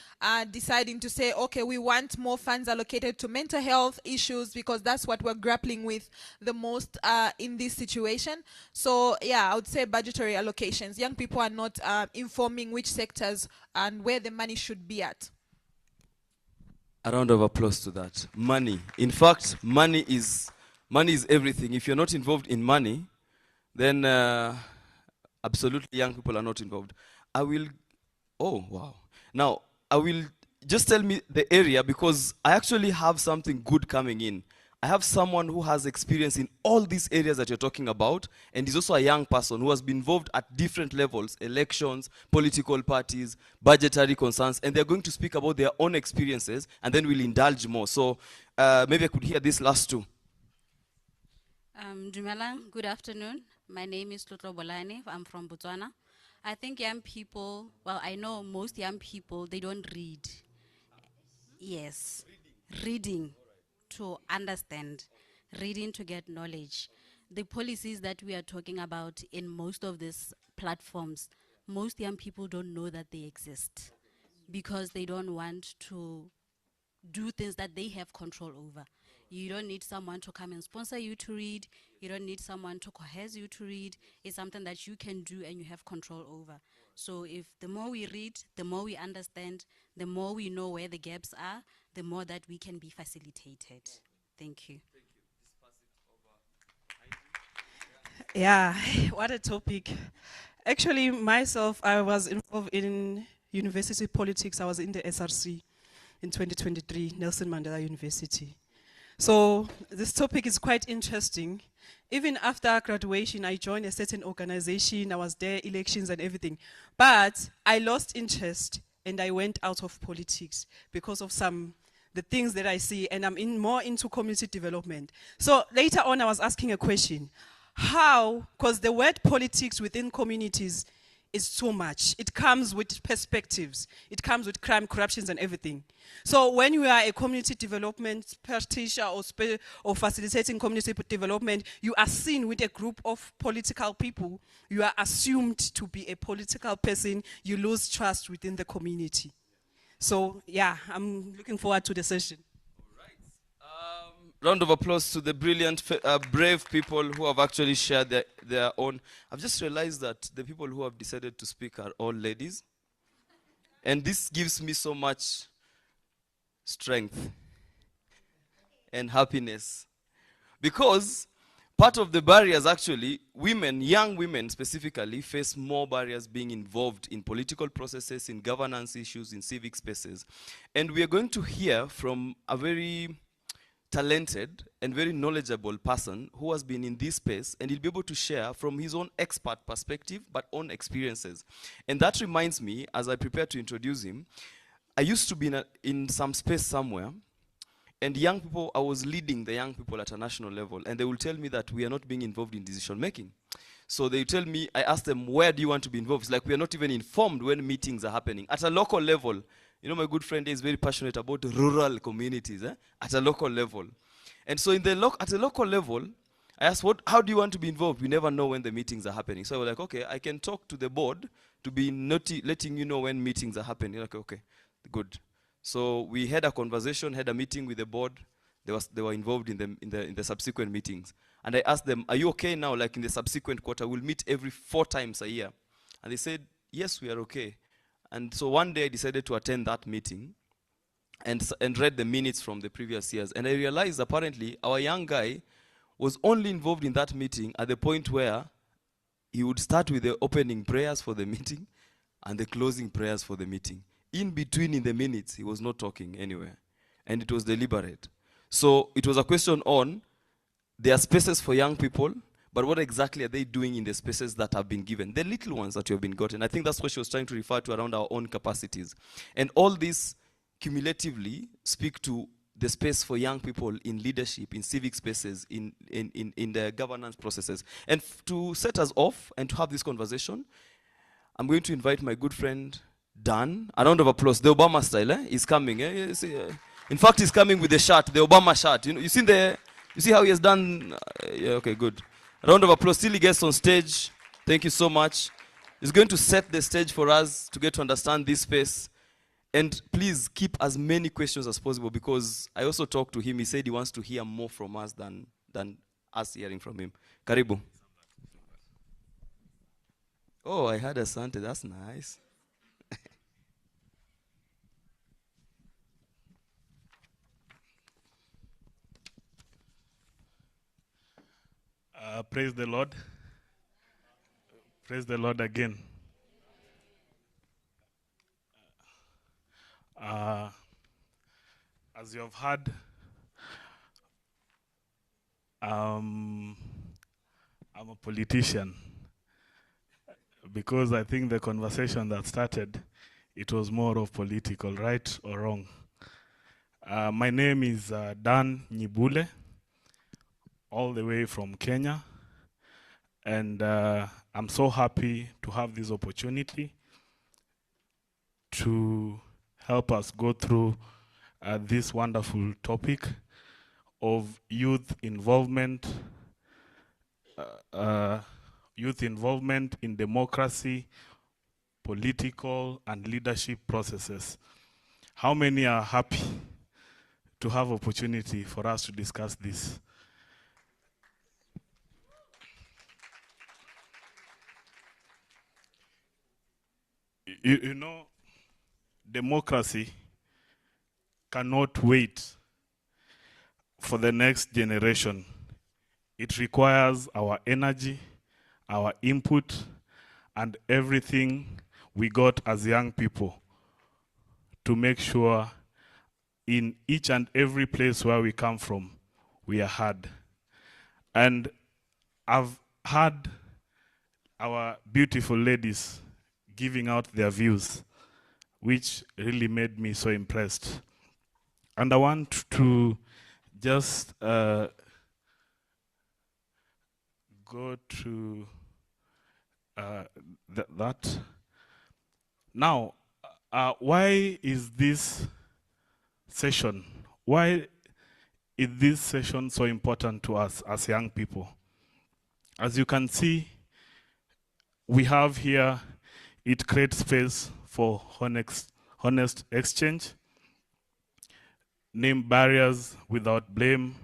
deciding to say, okay, we want more funds allocated to mental health issues because that's what we're grappling with the most in this situation. So yeah, I would say budgetary allocations. Young people are not informing which sectors and where the money should be at. A round of applause to that. Money. In fact, money is everything. If you're not involved in money, then absolutely young people are not involved. Oh, wow. Now, I will just tell me the area because I actually have something good coming in. I have someone who has experience in all these areas that you're talking about, and he's also a young person who has been involved at different levels, elections, political parties, budgetary concerns, and they're going to speak about their own experiences, and then we'll indulge more. So maybe I could hear these last two. Dumelang, good afternoon. My name is Tlotlo Bolane. I'm from Botswana. I think young people, well, I know most young people, they don't read. Yes, reading to understand, reading to get knowledge. The policies that we are talking about in most of these platforms, most young people don't know that they exist because they don't want to do things that they have control over. You don't need someone to come and sponsor you to read. You don't need someone to coerce you to read. It's something that you can do and you have control over. So if the more we read, the more we understand, the more we know where the gaps are, the more that we can be facilitated. Thank you. Yeah, what a topic. Actually, myself, I was involved in university politics. I was in the SRC in 2023, Nelson Mandela University. So this topic is quite interesting. Even after graduation, I joined a certain organization. I was there, elections and everything. But I lost interest and I went out of politics because of the things that I see, and I'm more into community development. So later on, I was asking a question. How, because the word politics within communities is so much. It comes with perspectives. It comes with crime, corruptions, and everything. So when you are a community development practitioner or facilitating community development, you are seen with a group of political people. You are assumed to be a political person. You lose trust within the community. So yeah, I'm looking forward to the session. Round of applause to the brilliant, brave people who have actually shared their own. I've just realized that the people who have decided to speak are all ladies. And this gives me so much strength and happiness. Because part of the barriers actually, women, young women specifically, face more barriers being involved in political processes, in governance issues, in civic spaces. And we are going to hear from a very talented and very knowledgeable person who has been in this space, and he'll be able to share from his own expert perspective, but own experiences. And that reminds me, as I prepare to introduce him, I used to be in some space somewhere, and young people, I was leading the young people at a national level, and they will tell me that we are not being involved in decision making. So they tell me, I ask them, where do you want to be involved? It's like we are not even informed when meetings are happening. At a local level, you know, my good friend is very passionate about rural communities, at a local level. And so at a local level, I asked, how do you want to be involved? We never know when the meetings are happening. So I was like, okay, I can talk to the board to be letting you know when meetings are happening. Like, okay, good. So we had a conversation, had a meeting with the board. They were involved in the subsequent meetings. And I asked them, are you okay now? Like in the subsequent quarter, we'll meet every 4 times a year. And they said, yes, we are okay. And so one day I decided to attend that meeting and read the minutes from the previous years. And I realized apparently our young guy was only involved in that meeting at the point where he would start with the opening prayers for the meeting and the closing prayers for the meeting. In between, in the minutes, he was not talking anywhere. And it was deliberate. So it was a question on, there are spaces for young people, but what exactly are they doing in the spaces that have been given? The little ones that you have been gotten. I think that's what she was trying to refer to around our own capacities. And all this cumulatively speak to the space for young people in leadership, in civic spaces, in the governance processes. And to set us off and to have this conversation, I'm going to invite my good friend, Dan. A round of applause. The Obama style, is coming. In fact, he's coming with the shirt, the Obama shirt. You see how he has done? Yeah, okay, good. A round of applause till he gets on stage. Thank you so much. He's going to set the stage for us to get to understand this space. And please keep as many questions as possible, because I also talked to him. He said he wants to hear more from us than us hearing from him. Karibu. Oh, I had a Sante. That's nice. Praise the Lord. Praise the Lord again. As you have heard, I'm a politician, because I think the conversation that started, it was more of political, right or wrong. My name is Dan Nyibule, all the way from Kenya. And I'm so happy to have this opportunity to help us go through this wonderful topic of youth involvement in democracy, political and leadership processes. How many are happy to have opportunity for us to discuss this? You know, democracy cannot wait for the next generation. It requires our energy, our input, and everything we got as young people to make sure in each and every place where we come from, we are heard. And I've heard our beautiful ladies giving out their views, which really made me so impressed. And I want to just go to that. Now, why is this session so important to us as young people? As you can see, we have here, it creates space for honest exchange, name barriers without blame,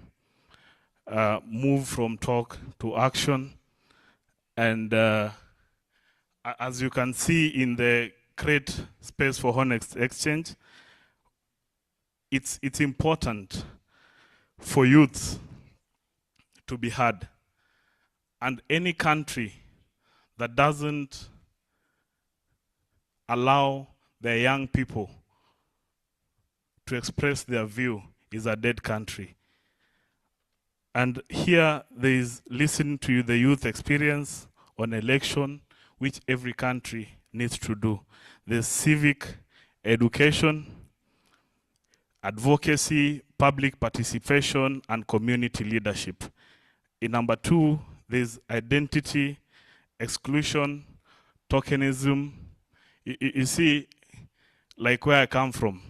move from talk to action. And as you can see in the Create Space for Honest Exchange, it's important for youth to be heard. And any country that doesn't allow their young people to express their view is a dead country. And here there is listen to the youth experience on election, which every country needs to do. There's civic education, advocacy, public participation, and community leadership. In number 2, there's identity, exclusion, tokenism. You see, like where I come from,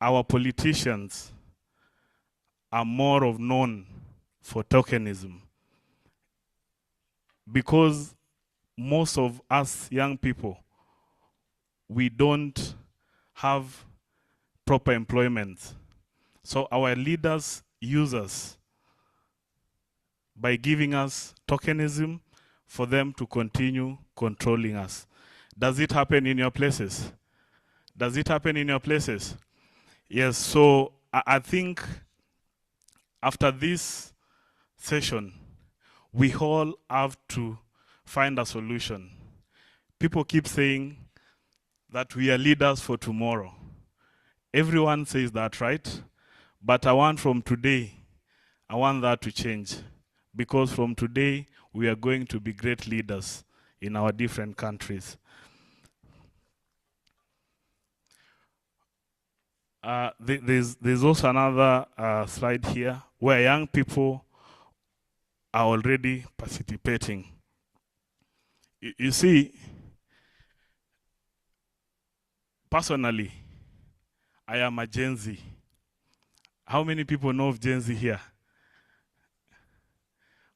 our politicians are more of known for tokenism, because most of us young people, we don't have proper employment. So our leaders use us by giving us tokenism for them to continue controlling us. Does it happen in your places? Does it happen in your places? Yes, so I think after this session, we all have to find a solution. People keep saying that we are leaders for tomorrow. Everyone says that, right? But I want from today, I want that to change. Because from today, we are going to be great leaders in our different countries. There's also another slide here where young people are already participating. You see, personally, I am a Gen Z. How many people know of Gen Z here?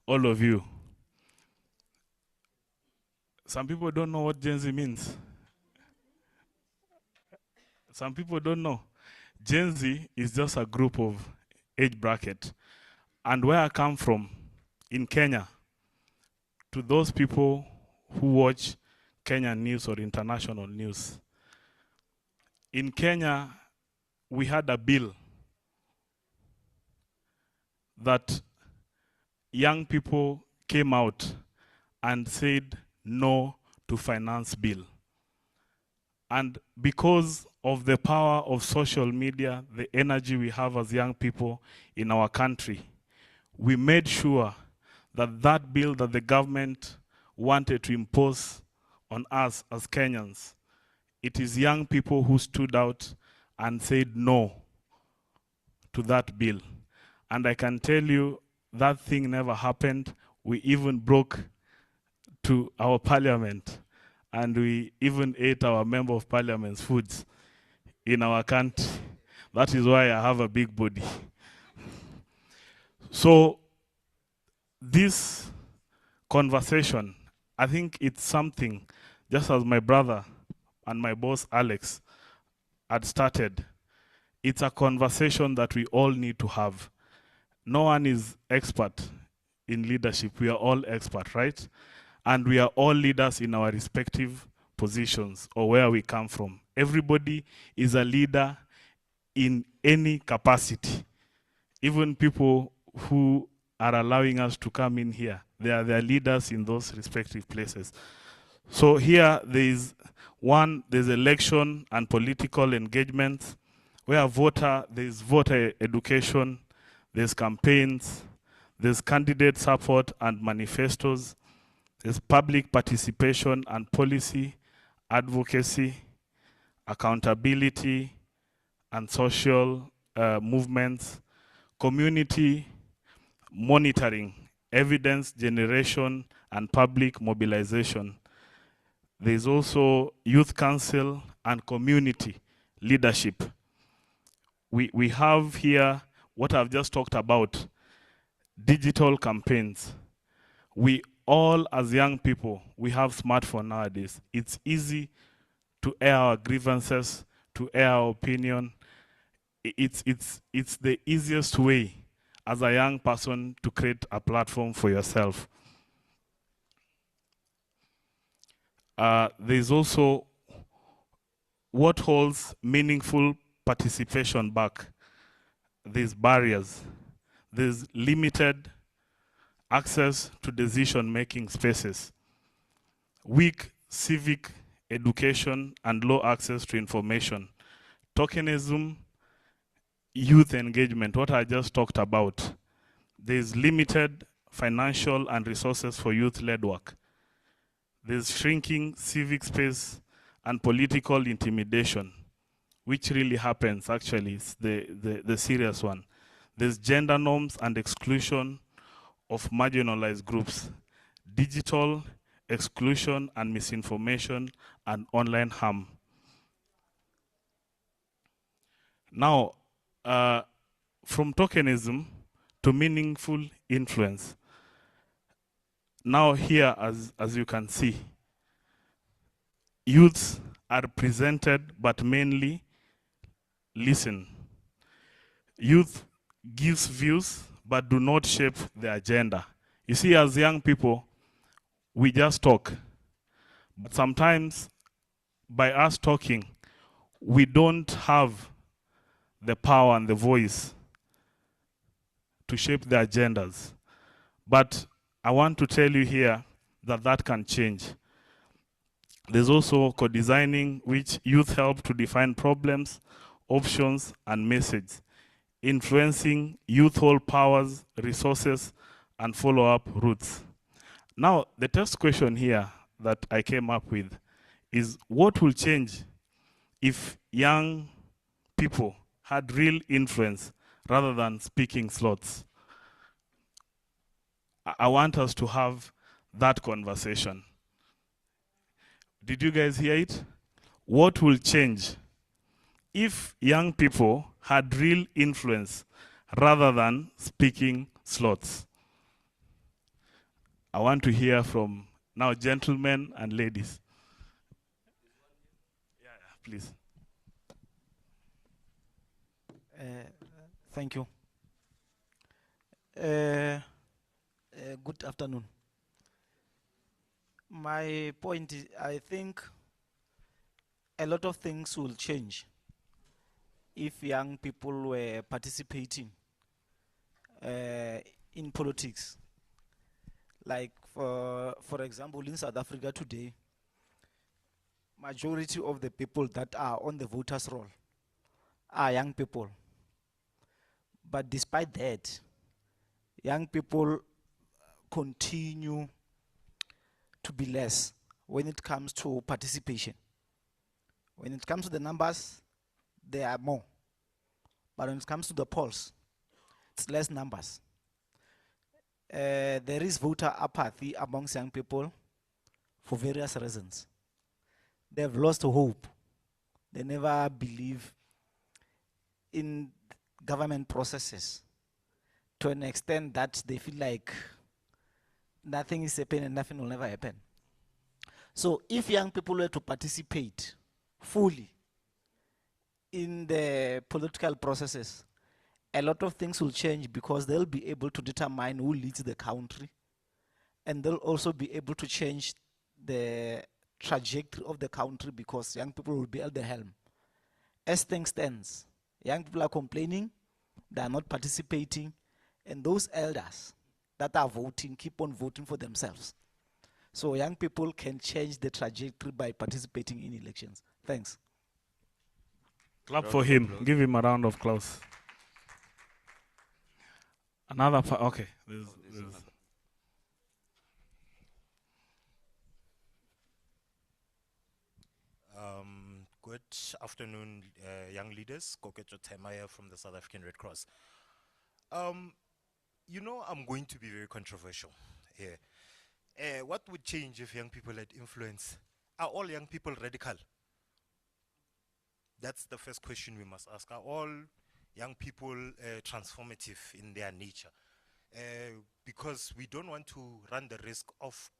All of you. Some people don't know what Gen Z means. Some people don't know. Gen Z is just a group of age bracket. And where I come from, in Kenya, to those people who watch Kenyan news or international news, in Kenya, we had a bill that young people came out and said no to finance bill. And because of the power of social media, the energy we have as young people in our country, we made sure that that bill that the government wanted to impose on us as Kenyans, it is young people who stood out and said no to that bill. And I can tell you that thing never happened. We even broke to our parliament, and we even ate our member of parliament's foods in our country. That is why I have a big body. So this conversation, I think it's something, just as my brother and my boss Alex had started, it's a conversation that we all need to have. No one is expert in leadership. We are all experts, right? And we are all leaders in our respective positions or where we come from. Everybody is a leader in any capacity. Even people who are allowing us to come in here, they are their leaders in those respective places. So here there's election and political engagement, where there's voter education, there's campaigns, there's candidate support and manifestos, there's public participation and policy, advocacy, accountability, and social movements, community monitoring, evidence generation, and public mobilization. There's also youth council and community leadership. We have here what I've just talked about, digital campaigns. We all, as young people, we have smartphone nowadays. It's easy to air our grievances, to air our opinion. It's the easiest way as a young person to create a platform for yourself. There's also what holds meaningful participation back. There's barriers. There's limited access to decision-making spaces, weak civic education, and low access to information. Tokenism, youth engagement, what I just talked about. There's limited financial and resources for youth-led work. There's shrinking civic space and political intimidation, which really happens, actually. It's the serious one. There's gender norms and exclusion of marginalized groups, digital exclusion and misinformation, and online harm. Now, from tokenism to meaningful influence. Now here, as you can see, youths are presented but mainly listen. Youth gives views but do not shape the agenda. You see, as young people, we just talk. But sometimes, by us talking, we don't have the power and the voice to shape the agendas. But I want to tell you here that that can change. There's also co-designing, which youth help to define problems, options, and message, influencing youth hold powers, resources, and follow-up routes. Now, the test question here that I came up with is, what will change if young people had real influence rather than speaking slots? I want us to have that conversation. Did you guys hear it? What will change if young people had real influence rather than speaking slots? I want to hear from now gentlemen and ladies. Yeah, please. Thank you. Good afternoon. My point is, I think a lot of things will change if young people were participating in politics. Like, for example, in South Africa today, majority of the people that are on the voters' roll are young people. But despite that, young people continue to be less when it comes to participation. When it comes to the numbers, there are more. But when it comes to the polls, it's less numbers. There is voter apathy amongst young people for various reasons. They've lost hope. They never believe in government processes to an extent that they feel like nothing is happening and nothing will never happen. So if young people were to participate fully in the political processes, a lot of things will change because they'll be able to determine who leads the country, and they'll also be able to change the trajectory of the country because young people will be at the helm. As things stands, young people are complaining, they are not participating, and those elders that are voting keep on voting for themselves. So young people can change the trajectory by participating in elections. Thanks. Clap for him. Give him a round of applause. Another part. Okay. There's Good afternoon, young leaders. Kokecho Temaya from the South African Red Cross. You know, I'm going to be very controversial here. What would change if young people had influence? Are all young people radical? That's the first question we must ask. Are all young people transformative in their nature? Because we don't want to run the risk of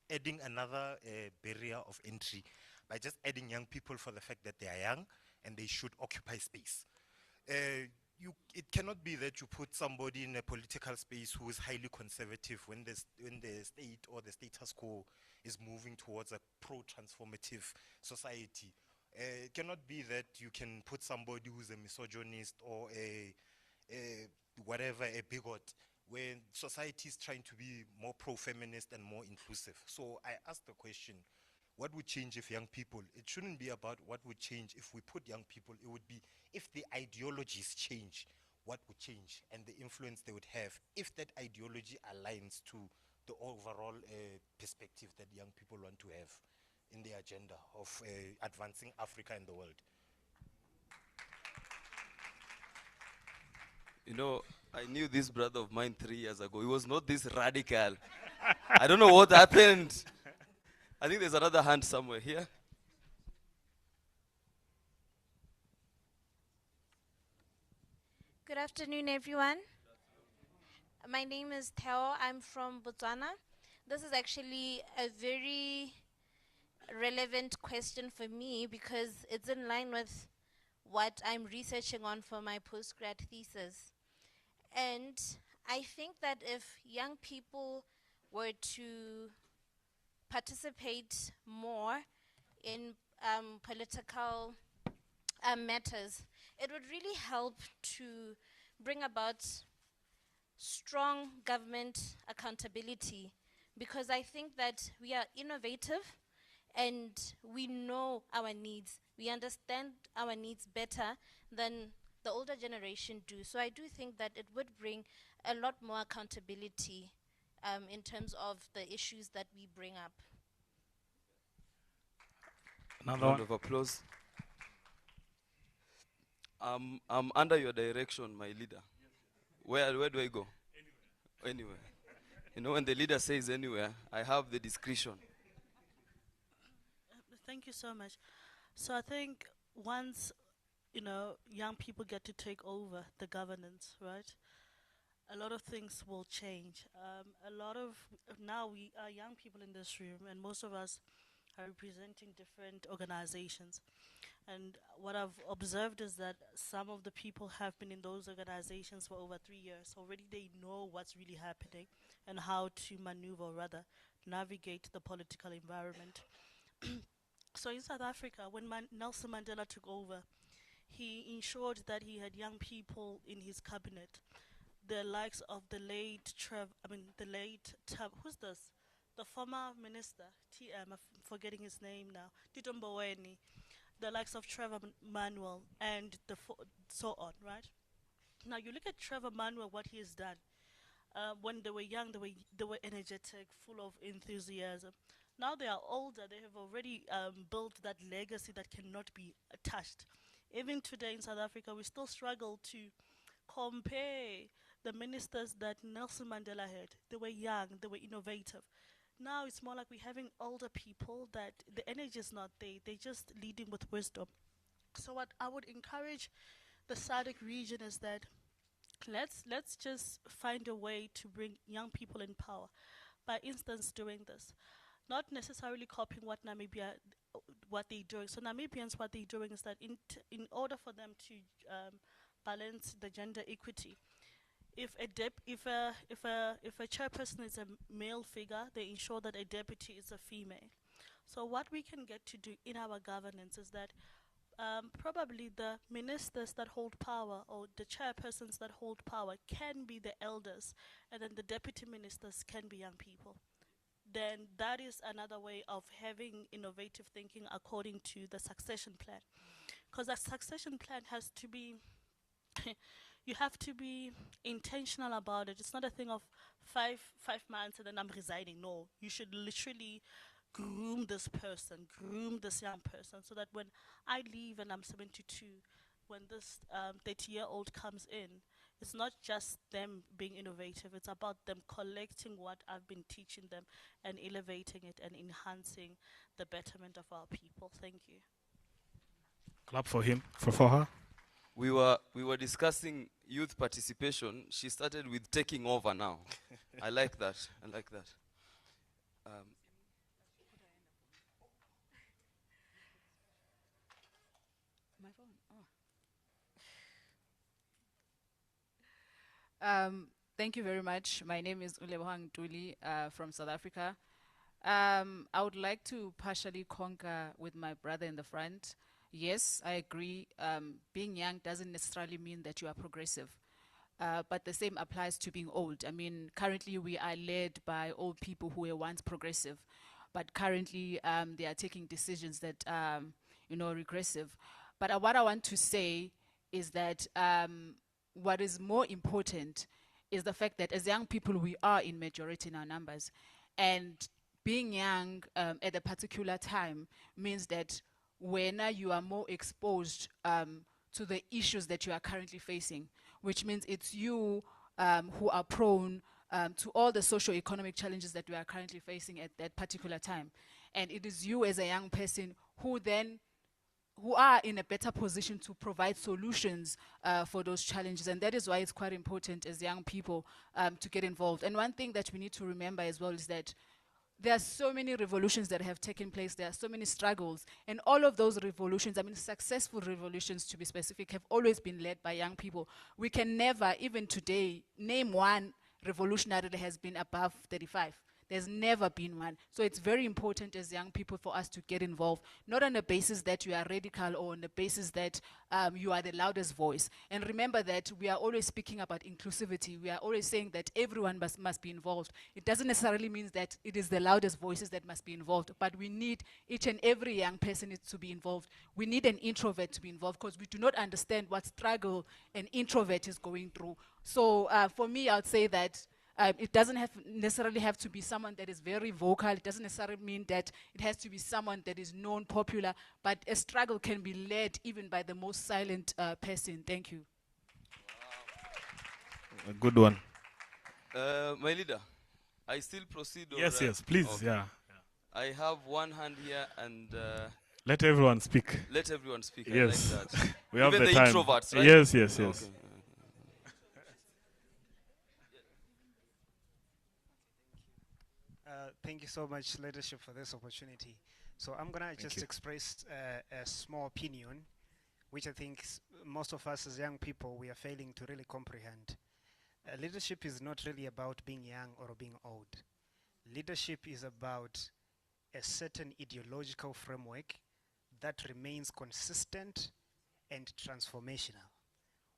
adding another barrier of entry by just adding young people for the fact that they are young and they should occupy space. it cannot be that you put somebody in a political space who is highly conservative when the state or the status quo is moving towards a pro-transformative society. It cannot be that you can put somebody who's a misogynist or a whatever, a bigot, when society is trying to be more pro-feminist and more inclusive. So I asked the question, what would change if young people, it shouldn't be about what would change if we put young people, it would be if the ideologies change, what would change and the influence they would have if that ideology aligns to the overall perspective that young people want to have in the agenda of advancing Africa and the world. You know, I knew this brother of mine 3 years ago. He was not this radical. I don't know what happened. I think there's another hand somewhere here. Good afternoon, everyone. My name is Theo. I'm from Botswana. This is actually a very relevant question for me because it's in line with what I'm researching on for my postgrad thesis. And I think that if young people were to participate more in political matters, it would really help to bring about strong government accountability, because I think that we are innovative and we know our needs. We understand our needs better than the older generation do. So I do think that it would bring a lot more accountability in terms of the issues that we bring up. Another round of applause. I'm under your direction, my leader. Where do I go? Anywhere. You know, when the leader says anywhere, I have the discretion. Thank you so much. So I think once, young people get to take over the governance, right? A lot of things will change. Now we are young people in this room, and most of us are representing different organizations. And what I've observed is that some of the people have been in those organizations for over 3 years. Already they know what's really happening and how to maneuver, or rather, navigate the political environment. So in South Africa, when Nelson Mandela took over, he ensured that he had young people in his cabinet, the likes of the late who's this? The former minister, I'm forgetting his name now, Tito Mboweni, the likes of Trevor Manuel, and so on, right? Now you look at Trevor Manuel, what he has done. When they were young, they were energetic, full of enthusiasm. Now they are older, they have already built that legacy that cannot be touched. Even today in South Africa, we still struggle to compare the ministers that Nelson Mandela had. They were young, they were innovative. Now it's more like we're having older people that the energy is not there, they're just leading with wisdom. So what I would encourage the SADC region is that let's just find a way to bring young people in power. By instance, doing this. Not necessarily copying what Namibia, what they're doing. So Namibians, what they're doing is that in order for them to balance the gender equity, if a chairperson is a male figure, they ensure that a deputy is a female. So what we can get to do in our governance is that probably the ministers that hold power or the chairpersons that hold power can be the elders, and then the deputy ministers can be young people. Then that is another way of having innovative thinking according to the succession plan. Because a succession plan has to be, you have to be intentional about it. It's not a thing of five months and then I'm resigning. No, you should literally groom this person, groom this young person, so that when I leave and I'm 72, when this 30-year-old comes in, it's not just them being innovative, it's about them collecting what I've been teaching them and elevating it and enhancing the betterment of our people. Thank you. Clap for him, for her. We were discussing youth participation. She started with taking over now. I like that. My phone. Oh. Thank you very much. My name is Ulebohang Tuli from South Africa. I would like to partially concur with my brother in the front. Yes, I agree. Being young doesn't necessarily mean that you are progressive. But the same applies to being old. I mean, currently we are led by old people who were once progressive, but currently they are taking decisions that, regressive. But what I want to say is that what is more important is the fact that as young people, we are in majority in our numbers. And being young at a particular time means that when you are more exposed to the issues that you are currently facing, which means it's you who are prone to all the socio-economic challenges that we are currently facing at that particular time. And it is you as a young person who are in a better position to provide solutions for those challenges. And that is why it's quite important as young people to get involved. And one thing that we need to remember as well is that there are so many revolutions that have taken place. There are so many struggles. And all of those revolutions, I mean, successful revolutions to be specific, have always been led by young people. We can never, even today, name one revolutionary that has been above 35. There's never been one. So it's very important as young people for us to get involved, not on the basis that you are radical or on the basis that you are the loudest voice. And remember that we are always speaking about inclusivity. We are always saying that everyone must be involved. It doesn't necessarily mean that it is the loudest voices that must be involved, but we need each and every young person to be involved. We need an introvert to be involved because we do not understand what struggle an introvert is going through. So for me, I would say that it doesn't necessarily have to be someone that is very vocal. It doesn't necessarily mean that it has to be someone that is known, popular, but a struggle can be led even by the most silent person. Thank you. A good one. My leader, I still proceed? Or, Yes, yes, please, okay. yeah. I have one hand here and... let everyone speak. Let everyone speak, yes. I like that. We have Even the the time. introverts, right? Yes, yes, yes. Okay. Thank you so much, leadership, for this opportunity. So I'm going to just express a small opinion, which I think most of us as young people, we are failing to really comprehend. Leadership is not really about being young or being old. Leadership is about a certain ideological framework that remains consistent and transformational,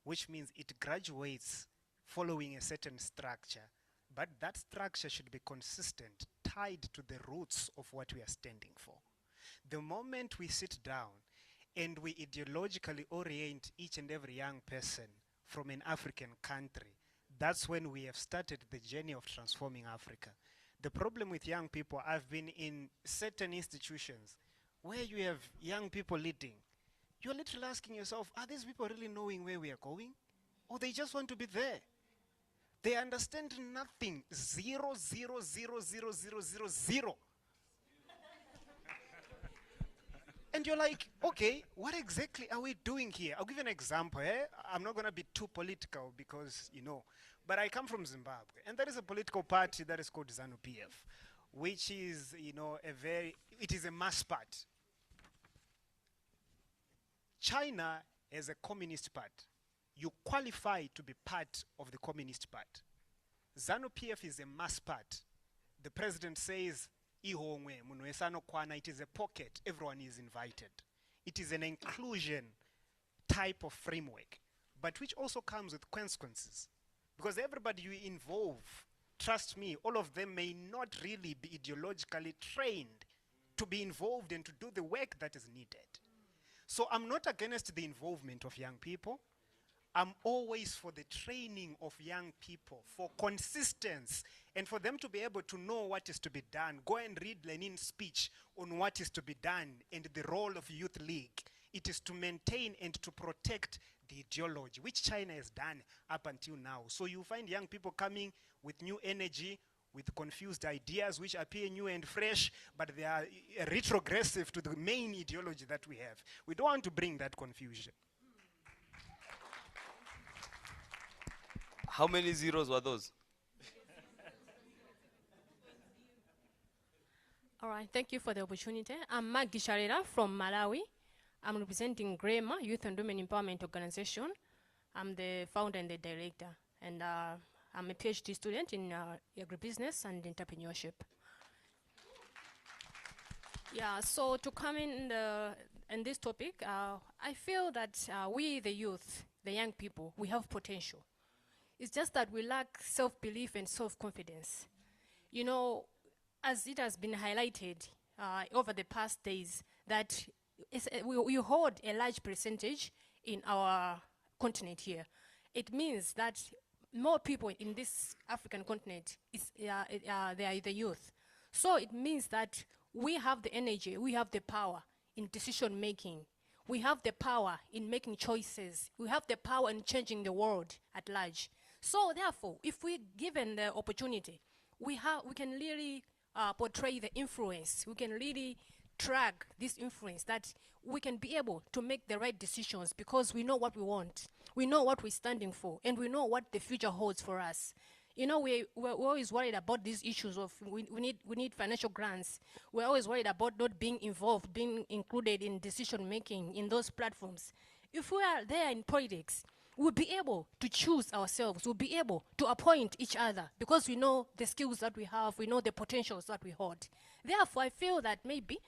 which means it graduates following a certain structure, but that structure should be consistent, tied to the roots of what we are standing for. The moment we sit down and we ideologically orient each and every young person from an African country, that's when we have started the journey of transforming Africa. The problem with young people, I've been in certain institutions where you have young people leading. You're literally asking yourself, are these people really knowing where we are going? Or they just want to be there? They understand nothing. 0, 0, 0, 0, 0, 0, 0. And you're like, okay, what exactly are we doing here? I'll give you an example. I'm not going to be too political because, but I come from Zimbabwe. And there is a political party that is called ZANU-PF, which is, it is a mass party. China is a communist party. You qualify to be part of the communist party. ZANU-PF is a mass party. The president says, it is a pocket, everyone is invited. It is an inclusion type of framework, but which also comes with consequences. Because everybody you involve, trust me, all of them may not really be ideologically trained to be involved and to do the work that is needed. So I'm not against the involvement of young people. I'm always for the training of young people, for consistency, and for them to be able to know what is to be done. Go and read Lenin's speech on what is to be done and the role of Youth League. It is to maintain and to protect the ideology, which China has done up until now. So you find young people coming with new energy, with confused ideas which appear new and fresh, but they are retrogressive to the main ideology that we have. We don't want to bring that confusion. How many zeros were those? All right, thank you for the opportunity. I'm Maggie Sharira from Malawi. I'm representing GREMA, Youth and Women Empowerment Organization. I'm the founder and the director. and I'm a PhD student in agribusiness and entrepreneurship. Yeah, so to come in this topic, I feel that we, the youth, the young people, we have potential. It's just that we lack self-belief and self-confidence. You know, as it has been highlighted over the past days, that we hold a large percentage in our continent here. It means that more people in this African continent, they are the youth. So it means that we have the energy, we have the power in decision making. We have the power in making choices. We have the power in changing the world at large. So therefore, if we're given the opportunity, we can really portray the influence. We can really track this influence, that we can be able to make the right decisions because we know what we want. We know what we're standing for, and we know what the future holds for us. You know, we're always worried about these issues of we need financial grants. We're always worried about not being involved, being included in decision making in those platforms. If we are there in politics, we'll be able to choose ourselves. We'll be able to appoint each other because we know the skills that we have, we know the potentials that we hold. Therefore, I feel that maybe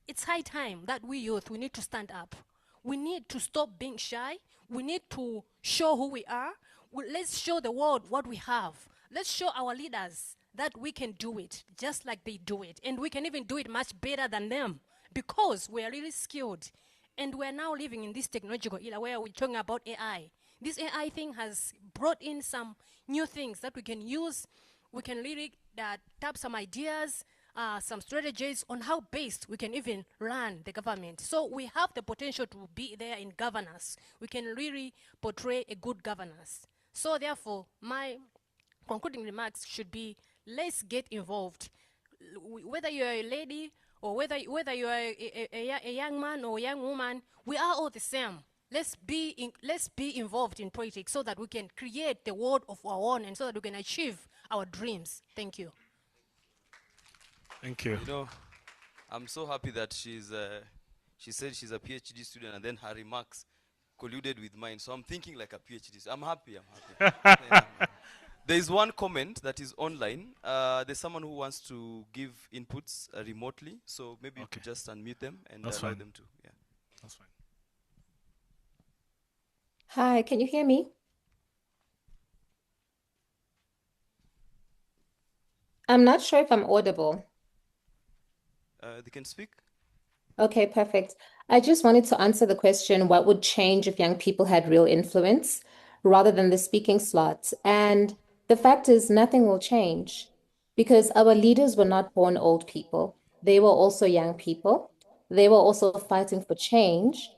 it's high time that we youth, we need to stand up. We need to stop being shy. We need to show who we are. Let's show the world what we have. Let's show our leaders that we can do it just like they do it. And we can even do it much better than them because we are really skilled. And we're now living in this technological era where we're talking about AI. This AI thing has brought in some new things that we can use. We can really tap some ideas, some strategies on how best we can even run the government. So we have the potential to be there in governance. We can really portray a good governance. So therefore, my concluding remarks should be, let's get involved. Whether you're a lady or whether you're a young man or a young woman, we are all the same. Let's be involved in politics so that we can create the world of our own and so that we can achieve our dreams. Thank you. Thank you. You know, I'm so happy that she said she's a PhD student and then her remarks colluded with mine. So I'm thinking like a PhD. I'm happy. Yeah. There is one comment that is online. There's someone who wants to give inputs remotely. So maybe you could just unmute them and allow them to. Yeah. That's fine. Hi, can you hear me? I'm not sure if I'm audible. They can speak. Okay, perfect. I just wanted to answer the question, what would change if young people had real influence rather than the speaking slot? And the fact is, nothing will change because our leaders were not born old people. They were also young people. They were also fighting for change.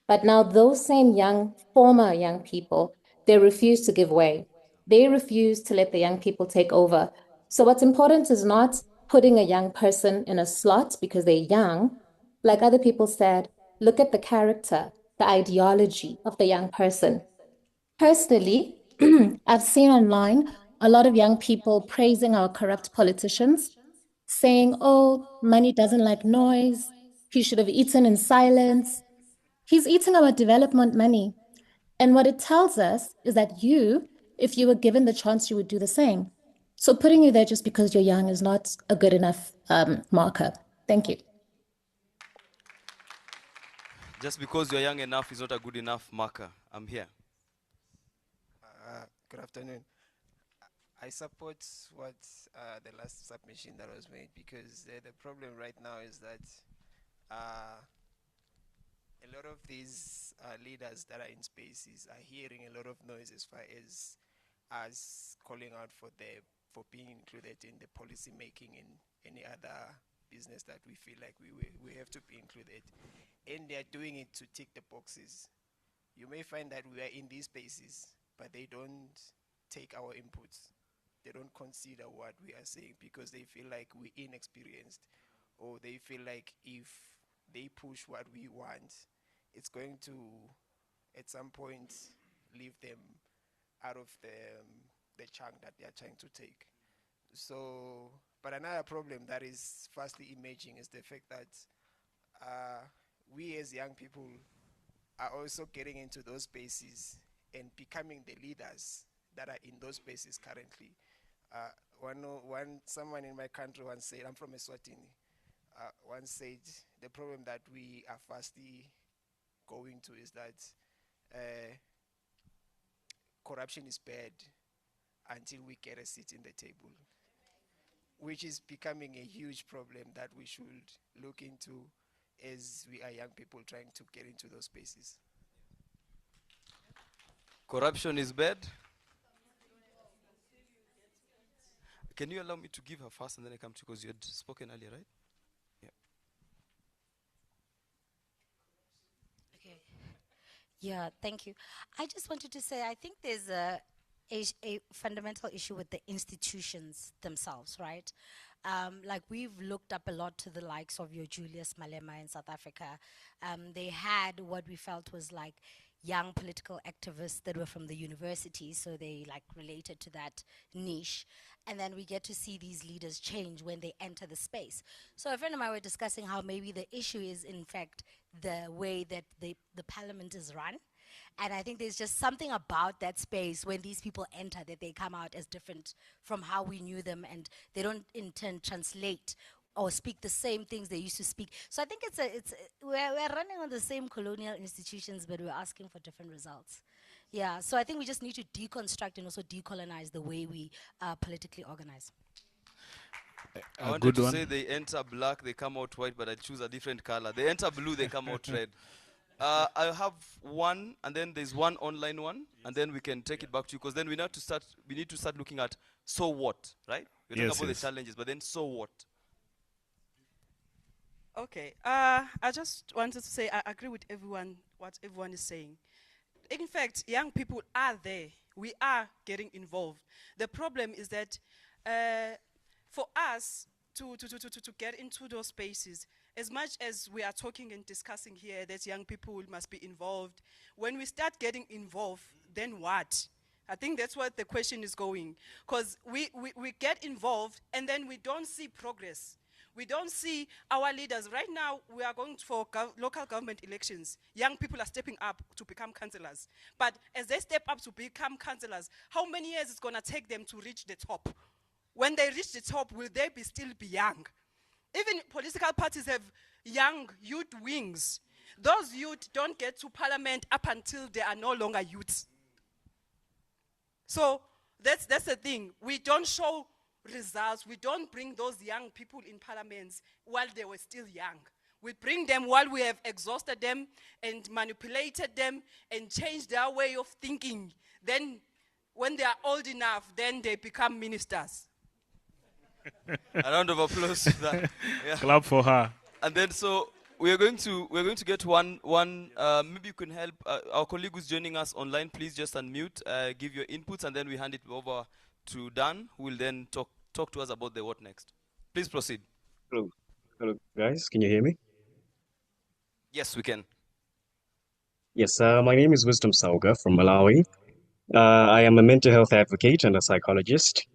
But now those same former young people, they refuse to give way. They refuse to let the young people take over. So what's important is not putting a young person in a slot because they're young. Like other people said, look at the character, the ideology of the young person. Personally, I've seen online a lot of young people praising our corrupt politicians, saying, oh, money doesn't like noise. He should have eaten in silence. He's eating our development money. And what it tells us is that if you were given the chance, you would do the same. So putting you there just because you're young is not a good enough marker. Thank you. Just because you're young enough is not a good enough marker. I'm here. Good afternoon. I support what the last submission that was made because the problem right now is that a lot of these leaders that are in spaces are hearing a lot of noise as far as us calling out for being included in the policy making and any other business that we feel like we have to be included. And they are doing it to tick the boxes. You may find that we are in these spaces, but they don't take our inputs. They don't consider what we are saying because they feel like we're inexperienced, or they feel like if they push what we want, it's going to, at some point, leave them out of the chunk that they are trying to take. So, but another problem that is fastly emerging is the fact that we as young people are also getting into those spaces and becoming the leaders that are in those spaces currently. Someone in my country once said, I'm from Eswatini, once said the problem that we are fastly going to is that corruption is bad until we get a seat in the table, which is becoming a huge problem that we should look into as we are young people trying to get into those spaces. Corruption is bad. Can you allow me to give her first and then I come to you, because you had spoken earlier, right? Yeah. Okay. Yeah, thank you. I just wanted to say, I think there's a fundamental issue with the institutions themselves, right? Like we've looked up a lot to the likes of your Julius Malema in South Africa. They had what we felt was like young political activists that were from the university, so they like related to that niche. And then we get to see these leaders change when they enter the space. So a friend of mine were discussing how maybe the issue is in fact the way that the parliament is run. And I think there's just something about that space when these people enter that they come out as different from how we knew them, and they don't in turn translate or speak the same things they used to speak. So I think we're running on the same colonial institutions, but we're asking for different results. Yeah, so I think we just need to deconstruct and also decolonize the way we politically organize. I wanted to say they enter black, they come out white, but I choose a different color. They enter blue, they come out red. I have one, and then there's one online one, and then we can take it back to you, because then we need to start looking at so what, right? We're talking about the challenges, but then so what? Okay, I just wanted to say I agree with what everyone is saying. In fact, young people are there. We are getting involved. The problem is that for us to get into those spaces, as much as we are talking and discussing here that young people must be involved, when we start getting involved, then what? I think that's what the question is going. Because we get involved and then we don't see progress. We don't see our leaders. Right now, we are going for local government elections. Young people are stepping up to become councillors. But as they step up to become councillors, how many years it's going to take them to reach the top? When they reach the top, will they still be young? Even political parties have young youth wings. Those youth don't get to parliament up until they are no longer youths. So that's the thing. We don't show results. We don't bring those young people in parliaments while they were still young. We bring them while we have exhausted them and manipulated them and changed their way of thinking. Then when they are old enough, then they become ministers. A round of applause for that. Yeah. Clap for her. And then so we're going to get one maybe you can help our colleague who's joining us online, please just unmute, give your inputs, and then we hand it over to Dan, who will then talk to us about the what next. Please proceed. Hello guys, can you hear me? Yes, we can. Yes, my name is Wisdom Sauga from Malawi. I am a mental health advocate and a psychologist,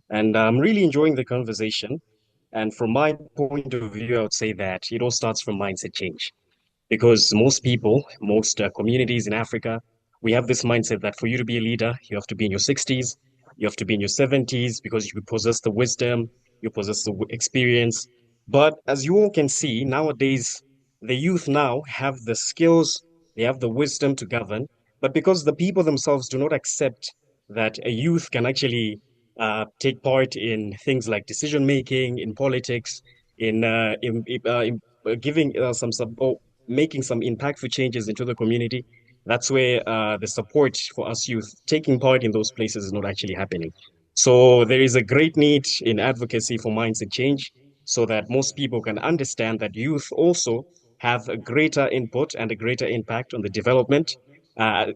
and I'm really enjoying the conversation. And from my point of view, I would say that it all starts from mindset change. Because most people, most communities in Africa, we have this mindset that for you to be a leader, you have to be in your 60s, you have to be in your 70s, because you possess the wisdom, you possess the experience. But as you all can see, nowadays, the youth now have the skills, they have the wisdom to govern, but because the people themselves do not accept that a youth can actually take part in things like decision making, in politics, in giving some or making some impactful changes into the community, that's where the support for us youth taking part in those places is not actually happening. So there is a great need in advocacy for mindset change so that most people can understand that youth also have a greater input and a greater impact on the development, uh,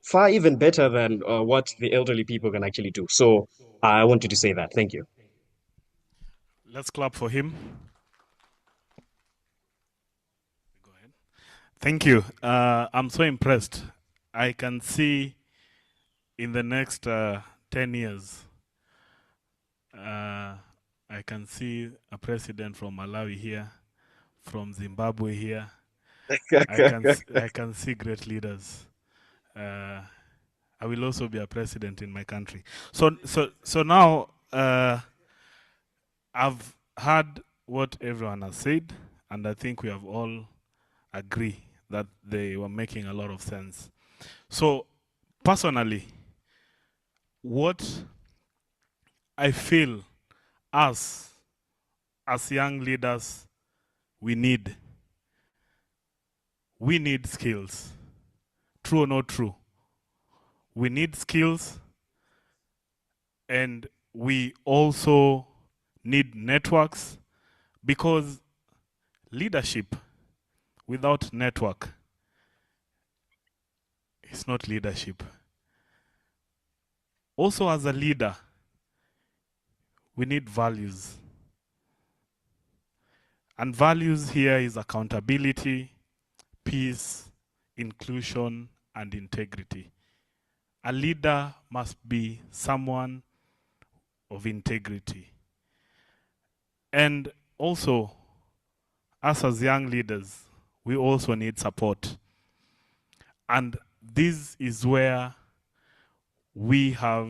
far even better than what the elderly people can actually do. So I wanted to say that. Thank you. Let's clap for him. Go ahead. Thank you. I'm so impressed. I can see in the next 10 years, I can see a president from Malawi here, from Zimbabwe here. I can see great leaders. I will also be a president in my country. So now I've heard what everyone has said, and I think we have all agree that they were making a lot of sense. So personally, what I feel as young leaders we need skills. True or not true? We need skills, and we also need networks, because leadership without network is not leadership. Also, as a leader, we need values. And values here is accountability, peace, inclusion, and integrity. A leader must be someone of integrity. And also, us as young leaders, we also need support. And this is where we have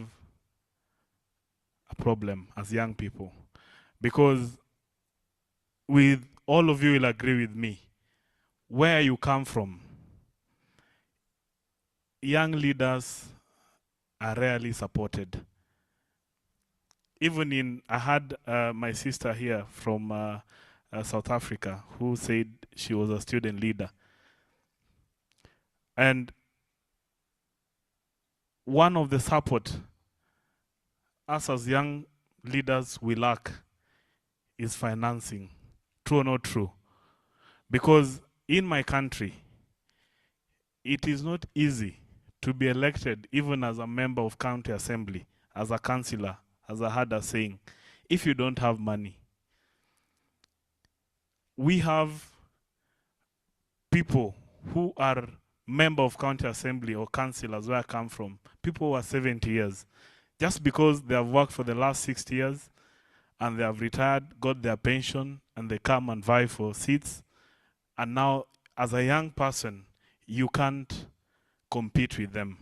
a problem as young people. Because with all of you will agree with me, where you come from, young leaders are rarely supported. Even I had my sister here from South Africa who said she was a student leader. And one of the support us as young leaders we lack is financing. True or not true? Because in my country, it is not easy to be elected even as a member of county assembly, as a councillor, as I had us saying, if you don't have money. We have people who are member of county assembly or councillors where I come from, people who are 70 years, just because they have worked for the last 60 years and they have retired, got their pension, and they come and vie for seats. And now, as a young person, you can't compete with them.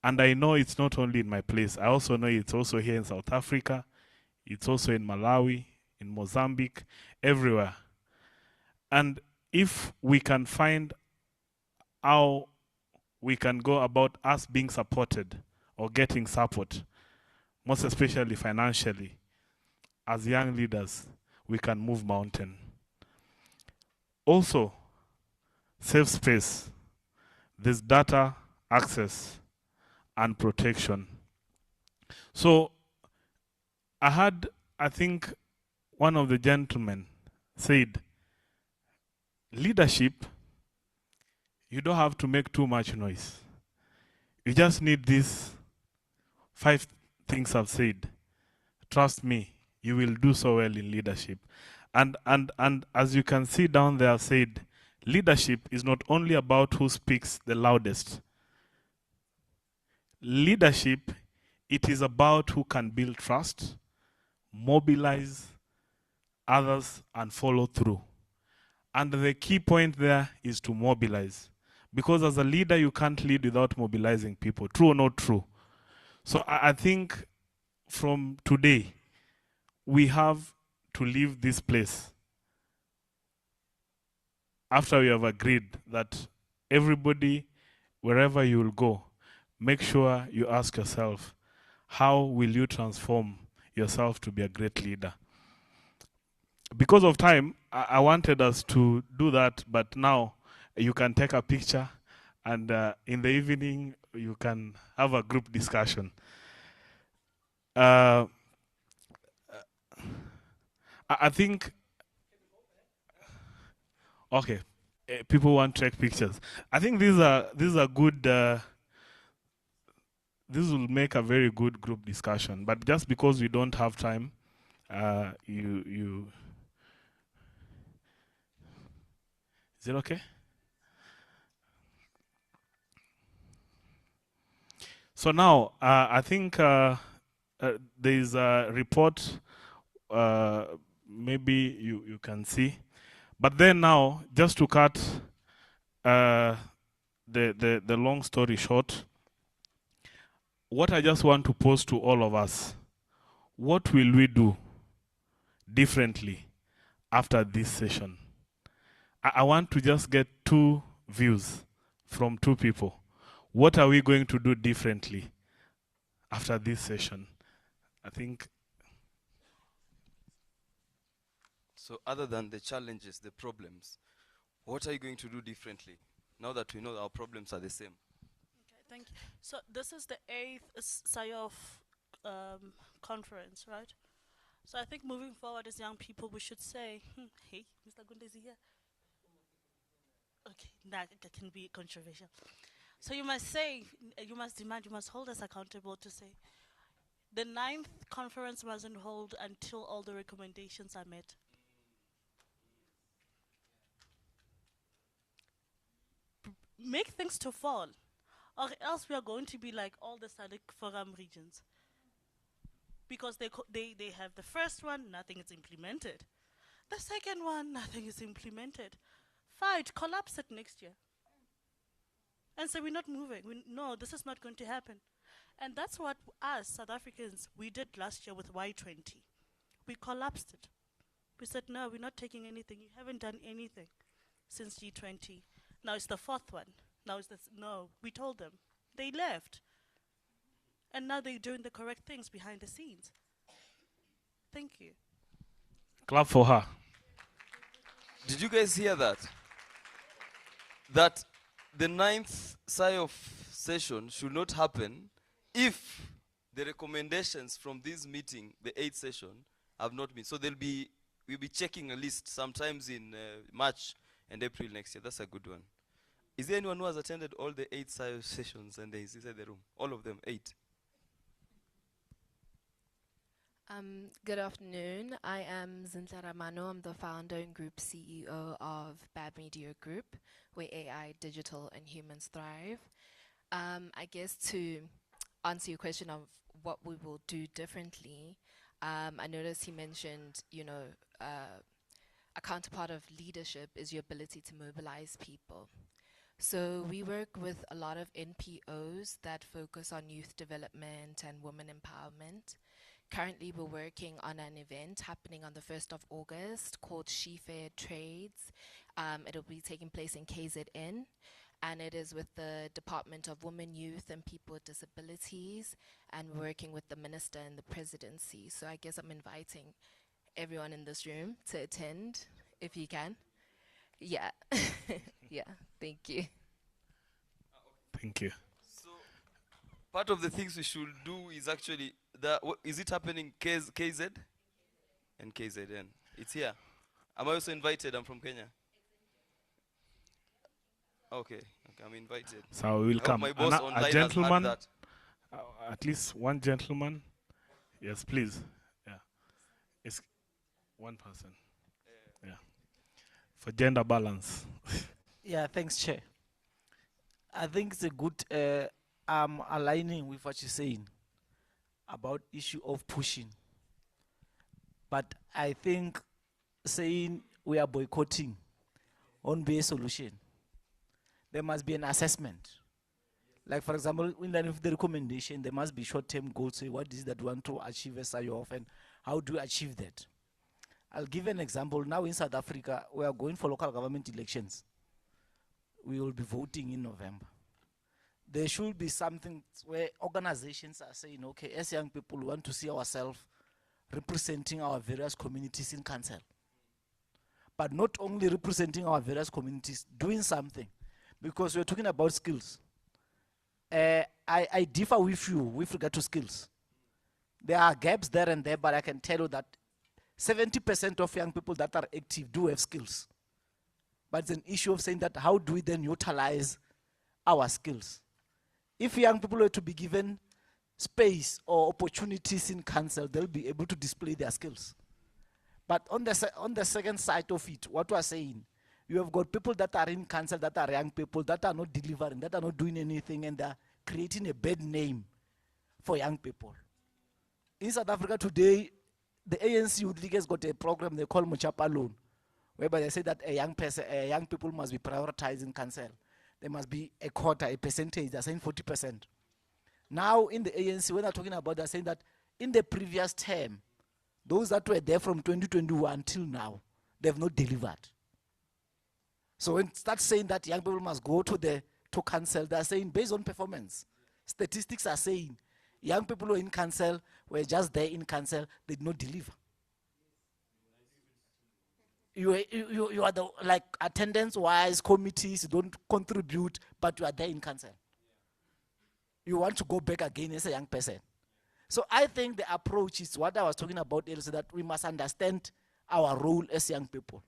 And I know it's not only in my place. I also know it's also here in South Africa. It's also in Malawi, in Mozambique, everywhere. And if we can find how we can go about us being supported or getting support, most especially financially, as young leaders, we can move mountain. Also, safe space. There's data access and protection. So I think one of the gentlemen said, leadership, you don't have to make too much noise. You just need these 5 things I've said. Trust me, you will do so well in leadership. And as you can see down there, I've said, leadership is not only about who speaks the loudest. Leadership, it is about who can build trust, mobilize others, and follow through. And the key point there is to mobilize. Because as a leader, you can't lead without mobilizing people. True or not true? So I think from today, we have to leave this place after we have agreed that everybody, wherever you will go, make sure you ask yourself, how will you transform yourself to be a great leader? Because of time, I wanted us to do that, but now you can take a picture, and in the evening, you can have a group discussion. I think, okay, people want to take pictures. I think these are good. This will make a very good group discussion. But just because we don't have time, is it okay? So now, I think there is a report, maybe you can see. But then now, just to cut the long story short, what I just want to pose to all of us, what will we do differently after this session? I want to just get two views from two people. What are we going to do differently after this session? I think. So other than the challenges, the problems, what are you going to do differently now that we know our problems are the same? Okay, thank you. So this is the 8th SIOF conference, right? So I think moving forward as young people, we should say, hey, Mr. Gunde is here. Okay, that can be controversial. So you must say, you must demand, you must hold us accountable to say, the 9th conference mustn't hold until all the recommendations are met. Make things to fall, or else we are going to be like all the SADC forum regions. Because they have the first one, nothing is implemented. The second one, nothing is implemented. Fight, collapse it next year. And so we're not moving. No, this is not going to happen. And that's what us, South Africans, we did last year with Y20. We collapsed it. We said, no, we're not taking anything. You haven't done anything since G20. Now it's the 4th one. Now it's this. No, we told them. They left. And now they're doing the correct things behind the scenes. Thank you. Clap for her. Did you guys hear that? That the 9th SIOF session should not happen if the recommendations from this meeting, the 8th session, have not been. So we'll be checking a list sometimes in March and April next year. That's a good one. Is there anyone who has attended all the 8 SIOF sessions and is inside the room? All of them, 8. Good afternoon. I am Zinta Ramano. I'm the founder and group CEO of Bad Media Group, where AI, digital, and humans thrive. I guess to answer your question of what we will do differently, I noticed he mentioned, a counterpart of leadership is your ability to mobilize people. So we work with a lot of NPOs that focus on youth development and women empowerment. Currently, we're working on an event happening on the 1st of August called She Fair Trades. It'll be taking place in KZN, and it is with the Department of Women, Youth, and People with Disabilities, and working with the Minister and the Presidency. So I guess I'm inviting everyone in this room to attend, if you can. Yeah. Yeah, thank you. Thank you. Part of the things we should do is actually, is it happening KZ? And KZN. It's here. Am I also invited? I'm from Kenya. Okay, I'm invited. So we will come. My boss online a gentleman, has had that. At least one gentleman. Yes, please. Yeah. It's one person. Yeah. For gender balance. Yeah, thanks, Chair. I think it's a good aligning with what you're saying about issue of pushing. But I think saying we are boycotting won't be a solution. There must be an assessment. Like, for example, in the recommendation, there must be short-term goals. Say, what is that we want to achieve as SIOF, and how do we achieve that? I'll give an example. Now in South Africa, we are going for local government elections. We will be voting in November. There should be something where organizations are saying, okay, as young people, we want to see ourselves representing our various communities in council. But not only representing our various communities, doing something. Because we're talking about skills. I differ with you with regard to skills. There are gaps there and there, but I can tell you that 70% of young people that are active do have skills. But it's an issue of saying that how do we then utilize our skills? If young people were to be given space or opportunities in council, they'll be able to display their skills. But on the second side of it, what we're saying, you have got people that are in council, that are young people, that are not delivering, that are not doing anything, and they're creating a bad name for young people. In South Africa today, the ANC Youth League has got a program they call Muchapa Loan, whereby they say that young people must be prioritized in council. There must be a quarter, a percentage, they're saying 40%. Now in the ANC, when they're talking about, they're saying that in the previous term, those that were there from 2021 until now, they've not delivered. So when start saying that young people must go to council, they're saying based on performance. Statistics are saying young people who are in council were just there in council, they did not deliver. You are the, like, attendance wise committees, you don't contribute, but you are there in council. You want to go back again as a young person. So I think the approach is what I was talking about earlier, so that we must understand our role as young people.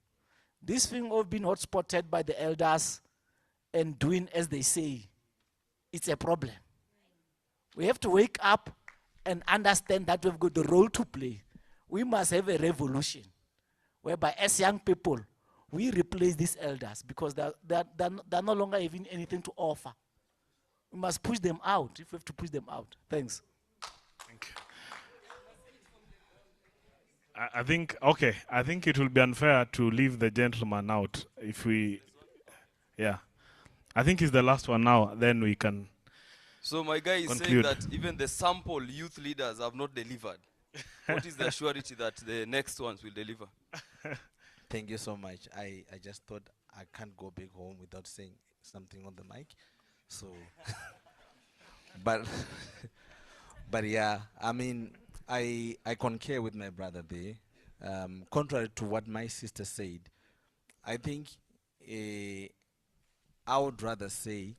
This thing of being hotspotted by the elders and doing as they say, it's a problem. We have to wake up and understand that we've got the role to play. We must have a revolution whereby as young people, we replace these elders because they're no longer having anything to offer. We must push them out if we have to push them out. Thanks. Thank you. I think, okay, I think it will be unfair to leave the gentleman out if we, yeah. I think he's the last one now, then we can So my guy is conclude. saying that even the sample youth leaders have not delivered. What is the surety that the next ones will deliver? Thank you so much. I just thought I can't go back home without saying something on the mic. So, but, but yeah, I mean, I concur with my brother there. Contrary to what my sister said, I think I would rather say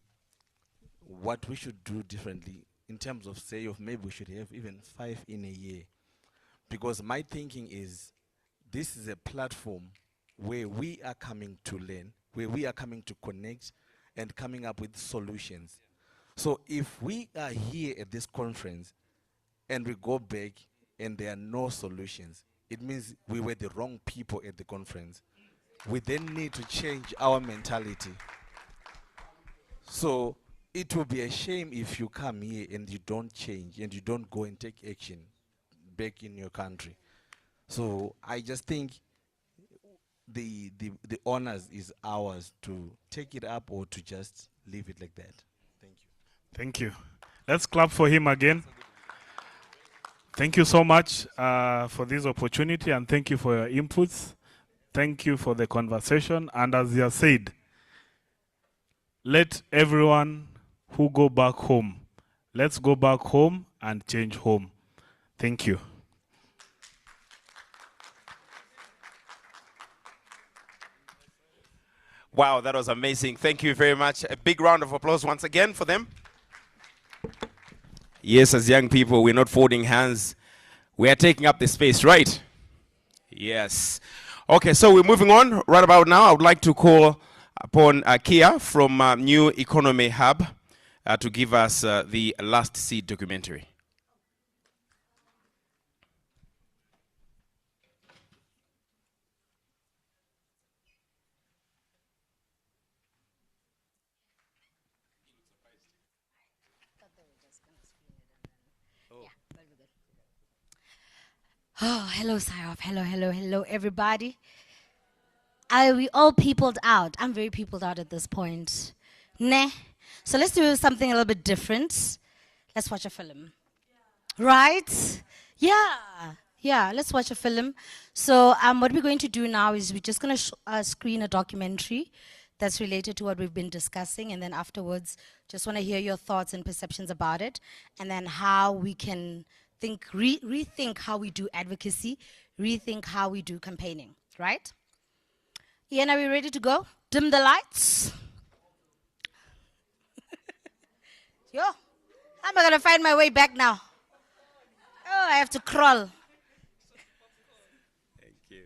what we should do differently in terms of, say, of maybe we should have even 5 in a year. Because my thinking is this is a platform where we are coming to learn, where we are coming to connect and coming up with solutions. So if we are here at this conference and we go back and there are no solutions, it means we were the wrong people at the conference. We then need to change our mentality. So it will be a shame if you come here and you don't change and you don't go and take action back in your country. So I just think the honors is ours to take it up or to just leave it like that. Thank you. Thank you. Let's clap for him again. Thank you so much for this opportunity, and thank you for your inputs. Thank you for the conversation. And as you have said, let everyone who go back home, let's go back home and change home. Thank you. Wow, that was amazing. Thank you very much. A big round of applause once again for them. Yes, as young people, we're not folding hands. We are taking up the space, right? Yes. Okay, so we're moving on. Right about now, I would like to call upon Kia from New Economy Hub to give us the Last Seed documentary. Oh, hello, Syrup. Hello, everybody. We all peopled out. I'm very peopled out at this point. Nah. So let's do something a little bit different. Let's watch a film. Right? Yeah, let's watch a film. So what we're going to do now is we're just going to screen a documentary that's related to what we've been discussing, and then afterwards just want to hear your thoughts and perceptions about it, and then how we can rethink how we do advocacy, rethink how we do campaigning, right? Ian, are we ready to go? Dim the lights. Yo, how am I going to find my way back now? Oh, I have to crawl. Thank you.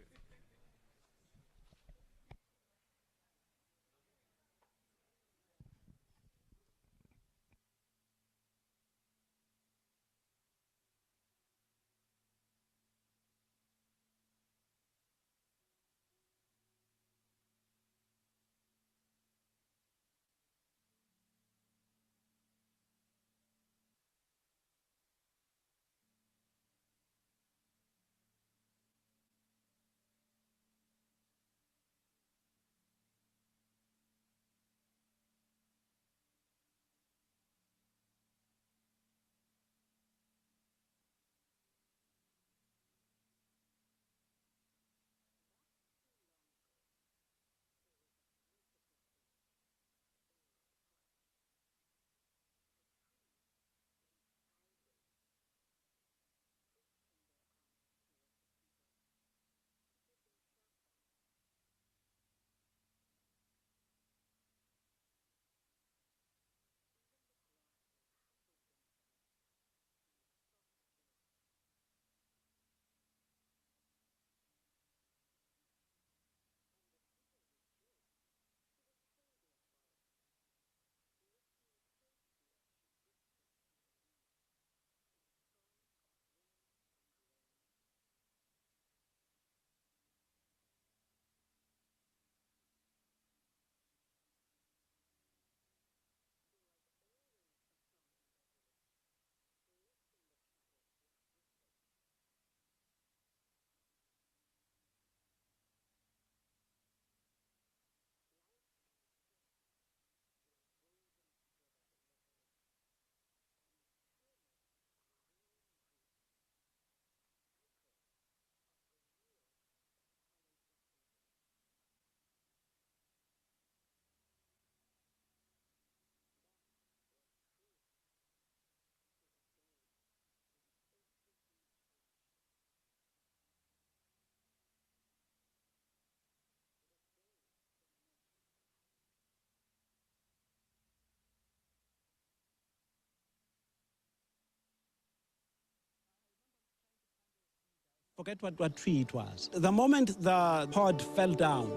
Forget what tree it was. The moment the pod fell down,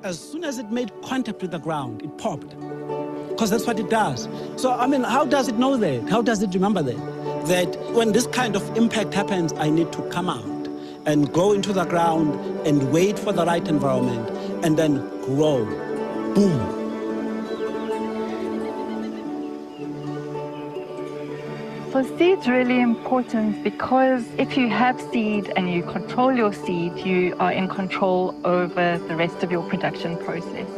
as soon as it made contact with the ground, it popped. Because that's what it does. So, I mean, how does it know that? How does it remember that? That when this kind of impact happens, I need to come out and go into the ground and wait for the right environment and then grow. Boom. So seed's really important because if you have seed and you control your seed, you are in control over the rest of your production process.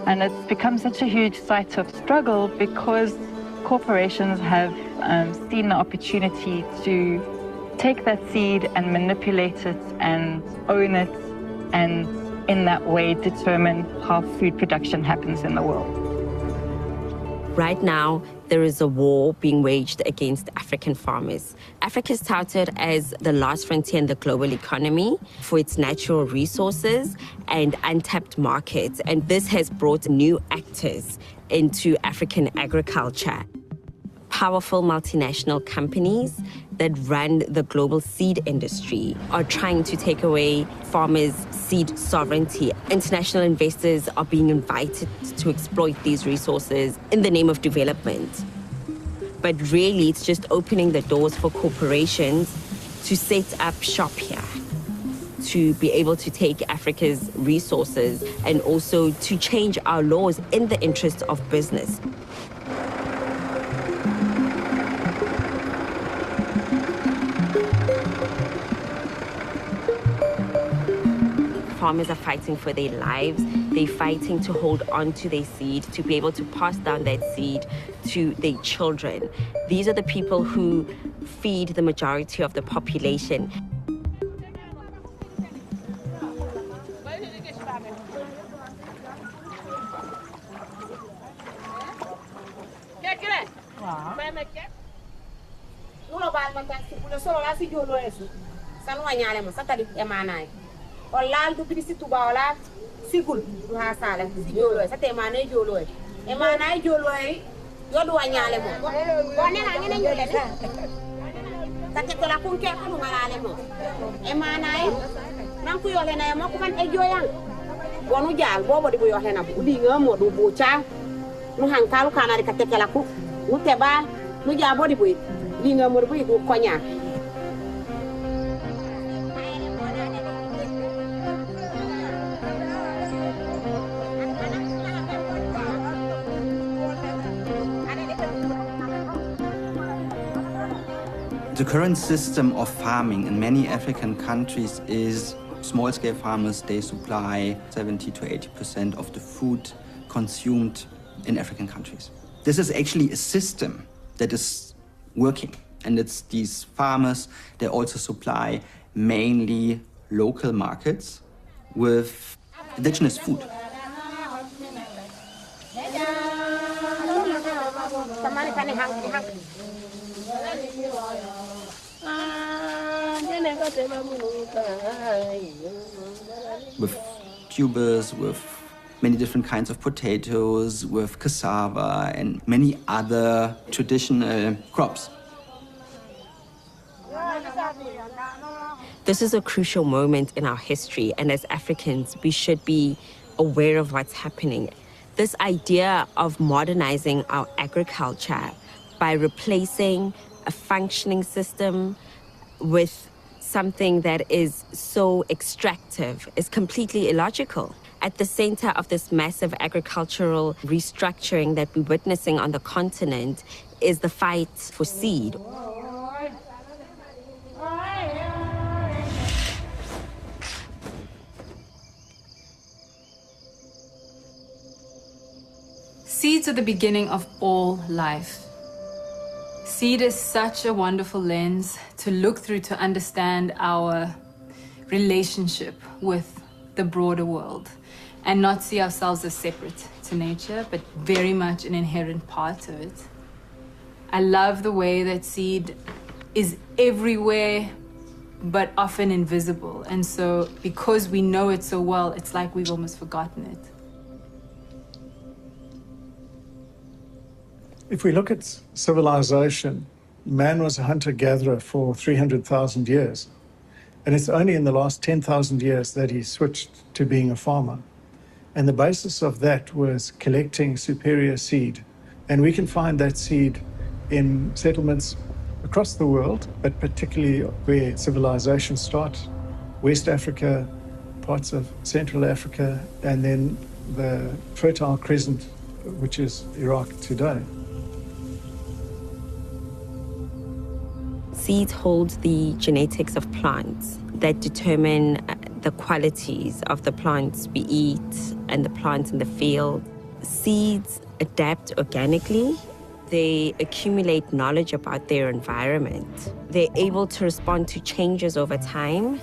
And it's become such a huge site of struggle because corporations have seen the opportunity to take that seed and manipulate it and own it, and in that way determine how food production happens in the world. Right now, there is a war being waged against African farmers. Africa is touted as the last frontier in the global economy for its natural resources and untapped markets, and this has brought new actors into African agriculture. Powerful multinational companies that run the global seed industry are trying to take away farmers' seed sovereignty. International investors are being invited to exploit these resources in the name of development. But really, it's just opening the doors for corporations to set up shop here, to be able to take Africa's resources and also to change our laws in the interest of business. Farmers are fighting for their lives. They're fighting to hold on to their seed, to be able to pass down that seed to their children. These are the people who feed the majority of the population. Olal du bisi tuba olal sigul du ha sala si jolo sa te mané jolo e mané jolo e yodu wanyale mo wonne na ngene nyole de sa te la kun ke ko ngalale mo e mané nan ku yole na mo ko man e joyang wonu jang bobo di bu yole na bu di ngamo du bu cha nu hankalu kana de ka te la ku nu te ba nu ja bodi bu di ngamo bu ko konya. The current system of farming in many African countries is small-scale farmers. They supply 70 to 80% of the food consumed in African countries. This is actually a system that is working, and it's these farmers, they also supply mainly local markets with indigenous food. With tubers, with many different kinds of potatoes, with cassava and many other traditional crops. This is a crucial moment in our history, and as Africans, we should be aware of what's happening. This idea of modernizing our agriculture by replacing a functioning system with something that is so extractive is completely illogical. At the center of this massive agricultural restructuring that we're witnessing on the continent is the fight for seed. Seeds are the beginning of all life. Seed is such a wonderful lens to look through to understand our relationship with the broader world and not see ourselves as separate to nature, but very much an inherent part of it. I love the way that seed is everywhere, but often invisible. And so because we know it so well, it's like we've almost forgotten it. If we look at civilization, man was a hunter-gatherer for 300,000 years. And it's only in the last 10,000 years that he switched to being a farmer. And the basis of that was collecting superior seed. And we can find that seed in settlements across the world, but particularly where civilizations start, West Africa, parts of Central Africa, and then the Fertile Crescent, which is Iraq today. Seeds hold the genetics of plants that determine the qualities of the plants we eat and the plants in the field. Seeds adapt organically. They accumulate knowledge about their environment. They're able to respond to changes over time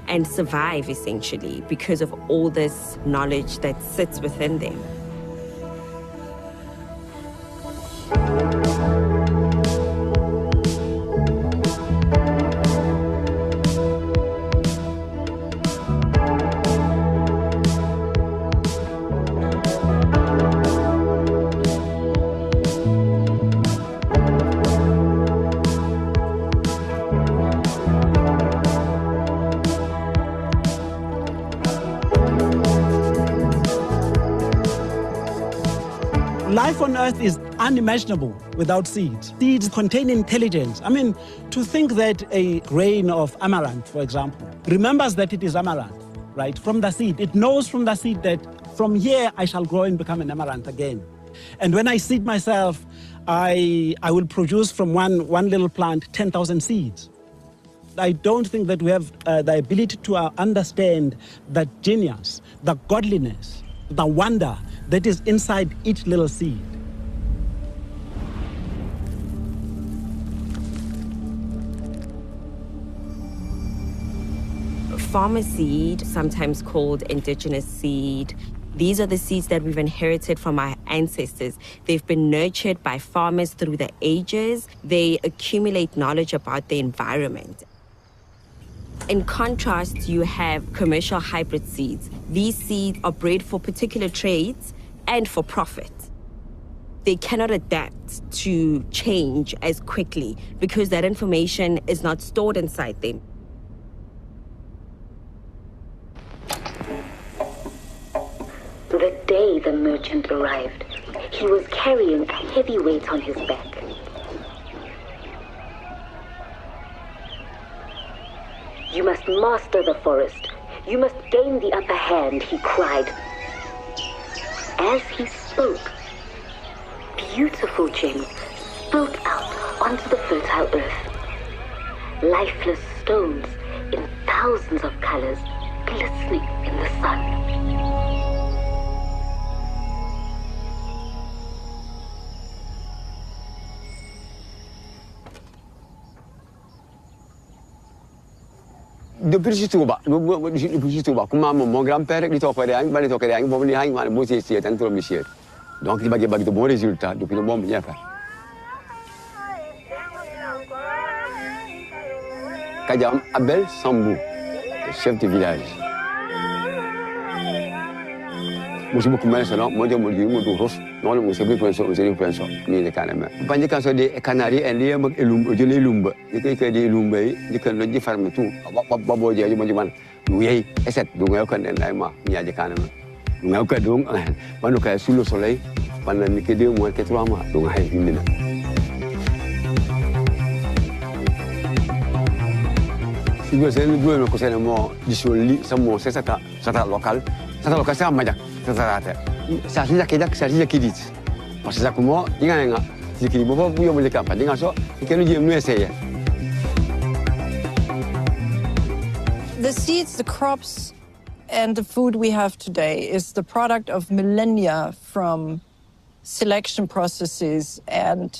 and survive, essentially, because of all this knowledge that sits within them. Life on Earth is unimaginable without seeds. Seeds contain intelligence. I mean, to think that a grain of amaranth, for example, remembers that it is amaranth, right, from the seed. It knows from the seed that from here I shall grow and become an amaranth again. And when I seed myself, I will produce from one little plant 10,000 seeds. I don't think that we have the ability to understand the genius, the godliness, the wonder that is inside each little seed. Farmer seed, sometimes called indigenous seed, these are the seeds that we've inherited from our ancestors. They've been nurtured by farmers through the ages. They accumulate knowledge about the environment. In contrast, you have commercial hybrid seeds. These seeds are bred for particular trades and for profit. They cannot adapt to change as quickly because that information is not stored inside them. The day the merchant arrived, he was carrying a heavy weight on his back. You must master the forest. You must gain the upper hand, he cried. As he spoke, beautiful gems spilled out onto the fertile earth. Lifeless stones in thousands of colors glistening in the sun. Depuis situ ba, depuis situ ba, kuma mon grand-père il t'offrait rien, il t'offrait rien, bon, il a un bon c'est un trop monsieur. Donc il va gagner de bons résultats depuis le bon bien fait. Kadiam Abel Sambou, chef de village. Moi je beaucoup mal selon, moi je me dis moi du rof, non le monsieur plus pension, c'est pension, ni le canama. Banyak kan so des Canaries et les elum, je les lumbe, je que des lumbe, je que le farme tout. Babo je mo man oui eset du ngaw kan en ma nya je canama. Ngaw ka dong panu ka sous le soleil pendant que 2 mois que 3 mois donc hay findina. Si vous avez le goût de conseiller moi disoli ça mon c'est ça local c'est à Majak. Ça c'est qui dit parce que ça comment dinga c'est qui bobo buyo mo le campa dinga so que nous dieu nous essayer. The seeds, the crops, and the food we have today is the product of millennia from selection processes and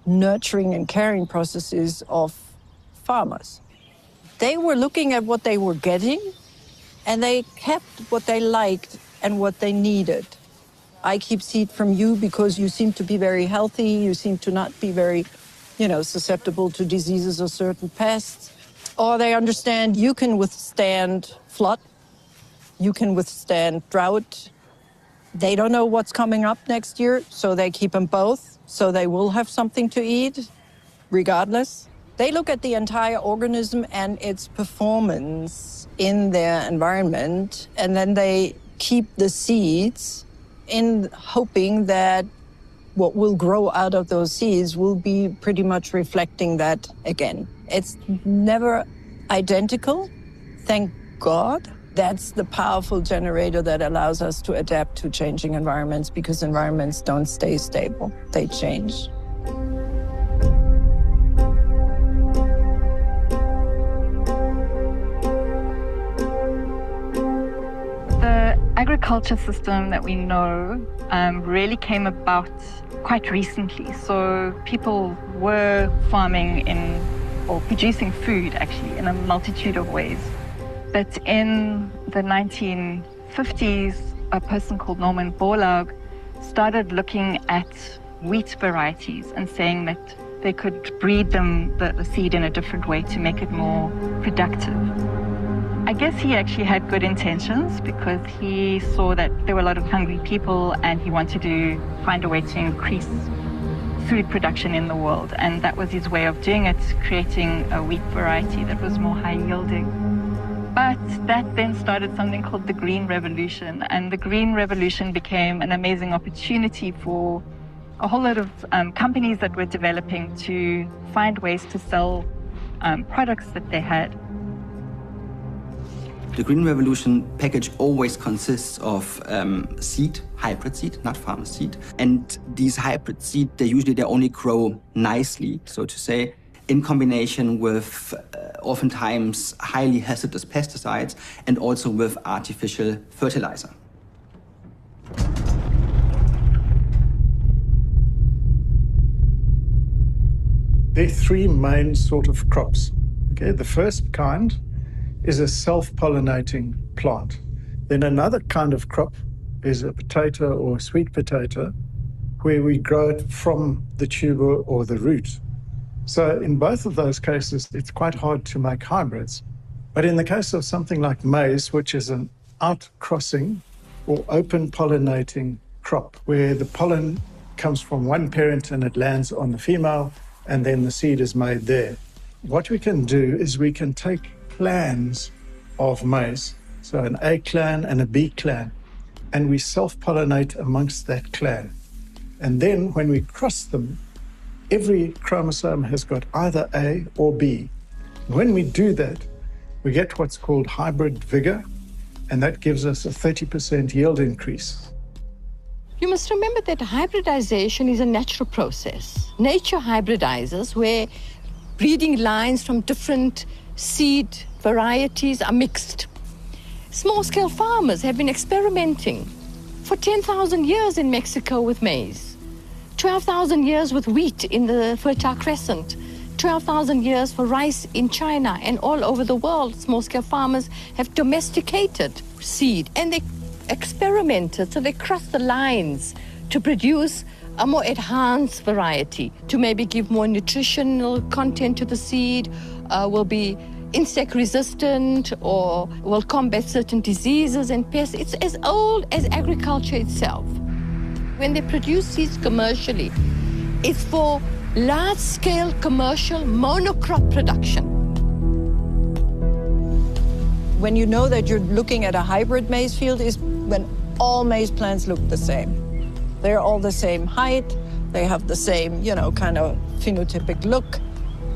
nurturing and caring processes of farmers. They were looking at what they were getting, and they kept what they liked and what they needed. I keep seed from you because you seem to be very healthy, you seem to not be very, susceptible to diseases or certain pests. Or they understand you can withstand flood, you can withstand drought. They don't know what's coming up next year, so they keep them both, so they will have something to eat, regardless. They look at the entire organism and its performance in their environment, and then they keep the seeds in hoping that what will grow out of those seeds will be pretty much reflecting that again. It's never identical, thank God. That's the powerful generator that allows us to adapt to changing environments, because environments don't stay stable, they change. The agriculture system that we know really came about quite recently. So people were farming or producing food actually in a multitude of ways. But in the 1950s, a person called Norman Borlaug started looking at wheat varieties and saying that they could breed the seed in a different way to make it more productive. I guess he actually had good intentions, because he saw that there were a lot of hungry people and he wanted to find a way to increase food production in the world. And that was his way of doing it, creating a wheat variety that was more high yielding. But that then started something called the Green Revolution. And the Green Revolution became an amazing opportunity for a whole lot of companies that were developing to find ways to sell products that they had. The Green Revolution package always consists of seed, hybrid seed, not farmer seed. And these hybrid seed, they only grow nicely, so to say, in combination with oftentimes highly hazardous pesticides and also with artificial fertilizer. There are three main sort of crops. Okay, the first kind is a self-pollinating plant. Then another kind of crop is a potato or sweet potato, where we grow it from the tuber or the root. So in both of those cases, it's quite hard to make hybrids. But in the case of something like maize, which is an outcrossing or open pollinating crop, where the pollen comes from one parent and it lands on the female, and then the seed is made there. What we can do is we can take clans of maize, so an A clan and a B clan, and we self-pollinate amongst that clan. And then when we cross them, every chromosome has got either A or B. When we do that, we get what's called hybrid vigor, and that gives us a 30% yield increase. You must remember that hybridization is a natural process. Nature hybridizes where breeding lines from different seed varieties are mixed. Small-scale farmers have been experimenting for 10,000 years in Mexico with maize, 12,000 years with wheat in the Fertile Crescent, 12,000 years for rice in China, and all over the world, small-scale farmers have domesticated seed, and they experimented, so they crossed the lines to produce a more enhanced variety, to maybe give more nutritional content to the seed, will be insect resistant, or will combat certain diseases and pests. It's as old as agriculture itself. When they produce seeds commercially, it's for large-scale commercial monocrop production. When you know that you're looking at a hybrid maize field is when all maize plants look the same. They're all the same height, they have the same, kind of phenotypic look.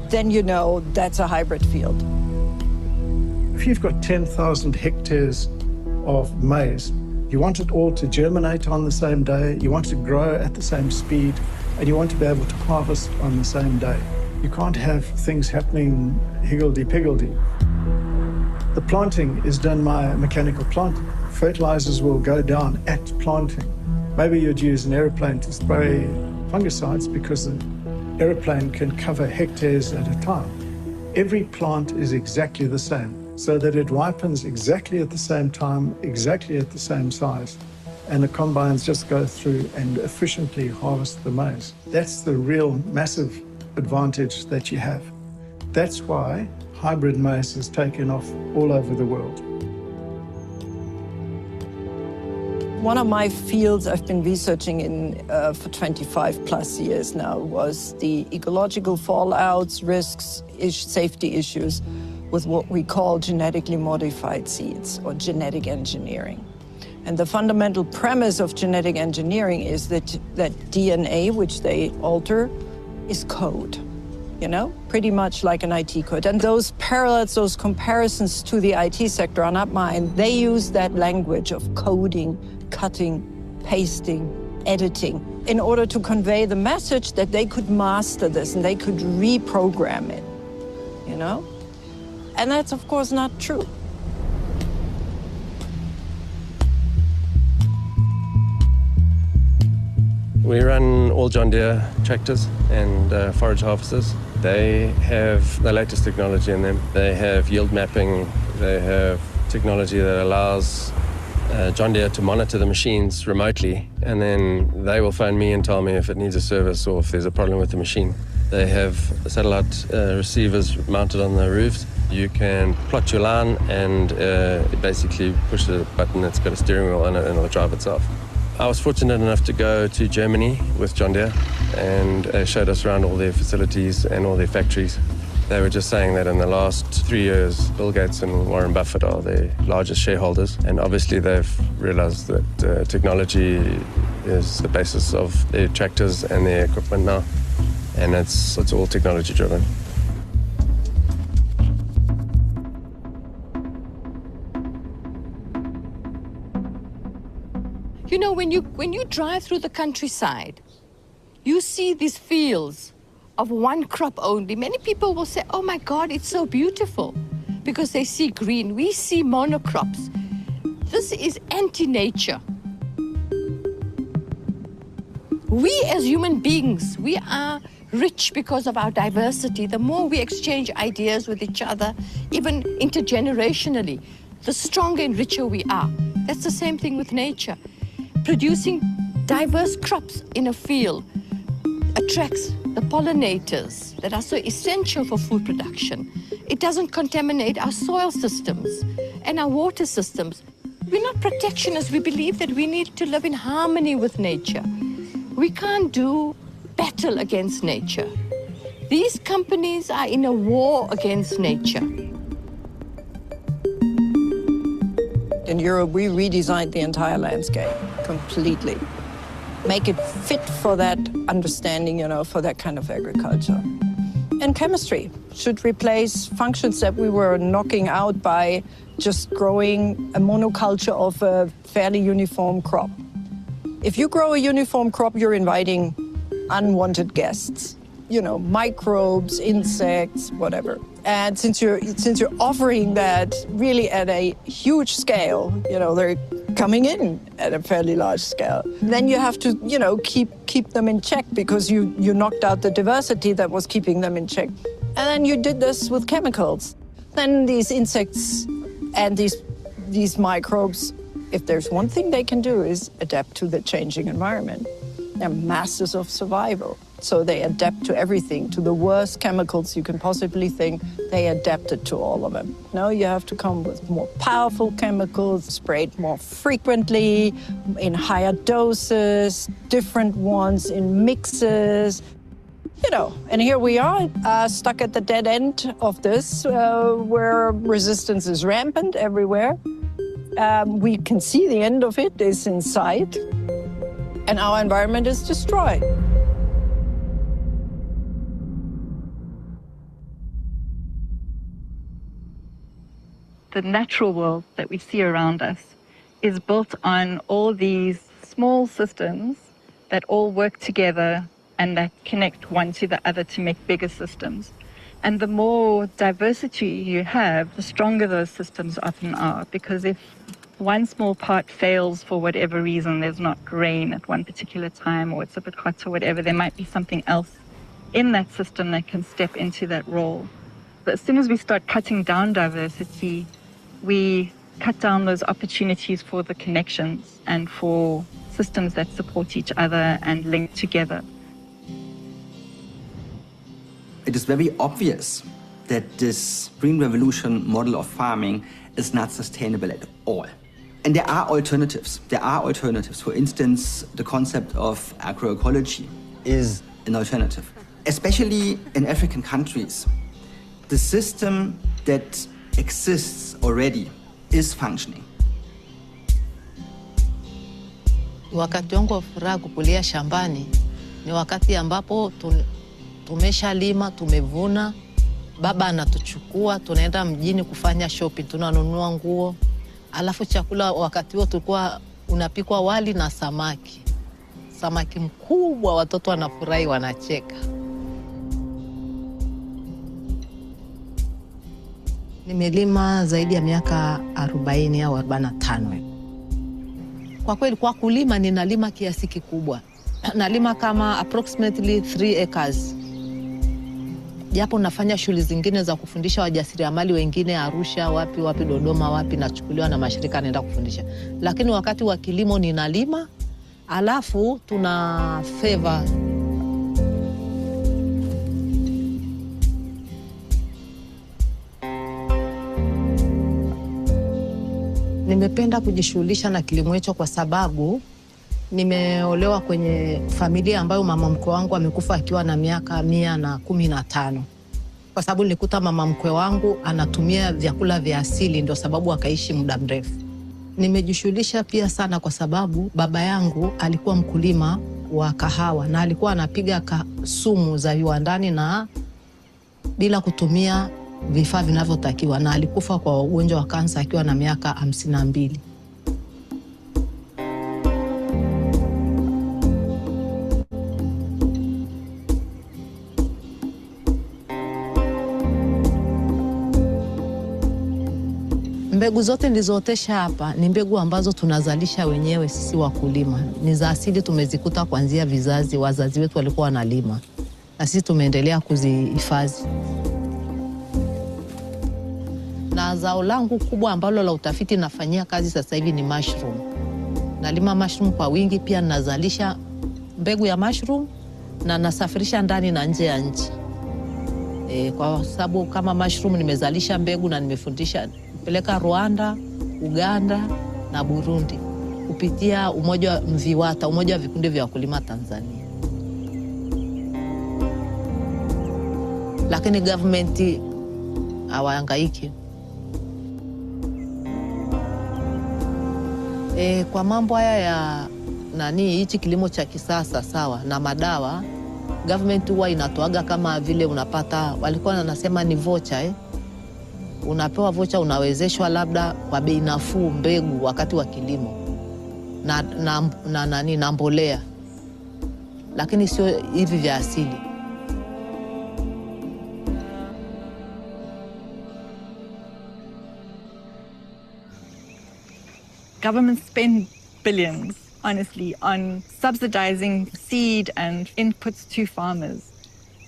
Then you know that's a hybrid field. If you've got 10,000 hectares of maize, you want it all to germinate on the same day, you want it to grow at the same speed, and you want to be able to harvest on the same day. You can't have things happening higgledy-piggledy. The planting is done by mechanical planting. Fertilizers will go down at planting. Maybe you'd use an aeroplane to spray fungicides because the aeroplane can cover hectares at a time. Every plant is exactly the same, so that it ripens exactly at the same time, exactly at the same size, and the combines just go through and efficiently harvest the maize. That's the real massive advantage that you have. That's why hybrid maize has taken off all over the world. One of my fields I've been researching in for 25 plus years now was the ecological fallouts, risks, safety issues with what we call genetically modified seeds or genetic engineering. And the fundamental premise of genetic engineering is that DNA, which they alter, is code, you know, pretty much like an IT code. And those parallels, those comparisons to the IT sector are not mine. They use that language of coding, cutting, pasting, editing, in order to convey the message that they could master this and they could reprogram it, you know? And that's, of course, not true. We run all John Deere tractors and forage harvesters. They have the latest technology in them. They have yield mapping. They have technology that allows John Deere to monitor the machines remotely, and then they will phone me and tell me if it needs a service or if there's a problem with the machine. They have satellite receivers mounted on the roofs. You can plot your line and basically push a button that's got a steering wheel on it and it'll drive itself. I was fortunate enough to go to Germany with John Deere, and they showed us around all their facilities and all their factories. They were just saying that in the last 3 years, Bill Gates and Warren Buffett are their largest shareholders, and obviously they've realized that technology is the basis of their tractors and their equipment now, and it's all technology driven. You know, when you drive through the countryside, you see these fields of one crop only. Many people will say, oh my God, it's so beautiful, because they see green. We see monocrops. This is anti-nature. We as human beings, we are rich because of our diversity. The more we exchange ideas with each other, even intergenerationally, the stronger and richer we are. That's the same thing with nature. Producing diverse crops in a field attracts the pollinators that are so essential for food production. It doesn't contaminate our soil systems and our water systems. We're not protectionists. We believe that we need to live in harmony with nature. We can't do battle against nature. These companies are in a war against nature. In Europe, we redesigned the entire landscape completely. Make it fit for that understanding, you know, for that kind of agriculture. And chemistry should replace functions that we were knocking out by just growing a monoculture of a fairly uniform crop. If you grow a uniform crop, you're inviting unwanted guests, you know, microbes, insects, whatever. And since you're offering that really at a huge scale, you know, they're coming in at a fairly large scale. Then you have to, you know, keep them in check, because you knocked out the diversity that was keeping them in check. And then you did this with chemicals. Then these insects and these microbes, if there's one thing they can do, is adapt to the changing environment. They're masters of survival. So they adapt to everything, to the worst chemicals you can possibly think. They adapted to all of them. Now you have to come with more powerful chemicals, sprayed more frequently, in higher doses, different ones in mixes. You know, and here we are, stuck at the dead end of this, where resistance is rampant everywhere. We can see the end of it is in sight, and our environment is destroyed. The natural world that we see around us is built on all these small systems that all work together and that connect one to the other to make bigger systems. And the more diversity you have, the stronger those systems often are, because if one small part fails for whatever reason, there's not rain at one particular time, or it's a bit hot or whatever, there might be something else in that system that can step into that role. But as soon as we start cutting down diversity, we cut down those opportunities for the connections and for systems that support each other and link together. It is very obvious that this Green Revolution model of farming is not sustainable at all. And there are alternatives. There are alternatives. For instance, the concept of agroecology is an alternative. Especially in African countries, the system that exists already is functioning. Wakati wangu wa furaha kukulia shambani ni wakati ambapo tumeshalima, tumevuna, baba anatuchukua, tunaenda mjini kufanya shopping, tunanunua nguo. Alafu chakula wakati huo tulikuwa unapikwa wali na samaki. Samaki mkubwa, watoto wanafurahi, wanacheka. Nimelima zaidi ya miaka 40 au 45. Kwa kweli kwa kulima ninalima kiasi kikubwa. Nalima kama approximately 3 acres. Japo nafanya shughuli zingine za kufundisha wajasiriamali wengine Arusha, wapi Dodoma, wapi nachukuliwa na mashirika naenda kufundisha. Lakini wakati wa kilimo ninalima, alafu tuna favor. Nimependa kujishughulisha na kilimo hicho kwa sababu nimeolewa kwenye familia ambayo mama mkwe wangu amekufa akiwa na miaka 115. Kwa sababu nilikuta mama mkwe wangu anatumia vyakula vya asili, ndio sababu akaishi muda mrefu. Nimejishughulisha pia sana kwa sababu baba yangu alikuwa mkulima wa kahawa na alikuwa anapiga sumu za viwandani na bila kutumia vifaa vinavyotakiwa, na alikufa kwa ugonjwa wa kansa akiwa na miaka 52. Mbegu zote nilizootesha hapa ni mbegu ambazo tunazalisha wenyewe sisi wakulima. Ni za asili, tumezikuta kuanzia vizazi, wazazi wetu walikuwa wanalima. Na sisi tumeendelea kuzihifadhi. Na zao langu kubwa ambalo la utafiti nafanyia kazi sasa hivi ni mushroom. Nalima mushroom kwa wingi, pia nazalisha mbegu ya mushroom na nasafirisha ndani na nje ya nchi. Kwa sababu kama mushroom nimezalisha mbegu na nimefundisha peleka Rwanda, Uganda na Burundi kupitia umoja wa vikundi vya wakulima Tanzania. Lakini government hawahangaiki. Kwa mambo haya ya hichi kilimo cha kisasa sawa na madawa, government huwa inatoaga kama vile unapata, walikuwa wanasema ni voucher. Unapewa voucher, unawezeshwa labda kwa bei nafuu mbegu wakati wa kilimo na mbolea, lakini sio hivi vya asili. Governments spend billions, honestly, on subsidizing seed and inputs to farmers.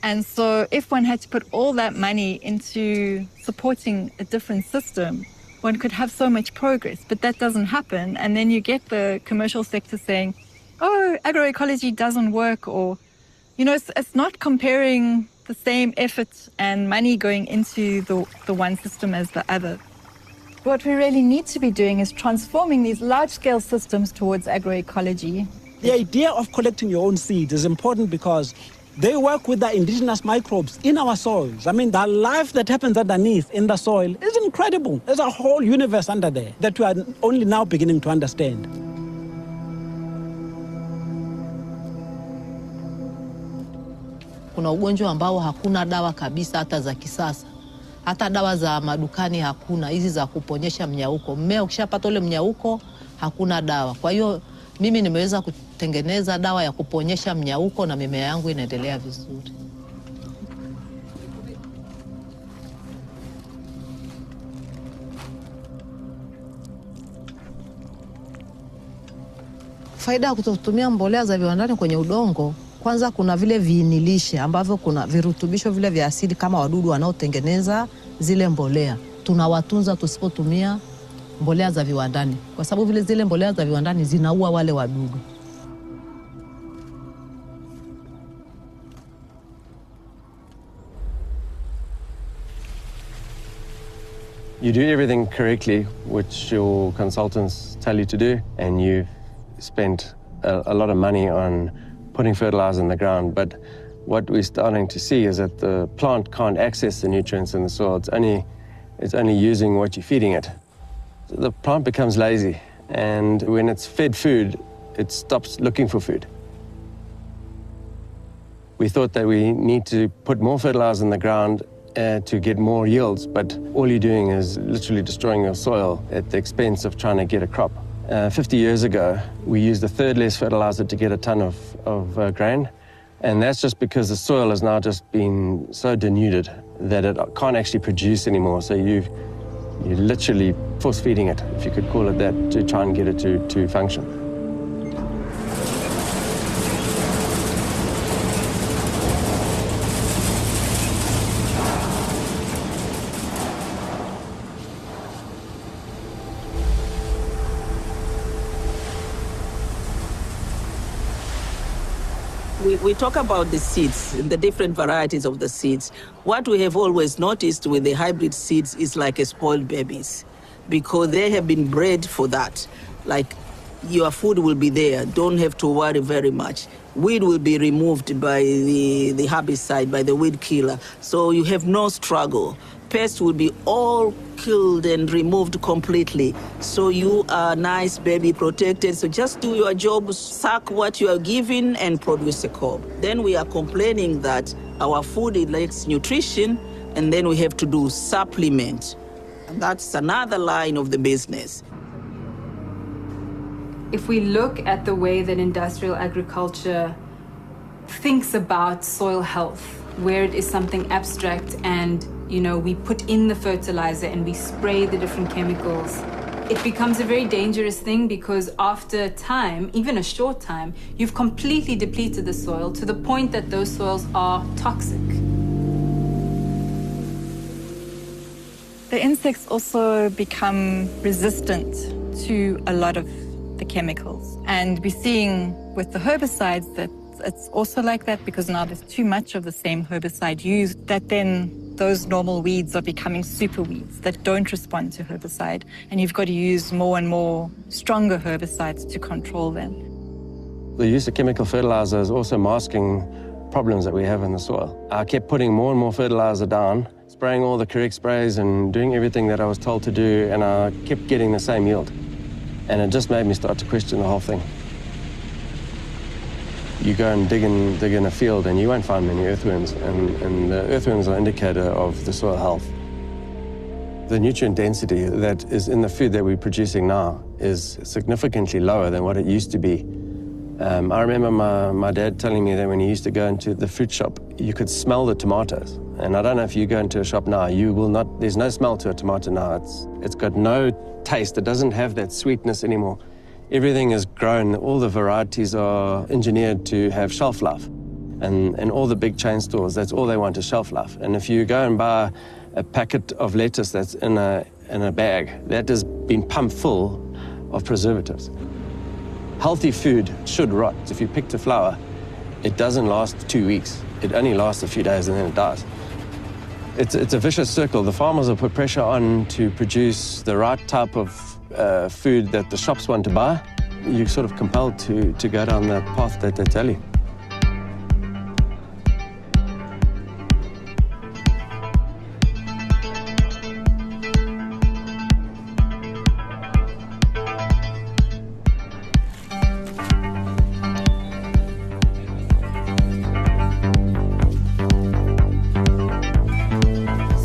And so if one had to put all that money into supporting a different system, one could have so much progress, but that doesn't happen. And then you get the commercial sector saying, oh, agroecology doesn't work, or, it's not comparing the same effort and money going into the one system as the other. What we really need to be doing is transforming these large-scale systems towards agroecology. The idea of collecting your own seed is important because they work with the indigenous microbes in our soils. I mean, the life that happens underneath in the soil is incredible. There's a whole universe under there that we are only now beginning to understand. Kuna ugonjwa ambao hakuna dawa kabisa hata za kisasa. Hata dawa za madukani hakuna, hizi za kuponyesha mnyauko. Mmea ukishapata ule mnyauko hakuna dawa. Kwa hiyo mimi nimeweza kutengeneza dawa ya kuponyesha mnyauko na mimea yangu inaendelea vizuri. Faida ya kutumia mbolea za viwandani kwenye udongo, kwanza kuna vile viinilishe ambavyo kuna virutubisho vile vya asili kama wadudu wanaotengeneza zile mbolea. Tunawatunza tusipotumia mbolea za viwandani, kwa sababu vile zile mbolea za viwandani zinaua wale wadudu. You do everything correctly, which your consultants tell you to do, and you've spent a lot of money on putting fertilizer in the ground. But what we're starting to see is that the plant can't access the nutrients in the soil. It's only using what you're feeding it. The plant becomes lazy, and when it's fed food, it stops looking for food. We thought that we need to put more fertilizer in the ground to get more yields, but all you're doing is literally destroying your soil at the expense of trying to get a crop. 50 years ago, we used a third less fertilizer to get a ton of grain, and that's just because the soil has now just been so denuded that it can't actually produce anymore. So you're literally force-feeding it, if you could call it that, to try and get it to function. We talk about the seeds, the different varieties of the seeds. What we have always noticed with the hybrid seeds is like a spoiled babies, because they have been bred for that. Like, your food will be there, don't have to worry very much. Weed will be removed by the herbicide, by the weed killer, so you have no struggle. Pests will be all killed and removed completely. So you are nice, baby, protected. So just do your job, suck what you are given, and produce a crop. Then we are complaining that our food lacks nutrition, and then we have to do supplement. And that's another line of the business. If we look at the way that industrial agriculture thinks about soil health, where it is something abstract and we put in the fertilizer and we spray the different chemicals, it becomes a very dangerous thing, because after time, even a short time, you've completely depleted the soil to the point that those soils are toxic. The insects also become resistant to a lot of the chemicals. And we're seeing with the herbicides that it's also like that, because now there's too much of the same herbicide used, that then those normal weeds are becoming super weeds that don't respond to herbicide, and you've got to use more and more stronger herbicides to control them. The use of chemical fertilizer is also masking problems that we have in the soil. I kept putting more and more fertilizer down, spraying all the correct sprays and doing everything that I was told to do, and I kept getting the same yield. And it just made me start to question the whole thing. You go and dig in a field and you won't find many earthworms, and the earthworms are an indicator of the soil health. The nutrient density that is in the food that we're producing now is significantly lower than what it used to be. I remember my dad telling me that when he used to go into the fruit shop, you could smell the tomatoes. And I don't know if you go into a shop now, you will not, there's no smell to a tomato now. It's got no taste, it doesn't have that sweetness anymore. Everything is grown, all the varieties are engineered to have shelf life. And all the big chain stores, that's all they want is shelf life. And if you go and buy a packet of lettuce that's in a bag, that has been pumped full of preservatives. Healthy food should rot. If you picked a flower, it doesn't last 2 weeks. It only lasts a few days and then it dies. It's a vicious circle. The farmers will put pressure on to produce the right type of food that the shops want to buy. You're sort of compelled to go down that path that they tell you.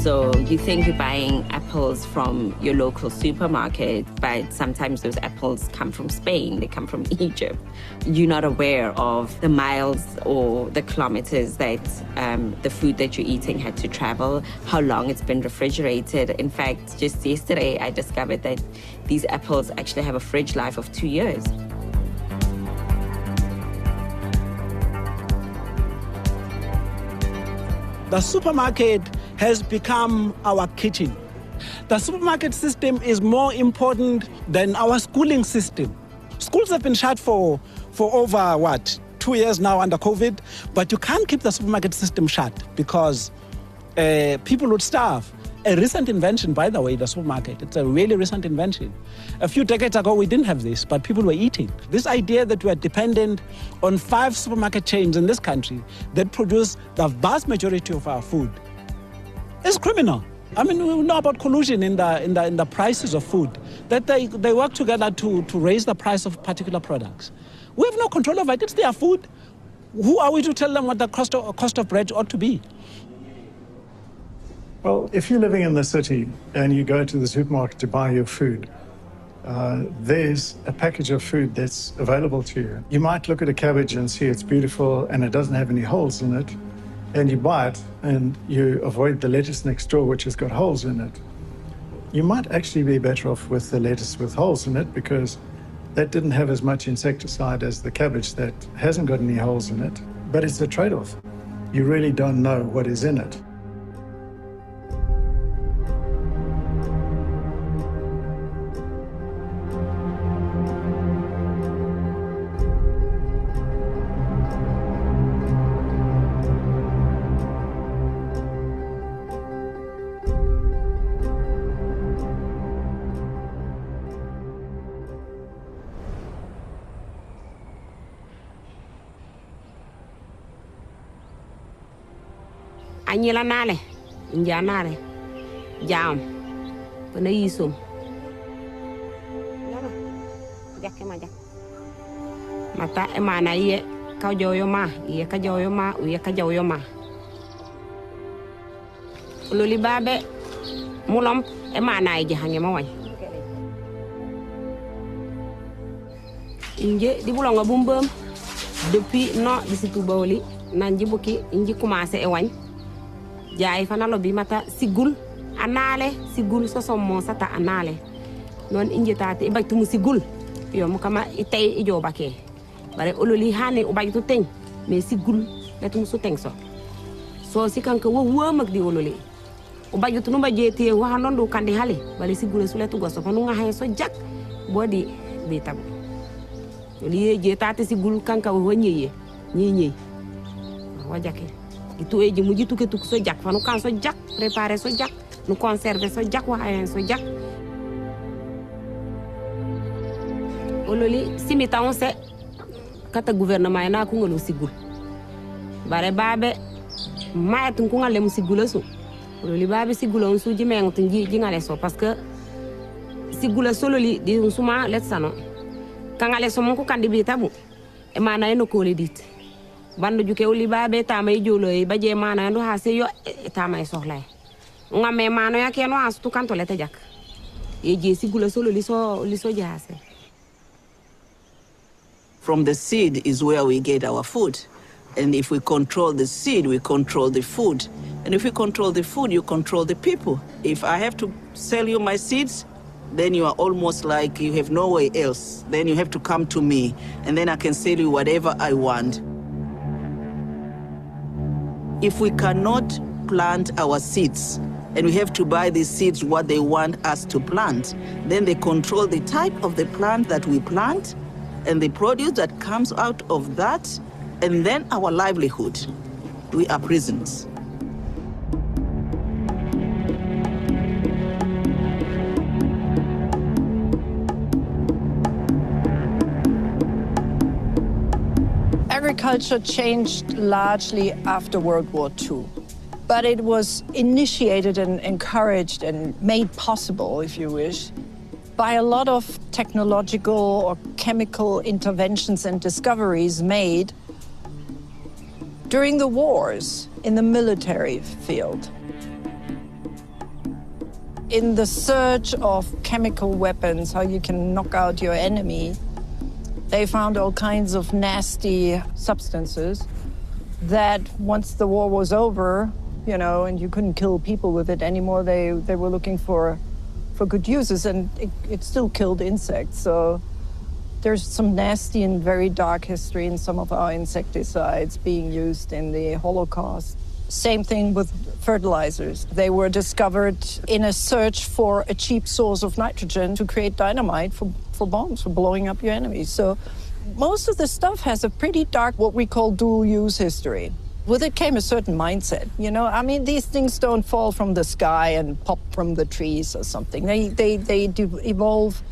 So you think you're buying apples from your local supermarket, but sometimes those apples come from Spain, they come from Egypt. You're not aware of the miles or the kilometers that the food that you're eating had to travel, how long it's been refrigerated. In fact, just yesterday, I discovered that these apples actually have a fridge life of 2 years. The supermarket has become our kitchen. The supermarket system is more important than our schooling system. Schools have been shut for over, 2 years now under COVID, but you can't keep the supermarket system shut because people would starve. a recent invention, by the way, the supermarket. It's a really recent invention. A few decades ago, we didn't have this, but people were eating. This idea that we are dependent on 5 supermarket chains in this country that produce the vast majority of our food is criminal. I mean, we know about collusion in the prices of food, that they work together to raise the price of particular products. We have no control over it. It's their food. Who are we to tell them what the cost of bread ought to be? Well, if you're living in the city and you go to the supermarket to buy your food, there's a package of food that's available to you. You might look at a cabbage and see it's beautiful and it doesn't have any holes in it, and you buy it and you avoid the lettuce next door, which has got holes in it. You might actually be better off with the lettuce with holes in it because that didn't have as much insecticide as the cabbage that hasn't got any holes in it. But it's a trade-off. You really don't know what is in it. Anyela nale, njanare, jam, pena yisum. Jakke ma jak. Mata emana ye ka joyo ma, ye ka joyo ma, ye ka joyo ma. Loli babe mulom emana ye hange ma wany. Inje di bulonga bumbum depuis no disitu bawli nanji buki inji commencé e wany. Jaay fana lobi mata sigul anale sigul so sommo sata anale non injetati e baytu sigul yo mo kama itay e jobake bare ololi hane o baytu teng mais sigul letum su teng so si kanka wo mak di ololi o baytu no bajeti wa non do kandi hale bare sigul su letu goso fanu nga hay so jak bodi bi tab oli jetati sigul kanka wo nyeye nyi wajake itu eji mu jitu ketuk so jak fanu kan so jak préparer so jak nu conserver so jak wa ayen so jak ololi simita on se kata gouvernement na ku ngalo sigul bare babe maatun ku ngale mu sigulasu ololi babe sigulon su jimeng tin ji ngale so parce que sigula sololi di suma letsano kangale so mon ko kandi tabu e mana eno ko ledit bandu juke uli babe tamay jolo e baje mana ndo ha se yo tamay soxlay ngame mano ya keno astu kanto lete jak e je sigula solo liso jase. From the seed is where we get our food, and if we control the seed, we control the food, and if we control the food, you control the people. If I have to sell you my seeds, then you are almost like you have nowhere else. Then you have to come to me, and then I can sell you whatever I want. If we cannot plant our seeds, and we have to buy these seeds what they want us to plant, then they control the type of the plant that we plant and the produce that comes out of that, and then our livelihood. We are prisoners. Agriculture changed largely after World War II, but it was initiated and encouraged and made possible, if you wish, by a lot of technological or chemical interventions and discoveries made during the wars in the military field. In the search of chemical weapons, how you can knock out your enemy, they found all kinds of nasty substances that once the war was over, you know, and you couldn't kill people with it anymore, they were looking for good uses, and it still killed insects. So there's some nasty and very dark history in some of our insecticides being used in the Holocaust. Same thing with fertilizers. They were discovered in a search for a cheap source of nitrogen to create dynamite for bombs, for blowing up your enemies. So most of the stuff has a pretty dark, what we call dual use history. With it came a certain mindset, you know. I mean, these things don't fall from the sky and pop from the trees or something. They do evolve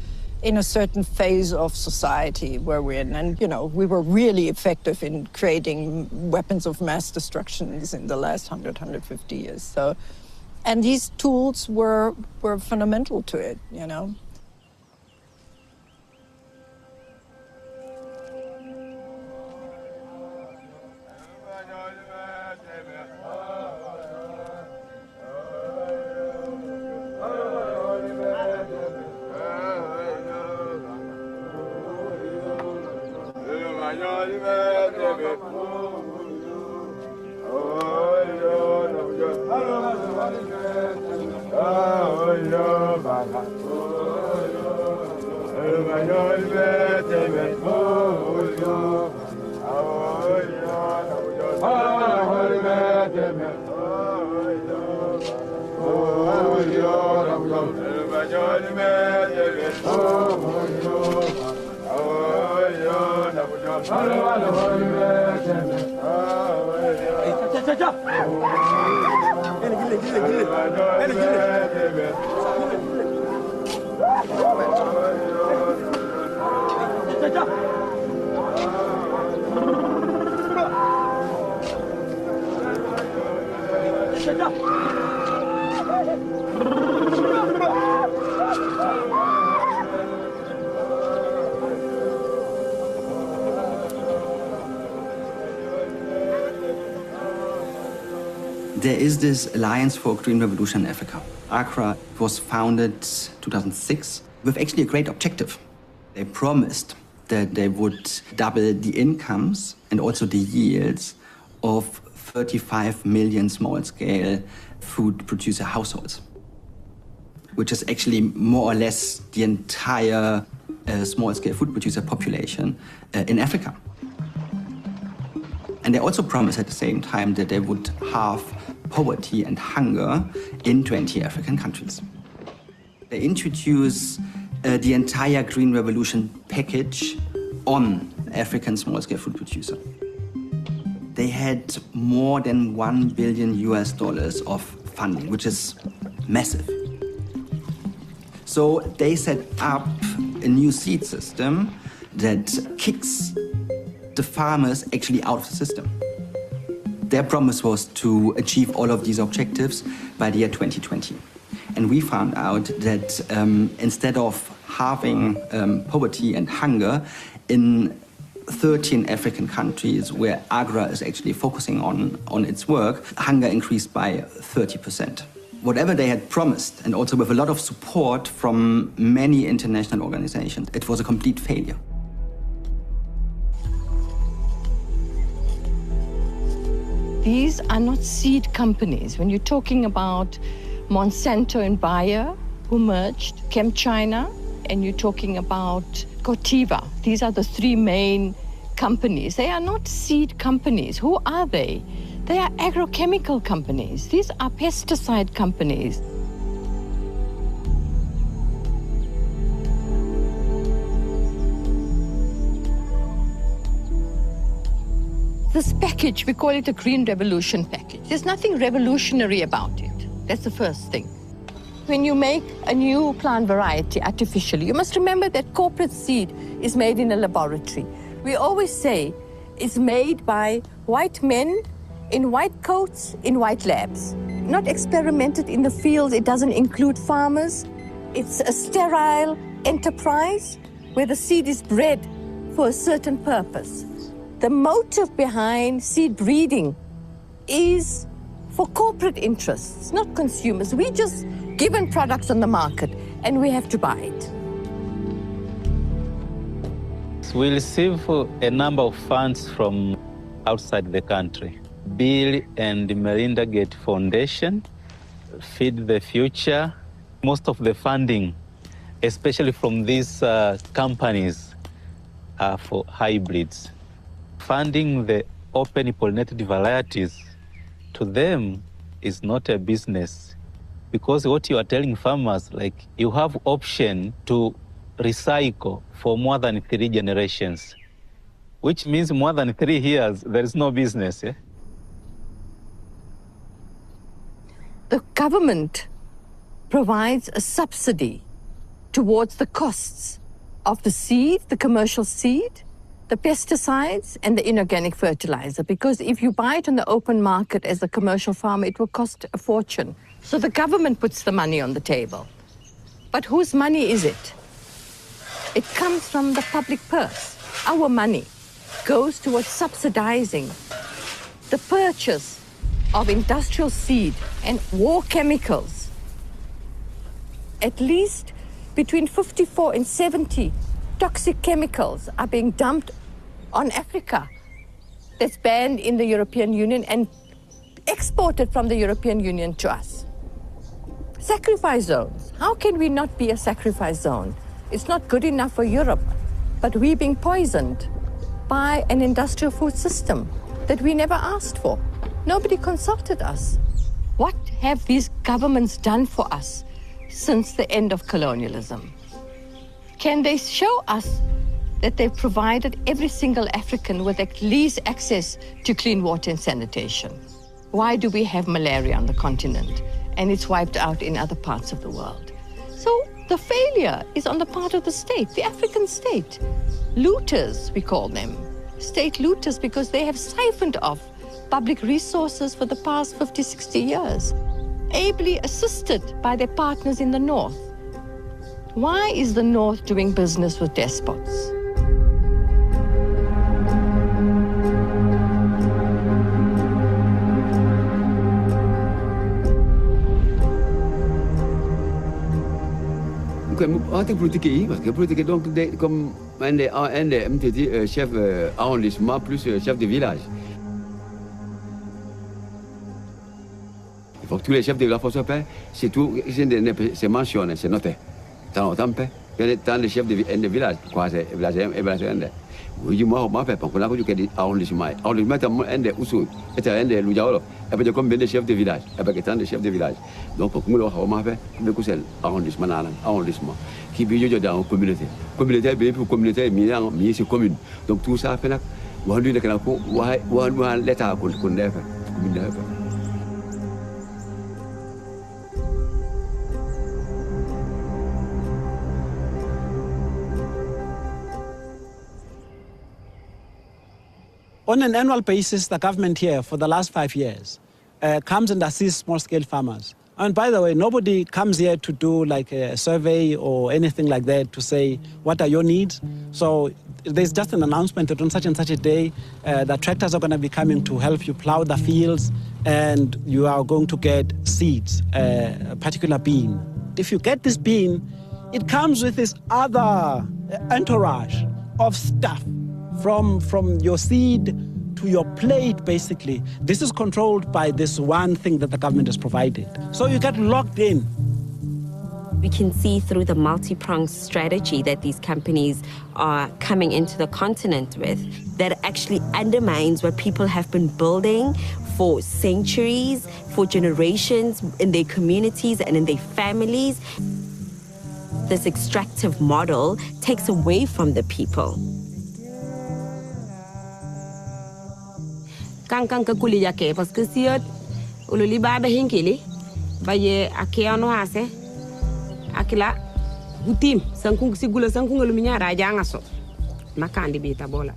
in a certain phase of society where we're in. And, you know, we were really effective in creating weapons of mass destruction in the last 150 years. So, and these tools were fundamental to it, you know. There is this Alliance for Green Revolution in Africa. AGRA was founded 2006 with actually a great objective. They promised that they would double the incomes and also the yields of 35 million small-scale food producer households, which is actually more or less the entire small-scale food producer population in Africa. And they also promised at the same time that they would halve poverty and hunger in 20 African countries. They introduced the entire Green Revolution package on African small-scale food producer. They had more than $1 billion of funding, which is massive. So they set up a new seed system that kicks the farmers actually out of the system. Their promise was to achieve all of these objectives by the year 2020. And we found out that instead of halving poverty and hunger in 13 African countries where AGRA is actually focusing on its work, hunger increased by 30%. Whatever they had promised, and also with a lot of support from many international organizations, it was a complete failure. These are not seed companies. When you're talking about Monsanto and Bayer, who merged, ChemChina, and you're talking about Corteva, these are the three main companies. They are not seed companies. Who are they? They are agrochemical companies. These are pesticide companies. This package, we call it a Green Revolution package. There's nothing revolutionary about it. That's the first thing. When you make a new plant variety artificially, you must remember that corporate seed is made in a laboratory. We always say it's made by white men in white coats in white labs. Not experimented in the field. It doesn't include farmers. It's a sterile enterprise where the seed is bred for a certain purpose. The motive behind seed breeding is for corporate interests, not consumers. We just given products on the market and we have to buy it. We receive a number of funds from outside the country. Bill and Melinda Gates Foundation, Feed the Future. Most of the funding, especially from these companies, are for hybrids. Funding the open pollinated varieties, to them, is not a business. Because what you are telling farmers, like, you have option to recycle for more than 3 generations, which means more than 3 years, there is no business. the government provides a subsidy towards the costs of the seed, the commercial seed, the pesticides, and the inorganic fertilizer. Because if you buy it on the open market as a commercial farmer, it will cost a fortune. So the government puts the money on the table. But whose money is it? It comes from the public purse. Our money goes towards subsidizing the purchase of industrial seed and war chemicals. At least between 54 and 70 toxic chemicals are being dumped on Africa that's banned in the European Union and exported from the European Union to us. Sacrifice zones. How can we not be a sacrifice zone? It's not good enough for Europe, but we're being poisoned by an industrial food system that we never asked for. Nobody consulted us. What have these governments done for us since the end of colonialism? Can they show us that they've provided every single African with at least access to clean water and sanitation? Why do we have malaria on the continent and it's wiped out in other parts of the world? So the failure is on the part of the state, the African state. Looters, we call them. State looters, because they have siphoned off public resources for the past 50, 60 years, ably assisted by their partners in the North. Why is the North doing business with despots? Politique, parce que politique, donc, comme un des chef arrondissement plus chef de village. Il faut que tous les chefs de village fassent paix, c'est tout, c'est mentionné, c'est noté. Tant les chefs de village, quoi, c'est village. Oui, moi, on fait, on a connu que arrondissement. Arrondissement, c'est un des Oussou, c'est un des Loujalo, et puis comme des chefs de village, et puis tant des chefs de village. Donc, pour nous, on fait, c'est arrondissement, qui vit dans la communauté. Communauté, bien pour communauté, mais c'est commune. Donc, tout ça fait là, on dit que l'État qu'on fait, commune. On an annual basis, the government here for the last 5 years comes and assists small-scale farmers. And by the way, nobody comes here to do like a survey or anything like that to say, what are your needs? So there's just an announcement that on such and such a day, the tractors are going to be coming to help you plow the fields, and you are going to get seeds, a particular bean. If you get this bean, it comes with this other entourage of stuff. From your seed to your plate, basically. This is controlled by this one thing that the government has provided. So you get locked in. We can see through the multi-pronged strategy that these companies are coming into the continent with that actually undermines what people have been building for centuries, for generations, in their communities and in their families. This extractive model takes away from the people. Kanka kuli yake parce que si ululi baba hinkili baye akiano hase akila gutim sankung sigula sankung luminya raja ngaso makandi bita bola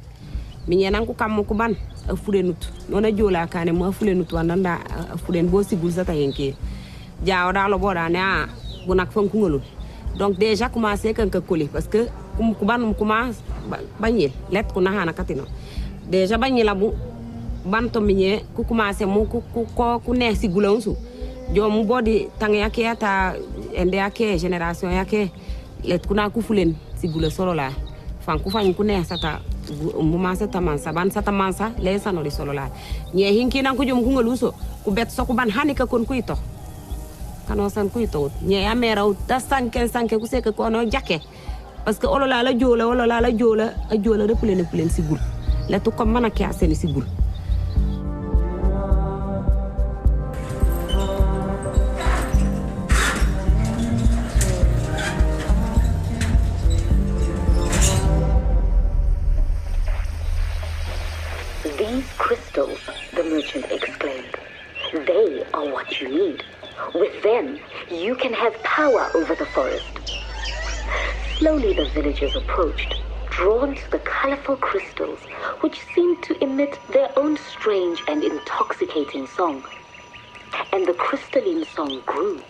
minyana ku kam ku ban afurenut nona jola kane mo afurenut wananda afuren bo sigul sata henke jaaw dalo boda ne a bunak fankungulu donc déjà commencé kanka kuli parce que ku ban commence bagnel let ku nahana katino déjà bagnela bu banto minye ku commencé mu ku ne sigula unsu jo mu bodi tang yake ata ende yake generation yake let kuna ku fulen sigula solo la fan ku fan ku ne sata mu ma sata mansa ban sata mansa le sanori solo la nye hinki nan ku jom ku ngaluso ku bet so ku ban hanika kon ku ito kano san ku ito nye ya mera ta sanke ku se ko no jake parce que olola la jola olola la jola a jola replen sigul la tu ko mana ke aseni sigul. These crystals, the merchant exclaimed, they are what you need With them, you can have power over the forest. Slowly the villagers approached, drawn to the colorful crystals, which seemed to emit their own strange and intoxicating song. And the crystalline song grew,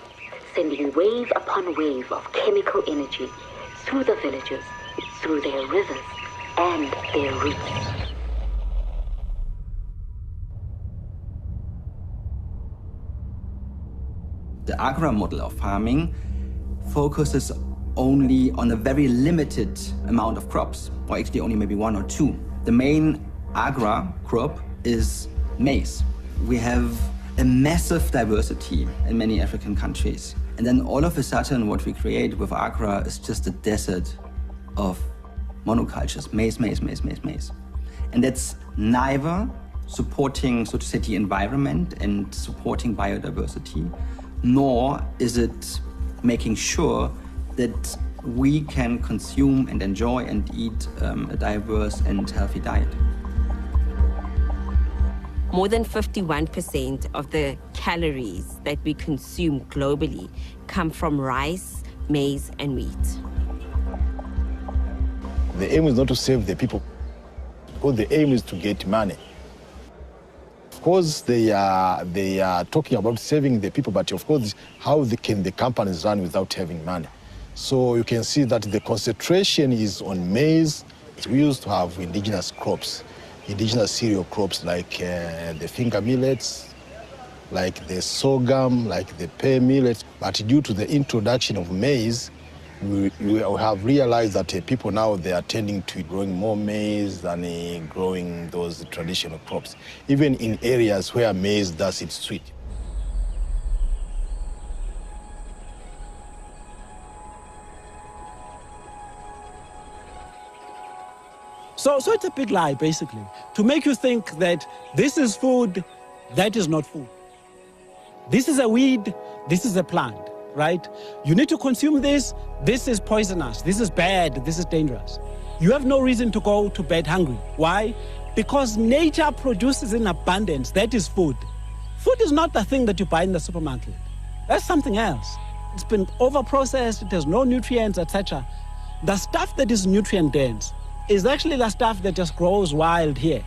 sending wave upon wave of chemical energy through the villages, through their rivers and their roots. The Agra model of farming focuses only on a very limited amount of crops, or actually only maybe one or two. The main Agra crop is maize. We have a massive diversity in many African countries. And then all of a sudden what we create with Agra is just a desert of monocultures, maize, maize, maize, maize, maize. And that's neither supporting, so to say, the environment and supporting biodiversity, nor is it making sure that we can consume and enjoy and eat a diverse and healthy diet. More than 51% of the calories that we consume globally come from rice, maize, and wheat. The aim is not to save the people, because the aim is to get money. Of course, they are talking about saving the people, but of course, how can the companies run without having money? So you can see that the concentration is on maize. We used to have indigenous crops, indigenous cereal crops like the finger millets, like the sorghum, like the pear millet. But due to the introduction of maize, we have realized that people now, they are tending to growing more maize than growing those traditional crops, even in areas where maize does its sweet. So it's a big lie, basically, to make you think that this is food, that is not food. This is a weed, this is a plant, right? You need to consume this, this is poisonous, this is bad, this is dangerous. You have no reason to go to bed hungry. Why? Because nature produces in abundance, that is food. Food is not the thing that you buy in the supermarket. That's something else. It's been over-processed, it has no nutrients, etc. The stuff that is nutrient-dense is actually the stuff that just grows wild here.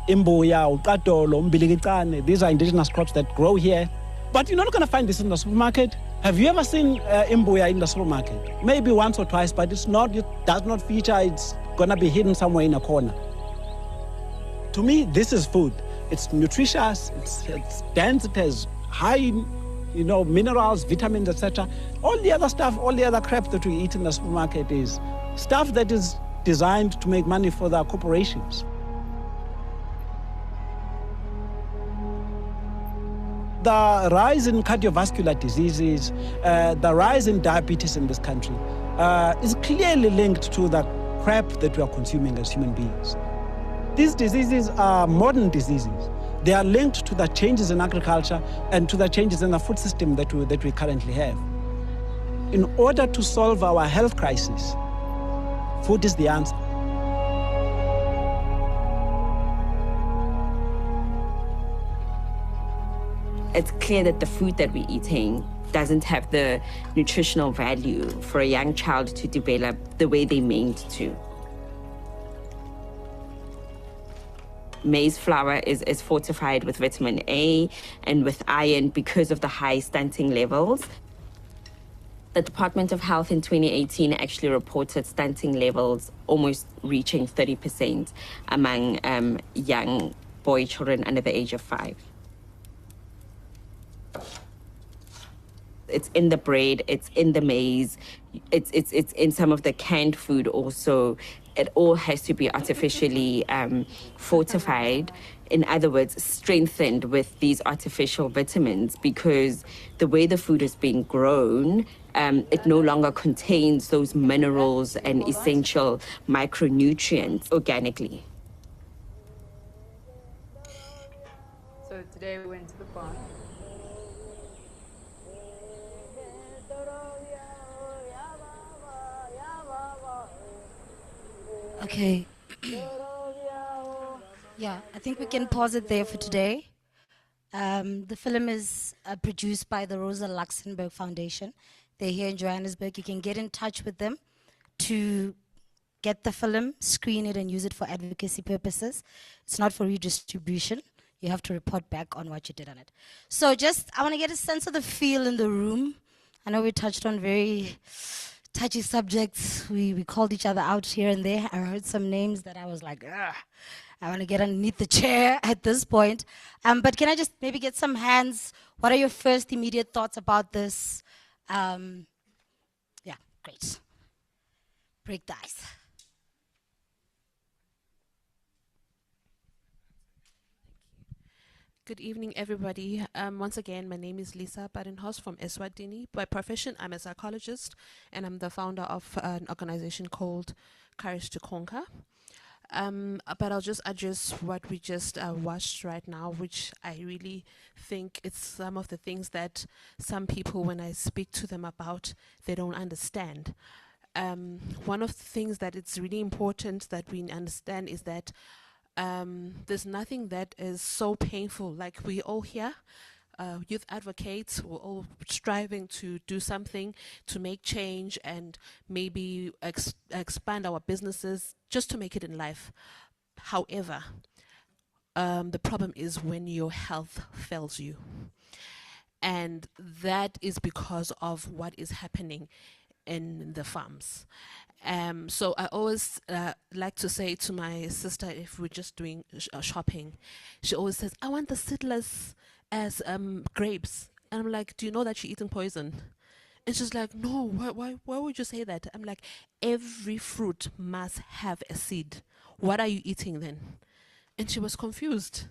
Imbuya, ukatolo, umbilikicane, these are indigenous crops that grow here. But you're not going to find this in the supermarket. Have you ever seen imbuya in the supermarket? Maybe once or twice, but it does not feature, it's going to be hidden somewhere in a corner. To me, this is food. It's nutritious, it's dense, it has high minerals, vitamins, etc. All the other stuff, all the other crap that we eat in the supermarket is stuff that is designed to make money for the corporations. The rise in cardiovascular diseases, the rise in diabetes in this country is clearly linked to the crap that we are consuming as human beings. These diseases are modern diseases. They are linked to the changes in agriculture and to the changes in the food system that we currently have. In order to solve our health crisis, food is the answer. It's clear that the food that we're eating doesn't have the nutritional value for a young child to develop the way they meant to. Maize flour is fortified with vitamin A and with iron because of the high stunting levels. The Department of Health in 2018 actually reported stunting levels almost reaching 30% among young boy children under the age of 5. It's in the bread, it's in the maize, it's in some of the canned food also. It all has to be artificially fortified. In other words, strengthened with these artificial vitamins, because the way the food is being grown, it no longer contains those minerals and essential micronutrients organically. So today we went to the farm. Okay. Yeah, I think we can pause it there for today. The film is produced by the Rosa Luxemburg Foundation. They're here in Johannesburg. You can get in touch with them to get the film, screen it, and use it for advocacy purposes. It's not for redistribution. You have to report back on what you did on it. So I want to get a sense of the feel in the room. I know we touched on very touchy subjects. We called each other out here and there. I heard some names that I was like, ugh. I want to get underneath the chair at this point. But can I just maybe get some hands? What are your first immediate thoughts about this? Yeah, great. Break the ice. Good evening, everybody. Once again, my name is Lisa Badenhorst from Eswatini. By profession, I'm a psychologist, and I'm the founder of an organization called Courage to Conquer. But I'll just address what we just watched right now, which I really think it's some of the things that some people, when I speak to them about, they don't understand. One of the things that it's really important that we understand is that there's nothing that is so painful. Like we all here, youth advocates, we're all striving to do something to make change and maybe expand our businesses just to make it in life. However, the problem is when your health fails you. And that is because of what is happening in the farms. So I always like to say to my sister, if we're just doing shopping, she always says, I want the seedless as grapes. And I'm like, do you know that you're eating poison? And she's like, no, why would you say that? I'm like, every fruit must have a seed. What are you eating then? And she was confused.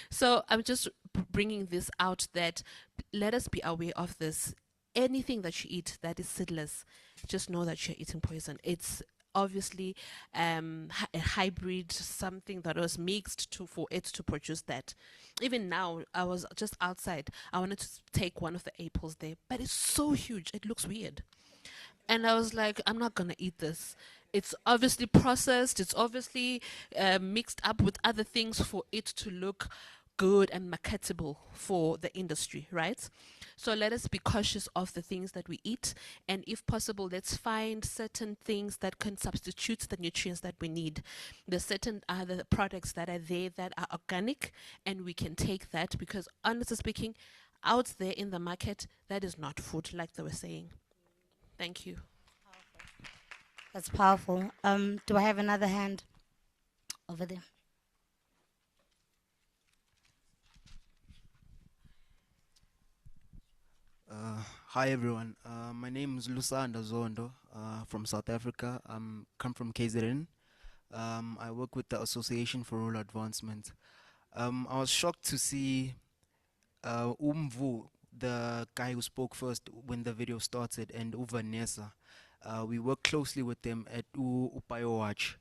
So I'm just bringing this out that let us be aware of this. Anything that you eat that is seedless, just know that you're eating poison. It's obviously a hybrid, something that was mixed for it to produce that. Even now, I was just outside. I wanted to take one of the apples there, but it's so huge. It looks weird. And I was like, I'm not going to eat this. It's obviously processed. It's obviously mixed up with other things for it to look good and marketable for the industry, right? So let us be cautious of the things that we eat. And if possible, let's find certain things that can substitute the nutrients that we need. There's certain other products that are there that are organic, and we can take that because, honestly speaking, out there in the market, that is not food, like they were saying. Thank you. That's powerful. Do I have another hand over there? Hi everyone. My name is Lusanda Zondo from South Africa. I come from KZN. I work with the Association for Rural Advancement. I was shocked to see Umvu, the guy who spoke first when the video started, and Uvanessa. We work closely with them at Upayo Watch,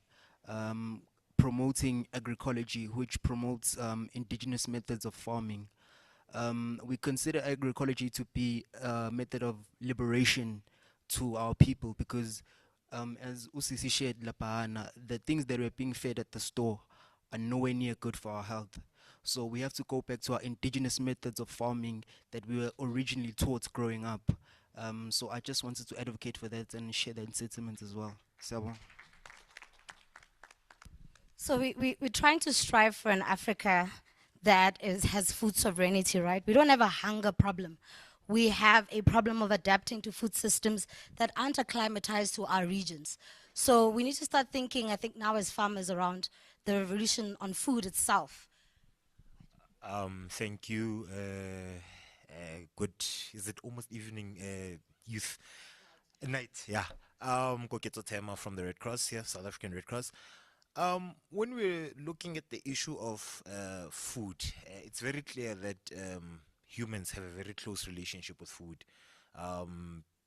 promoting agroecology, which promotes indigenous methods of farming. We consider agroecology to be a method of liberation to our people because, as Usisi shared, the things that we're being fed at the store are nowhere near good for our health. So we have to go back to our indigenous methods of farming that we were originally taught growing up. So I just wanted to advocate for that and share that sentiment as well. So we're trying to strive for an Africa that has food sovereignty, right? We don't have a hunger problem. We have a problem of adapting to food systems that aren't acclimatized to our regions. So we need to start thinking, I think now as farmers, around the revolution on food itself. Thank you. Good, is it almost evening, youth? Night, yeah. Koketo Tema from the Red Cross, yeah, South African Red Cross. When we're looking at the issue of food, it's very clear that humans have a very close relationship with food.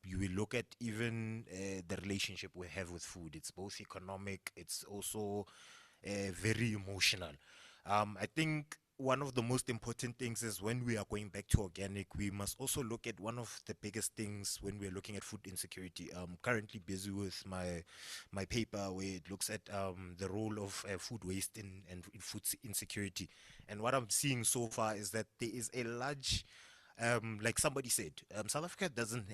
You will look at even the relationship we have with food. It's both economic, it's also very emotional. I think one of the most important things is when we are going back to organic, we must also look at one of the biggest things when we're looking at food insecurity. I'm currently busy with my paper where it looks at the role of food waste and in food insecurity. And what I'm seeing so far is that there is a large like somebody said, South Africa doesn't,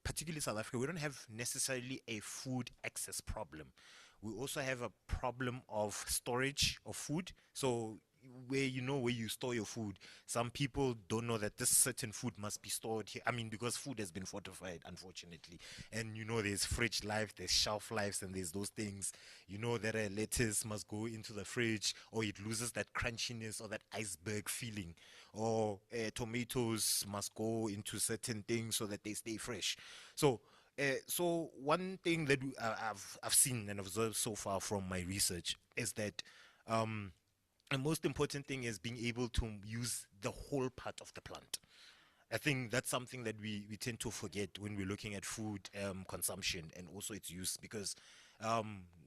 particularly South Africa, we don't have necessarily a food access problem. We also have a problem of storage of food. So where where you store your food, some people don't know that this certain food must be stored here. I mean, because food has been fortified, unfortunately, and there's fridge life, there's shelf lives, and there's those things. That a lettuce must go into the fridge, or it loses that crunchiness or that iceberg feeling, or tomatoes must go into certain things so that they stay fresh. So one thing that I've seen and observed so far from my research is that the most important thing is being able to use the whole part of the plant. I think that's something that we tend to forget when we're looking at food consumption and also its use, because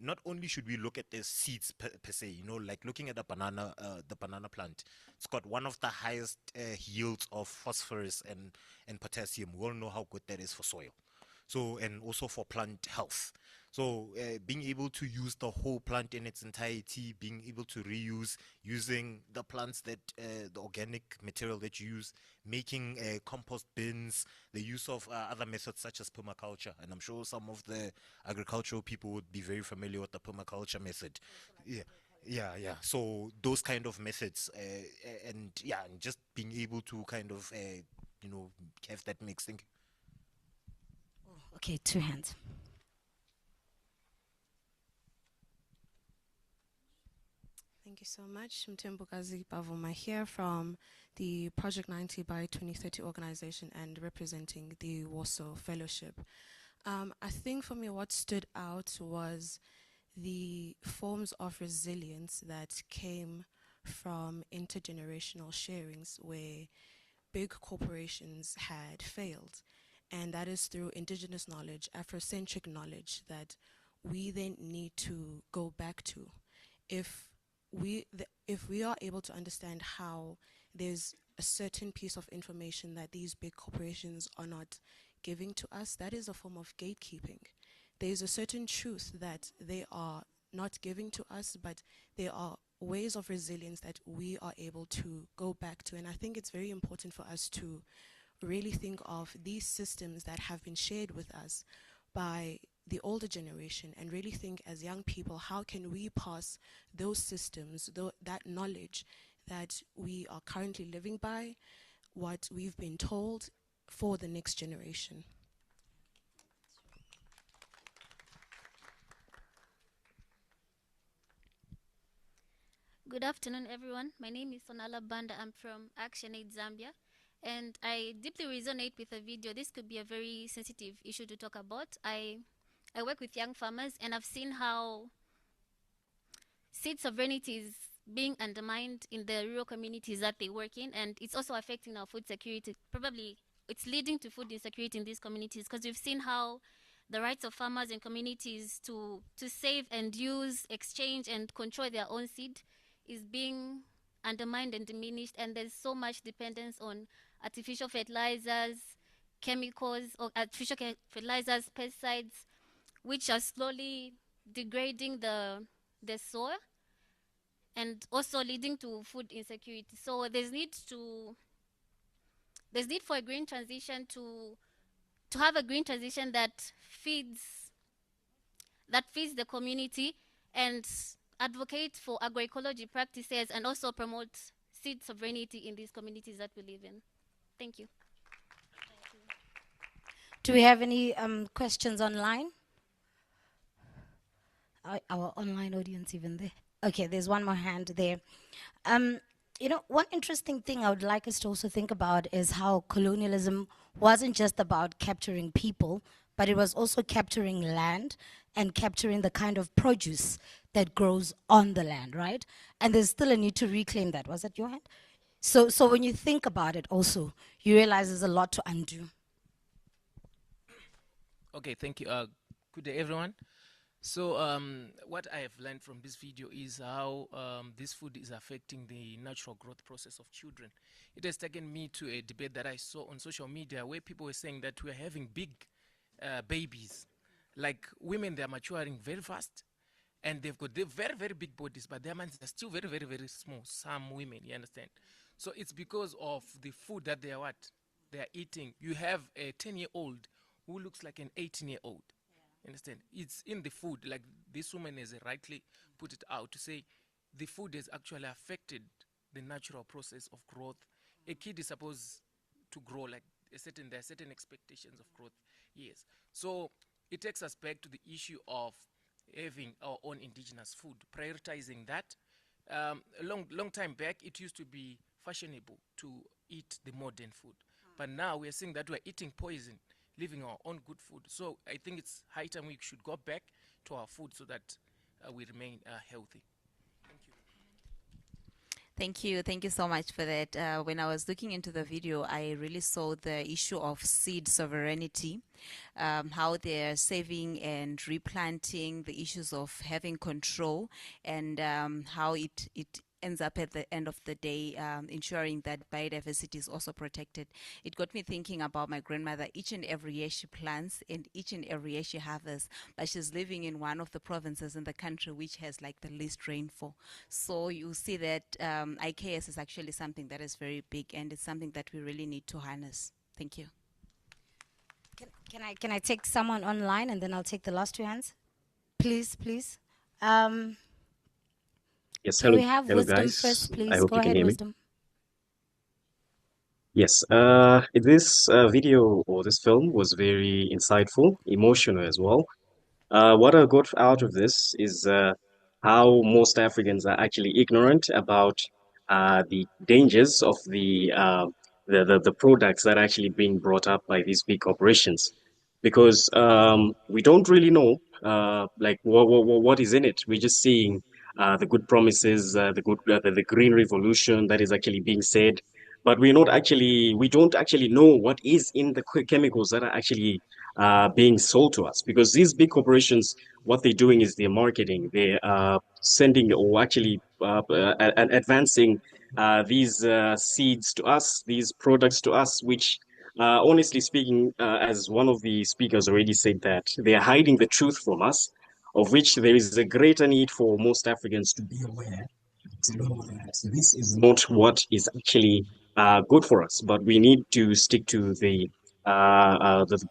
not only should we look at the seeds per se, like looking at the banana plant. It's got one of the highest yields of phosphorus and potassium. We all know how good that is for soil. So, and also for plant health. So being able to use the whole plant in its entirety, being able to reuse, using the plants that, the organic material that you use, making compost bins, the use of other methods such as permaculture. And I'm sure some of the agricultural people would be very familiar with the permaculture method. Yeah. So those kind of methods, and just being able to kind of, have that mix. Thank you. Okay, 2 hands. Thank you so much. Mtembukazi Pavuma here from the Project 90 by 2030 organization and representing the Warsaw Fellowship. I think for me what stood out was the forms of resilience that came from intergenerational sharings where big corporations had failed. And that is through indigenous knowledge, Afrocentric knowledge that we then need to go back to. If we are able to understand how there's a certain piece of information that these big corporations are not giving to us, that is a form of gatekeeping. There's a certain truth that they are not giving to us, but there are ways of resilience that we are able to go back to. And I think it's very important for us to really think of these systems that have been shared with us by the older generation and really think as young people, how can we pass those systems, that knowledge that we are currently living by, what we've been told, for the next generation. Good afternoon, everyone. My name is Sonala Banda. I'm from ActionAid Zambia. And I deeply resonate with the video. This could be a very sensitive issue to talk about. I work with young farmers, and I've seen how seed sovereignty is being undermined in the rural communities that they work in, and it's also affecting our food security. Probably it's leading to food insecurity in these communities, because we've seen how the rights of farmers and communities to save and use, exchange, and control their own seed is being undermined and diminished, and there's so much dependence on artificial fertilizers, chemicals, or artificial fertilizers, pesticides, which are slowly degrading the soil and also leading to food insecurity. So there's need for a green transition to have a green transition that feeds the community and advocate for agroecology practices and also promote seed sovereignty in these communities that we live in. Thank you. Do we have any questions online? Our online audience even there? Okay, there's one more hand there. One interesting thing I would like us to also think about is how colonialism wasn't just about capturing people, but it was also capturing land and capturing the kind of produce that grows on the land, right? And there's still a need to reclaim that. Was that your hand? So when you think about it also, you realize there's a lot to undo. Okay, thank you. Good day, everyone. So what I have learned from this video is how this food is affecting the natural growth process of children. It has taken me to a debate that I saw on social media where people were saying that we're having big babies. Like women, they're maturing very fast and they've got very, very big bodies, but their minds are still very, very, very small. Some women, you understand? So it's because of the food that they are what? They are eating. You have a 10-year-old who looks like an 18-year-old. Understand? It's in the food. Like this woman has rightly put it out to say the food has actually affected the natural process of growth. A kid is supposed to grow like there are certain expectations of growth. Yes. So it takes us back to the issue of having our own indigenous food, prioritizing that. A long time back, it used to be fashionable to eat the modern food. But now we are seeing that we're eating poison, living our own good food. So I think it's high time we should go back to our food so that we remain healthy. Thank you. Thank you so much for that. When I was looking into the video, I really saw the issue of seed sovereignty, how they're saving and replanting, the issues of having control, and how it ends up at the end of the day ensuring that biodiversity is also protected. It got me thinking about my grandmother. Each and every year she plants and each and every year she harvests, but she's living in one of the provinces in the country which has like the least rainfall. So you see that IKS is actually something that is very big, and it's something that we really need to harness. Thank you. Can I take someone online, and then I'll take the last two hands? Please. Yes, Can hello, we have hello Wisdom guys. first, I please? hope Go you can ahead, hear me. Wisdom. Yes, this video or this film was very insightful, emotional as well. What I got out of this is how most Africans are actually ignorant about the dangers of the products that are actually being brought up by these big corporations, because we don't really know like what is in it. We're just seeing the good promises, the green revolution that is actually being said, but we don't actually know what is in the chemicals that are actually being sold to us, because these big corporations, what they're doing is they're marketing, they're sending or actually advancing these seeds to us, these products to us, which honestly speaking, as one of the speakers already said, that they are hiding the truth from us, of which there is a greater need for most Africans to be aware, to know that this is not what is actually good for us, but we need to stick to the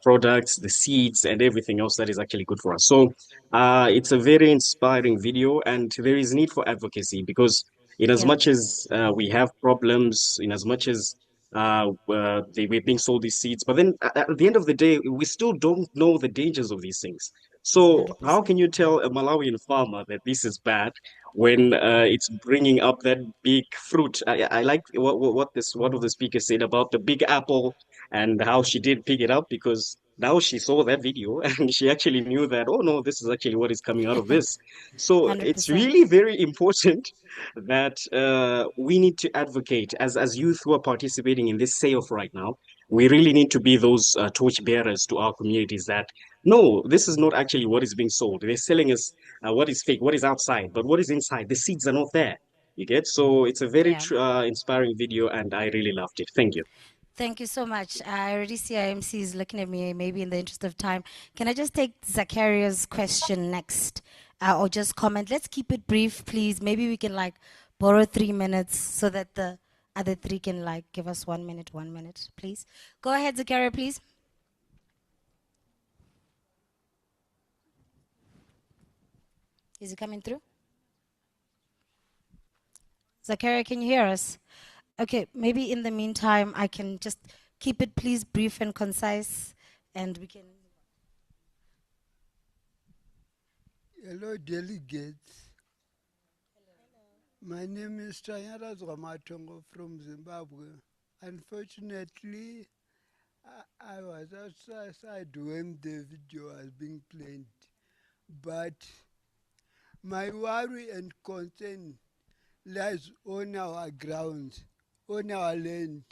products, the seeds, and everything else that is actually good for us. So it's a very inspiring video, and there is need for advocacy, because in as Yeah. much as we have problems, in as much as we're being sold these seeds, but then at the end of the day, we still don't know the dangers of these things. So how can you tell a Malawian farmer that this is bad when it's bringing up that big fruit? I like what one of the speakers said about the big apple and how she did pick it up, because now she saw that video and she actually knew that, oh no, this is actually what is coming out of this. So it's 100%. really very important that we need to advocate as youth who are participating in this sale right now. We really need to be those torch bearers to our communities that no, this is not actually what is being sold. They're selling us what is fake, what is outside, but what is inside, the seeds are not there. You get? So it's a very Yeah. inspiring video, and I really loved it. Thank you. Thank you so much. I already see IMC is looking at me. Maybe in the interest of time, can I just take Zachariah's question next, or just comment? Let's keep it brief, please. Maybe we can like borrow 3 minutes so that the other three can like give us 1 minute, please. Go ahead, Zachariah, please. Is it coming through? Zachariah, can you hear us? Okay, maybe in the meantime, I can just keep it, please, brief and concise, and we can. Hello, delegates. My name is Tanyara Zwamatongo from Zimbabwe. Unfortunately, I was outside when the video was being played, but my worry and concern lies on our grounds, on our land,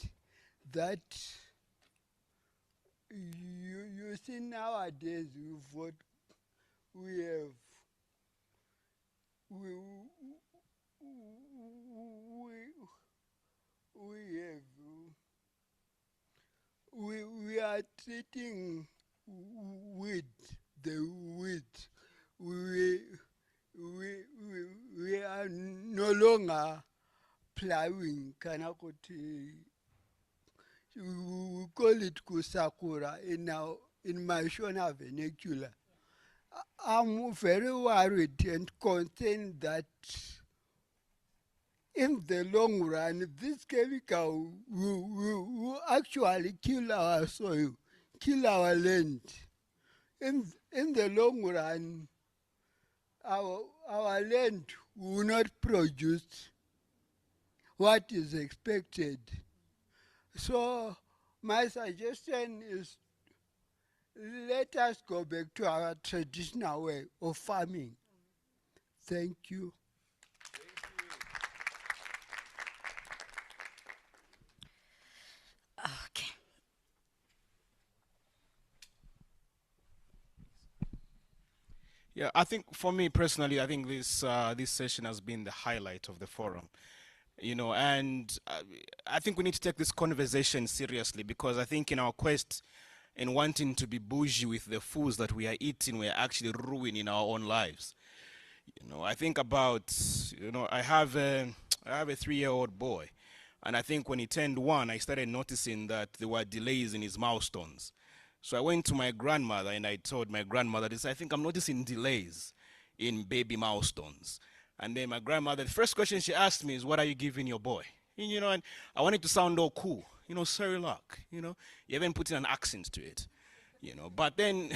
that you see nowadays we have we, we have we are treating with the wheat. We are no longer plowing Kanakote. We call it kusakura in my Shona vernacular. I'm very worried and concerned that in the long run, this chemical will actually kill our soil, kill our land. In the long run, our land will not produce what is expected. So my suggestion is let us go back to our traditional way of farming. Thank you. Okay. Yeah, I think for me personally, I think this session has been the highlight of the forum. You know, and I think we need to take this conversation seriously, because I think in our quest in wanting to be bougie with the foods that we are eating, we are actually ruining our own lives. You know, I think about, you know, I have a 3-year-old boy, and I think when he turned 1, I started noticing that there were delays in his milestones. So I went to my grandmother and I told my grandmother this. I think I'm noticing delays in baby milestones. And then my grandmother, the first question she asked me is, what are you giving your boy? You know, and I wanted to sound all cool. You know, Cerelac, you know, you haven't put an accent to it. You know, but then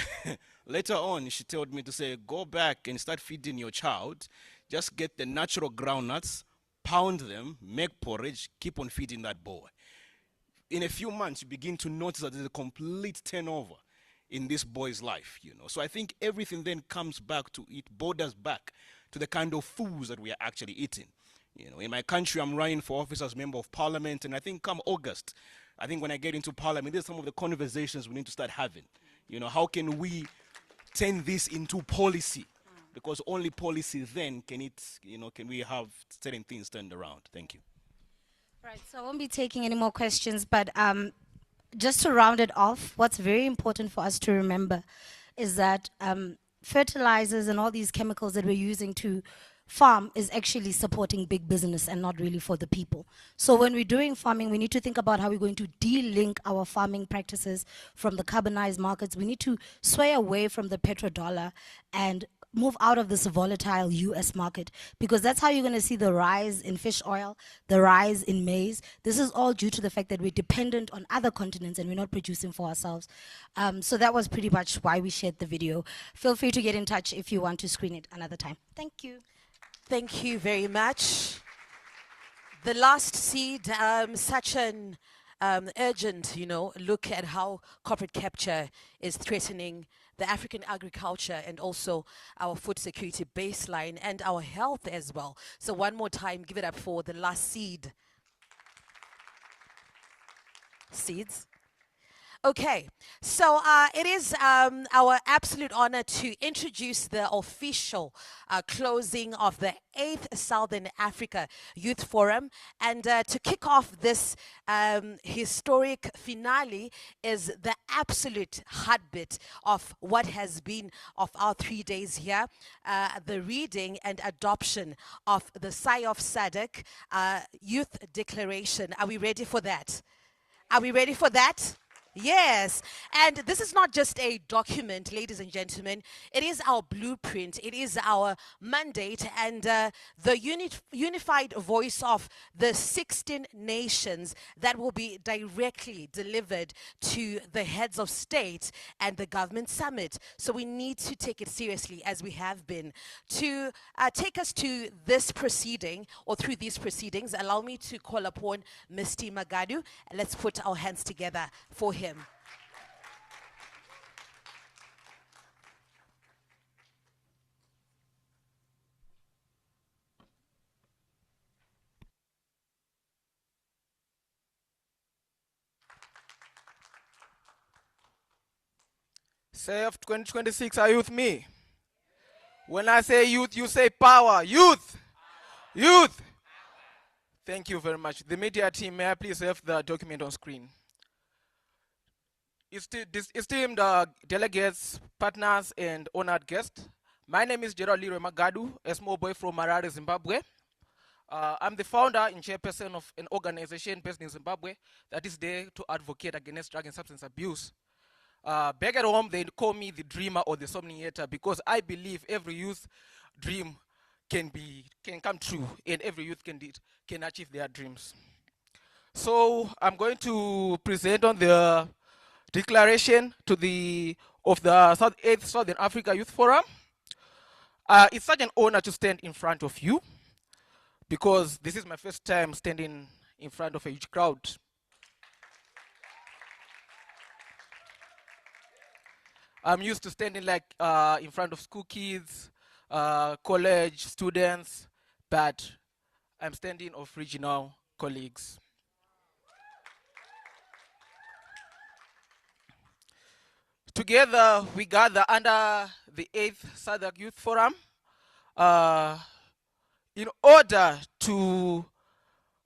later on, she told me to say, go back and start feeding your child. Just get the natural groundnuts, pound them, make porridge, keep on feeding that boy. In a few months, you begin to notice that there's a complete turnover in this boy's life, you know. So I think everything then comes back to, it borders back to the kind of foods that we are actually eating. You know, in my country, I'm running for office as member of parliament, and I think come August, I think when I get into parliament, there's some of the conversations we need to start having. You know, how can we turn this into policy? Because only policy then can it, you know, can we have certain things turned around. Thank you. Right, so I won't be taking any more questions, but just to round it off, what's very important for us to remember is that fertilizers and all these chemicals that we're using to farm is actually supporting big business and not really for the people. So when we're doing farming, we need to think about how we're going to de-link our farming practices from the carbonized markets. We need to sway away from the petrodollar and move out of this volatile US market, because that's how you're going to see the rise in fish oil, the rise in maize. This is all due to the fact that we're dependent on other continents and we're not producing for ourselves. So that was pretty much why we shared the video. Feel free to get in touch if you want to screen it another time. Thank you. Thank you very much. The last seed, such an urgent, you know, look at how corporate capture is threatening the African agriculture and also our food security baseline and our health as well. So one more time, give it up for the last seed. Seeds. Okay, so it is our absolute honor to introduce the official closing of the 8th Southern Africa Youth Forum. And to kick off this historic finale is the absolute heartbeat of what has been of our 3 days here, the reading and adoption of the SIOF SADC Youth Declaration. Are we ready for that? Are we ready for that? Yes, and this is not just a document, ladies and gentlemen. It is our blueprint. It is our mandate and the unified voice of the 16 nations that will be directly delivered to the heads of state and the government summit. So we need to take it seriously, as we have been. To take us to this proceeding, or through these proceedings, allow me to call upon Mr. Magadu. Let's put our hands together for him. SAF 2026, are you with me? When I say youth, you say power. Youth! Youth! Thank you very much. The media team, may I please have the document on screen? Esteemed delegates, partners, and honored guests, my name is Gerald Leroy Magadu, a small boy from Harare, Zimbabwe. I'm the founder and chairperson of an organization based in Zimbabwe that is there to advocate against drug and substance abuse. Back at home, they call me the dreamer or the somniator because I believe every youth dream can come true and every youth can achieve their dreams. So I'm going to present on the declaration of the 8th Southern Africa Youth Forum. It's such an honor to stand in front of you because this is my first time standing in front of a huge crowd. I'm used to standing like in front of school kids, college students, but I'm standing of regional colleagues. Together, we gather under the 8th Southern Youth Forum in order to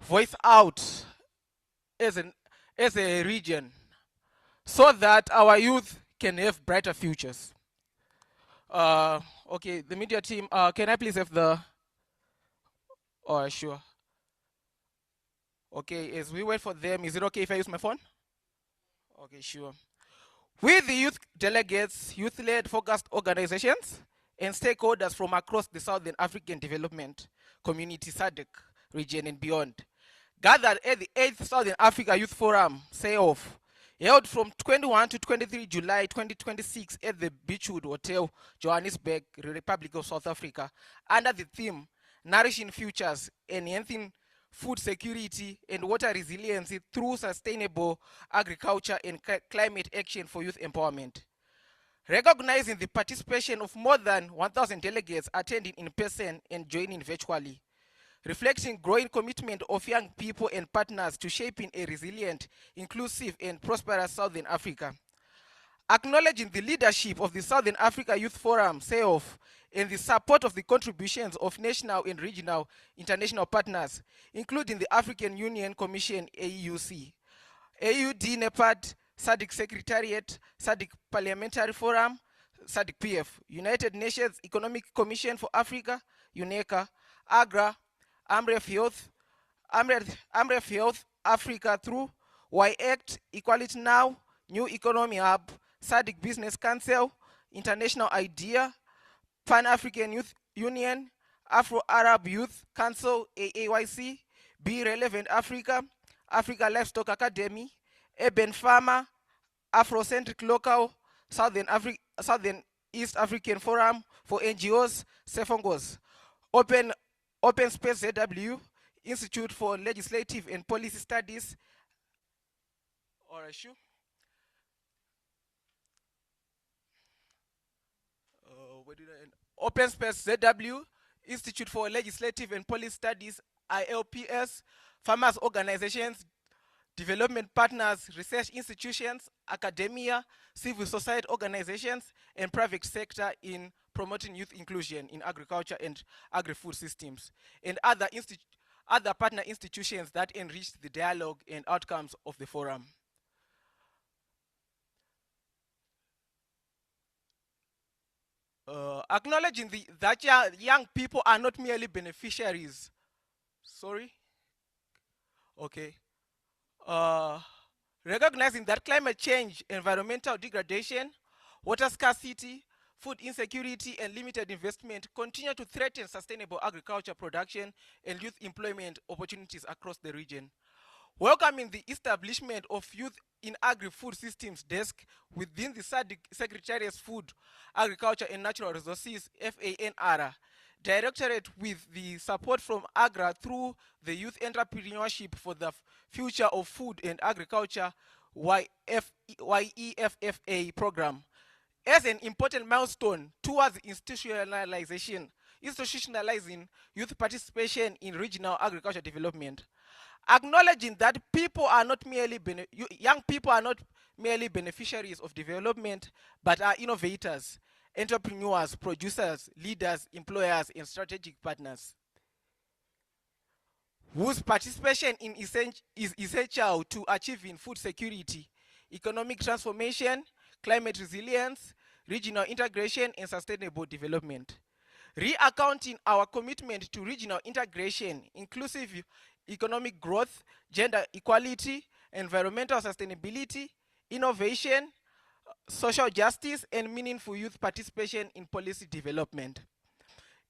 voice out as a region so that our youth can have brighter futures. Okay, the media team, can I please have the, oh, sure. Okay, as we wait for them, is it okay if I use my phone? Okay, sure. We, the youth delegates, youth-led focused organizations, and stakeholders from across the Southern African Development Community SADC region and beyond, gathered at the 8th Southern Africa Youth Forum, SAYOF, held from 21 to 23 July 2026 at the Beachwood Hotel, Johannesburg, Republic of South Africa, under the theme, Nourishing Futures, Enhancing Food Security and Water Resiliency through Sustainable Agriculture and Climate Action for Youth Empowerment. Recognizing the participation of more than 1,000 delegates attending in person and joining virtually, reflecting growing commitment of young people and partners to shaping a resilient, inclusive, and prosperous Southern Africa. Acknowledging the leadership of the Southern Africa Youth Forum, SAYOF, and the support of the contributions of national and regional international partners, including the African Union Commission, AEUC, AUD, NEPAD, SADC Secretariat, SADC Parliamentary Forum, SADC PF, United Nations Economic Commission for Africa, UNECA, AGRA, AMREF Health Africa through Y-Act, Equality Now, New Economy Hub, SADC Business Council, International IDEA, Pan-African Youth Union, Afro-Arab Youth Council, AAYC, Be Relevant Africa, Africa Livestock Academy, Urban Farmer, Afrocentric Local, Southern East African Forum for NGOs, Sefongos, Open Space ZW, Institute for Legislative and Policy Studies, or issue. Open Space ZW, Institute for Legislative and Policy Studies, ILPS, farmers organizations, development partners, research institutions, academia, civil society organizations, and private sector in promoting youth inclusion in agriculture and agri-food systems, and other partner institutions that enrich the dialogue and outcomes of the forum. Acknowledging that young people are not merely beneficiaries. Sorry? Okay. Recognizing that climate change, environmental degradation, water scarcity, food insecurity, and limited investment continue to threaten sustainable agriculture production and youth employment opportunities across the region. Welcoming the establishment of Youth in Agri-Food Systems Desk within the SADC Secretariat's Food, Agriculture and Natural Resources, FANR, Directorate with the support from AGRA through the Youth Entrepreneurship for the Future of Food and Agriculture, YEFFA program, as an important milestone towards institutionalizing youth participation in regional agriculture development. Acknowledging that young people are not merely beneficiaries of development, but are innovators entrepreneurs, producers, leaders, employers, and strategic partners, whose participation is essential to achieving food security, economic transformation, climate resilience, regional integration, and sustainable development. Reaccounting our commitment to regional integration, inclusive economic growth, gender equality, environmental sustainability, innovation, social justice, and meaningful youth participation in policy development.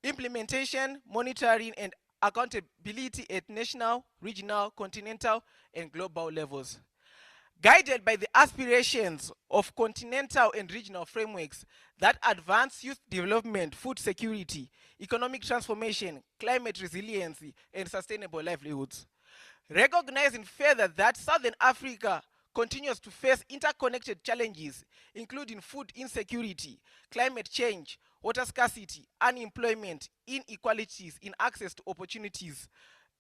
Implementation, monitoring, and accountability at national, regional, continental, and global levels. Guided by the aspirations of continental and regional frameworks that advance youth development, food security, economic transformation, climate resiliency, and sustainable livelihoods. Recognizing further that Southern Africa continues to face interconnected challenges, including food insecurity, climate change, water scarcity, unemployment, inequalities in access to opportunities,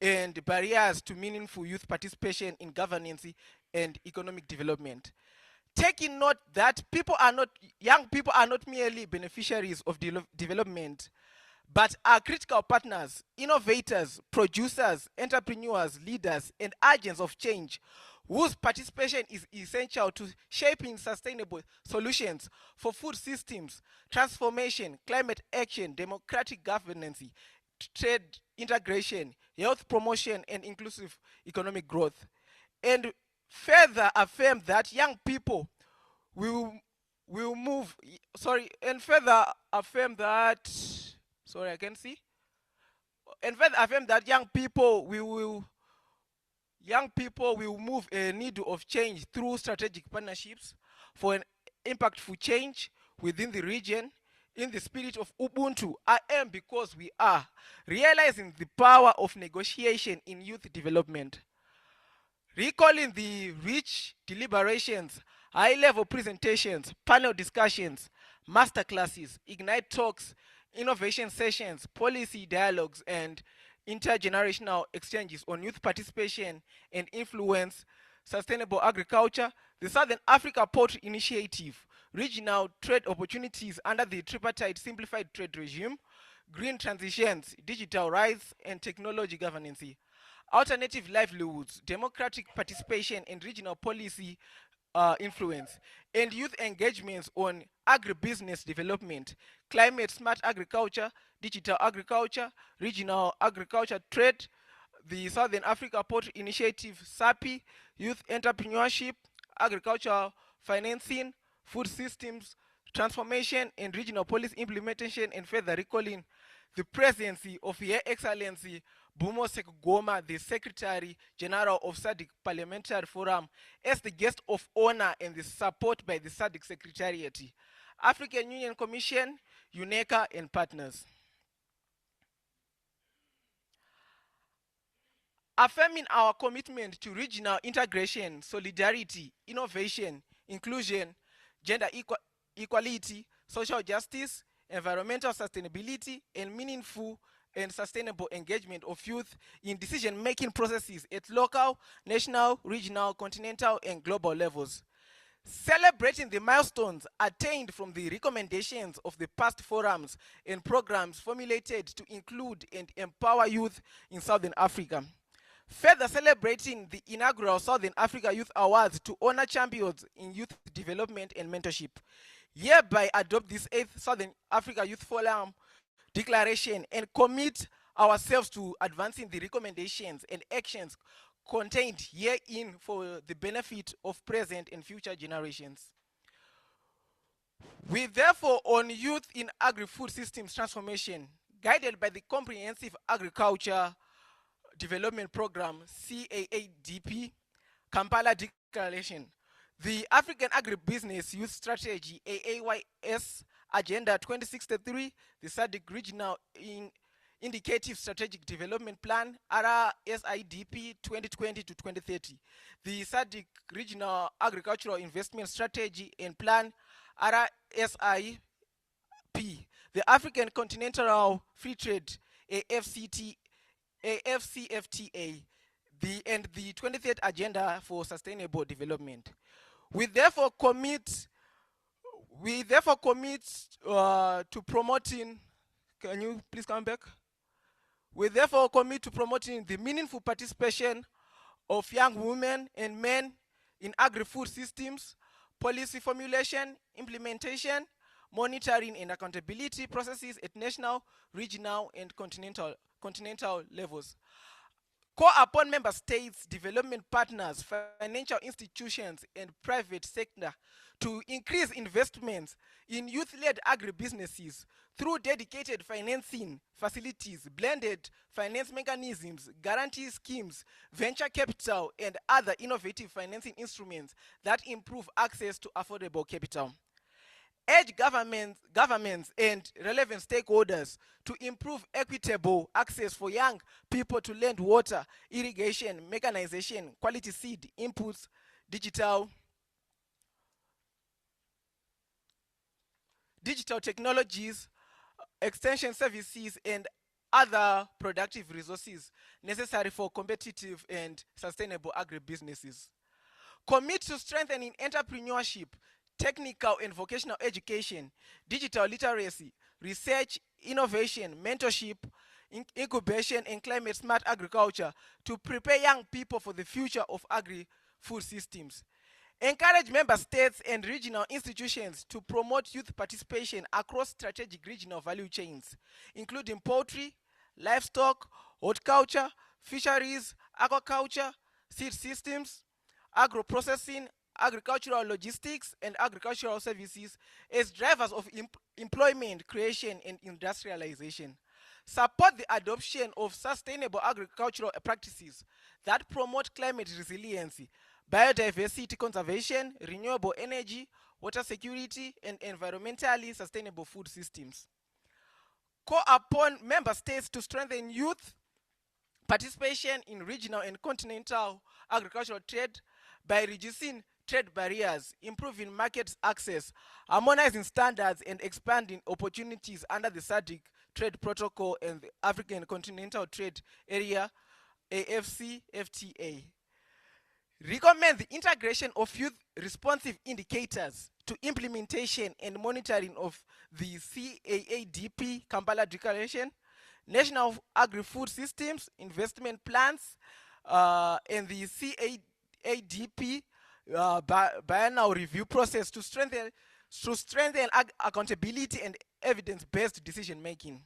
and barriers to meaningful youth participation in governance and economic development. Taking note that young people are not merely beneficiaries of development, but are critical partners, innovators, producers, entrepreneurs, leaders, and agents of change, whose participation is essential to shaping sustainable solutions for food systems, transformation, climate action, democratic governance, trade integration, health promotion, and inclusive economic growth. And further affirm that young people will move, and further affirm that, and further affirm that young people will move a needle of change through strategic partnerships for an impactful change within the region in the spirit of Ubuntu. I am because we are realizing the power of negotiation in youth development. Recalling the rich deliberations, high-level presentations, panel discussions, masterclasses, ignite talks, innovation sessions, policy dialogues, and intergenerational exchanges on youth participation and influence, sustainable agriculture, the Southern Africa Poultry Initiative, regional trade opportunities under the tripartite simplified trade regime, green transitions, digital rights, and technology governance, alternative livelihoods, democratic participation, and regional policy influence, and youth engagements on agribusiness development, climate smart agriculture, digital agriculture, regional agriculture trade, the Southern Africa Poultry Initiative, SAPI, youth entrepreneurship, agricultural financing, food systems transformation, and regional policy implementation, and further recalling the presidency of Her Excellency Bumo Sekugoma, the Secretary General of SADC Parliamentary Forum, as the guest of honor and the support by the SADC Secretariat, African Union Commission, UNECA, and partners. Affirming our commitment to regional integration, solidarity, innovation, inclusion, gender equality, social justice, environmental sustainability, and meaningful and sustainable engagement of youth in decision-making processes at local, national, regional, continental, and global levels. Celebrating the milestones attained from the recommendations of the past forums and programs formulated to include and empower youth in Southern Africa. Further celebrating the inaugural Southern Africa Youth Awards to honor champions in youth development and mentorship. Hereby adopt this 8th Southern Africa Youth Forum declaration and commit ourselves to advancing the recommendations and actions contained herein for the benefit of present and future generations. We therefore on youth in agri-food systems transformation, guided by the Comprehensive Agriculture Development Program, CAADP, Kampala Declaration, the African Agribusiness Youth Strategy, AAYS, Agenda 2063, the SADC Regional Indicative Strategic Development Plan, RSIDP 2020 to 2030, the SADC Regional Agricultural Investment Strategy and Plan, RSIP, the African Continental Free Trade, AFCFTA, and the 23rd Agenda for Sustainable Development. We therefore commit We therefore commit to promoting, can you please come back? We therefore commit to promoting the meaningful participation of young women and men in agri-food systems, policy formulation, implementation, monitoring and accountability processes at national, regional, and continental levels. Call upon member states, development partners, financial institutions, and private sector to increase investments in youth-led agribusinesses through dedicated financing facilities, blended finance mechanisms, guarantee schemes, venture capital, and other innovative financing instruments that improve access to affordable capital. Urge governments and relevant stakeholders to improve equitable access for young people to land, water, irrigation, mechanization, quality seed, inputs, digital technologies, extension services, and other productive resources necessary for competitive and sustainable agribusinesses. Commit to strengthening entrepreneurship, technical and vocational education, digital literacy, research, innovation, mentorship, incubation, and climate smart agriculture to prepare young people for the future of agri-food systems. Encourage member states and regional institutions to promote youth participation across strategic regional value chains, including poultry, livestock, horticulture, fisheries, aquaculture, seed systems, agro-processing, agricultural logistics, and agricultural services as drivers of employment creation and industrialization. Support the adoption of sustainable agricultural practices that promote climate resiliency, biodiversity conservation, renewable energy, water security, and environmentally sustainable food systems. Call upon member states to strengthen youth participation in regional and continental agricultural trade by reducing trade barriers, improving market access, harmonizing standards, and expanding opportunities under the SADC Trade Protocol and the African Continental Trade Area, AFCFTA. Recommend the integration of youth responsive indicators to implementation and monitoring of the CAADP Kampala Declaration, National Agri-Food Systems Investment Plans, and the CAADP biennial review process to strengthen accountability and evidence-based decision-making.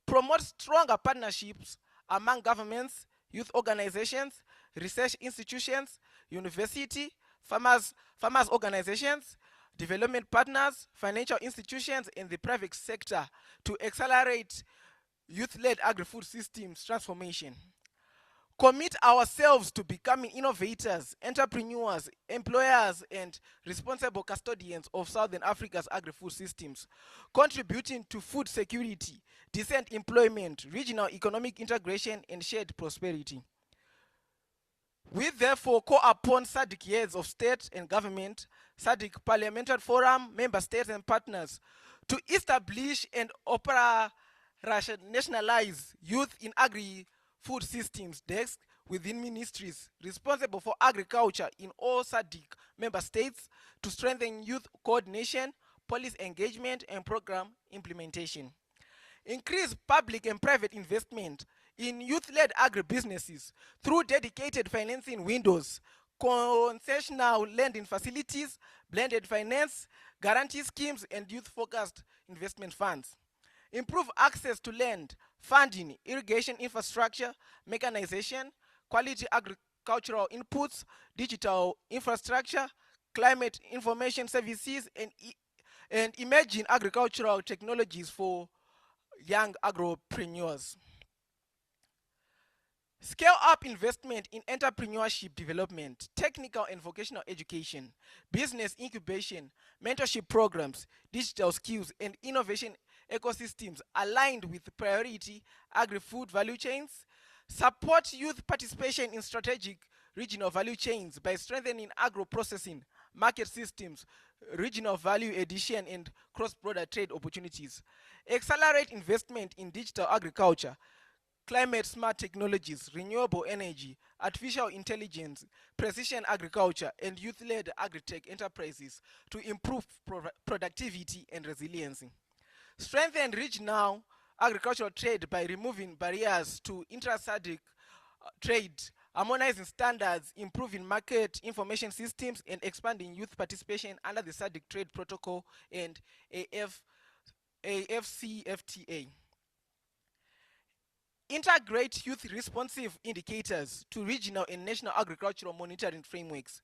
Promote stronger partnerships among governments, youth organizations, research institutions, university, farmers organizations, development partners, financial institutions, and the private sector to accelerate youth-led agri-food systems transformation. Commit ourselves to becoming innovators, entrepreneurs, employers, and responsible custodians of Southern Africa's agri-food systems, contributing to food security, decent employment, regional economic integration, and shared prosperity. We therefore call upon SADC heads of state and government, SADC Parliamentary Forum, member states and partners to establish and operationalize youth in agri-food systems desks within ministries responsible for agriculture in all SADC member states to strengthen youth coordination, policy engagement, and program implementation. Increase public and private investment in youth-led agribusinesses through dedicated financing windows, concessional lending facilities, blended finance, guarantee schemes, and youth-focused investment funds. Improve access to land, funding, irrigation infrastructure, mechanization, quality agricultural inputs, digital infrastructure, climate information services, and emerging agricultural technologies for young agropreneurs. Scale up investment in entrepreneurship development, technical and vocational education, business incubation, mentorship programs, digital skills, and innovation ecosystems aligned with priority agri-food value chains. Support youth participation in strategic regional value chains by strengthening agro-processing, market systems, regional value addition, and cross-border trade opportunities. Accelerate investment in digital agriculture, climate-smart technologies, renewable energy, artificial intelligence, precision agriculture, and youth-led agri-tech enterprises to improve productivity and resiliency. Strengthen regional agricultural trade by removing barriers to intra-SADC trade, harmonizing standards, improving market information systems, and expanding youth participation under the SADC Trade Protocol and AFCFTA. Integrate youth responsive indicators to regional and national agricultural monitoring frameworks,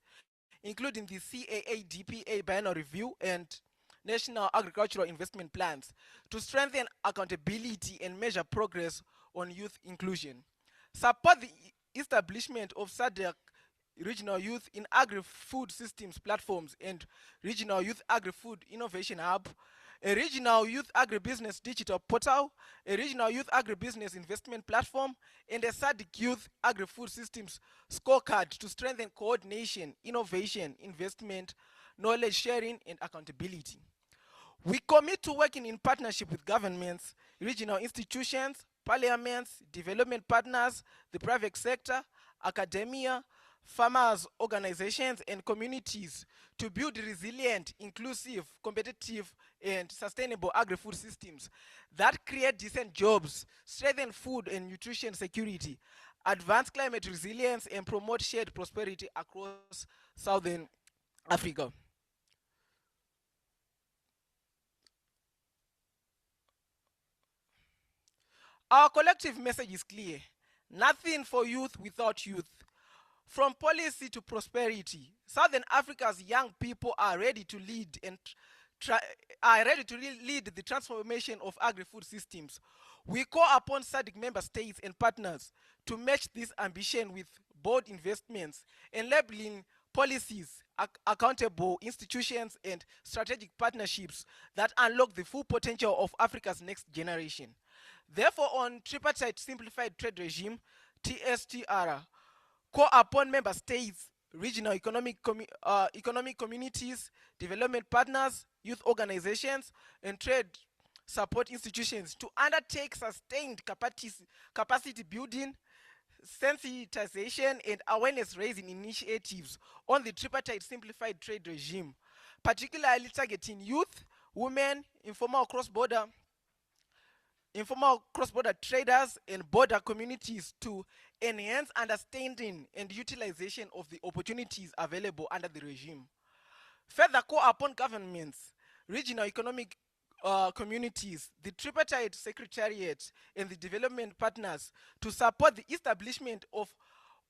including the CAADPA biennial review and national agricultural investment plans, to strengthen accountability and measure progress on youth inclusion. Support the establishment of SADC regional youth in agri-food systems platforms and regional youth agri-food innovation hub, a regional youth agribusiness digital portal, a regional youth agribusiness investment platform, and a SADC youth agri-food systems scorecard to strengthen coordination, innovation, investment, knowledge sharing, and accountability. We commit to working in partnership with governments, regional institutions, parliaments, development partners, the private sector, academia, farmers, organizations, and communities to build resilient, inclusive, competitive, and sustainable agri-food systems that create decent jobs, strengthen food and nutrition security, advance climate resilience, and promote shared prosperity across Southern Africa. Our collective message is clear. Nothing for youth without youth. From policy to prosperity, Southern Africa's young people are ready to lead and lead the transformation of agri-food systems. We call upon SADC member states and partners to match this ambition with bold investments, enabling policies, accountable institutions, and strategic partnerships that unlock the full potential of Africa's next generation. Therefore, on tripartite simplified trade regime, TSTR, call upon member states, regional economic communities, development partners, youth organizations, and trade support institutions to undertake sustained capacity building, sensitization, and awareness raising initiatives on the tripartite simplified trade regime, particularly targeting youth, women, informal cross-border traders, and border communities to enhance understanding and utilization of the opportunities available under the regime. Further, call upon governments, regional economic communities, the tripartite secretariat, and the development partners to support the establishment of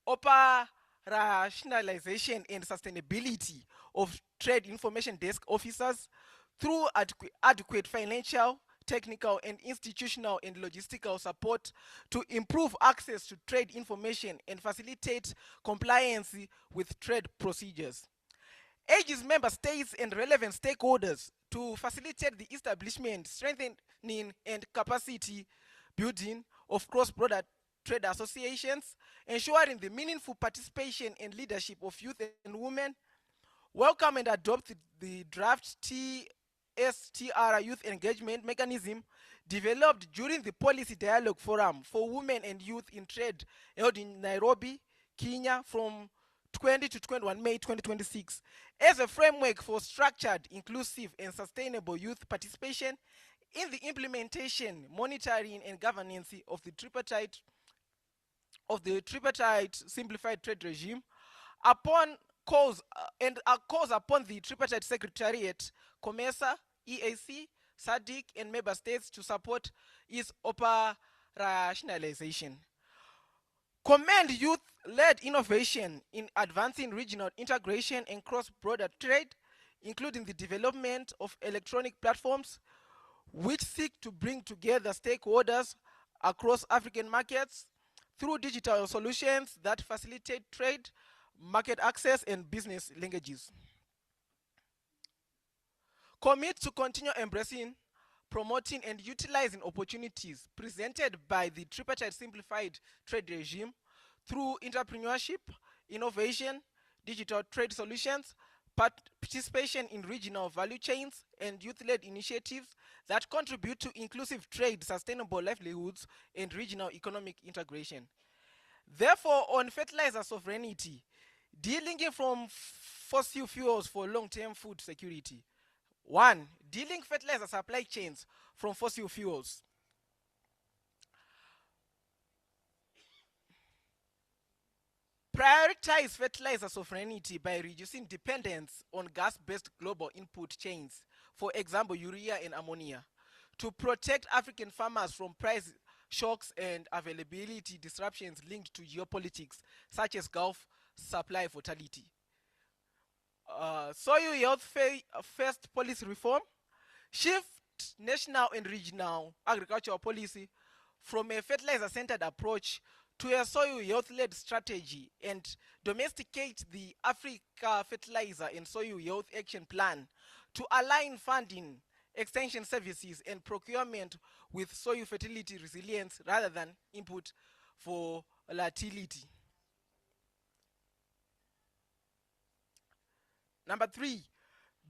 operationalization and sustainability of trade information desk officers through adequate financial, technical, and institutional and logistical support to improve access to trade information and facilitate compliance with trade procedures. Urges member states and relevant stakeholders to facilitate the establishment, strengthening, and capacity building of cross-border trade associations, ensuring the meaningful participation and leadership of youth and women. Welcome and adopt the draft TSTR Youth Engagement Mechanism developed during the Policy Dialogue Forum for Women and Youth in Trade held in Nairobi, Kenya from 20 to 21 May 2026 as a framework for structured, inclusive, and sustainable youth participation in the implementation, monitoring, and governance of the tripartite simplified trade regime upon calls upon the tripartite secretariat, COMESA, EAC, SADC, and member states to support its operationalization. Commend youth-led innovation in advancing regional integration and cross-border trade, including the development of electronic platforms which seek to bring together stakeholders across African markets through digital solutions that facilitate trade, market access, and business linkages. Commit to continue embracing, promoting, and utilizing opportunities presented by the tripartite simplified trade regime through entrepreneurship, innovation, digital trade solutions, participation in regional value chains, and youth-led initiatives that contribute to inclusive trade, sustainable livelihoods, and regional economic integration. Therefore, on fertilizer sovereignty, delinking from fossil fuels for long-term food security. 1. Delink fertilizer supply chains from fossil fuels. Prioritize fertilizer sovereignty by reducing dependence on gas-based global input chains, for example, urea and ammonia, to protect African farmers from price shocks and availability disruptions linked to geopolitics, such as Gulf supply volatility. Soil health first policy reform. Shift national and regional agricultural policy from a fertilizer-centered approach to a soil health-led strategy, and domesticate the Africa Fertilizer and Soil Health Action Plan to align funding, extension services, and procurement with soil fertility resilience rather than input volatility. Number 3,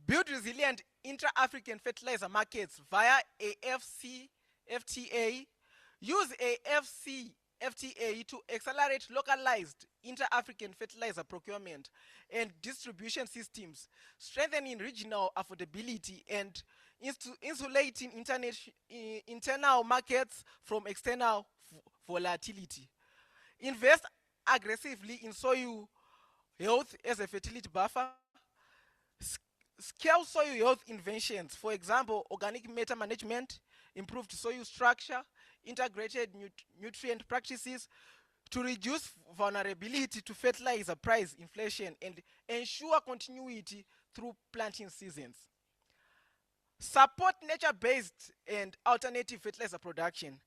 build resilient intra-African fertilizer markets via AFC FTA. Use AFC FTA to accelerate localized inter-African fertilizer procurement and distribution systems, strengthening regional affordability and insulating internal markets from external volatility. Invest aggressively in soil health as a fertility buffer. Scale soil health inventions, for example, organic matter management, improved soil structure, integrated nutrient practices, to reduce vulnerability to fertilizer price inflation and ensure continuity through planting seasons. Support nature-based and alternative fertilizer production.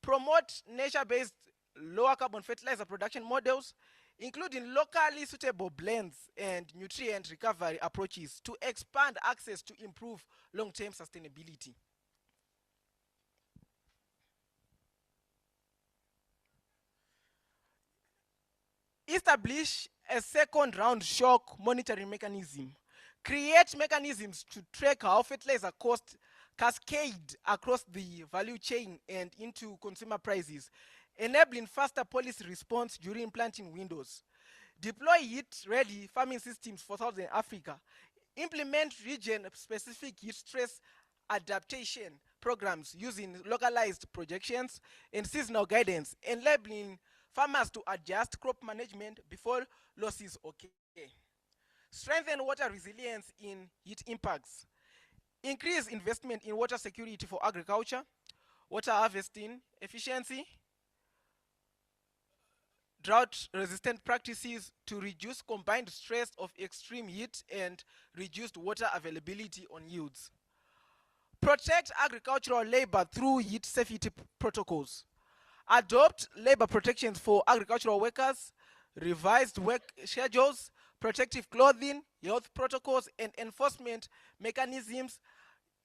Promote nature-based lower carbon fertilizer production models, including locally suitable blends and nutrient recovery approaches to expand access to improve long-term sustainability. Establish a second round shock monitoring mechanism. Create mechanisms to track how fertilizer costs cascade across the value chain and into consumer prices, enabling faster policy response during planting windows. Deploy heat-ready farming systems for Southern Africa. Implement region-specific heat stress adaptation programs using localized projections and seasonal guidance, enabling farmers to adjust crop management before losses occur. Strengthen water resilience in heat impacts. Increase investment in water security for agriculture, water harvesting efficiency, drought-resistant practices to reduce combined stress of extreme heat and reduced water availability on yields. Protect agricultural labor through heat safety protocols. Adopt labor protections for agricultural workers, revised work schedules, protective clothing, health protocols, and enforcement mechanisms,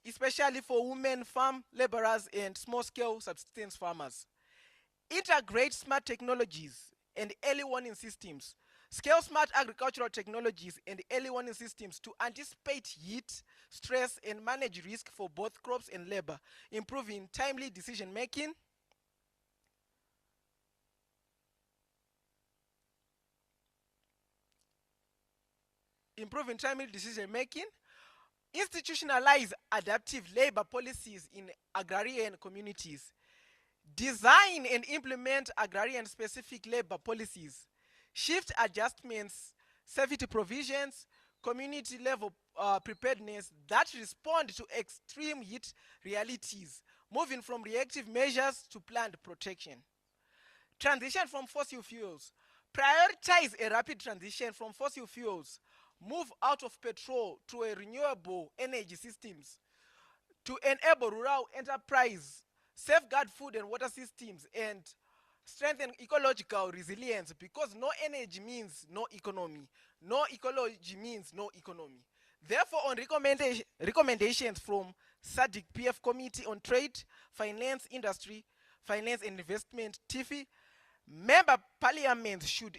especially for women farm laborers and small-scale subsistence farmers. Integrate smart technologies and early warning systems. Scale smart agricultural technologies and early warning systems to anticipate heat, stress, and manage risk for both crops and labor, improving timely decision making. Institutionalize adaptive labor policies in agrarian communities. Design and implement agrarian-specific labor policies. Shift adjustments, safety provisions, community-level preparedness that respond to extreme heat realities, moving from reactive measures to planned protection. Transition from fossil fuels. Prioritize a rapid transition from fossil fuels. Move out of petrol to a renewable energy systems to enable rural enterprise, safeguard food and water systems, and strengthen ecological resilience, because no energy means no economy. No ecology means no economy. Therefore, on recommendations from SADC PF Committee on Trade, Finance, Industry, Finance and Investment, TIFI, member parliaments should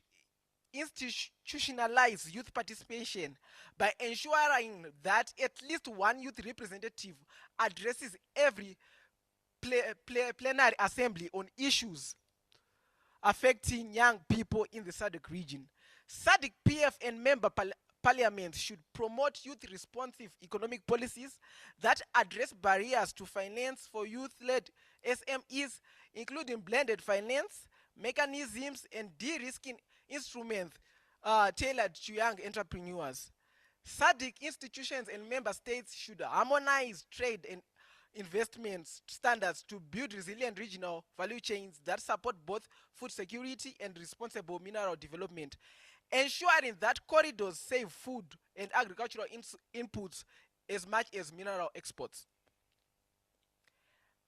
institutionalize youth participation by ensuring that at least one youth representative addresses every plenary assembly on issues affecting young people in the SADC region. SADC PF and member parliaments should promote youth-responsive economic policies that address barriers to finance for youth-led SMEs, including blended finance mechanisms and de-risking instruments tailored to young entrepreneurs. SADC institutions and member states should harmonize trade and investment standards to build resilient regional value chains that support both food security and responsible mineral development, ensuring that corridors save food and agricultural inputs as much as mineral exports.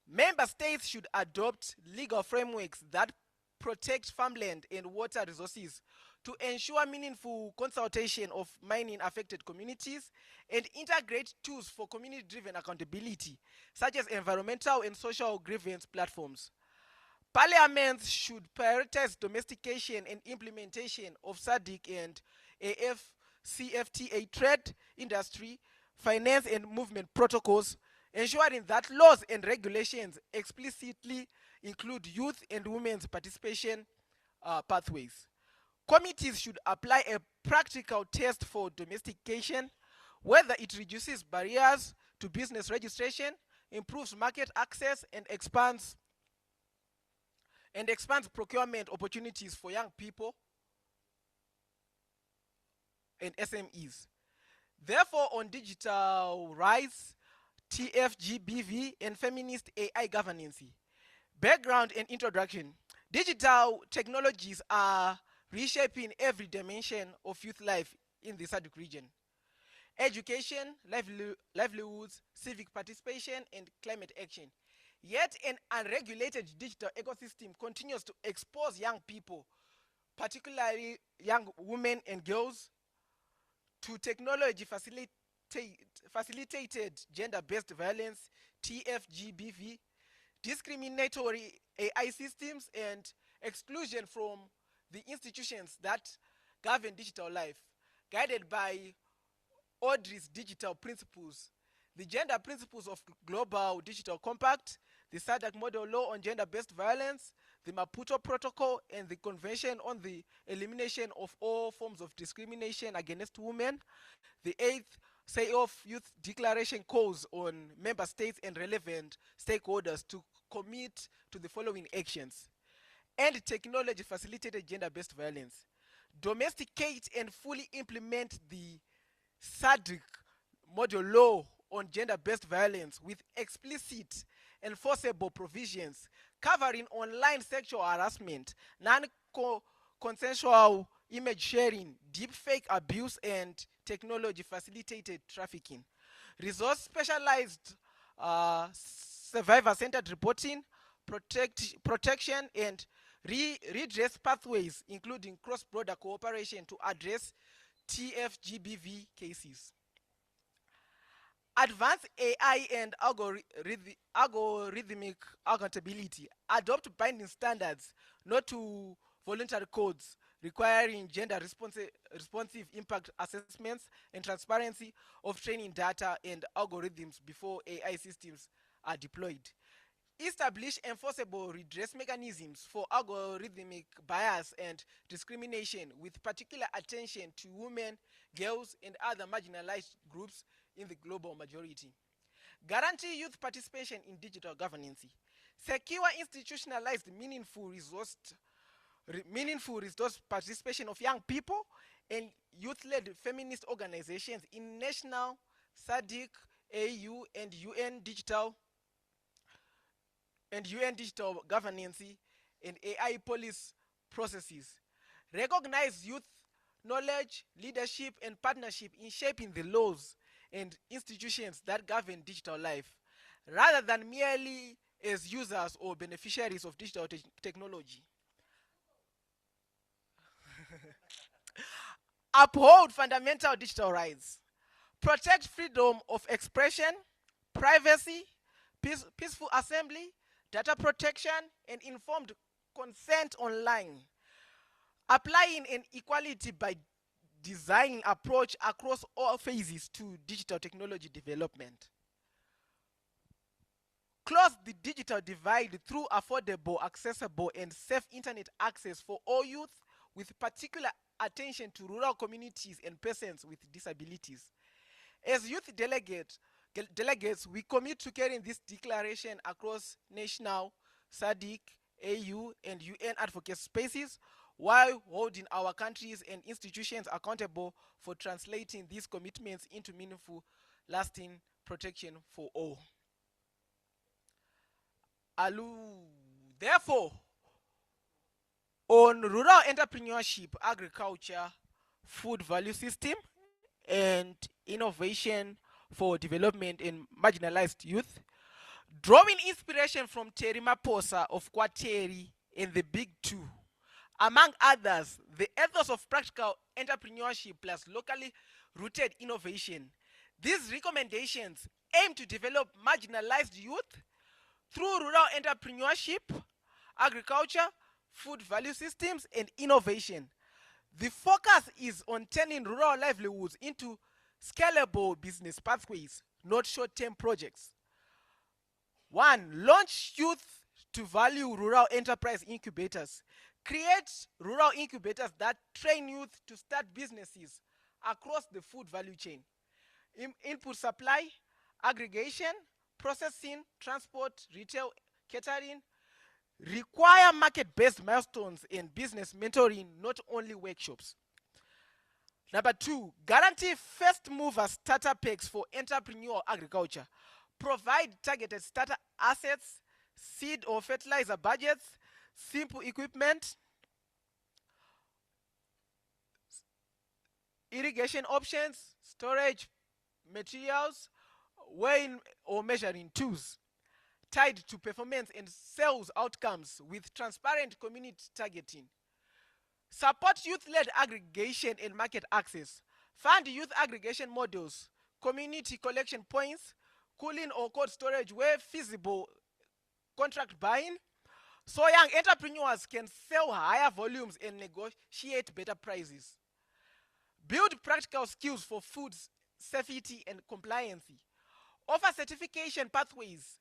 Member states should adopt legal frameworks that protect farmland and water resources to ensure meaningful consultation of mining affected communities and integrate tools for community-driven accountability, such as environmental and social grievance platforms. Parliaments should prioritize domestication and implementation of SADC and AFCFTA trade, industry, finance and movement protocols, ensuring that laws and regulations explicitly include youth and women's participation pathways. Committees should apply a practical test for domestication, whether it reduces barriers to business registration, improves market access, and expands procurement opportunities for young people and SMEs. Therefore, on digital rights, TFGBV, and feminist AI governance. Background and introduction. Digital technologies are reshaping every dimension of youth life in the SADC region. Education, livelihoods, civic participation, and climate action. Yet an unregulated digital ecosystem continues to expose young people, particularly young women and girls, to technology facilitated gender-based violence, TFGBV, discriminatory AI systems, and exclusion from the institutions that govern digital life, guided by Audrey's digital principles, the gender principles of Global Digital Compact, the SADC Model Law on Gender-Based Violence, the Maputo Protocol, and the Convention on the Elimination of All Forms of Discrimination Against Women. The 8th Say-Off Youth Declaration calls on member states and relevant stakeholders to commit to the following actions. End technology-facilitated gender-based violence. Domesticate and fully implement the SADC Model Law on Gender-Based Violence with explicit enforceable provisions covering online sexual harassment, non-consensual image sharing, deepfake abuse, and technology-facilitated trafficking. Resource specialized survivor-centered reporting, protection, and redress pathways, including cross-border cooperation to address TFGBV cases. Advanced AI and algorithmic accountability. Adopt binding standards, not to voluntary codes, requiring gender-responsive impact assessments and transparency of training data and algorithms before AI systems are deployed. Establish enforceable redress mechanisms for algorithmic bias and discrimination, with particular attention to women, girls, and other marginalized groups in the global majority. Guarantee youth participation in digital governance. Secure institutionalized meaningful resource participation of young people and youth-led feminist organizations in national, SADC, AU, and UN digital governance and AI policy processes. Recognize youth knowledge, leadership, and partnership in shaping the laws and institutions that govern digital life, rather than merely as users or beneficiaries of digital technology. Uphold fundamental digital rights. Protect freedom of expression, privacy, peaceful assembly, data protection, and informed consent online. Applying an equality by design approach across all phases to digital technology development. Close the digital divide through affordable, accessible, and safe internet access for all youth, with particular attention to rural communities and persons with disabilities. As youth delegates, we commit to carrying this declaration across national, SADC, AU, and UN advocacy spaces, while holding our countries and institutions accountable for translating these commitments into meaningful, lasting protection for all. Therefore, on rural entrepreneurship, agriculture, food value system, and innovation for development in marginalized youth, drawing inspiration from Terry Maposa of Kwateri and the Big Two, among others, the ethos of practical entrepreneurship plus locally rooted innovation. These recommendations aim to develop marginalized youth through rural entrepreneurship, agriculture, food value systems, and innovation. The focus is on turning rural livelihoods into scalable business pathways, not short-term projects. 1. Launch youth to value rural enterprise incubators. Create rural incubators that train youth to start businesses across the food value chain. Input supply, aggregation, processing, transport, retail, catering. Require market-based milestones in business mentoring, not only workshops. Number 2, guarantee first mover starter packs for entrepreneurial agriculture. Provide targeted starter assets, seed or fertilizer budgets, simple equipment, irrigation options, storage materials, weighing or measuring tools, tied to performance and sales outcomes with transparent community targeting. Support youth-led aggregation and market access. Fund youth aggregation models, community collection points, cooling or cold storage where feasible, contract buying, so young entrepreneurs can sell higher volumes and negotiate better prices. Build practical skills for food safety and compliance. Offer certification pathways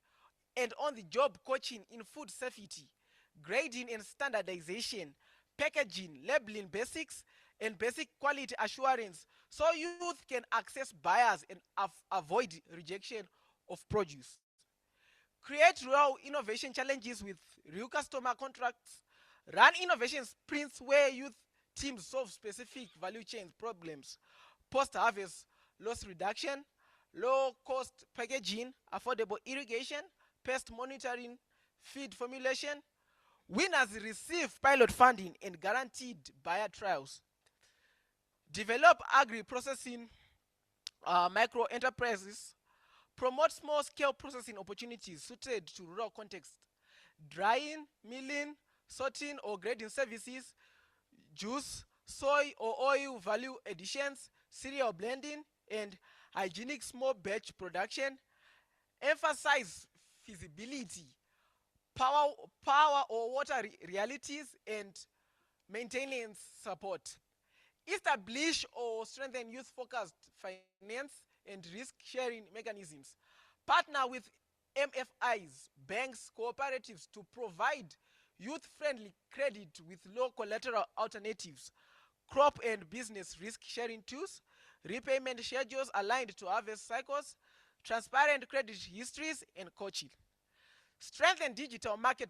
and on-the-job coaching in food safety, grading and standardization, packaging, labeling basics, and basic quality assurance so youth can access buyers and avoid rejection of produce. Create rural innovation challenges with real customer contracts. Run innovation sprints where youth teams solve specific value chain problems. Post-harvest loss reduction, low-cost packaging, affordable irrigation, pest monitoring, feed formulation. Winners receive pilot funding and guaranteed buyer trials. Develop agri-processing micro enterprises. Promote small-scale processing opportunities suited to rural context. Drying, milling, sorting or grading services, juice, soy or oil value additions, cereal blending, and hygienic small batch production. Emphasize feasibility, power or water realities, and maintenance support. Establish or strengthen youth-focused finance and risk-sharing mechanisms. Partner with MFIs, banks, cooperatives to provide youth-friendly credit with low collateral alternatives, crop and business risk-sharing tools, repayment schedules aligned to harvest cycles, transparent credit histories, and coaching. Strengthen digital market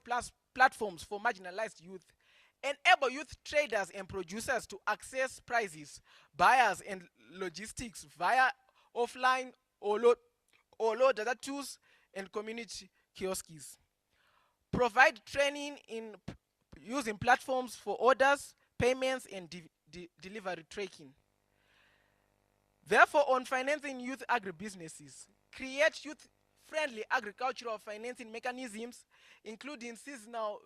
platforms for marginalized youth. Enable youth traders and producers to access prices, buyers, and logistics via offline or low data tools and community kiosks. Provide training in using platforms for orders, payments, and delivery tracking. Therefore, on financing youth agribusinesses, create youth-friendly agricultural financing mechanisms, including seasonal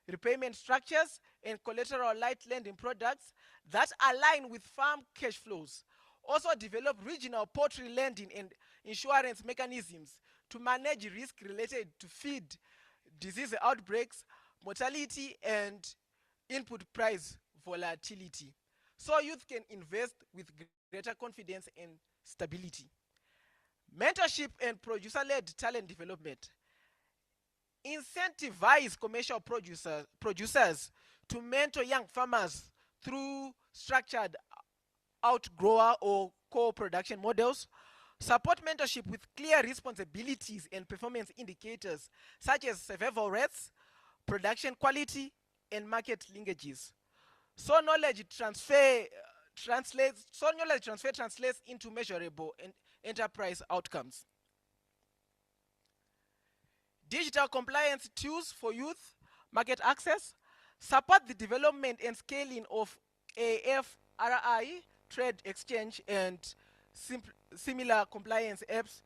repayment structures and collateral-light lending products that align with farm cash flows. Also develop regional poultry lending and insurance mechanisms to manage risk related to feed, disease outbreaks, mortality, and input price volatility, so youth can invest with greater confidence and stability. Mentorship and producer-led talent development. Incentivize commercial producers to mentor young farmers through structured outgrower or co-production models. Support mentorship with clear responsibilities and performance indicators such as survival rates, production quality, and market linkages. So knowledge transfer translates into measurable and enterprise outcomes. Digital compliance tools for youth market access. Support the development and scaling of AFRI, trade exchange, and similar compliance apps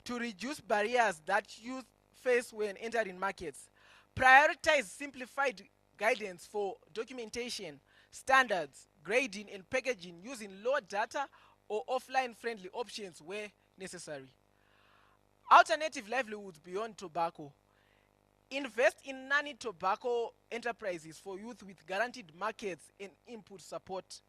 to reduce barriers that youth face when entering markets. Prioritize simplified guidance for documentation, standards, grading, and packaging using low data or offline-friendly options where necessary. Alternative livelihoods beyond tobacco. Invest in non-tobacco enterprises for youth with guaranteed markets and input support.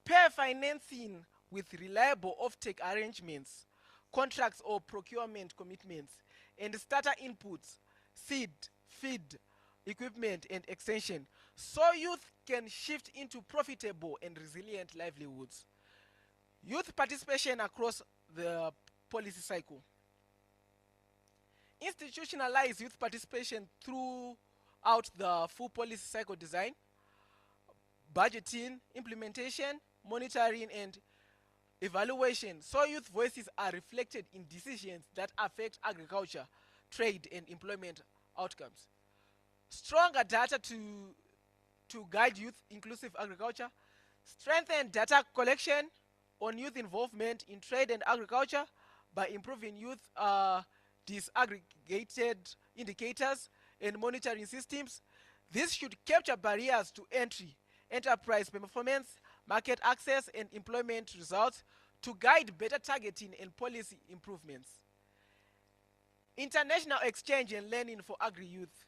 Pair financing with reliable offtake arrangements, contracts or procurement commitments, and starter inputs, seed, feed, equipment, and extension, so youth can shift into profitable and resilient livelihoods. Youth participation across the policy cycle. Institutionalize youth participation throughout the full policy cycle design, budgeting, implementation, monitoring, and evaluation, so youth voices are reflected in decisions that affect agriculture, trade, and employment outcomes. Stronger data to guide youth inclusive agriculture. Strengthen data collection on youth involvement in trade and agriculture by improving youth disaggregated indicators and monitoring systems. This should capture barriers to entry, enterprise performance, market access, and employment results to guide better targeting and policy improvements. International exchange and learning for agri-youth.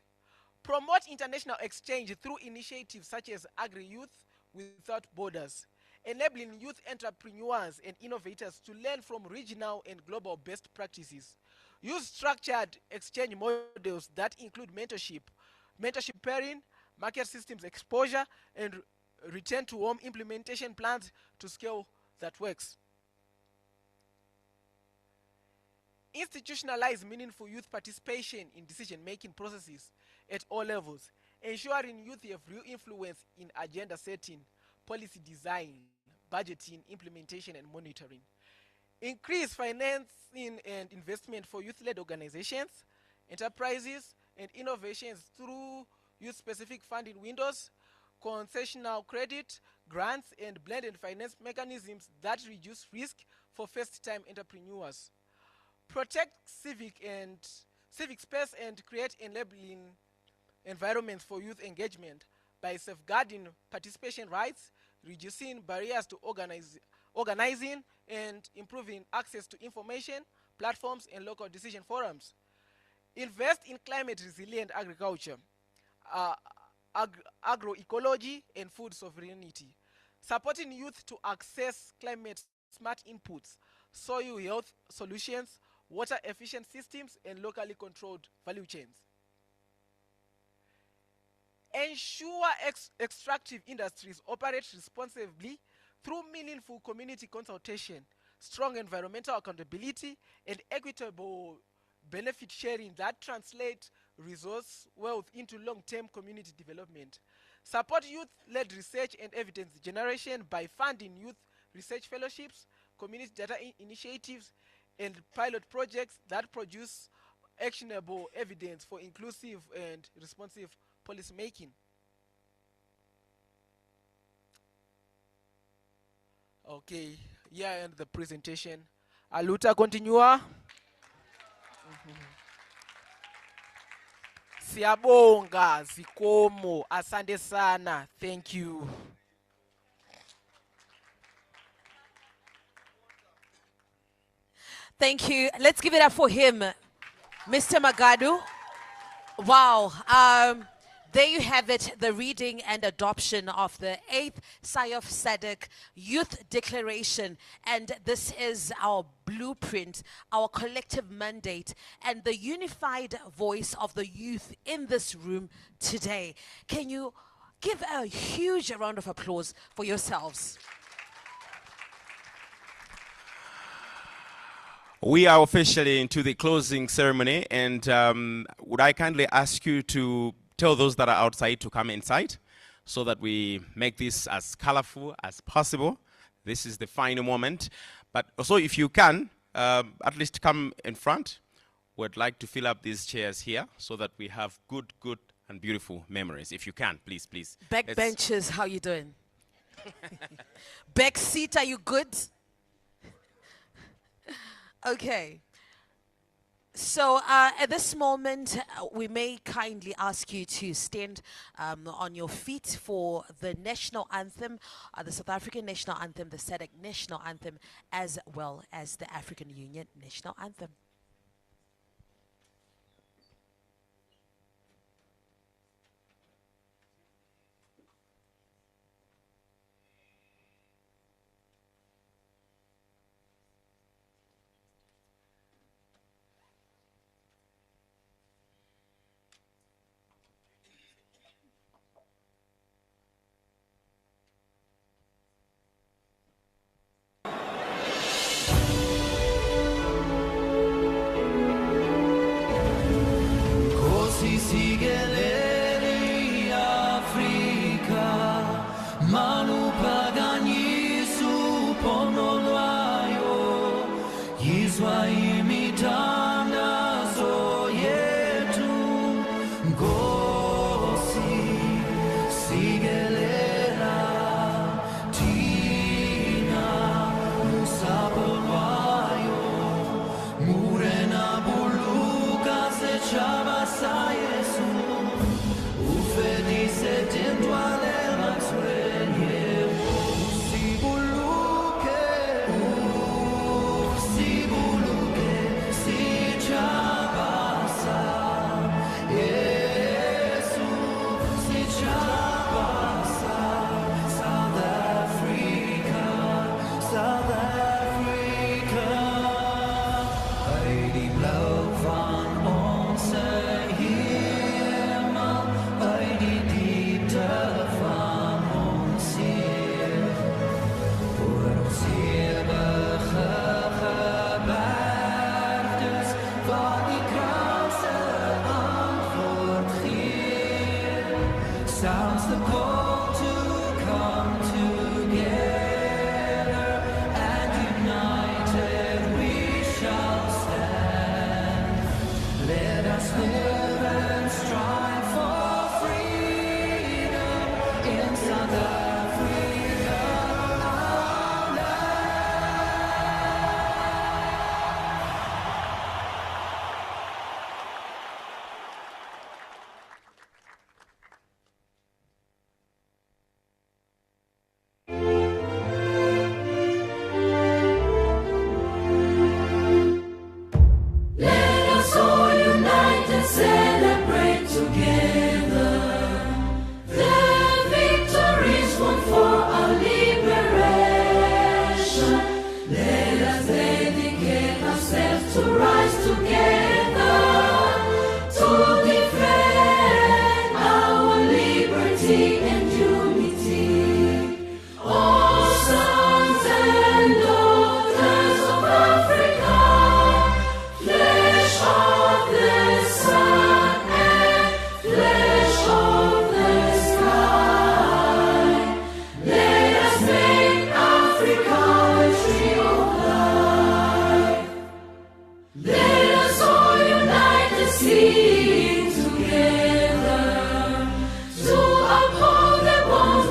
Promote international exchange through initiatives such as Agri-Youth Without Borders, enabling youth entrepreneurs and innovators to learn from regional and global best practices. Use structured exchange models that include mentorship pairing, market systems exposure, and return to home implementation plans to scale that works. Institutionalize meaningful youth participation in decision-making processes at all levels, ensuring youth have real influence in agenda setting, policy design, budgeting, implementation, and monitoring. Increase financing and investment for youth-led organizations, enterprises, and innovations through youth-specific funding windows, concessional credit, grants, and blended finance mechanisms that reduce risk for first-time entrepreneurs. Protect civic space and create enabling environments for youth engagement by safeguarding participation rights, reducing barriers to organizing, and improving access to information, platforms, and local decision forums. Invest in climate resilient agriculture, agroecology, and food sovereignty, supporting youth to access climate smart inputs, soil health solutions, water efficient systems, and locally controlled value chains. Ensure extractive industries operate responsibly through meaningful community consultation, strong environmental accountability, and equitable benefit sharing that translate resource wealth into long-term community development. Support youth-led research and evidence generation by funding youth research fellowships, community data initiatives, and pilot projects that produce actionable evidence for inclusive and responsive policy making. Okay, here end the presentation. Aluta continua. Siyabonga, zikomo, asante sana. Thank you. Thank you. Let's give it up for him, Mr. Magadu. Wow. There you have it, the reading and adoption of the 8th SIOF SADC Youth Declaration. And this is our blueprint, our collective mandate, and the unified voice of the youth in this room today. Can you give a huge round of applause for yourselves? We are officially into the closing ceremony, and would I kindly ask you to tell those that are outside to come inside so that we make this as colorful as possible. This is the final moment. But also, if you can, at least come in front. We'd like to fill up these chairs here so that we have good and beautiful memories. If you can, please. Backbenchers, how you doing? Back seat, are you good? Okay. So at this moment, we may kindly ask you to stand on your feet for the national anthem, the South African national anthem, the SADC national anthem, as well as the African Union national anthem. Sounds the call to come together, and united we shall stand. Let us live and strive for freedom in South Africa, our Let us all unite and celebrate together the victories won for our liberation. Let us dedicate ourselves to rise together to defend our liberty and unity. All sons and daughters of Africa, flesh of the sun and flesh of the sky, let us make Africa a tree of life. Let us all unite and sing together to uphold the bonds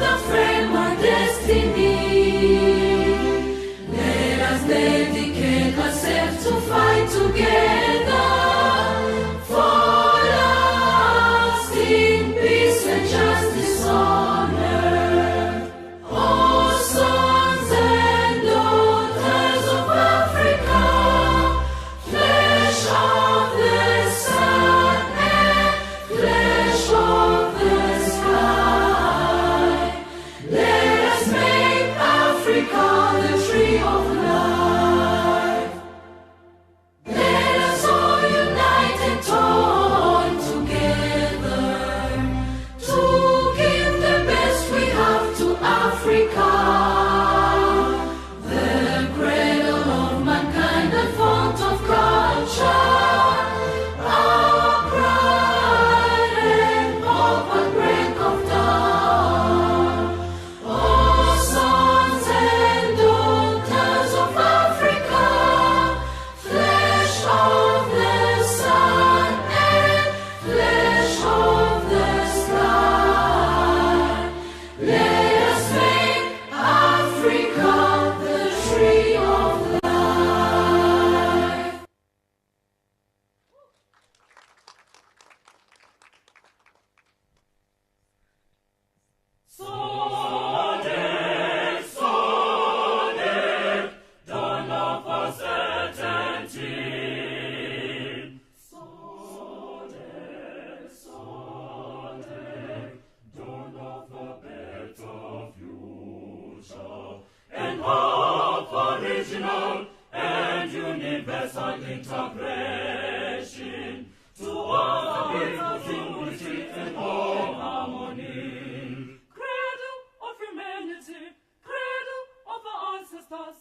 original and universal integration to all the people's unity and all harmony. Cradle of humanity, cradle of our ancestors.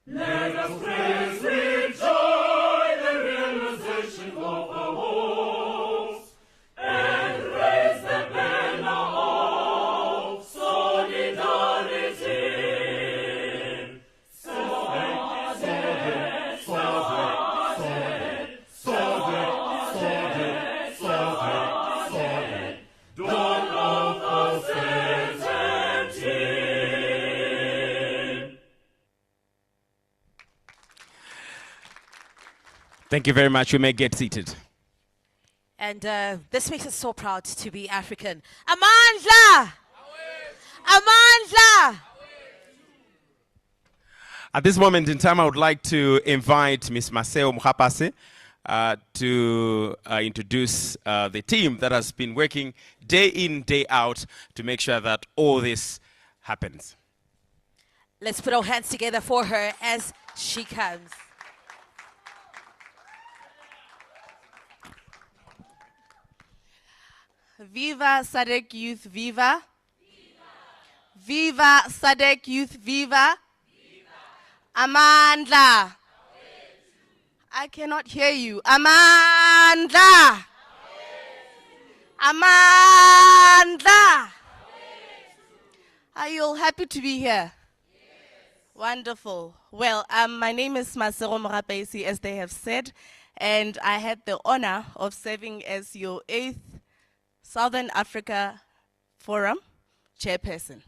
Let us praise with joy the realization of our hopes and raise the banner of solidarity. Dawn of uncertainty. Thank you very much. You may get seated. And this makes us so proud to be African. Amandla! Amandla! At this moment in time, I would like to invite Ms. Maseo Mkhapase to introduce the team that has been working day in, day out to make sure that all this happens. Let's put our hands together for her as she comes. Viva SADC Youth, viva. Viva SADC Youth, viva. Amandla. I cannot hear you. Amandla. Amandla. Are you all happy to be here? Wonderful. Well, my name is Masero Mkhapase, as they have said, and I had the honor of serving as your 8th Southern Africa Forum chairperson.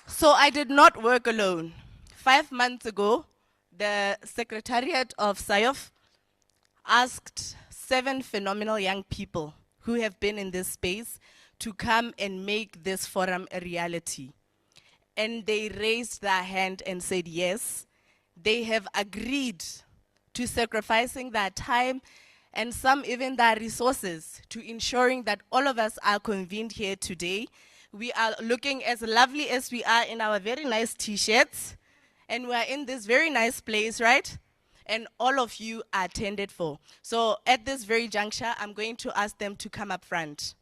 So I did not work alone. 5 months ago, the Secretariat of SIOF asked 7 phenomenal young people who have been in this space to come and make this forum a reality. And they raised their hand and said yes. They have agreed to sacrificing their time and some even their resources to ensuring that all of us are convened here today. We are looking as lovely as we are in our very nice t-shirts, and we are in this very nice place, right? And all of you are attended for. So at this very juncture, I'm going to ask them to come up front.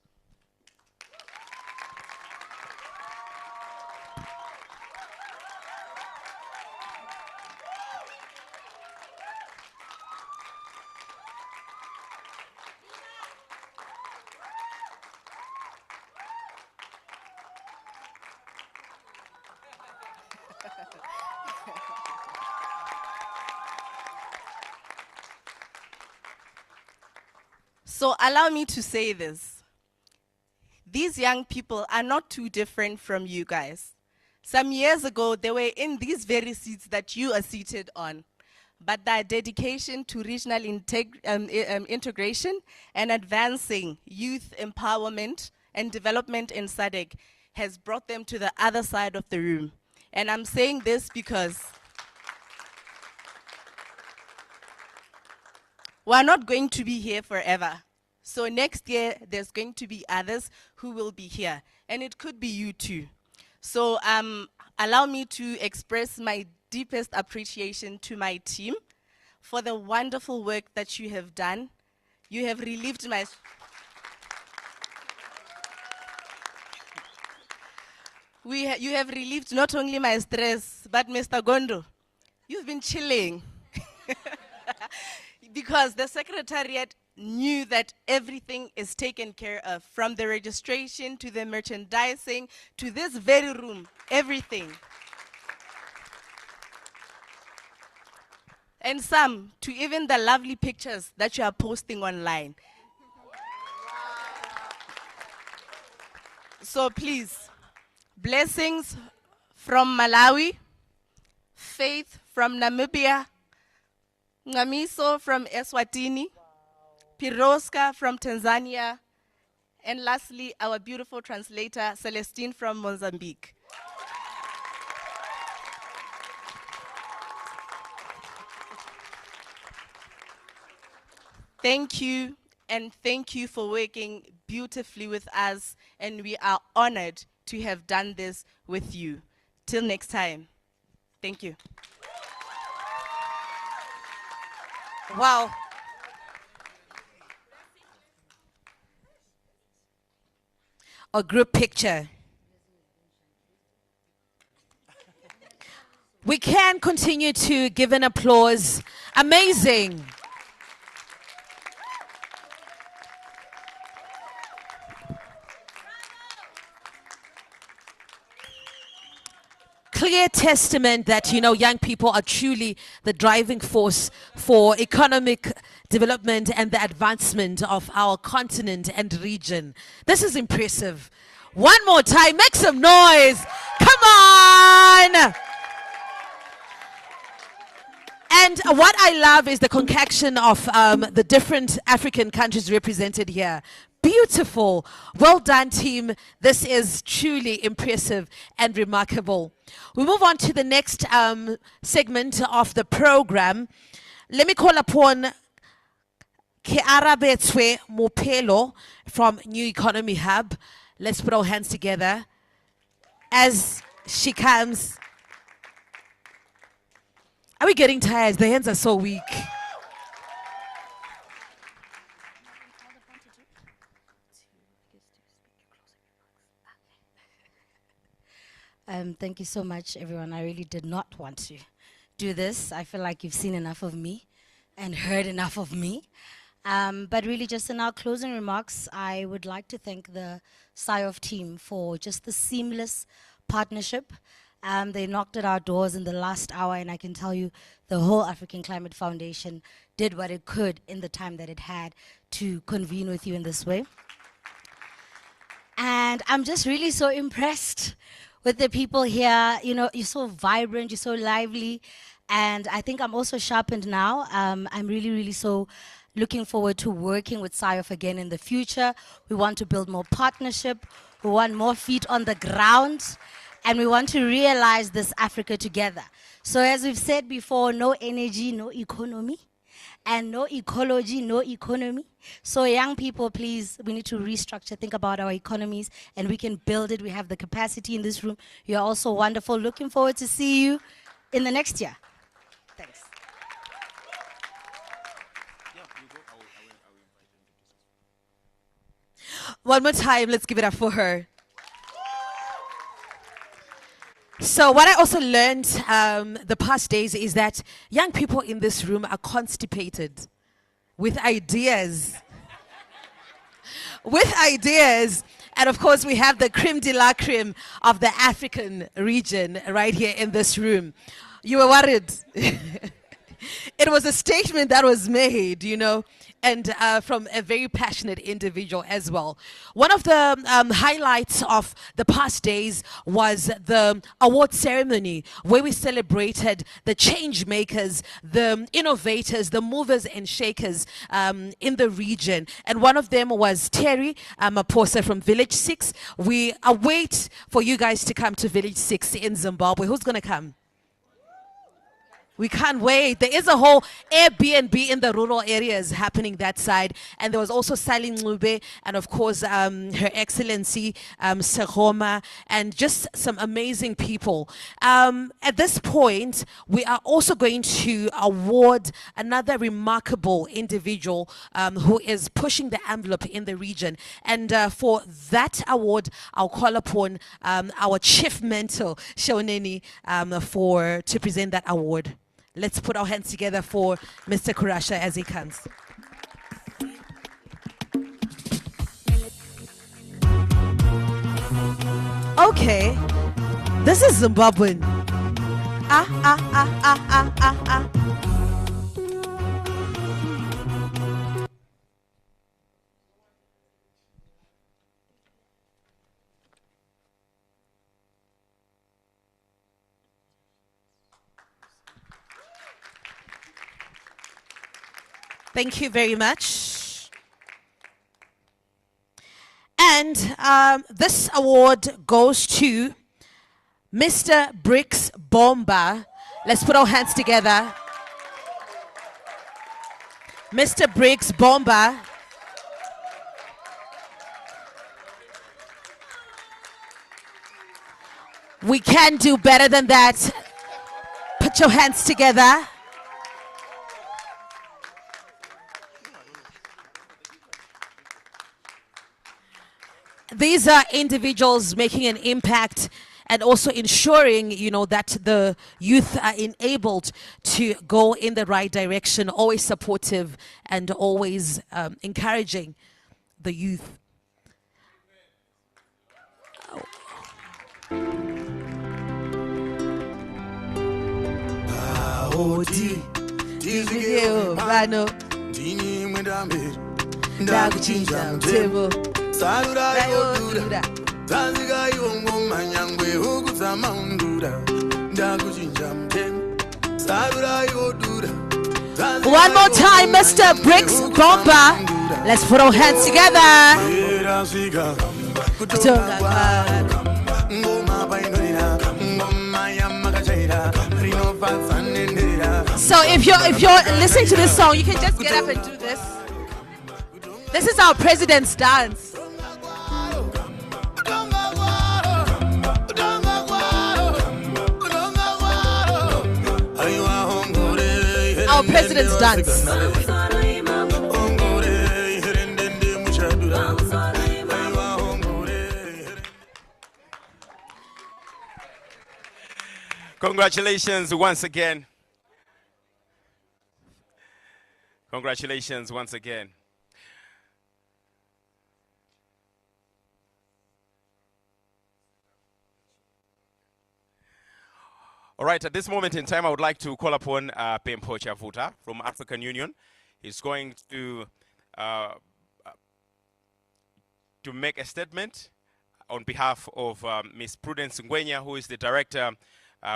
So allow me to say this. These young people are not too different from you guys. Some years ago, they were in these very seats that you are seated on. But their dedication to regional integration and advancing youth empowerment and development in SADC has brought them to the other side of the room. And I'm saying this because we're not going to be here forever. So next year, there's going to be others who will be here. And it could be you too. So allow me to express my deepest appreciation to my team for the wonderful work that you have done. You have relieved my... You have relieved not only my stress, but Mr. Gondo, you've been chilling. Because the Secretariat knew that everything is taken care of, from the registration to the merchandising to this very room, everything. And some to even the lovely pictures that you are posting online. So please, blessings from Malawi, Faith from Namibia, Ngamiso from Eswatini, Piroska from Tanzania, and lastly, our beautiful translator, Celestine from Mozambique. Thank you, and thank you for working beautifully with us, and we are honored to have done this with you. Till next time. Thank you. Wow. A group picture. We can continue to give an applause. Amazing. Clear testament that, you know, young people are truly the driving force for economic development and the advancement of our continent and region. This is impressive. One more time, make some noise. Come on. And what I love is the concaction of the different African countries represented here. Beautiful. Well done, team. This is truly impressive and remarkable. We move on to the next segment of the program. Let me call upon Kiara Betswe Mopelo from New Economy Hub. Let's put our hands together as she comes. Are we getting tired? The hands are so weak. Thank you so much, everyone. I really did not want to do this. I feel like you've seen enough of me and heard enough of me. But really, just in our closing remarks, I would like to thank the SIOF team for just the seamless partnership. They knocked at our doors in the last hour, and I can tell you the whole African Climate Foundation did what it could in the time that it had to convene with you in this way. And I'm just really so impressed with the people here. You know, you're so vibrant, you're so lively, and I think I'm also sharpened now. I'm really, really so looking forward to working with SIOF again in the future. We want to build more partnership, we want more feet on the ground, and we want to realize this Africa together. So as we've said before, no energy, no economy, and no ecology, no economy. So young people, please, we need to restructure, think about our economies, and we can build it. We have the capacity in this room. You're also wonderful. Looking forward to see you in the next year. Thanks. One more time, let's give it up for her. So what I also learned the past days is that young people in this room are constipated with ideas. With ideas. And of course, we have the creme de la creme of the African region right here in this room. You were worried. It was a statement that was made, you know, and from a very passionate individual as well. One of the highlights of the past days was the award ceremony where we celebrated the change makers, the innovators, the movers and shakers in the region. And one of them was Terry Maposa from Village 6. We await for you guys to come to Village 6 in Zimbabwe. Who's going to come? We can't wait. There is a whole Airbnb in the rural areas happening that side. And there was also Sally Ncube and, of course, Her Excellency Seroma, and just some amazing people. At this point, we are also going to award another remarkable individual who is pushing the envelope in the region. And for that award, I'll call upon our chief mentor, Shoneni, to present that award. Let's put our hands together for Mr. Kurasha as he comes. Okay, this is Zimbabwean. Ah, ah, ah, ah, ah, ah, ah. Thank you very much. And this award goes to Mr. Bricks Bomba. Let's put our hands together. Mr. Bricks Bomba. We can do better than that. Put your hands together. These are individuals making an impact and also ensuring, that the youth are enabled to go in the right direction, always supportive and always encouraging the youth. One more time, Mr. Bricks Bomba. Let's put our hands together. So if you're listening to this song, you can just get up and do this. This is our president's dance. Our president's dance. Congratulations once again. Congratulations once again. All right, at this moment in time, I would like to call upon Pempo Chavuta from African Union. He's going to make a statement on behalf of Ms. Prudence Ngwenya, who is the Director,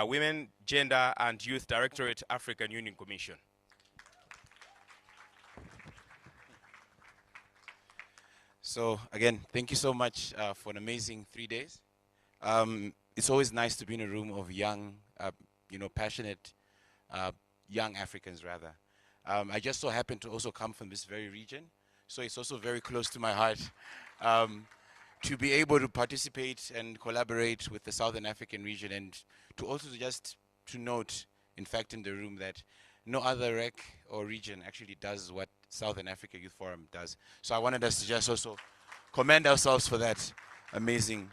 Women, Gender and Youth Directorate, African Union Commission. So again, thank you so much for an amazing 3 days. It's always nice to be in a room of young, passionate, young Africans rather. I just so happen to also come from this very region, so it's also very close to my heart to be able to participate and collaborate with the Southern African region, and to also just to note, in fact, in the room that no other rec or region actually does what Southern Africa Youth Forum does. So I wanted us to just also commend ourselves for that. Amazing.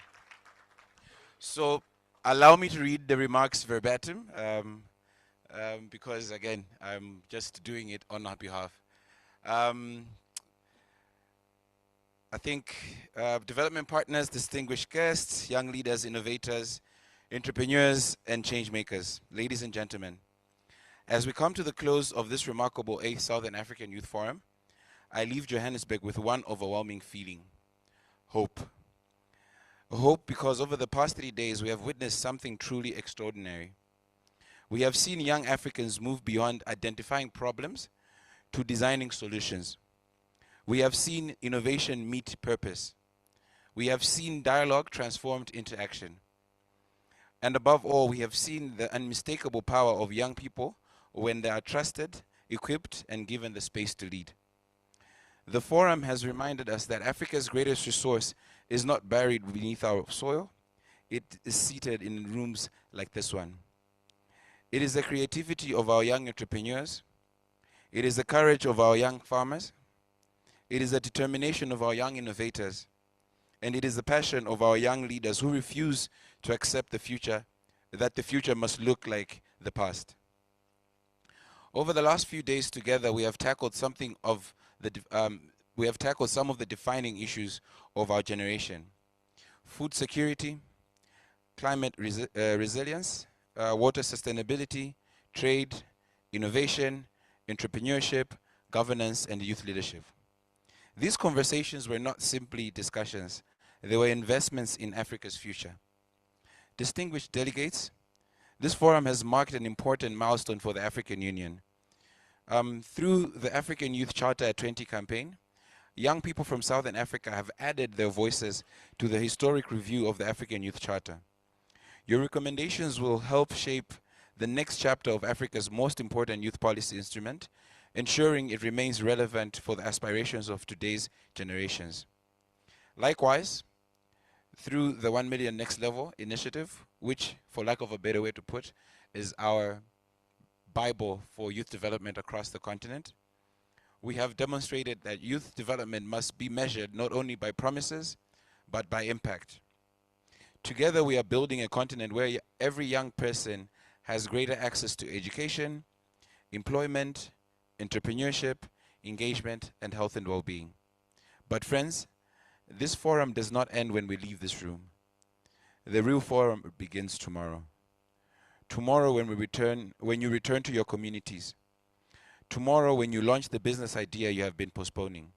So allow me to read the remarks verbatim, because again, I'm just doing it on our behalf. I think development partners, distinguished guests, young leaders, innovators, entrepreneurs, and change makers, ladies and gentlemen, as we come to the close of this remarkable 8th Southern African Youth Forum, I leave Johannesburg with one overwhelming feeling: hope. Hope because over the past 3 days we have witnessed something truly extraordinary. We have seen young Africans move beyond identifying problems to designing solutions. We have seen innovation meet purpose. We have seen dialogue transformed into action. And above all, we have seen the unmistakable power of young people when they are trusted, equipped, and given the space to lead. The forum has reminded us that Africa's greatest resource is not buried beneath our soil. It is seated in rooms like this one. It is the creativity of our young entrepreneurs. It is the courage of our young farmers. It is the determination of our young innovators. And it is the passion of our young leaders who refuse to accept the future, that the future must look like the past. Over the last few days together, we have tackled some of the defining issues of our generation: food security, climate resilience, water sustainability, trade, innovation, entrepreneurship, governance, and youth leadership. These conversations were not simply discussions, they were investments in Africa's future. Distinguished delegates, this forum has marked an important milestone for the African Union. Through the African Youth Charter at 20 campaign, young people from Southern Africa have added their voices to the historic review of the African Youth Charter. Your recommendations will help shape the next chapter of Africa's most important youth policy instrument, ensuring it remains relevant for the aspirations of today's generations. Likewise, through the 1 Million Next Level initiative, which, for lack of a better way to put, is our Bible for youth development across the continent, we have demonstrated that youth development must be measured not only by promises, but by impact. Together, we are building a continent where every young person has greater access to education, employment, entrepreneurship, engagement, and health and well-being. But friends, this forum does not end when we leave this room. The real forum begins tomorrow. Tomorrow when you return to your communities. Tomorrow when you launch the business idea you have been postponing.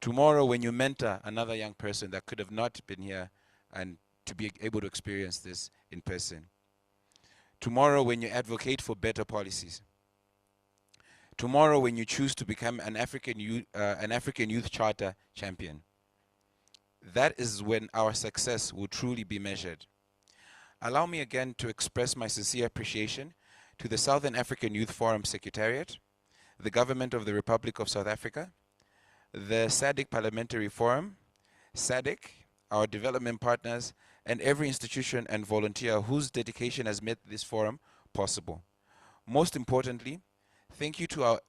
Tomorrow when you mentor another young person that could have not been here and to be able to experience this in person. Tomorrow when you advocate for better policies. Tomorrow when you choose to become an African Youth Charter champion. That is when our success will truly be measured. Allow me again to express my sincere appreciation to the Southern African Youth Forum Secretariat, the Government of the Republic of South Africa, the SADC Parliamentary Forum, SADC, our development partners, and every institution and volunteer whose dedication has made this forum possible. Most importantly, thank you to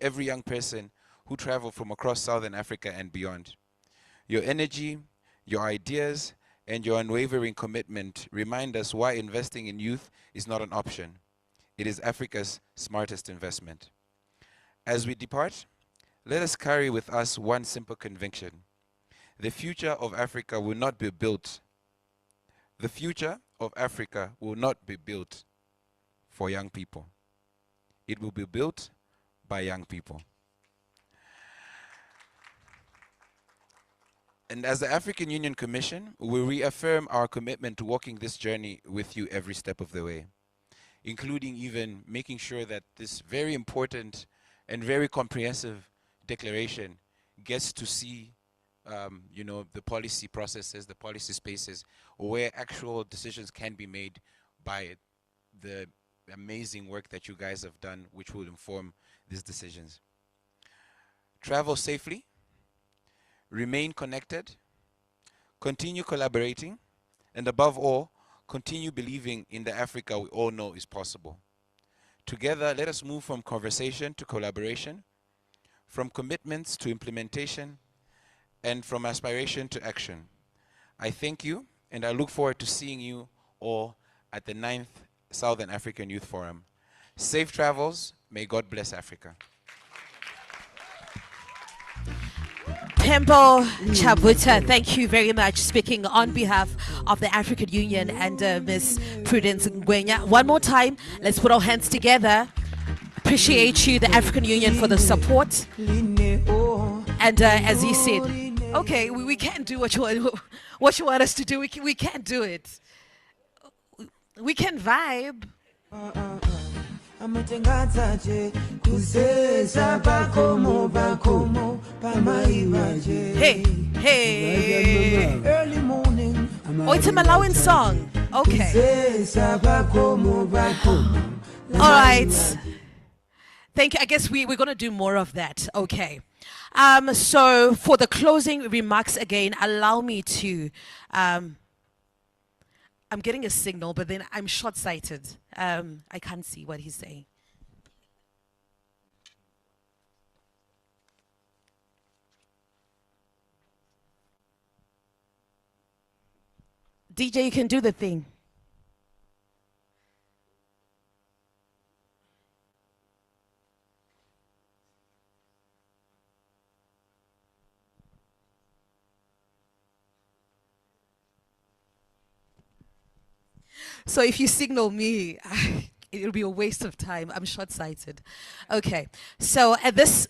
every young person who traveled from across Southern Africa and beyond. Your energy, your ideas, and your unwavering commitment remind us why investing in youth is not an option. It is Africa's smartest investment. As we depart, let us carry with us one simple conviction. The future of Africa will not be built. The future of Africa will not be built for young people. It will be built by young people. And as the African Union Commission, we reaffirm our commitment to walking this journey with you every step of the way, including even making sure that this very important and very comprehensive declaration gets to see the policy processes, the policy spaces, where actual decisions can be made by the amazing work that you guys have done, which will inform these decisions. Travel safely, remain connected, continue collaborating, and above all, continue believing in the Africa we all know is possible. Together, let us move from conversation to collaboration, from commitments to implementation, and from aspiration to action. I thank you, and I look forward to seeing you all at the 9th Southern African Youth Forum. Safe travels. May God bless Africa. Tembo Chabuta, thank you very much, speaking on behalf of the African Union and Ms. Prudence Ngwenya. One more time, let's put our hands together. Appreciate you, the African Union, for the support. And as he said, okay, we can't do what you want us to do. We can't do it. We can vibe. Hey, hey. Early morning. Oh, it's a Malawian song. Okay. All right. Thank you. I guess we're going to do more of that. Okay. So for the closing remarks again, allow me to... I'm getting a signal, but then I'm short-sighted. I can't see what he's saying. DJ, you can do the thing. So if you signal me, it'll be a waste of time. I'm short-sighted. Okay. So at this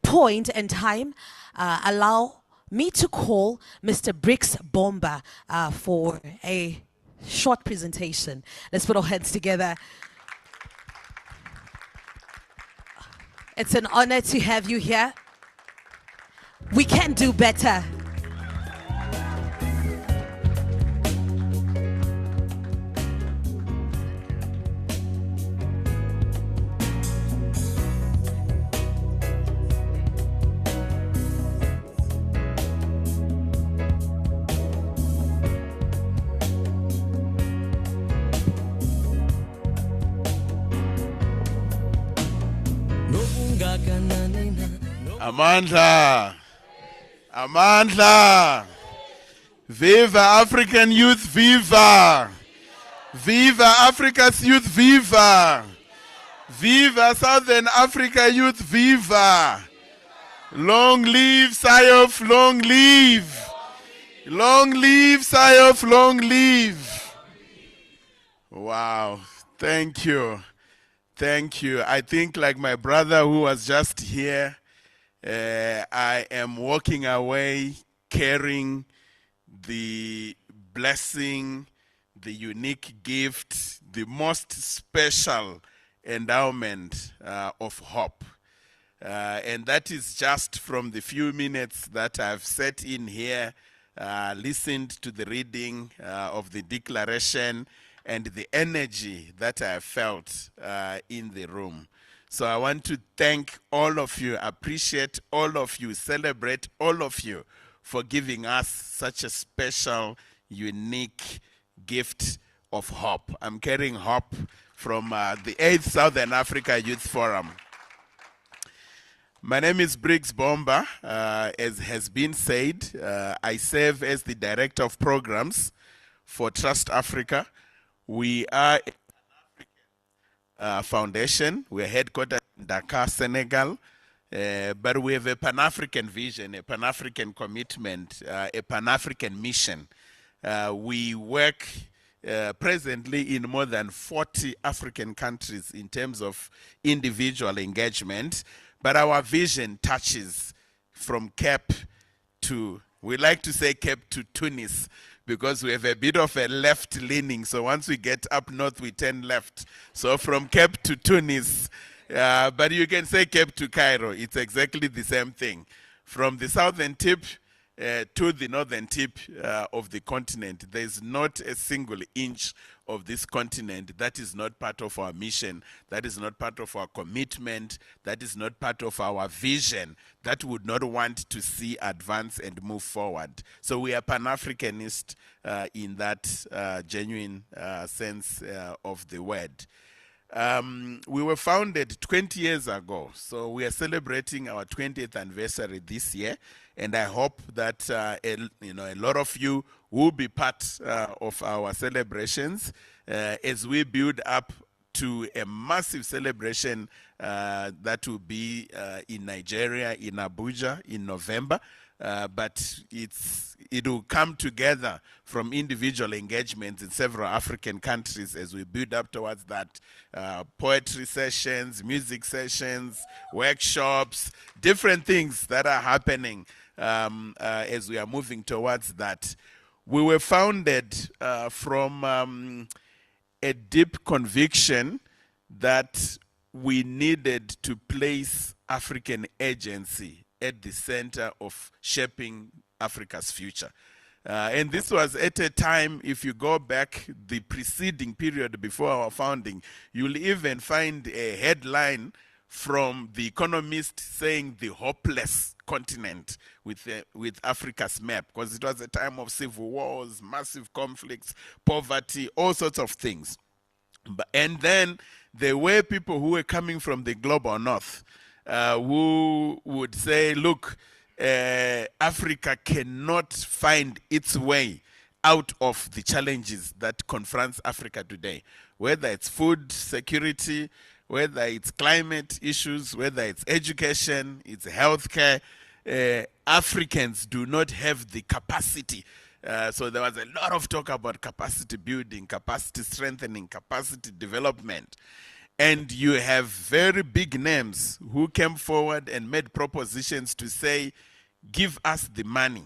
point in time, allow me to call Mr. Brix Bomba for a short presentation. Let's put our hands together. It's an honor to have you here. We can do better. Amandla. Amandla. Viva African youth, viva. Viva Africa's youth, viva. Viva Southern Africa youth, viva. Long live SIOF, long live. Long live SIOF, long live. Wow, thank you. Thank you. I think like my brother who was just here, I am walking away carrying the blessing, the unique gift, the most special endowment of hope. And that is just from the few minutes that I've sat in here, listened to the reading of the declaration, and the energy that I felt in the room. So I want to thank all of you, appreciate all of you, celebrate all of you for giving us such a special, unique gift of hope. I'm carrying hope from the 8th Southern Africa Youth Forum. My name is Briggs Bomba. As has been said, I serve as the Director of Programs for Trust Africa. We are a foundation. We are headquartered in Dakar, Senegal. But we have a Pan-African vision, a Pan-African commitment, a Pan-African mission. We work presently in more than 40 African countries in terms of individual engagement. But our vision touches from Cape to, we like to say Cape to Tunis, because we have a bit of a left leaning. So once we get up north, we turn left. So from Cape to Tunis, but you can say Cape to Cairo. It's exactly the same thing. From the southern tip to the northern tip of the continent, there's not a single inch of this continent that is not part of our mission, that is not part of our commitment, that is not part of our vision, that would not want to see advance and move forward. So we are Pan-Africanist in that genuine sense of the word. We were founded 20 years ago, so we are celebrating our 20th anniversary this year, and I hope that a lot of you will be part of our celebrations as we build up to a massive celebration that will be in Nigeria, in Abuja, in November. But it will come together from individual engagements in several African countries as we build up towards that. Poetry sessions, music sessions, workshops, different things that are happening as we are moving towards that. We were founded from a deep conviction that we needed to place African agency at the center of shaping Africa's future. And this was at a time, if you go back the preceding period before our founding, you'll even find a headline from The Economist saying the hopeless continent with Africa's map, because it was a time of civil wars, massive conflicts, poverty, all sorts of things. And then there were people who were coming from the global north who would say, look, Africa cannot find its way out of the challenges that confronts Africa today, whether it's food security, whether it's climate issues, whether it's education, it's healthcare. Africans do not have the capacity. So there was a lot of talk about capacity building, capacity strengthening, capacity development. And you have very big names who came forward and made propositions to say, give us the money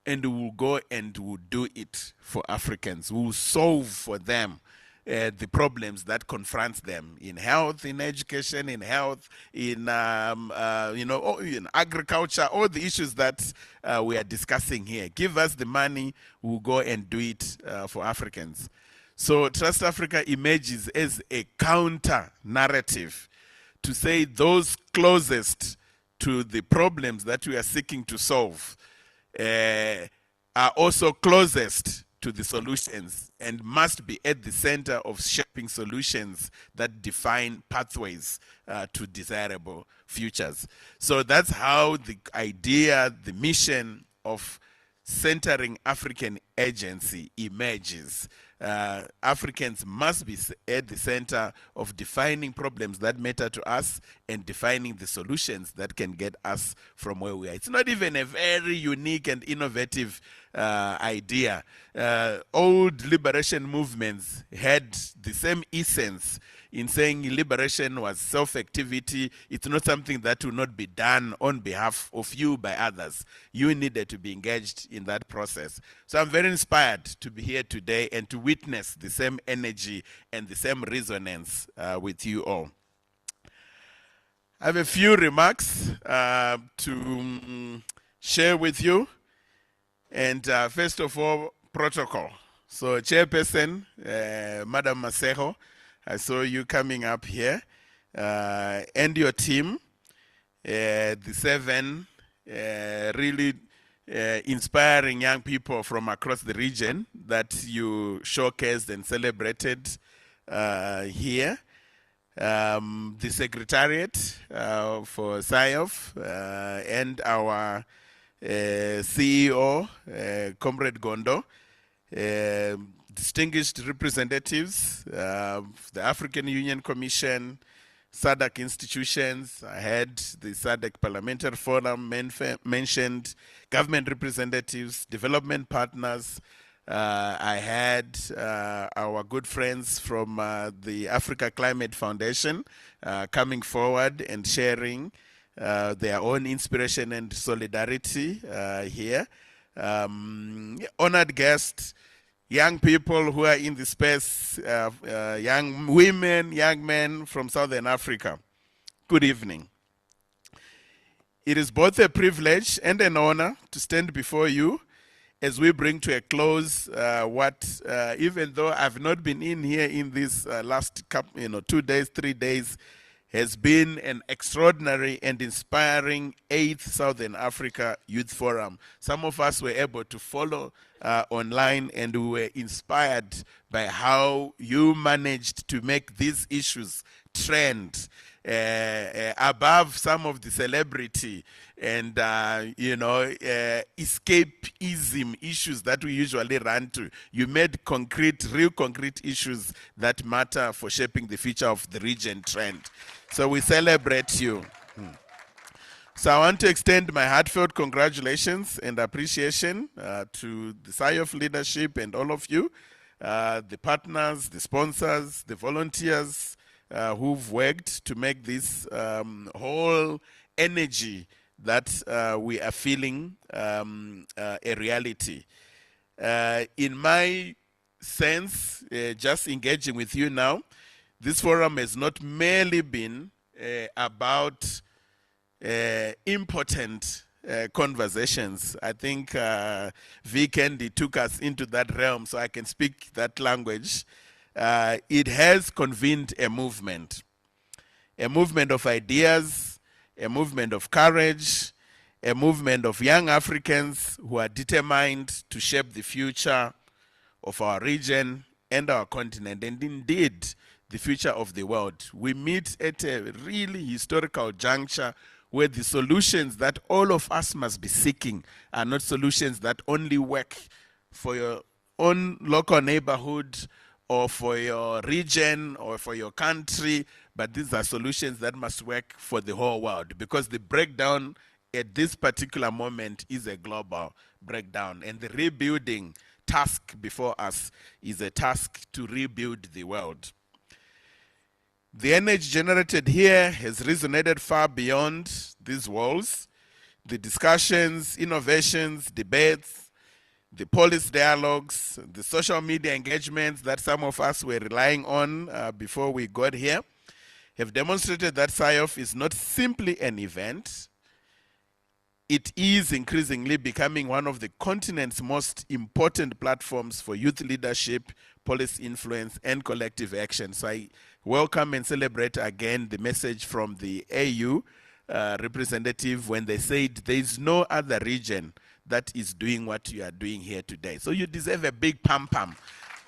and we'll go and we'll do it for Africans. We'll solve for them the problems that confronts them in health, in education, in health, in in agriculture, all the issues that we are discussing here. Give us the money, we'll go and do it for Africans. So Trust Africa emerges as a counter narrative to say those closest to the problems that we are seeking to solve are also closest to the solutions and must be at the center of shaping solutions that define pathways to desirable futures. So that's how the idea, the mission of centering African agency emerges. Africans must be at the center of defining problems that matter to us and defining the solutions that can get us from where we are. It's not even a very unique and innovative idea. Old liberation movements had the same essence in saying liberation was self-activity. It's not something that will not be done on behalf of you by others. You needed to be engaged in that process. So I'm very inspired to be here today and to witness the same energy and the same resonance with you all. I have a few remarks to share with you. And first of all, protocol. So Chairperson, Madam Masejo, I saw you coming up here, and your team, the 7 really inspiring young people from across the region that you showcased and celebrated here. The Secretariat for SIOF and our CEO, Comrade Gondo, distinguished representatives, the African Union Commission, SADC institutions. I had the SADC Parliamentary Forum mentioned, government representatives, development partners. I had our good friends from the Africa Climate Foundation coming forward and sharing their own inspiration and solidarity here. Honored guests, young people who are in the space, young women, young men from Southern Africa. Good evening. It is both a privilege and an honor to stand before you as we bring to a close what, even though I've not been in here in these last 2 days, 3 days, has been an extraordinary and inspiring 8th Southern Africa Youth Forum. Some of us were able to follow online, and we were inspired by how you managed to make these issues trend above some of the celebrity and escapism issues that we usually run to. You made concrete, real concrete issues that matter for shaping the future of the region trend. So we celebrate you. So I want to extend my heartfelt congratulations and appreciation to the SIOF leadership and all of you, the partners, the sponsors, the volunteers who've worked to make this whole energy that we are feeling a reality. In my sense, just engaging with you now, this forum has not merely been about important conversations. I think V. Kendi took us into that realm, so I can speak that language. It has convened a movement of ideas, a movement of courage, a movement of young Africans who are determined to shape the future of our region and our continent, and indeed the future of the world. We meet at a really historical juncture where the solutions that all of us must be seeking are not solutions that only work for your own local neighborhood or for your region or for your country, but these are solutions that must work for the whole world, because the breakdown at this particular moment is a global breakdown, and the rebuilding task before us is a task to rebuild the world. The energy generated here has resonated far beyond these walls. The discussions, innovations, debates, the policy dialogues, the social media engagements that some of us were relying on before we got here have demonstrated that SIOF is not simply an event. It is increasingly becoming one of the continent's most important platforms for youth leadership, policy influence, and collective action. So I welcome and celebrate again the message from the AU representative when they said there is no other region that is doing what you are doing here today. So you deserve a big pam-pam.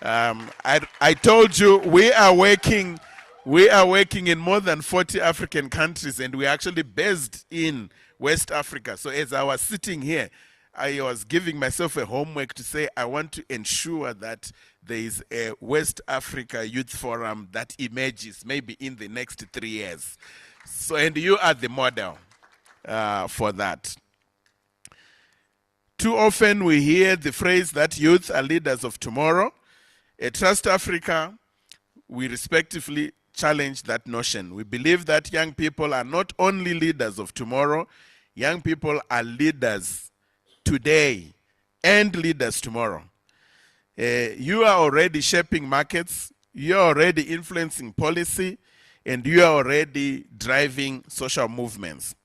I told you we are working in more than 40 African countries, and we're actually based in West Africa. So as I was sitting here, I was giving myself a homework to say I want to ensure that there is a West Africa Youth Forum that emerges maybe in the next 3 years. So, and you are the model for that. Too often we hear the phrase that youth are leaders of tomorrow. At Trust Africa, we respectively challenge that notion. We believe that young people are not only leaders of tomorrow, young people are leaders today and leaders tomorrow. You are already shaping markets, you are already influencing policy, and you are already driving social movements.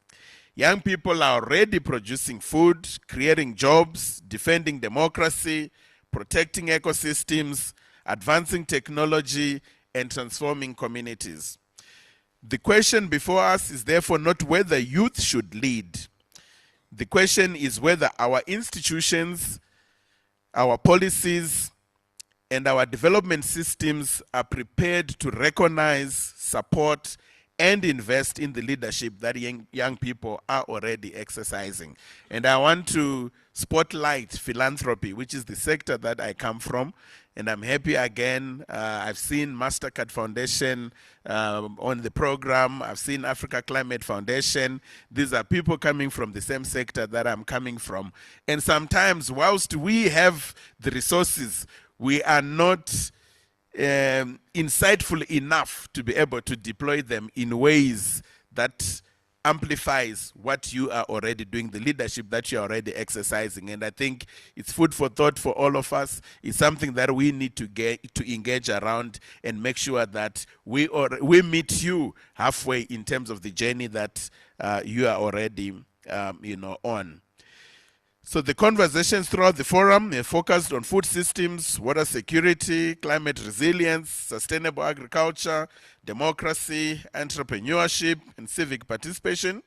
Young people are already producing food, creating jobs, defending democracy, protecting ecosystems, advancing technology, and transforming communities. The question before us is therefore not whether youth should lead. The question is whether our institutions, our policies, and our development systems are prepared to recognize, support, and invest in the leadership that young people are already exercising. And I want to spotlight philanthropy, which is the sector that I come from. And I'm happy again, I've seen MasterCard Foundation on the program. I've seen Africa Climate Foundation. These are people coming from the same sector that I'm coming from. And sometimes, whilst we have the resources, we are not insightful enough to be able to deploy them in ways that amplifies what you are already doing, the leadership that you're already exercising. And I think it's food for thought for all of us. It's something that we need to get to engage around and make sure that we meet you halfway in terms of the journey that you are already on. So the conversations throughout the forum are focused on food systems, water security, climate resilience, sustainable agriculture, democracy, entrepreneurship, and civic participation.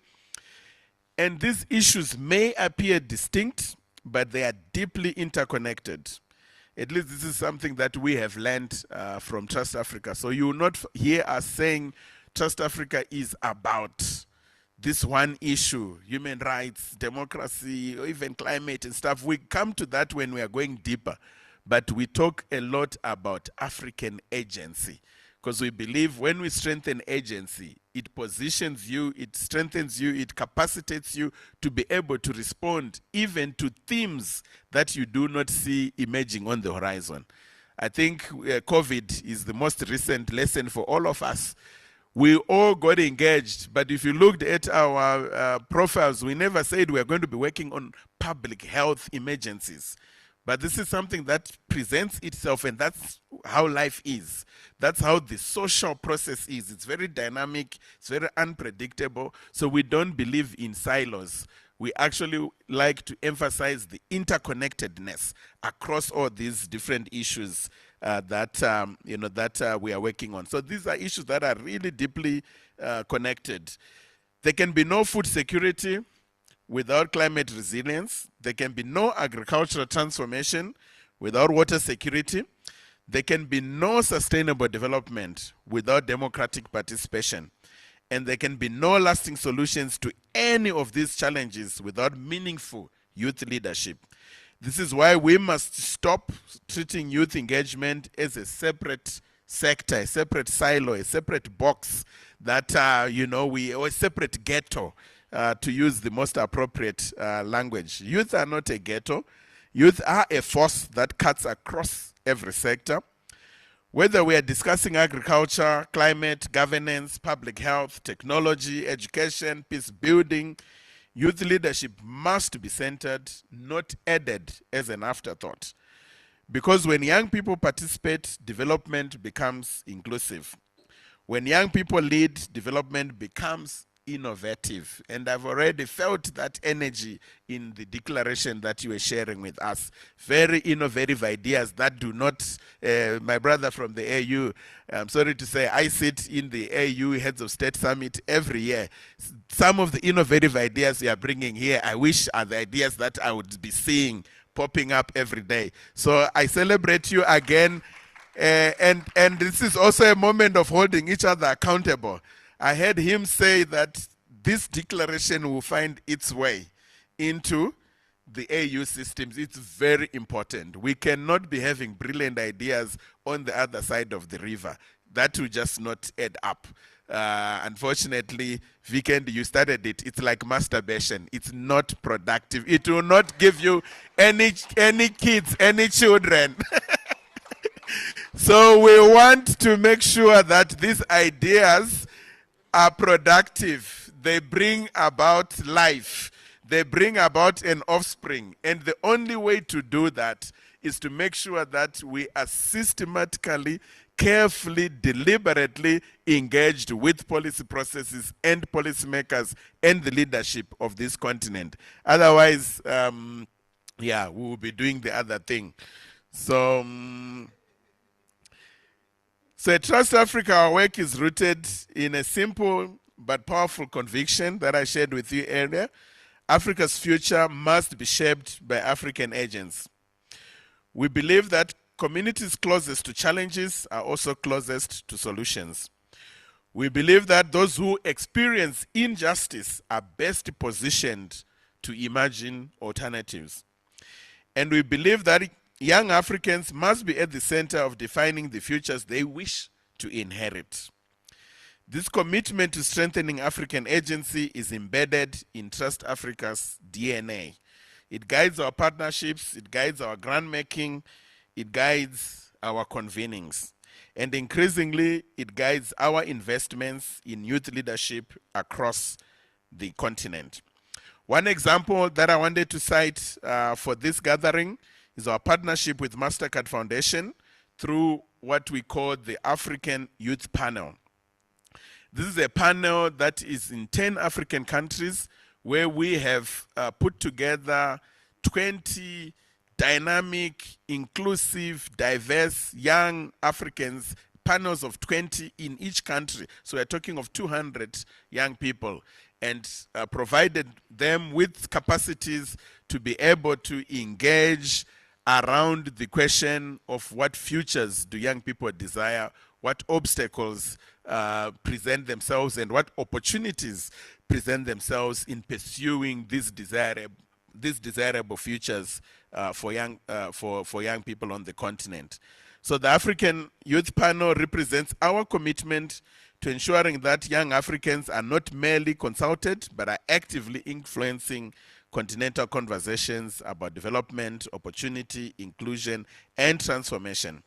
And these issues may appear distinct, but they are deeply interconnected. At least this is something that we have learned from Trust Africa. So you will not hear us saying Trust Africa is about this one issue, human rights, democracy, or even climate and stuff. We come to that when we are going deeper. But we talk a lot about African agency, because we believe when we strengthen agency, it positions you, it strengthens you, it capacitates you to be able to respond even to themes that you do not see emerging on the horizon. I think COVID is the most recent lesson for all of us. We all got engaged, but if you looked at our profiles, we never said we are going to be working on public health emergencies. But this is something that presents itself, and that's how life is. That's how the social process is. It's very dynamic, it's very unpredictable, so we don't believe in silos. We actually like to emphasize the interconnectedness across all these different issues that we are working on. So these are issues that are really deeply connected. There can be no food security without climate resilience. There can be no agricultural transformation without water security. There can be no sustainable development without democratic participation. And there can be no lasting solutions to any of these challenges without meaningful youth leadership. This is why we must stop treating youth engagement as a separate sector, a separate silo, a separate box that, or a separate ghetto, to use the most appropriate language. Youth are not a ghetto. Youth are a force that cuts across every sector. Whether we are discussing agriculture, climate, governance, public health, technology, education, peace building, youth leadership must be centered, not added as an afterthought. Because when young people participate, development becomes inclusive. When young people lead, development becomes innovative. And I've already felt that energy in the declaration that you were sharing with us. Very innovative ideas that do not, my brother from the AU, I'm sorry to say, I sit in the AU Heads of State Summit every year. Some of the innovative ideas you are bringing here, I wish are the ideas that I would be seeing popping up every day. So I celebrate you again. And this is also a moment of holding each other accountable. I heard him say that this declaration will find its way into the AU systems. It's very important. We cannot be having brilliant ideas on the other side of the river. That will just not add up. Unfortunately, Weekend, you started it. It's like masturbation. It's not productive. It will not give you any kids, any children. So we want to make sure that these ideas are productive. They bring about life. They bring about an offspring. And the only way to do that is to make sure that we are systematically, carefully, deliberately engaged with policy processes and policymakers and the leadership of this continent. Otherwise, yeah, we will be doing the other thing. So at Trust Africa, our work is rooted in a simple but powerful conviction that I shared with you earlier. Africa's future must be shaped by African agents. We believe that communities closest to challenges are also closest to solutions. We believe that those who experience injustice are best positioned to imagine alternatives. And we believe that young Africans must be at the center of defining the futures they wish to inherit. This commitment to strengthening African agency is embedded in Trust Africa's DNA. It guides our partnerships, it guides our grant-making, it guides our convenings. And increasingly, it guides our investments in youth leadership across the continent. One example that I wanted to cite for this gathering is our partnership with MasterCard Foundation through what we call the African Youth Panel. This is a panel that is in 10 African countries where we have put together 20 dynamic, inclusive, diverse young Africans, panels of 20 in each country. So we're talking of 200 young people, and provided them with capacities to be able to engage around the question of what futures do young people desire, what obstacles present themselves, and what opportunities present themselves in pursuing these desirable futures for young people on the continent. So the African Youth Panel represents our commitment to ensuring that young Africans are not merely consulted, but are actively influencing continental conversations about development, opportunity, inclusion, and transformation.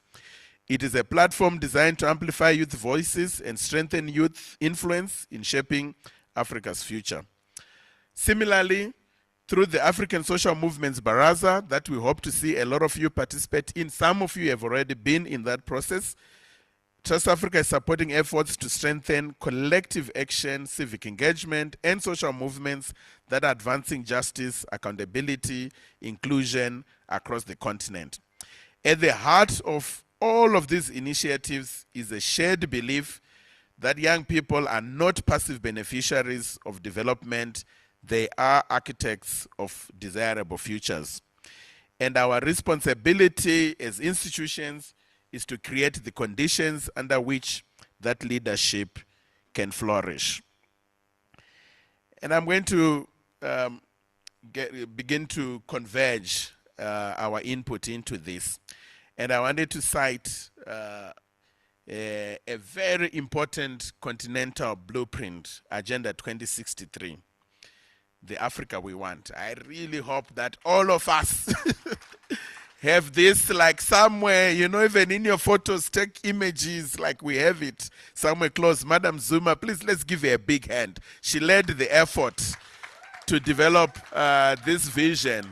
It is a platform designed to amplify youth voices and strengthen youth influence in shaping Africa's future. Similarly, through the African Social Movements Baraza, that we hope to see a lot of you participate in. Some of you have already been in that process. Trust Africa is supporting efforts to strengthen collective action, civic engagement, and social movements that are advancing justice, accountability, inclusion across the continent. At the heart of all of these initiatives is a shared belief that young people are not passive beneficiaries of development, they are architects of desirable futures. And our responsibility as institutions is to create the conditions under which that leadership can flourish. And I'm going to begin to converge our input into this. And I wanted to cite a very important continental blueprint, Agenda 2063, the Africa we want. I really hope that all of us have this like somewhere, you know, even in your photos, take images like we have it somewhere close. Madam Zuma, please, let's give her a big hand. She led the effort to develop this vision.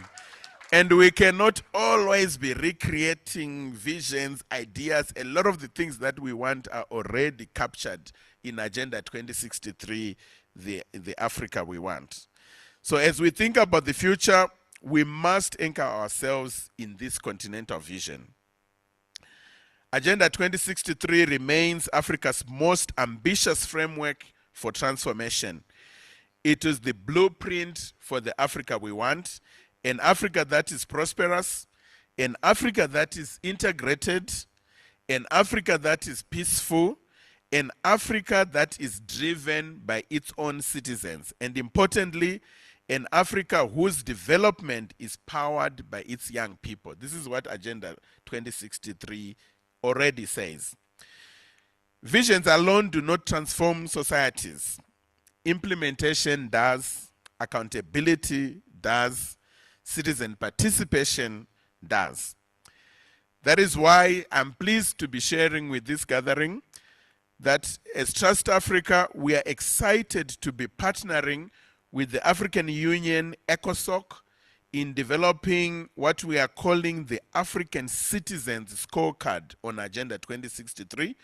And we cannot always be recreating visions, ideas. A lot of the things that we want are already captured in Agenda 2063 the Africa we want. So as we think about the future, we must anchor ourselves in this continental vision. Agenda 2063 remains Africa's most ambitious framework for transformation. It is the blueprint for the Africa we want, an Africa that is prosperous, an Africa that is integrated, an Africa that is peaceful, an Africa that is driven by its own citizens, and importantly, an Africa whose development is powered by its young people. This is what Agenda 2063 already says. Visions alone do not transform societies. Implementation does, accountability does, citizen participation does. That is why I'm pleased to be sharing with this gathering that as Trust Africa, we are excited to be partnering with the African Union ECOSOC in developing what we are calling the African Citizens Scorecard on Agenda 2063,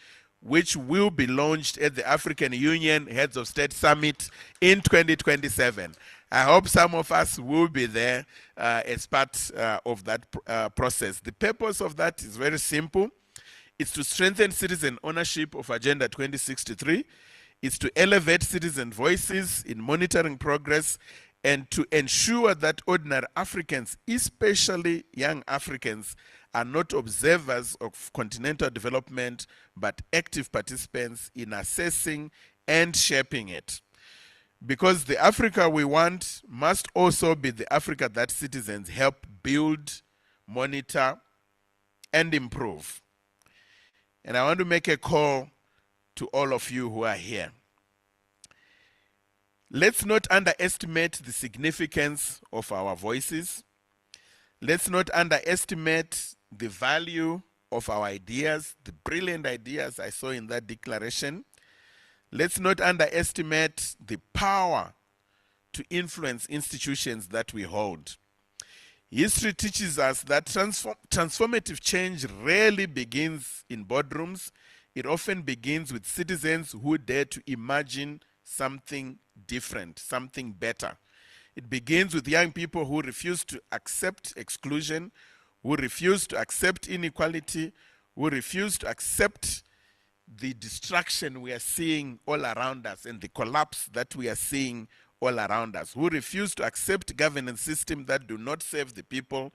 which will be launched at the African Union Heads of State Summit in 2027. I hope some of us will be there as part of that process. The purpose of that is very simple. It's to strengthen citizen ownership of Agenda 2063. It's to elevate citizen voices in monitoring progress and to ensure that ordinary Africans, especially young Africans, are not observers of continental development, but active participants in assessing and shaping it. Because the Africa we want must also be the Africa that citizens help build, monitor, and improve. And I want to make a call to all of you who are here. Let's not underestimate the significance of our voices. Let's not underestimate the value of our ideas, the brilliant ideas I saw in that declaration. Let's not underestimate the power to influence institutions that we hold. History teaches us that transformative change rarely begins in boardrooms. It often begins with citizens who dare to imagine something different, something better. It begins with young people who refuse to accept exclusion, who refuse to accept inequality, who refuse to accept the destruction we are seeing all around us and the collapse that we are seeing all around us, who refuse to accept governance systems that do not serve the people.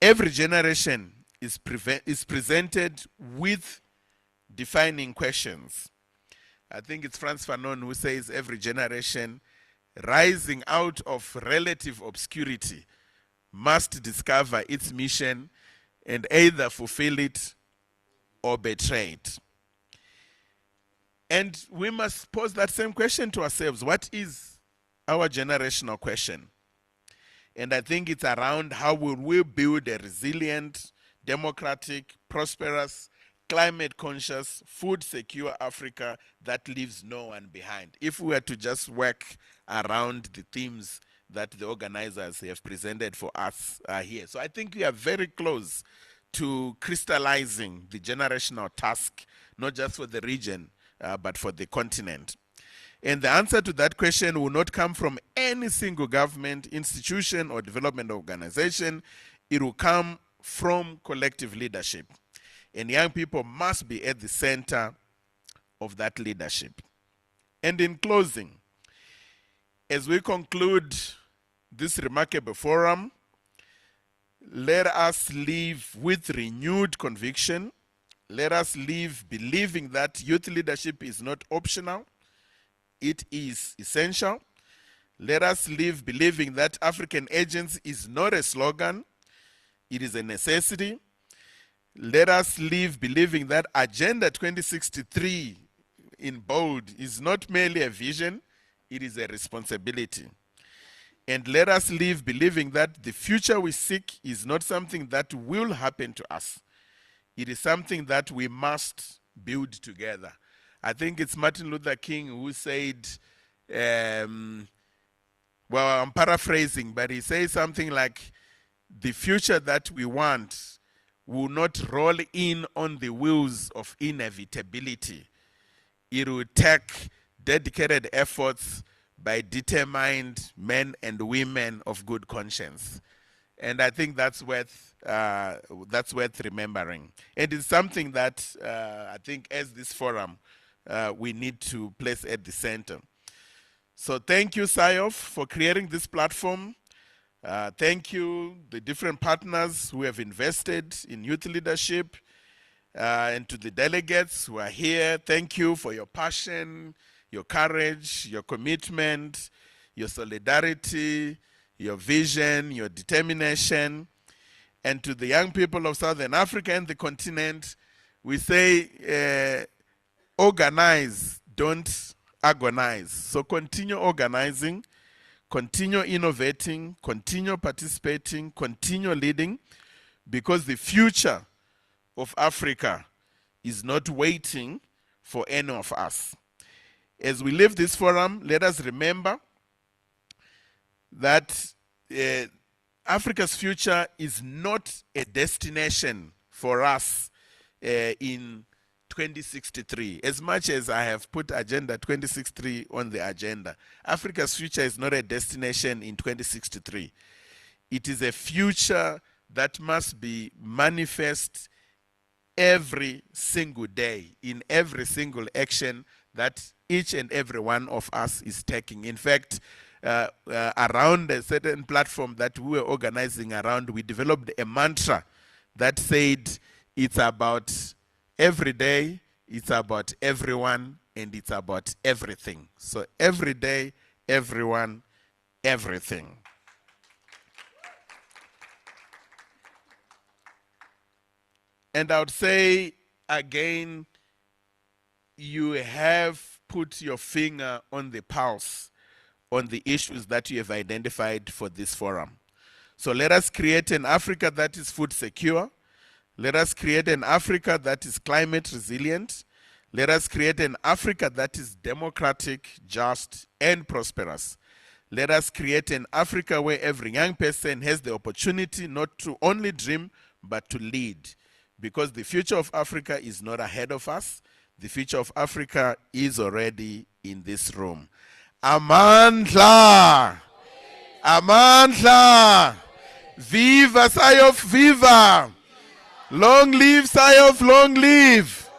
Every generation is presented with defining questions. I think it's Frantz Fanon who says every generation rising out of relative obscurity must discover its mission and either fulfill it or betray it. And we must pose that same question to ourselves. What is our generational question? And I think it's around how will we build a resilient, democratic, prosperous, climate-conscious, food-secure Africa that leaves no one behind. If we were to just work around the themes that the organizers have presented for us here. So I think we are very close to crystallizing the generational task, not just for the region, but for the continent. And the answer to that question will not come from any single government, institution, or development organization. It will come from collective leadership. And young people must be at the center of that leadership. And in closing, as we conclude this remarkable forum, let us live with renewed conviction. Let us live believing that youth leadership is not optional, it is essential. Let us live believing that African Agents is not a slogan, it is a necessity. Let us live believing that Agenda 2063 in bold is not merely a vision, it is a responsibility. And let us live believing that the future we seek is not something that will happen to us. It is something that we must build together. I think it's Martin Luther King who said, well, I'm paraphrasing, but he says something like, the future that we want will not roll in on the wheels of inevitability. It will take dedicated efforts by determined men and women of good conscience. And I think that's worth remembering. It is something that I think as this forum, we need to place at the center. So thank you, SIOF, for creating this platform. Thank you, the different partners who have invested in youth leadership, and to the delegates who are here. Thank you for your passion, your courage, your commitment, your solidarity, your vision, your determination. And to the young people of Southern Africa and the continent, we say, organize, don't agonize. So continue organizing, continue innovating, continue participating, continue leading, because the future of Africa is not waiting for any of us. As we leave this forum, let us remember that Africa's future is not a destination for us in 2063. As much as I have put Agenda 2063 on the agenda, Africa's future is not a destination in 2063. It is a future that must be manifest every single day, in every single action that each and every one of us is taking. In fact, around a certain platform that we were organizing around, we developed a mantra that said, it's about every day, it's about everyone, and it's about everything. So every day, everyone, everything. And I would say, again, you have put your finger on the pulse on the issues that you have identified for this forum. So let us create an Africa that is food secure. Let us create an Africa that is climate resilient. Let us create an Africa that is democratic, just, and prosperous. Let us create an Africa where every young person has the opportunity not to only dream, but to lead. Because the future of Africa is not ahead of us. The future of Africa is already in this room. Amandla! Amandla! Viva SIOF, viva! Long live SIOF, long live!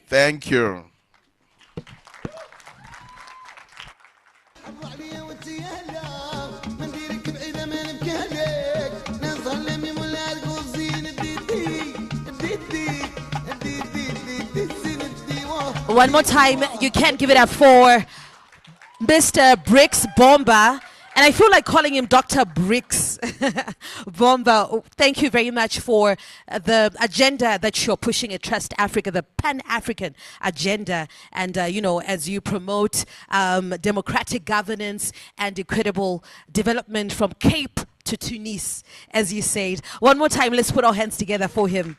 Thank you. One more time, you can give it up for Mr. Bricks Bomba. And I feel like calling him Dr. Bricks Bomba. Thank you very much for the agenda that you're pushing at Trust Africa, the Pan-African agenda. And, you know, as you promote democratic governance and equitable development from Cape to Tunis, as you said. One more time, let's put our hands together for him.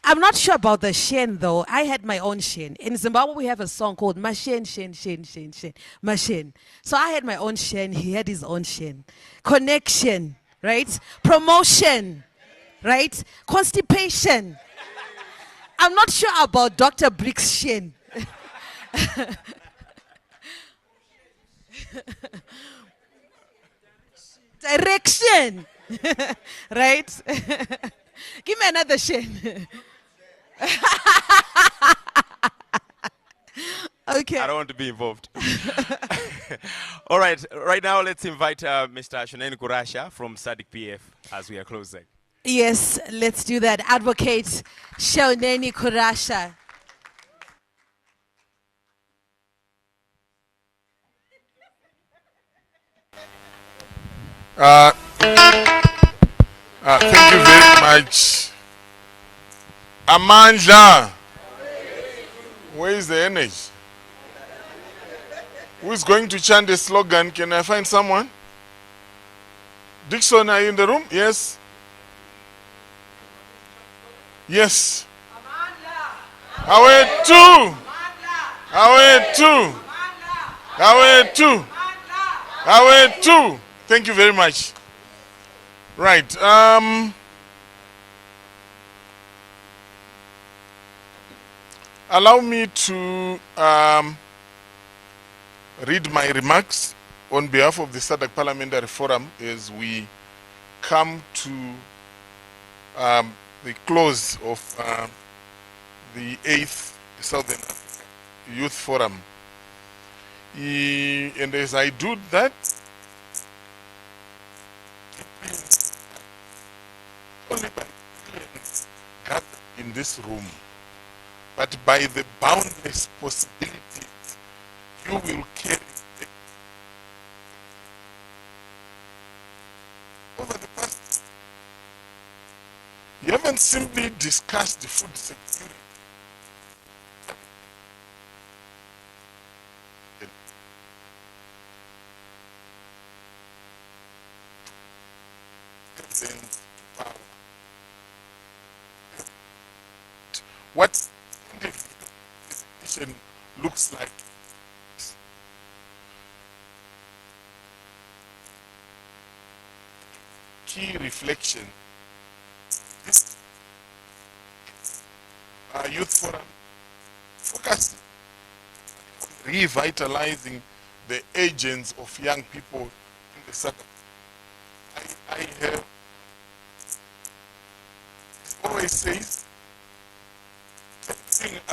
I'm not sure about the Shen though. I had my own Shen. In Zimbabwe, we have a song called Mashen, Shen, Shen, Shen, Shen, Mashen. So I had my own Shen. He had his own Shen. Connection, right? Promotion, right? Constipation. I'm not sure about Dr. Bricks Shen. Direction, right? Give me another Shen. Okay. I don't want to be involved. All right. Right now, let's invite Mr. Shoneni Kurasha from SADC PF as we are closing. Yes, let's do that. Advocate Shoneni Kurasha. Thank you very much. Amandla. Where is the energy? Who is going to chant the slogan? Can I find someone? Dixon, are you in the room? Yes. Yes. Away two. Away two. Away two. Away two. Thank you very much. Right. Allow me to read my remarks on behalf of the SADC Parliamentary Forum as we come to the close of the 8th Southern Africa Youth Forum. And as I do that, only by millions gathered in this room, but by the boundless possibilities you will carry over the past. You haven't simply discussed the food security. What definition looks like. Key reflection. This youth forum focused on revitalizing the agents of young people in the South. I have always says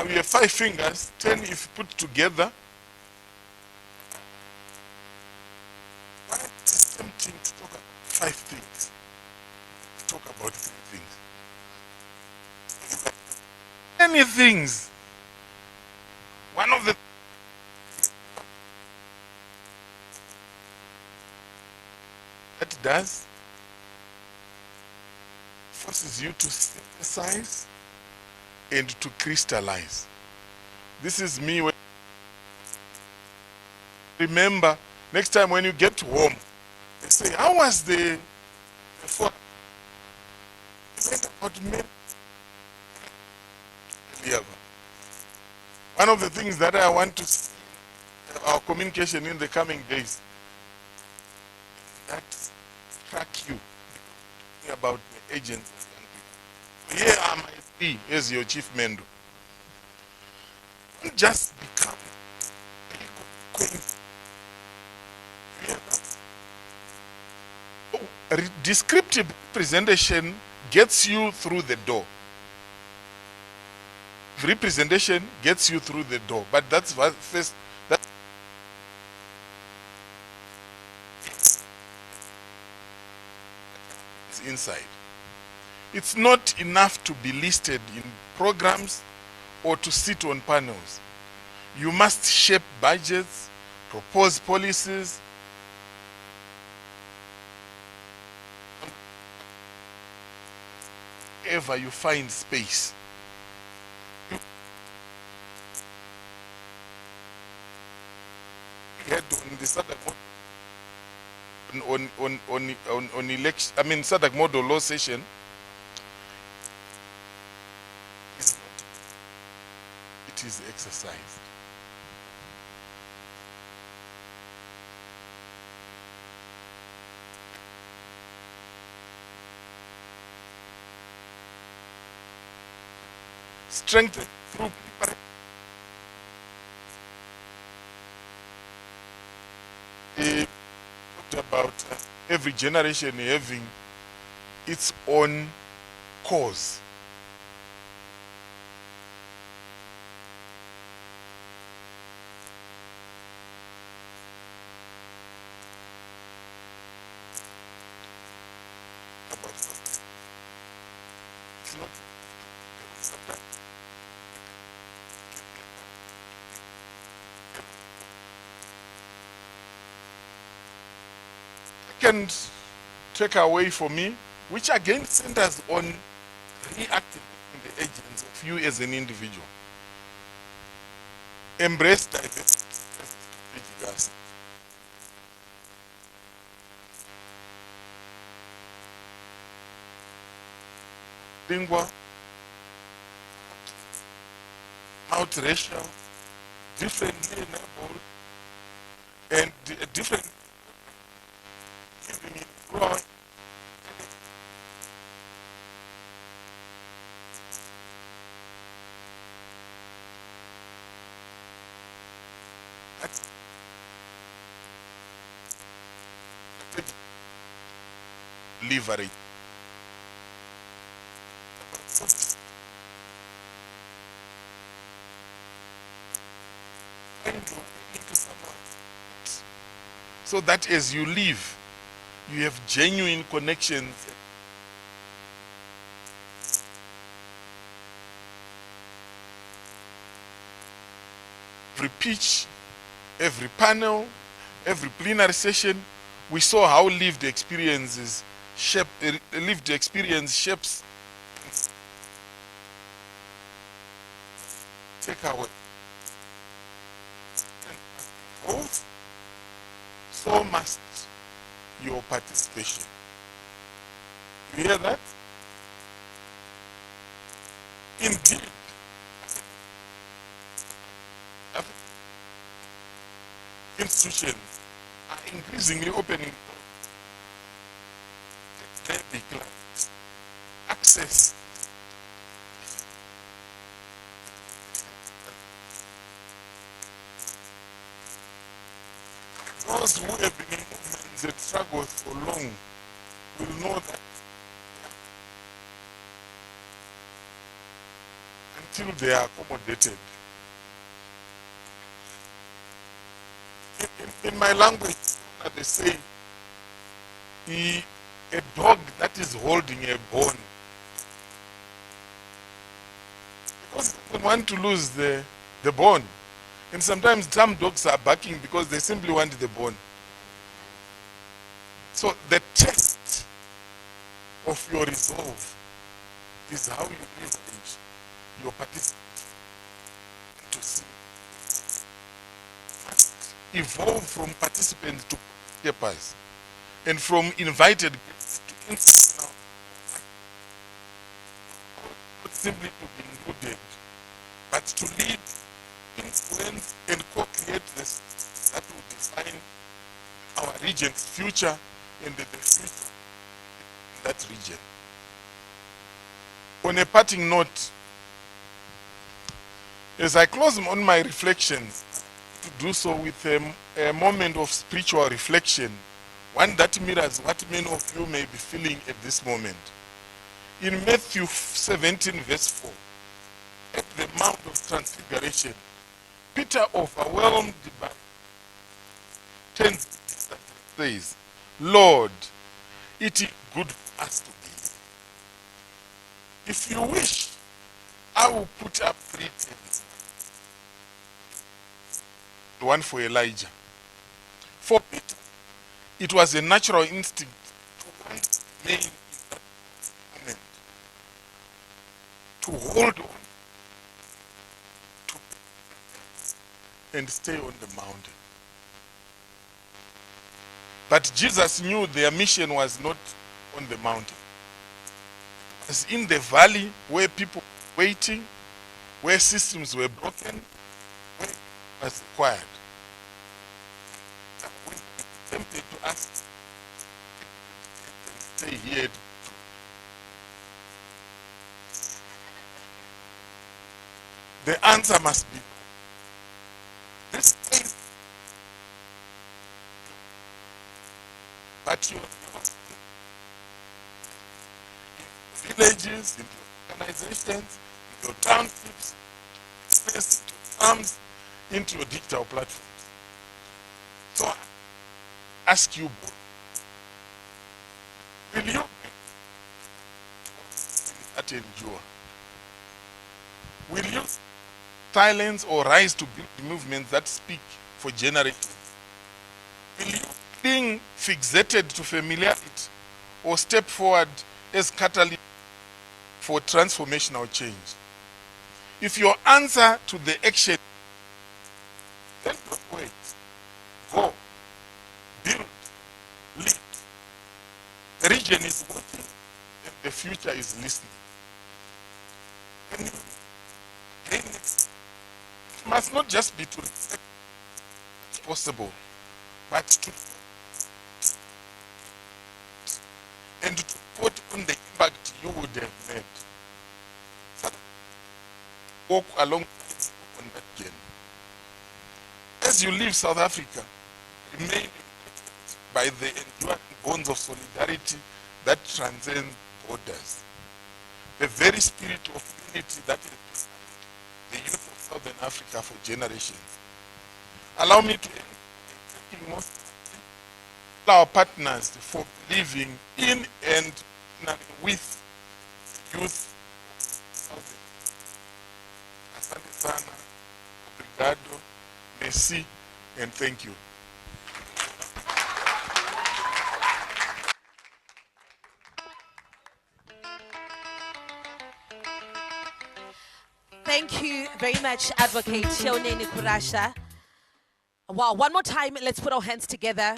we have 5 fingers, 10 if put together. Why is it tempting to talk about 5 things? Talk about 3 things. Many things. One of the that does forces you to synthesize and to crystallize. This is me. Remember, next time when you get home, they say, how was the forum? About me. One of the things that I want to see our communication in the coming days, that track you about the agents of young people. Here I might be as your chief mendo. Don't just become descriptive representation gets you through the door. Representation gets you through the door, but that's what first. That's inside. It's not enough to be listed in programs or to sit on panels. You must shape budgets, propose policies, wherever you find space. Had on the SADC on election, I mean SADC model law session. It is exercised. Strengthened through preparation. Talked about every generation having its own cause. It's not second takeaway for me, which again centers on reactivating the agents of you as an individual. Embrace diversity as a strategic asset. Lingua, multiracial, differently enabled, and different giving employ. leverage. So that as you live, you have genuine connections. Every pitch, every panel, every plenary session, we saw how lived experiences shape, lived experience shapes. Take away. Both, so must your participation. You hear that? Indeed, institutions are increasingly opening access. Those who have been in movements that struggled for long will know that until they are accommodated. In my language, they say, a dog that is holding a bone. Because they want to lose the bone. And sometimes some dogs are barking because they simply want the bone. So the test of your resolve is how you leverage your participants to see. Must evolve from participants to participants, and from invited guests to institutional. Not simply to be included, but to lead, influence, and co-create this that will define our region's future and the future in that region. On a parting note, as I close on my reflections, to do so with a moment of spiritual reflection, one that mirrors what many of you may be feeling at this moment. In Matthew 17, verse 4, at the Mount of Transfiguration, Peter, overwhelmed by turns and says, Lord, it is good for us to believe. If you wish, I will put up 3 tents. One for Elijah. For Peter, it was a natural instinct to want to remain in that moment, to hold on, to and stay on the mountain. But Jesus knew their mission was not on the mountain. It was in the valley where people were waiting, where systems were broken, where it was required. When tempted to ask, stay here. The answer must be this place, but your villages, into your organizations, into your townships, space, into your farms, into your digital platforms. So I ask you both, will you that endure? Will you silence or rise to build movements that speak for generations? Will you cling fixated to familiarity or step forward as catalyst for transformational change? If your answer to the action, then don't wait. Go, build, lead. The region is watching and the future is listening. And it must not just be to reflect what's possible, but to and to put on the impact you would have made. So walk along on that journey. As you leave South Africa, remain by the enduring bonds of solidarity that transcend borders. The very spirit of unity that has defined the youth of Southern Africa for generations. Allow me to thank most our partners for believing in and with the youth of Southern. Asante sana, obrigado, merci, and thank you. Thank you very much, Advocate Shoneni Kurasha. Wow, one more time, let's put our hands together.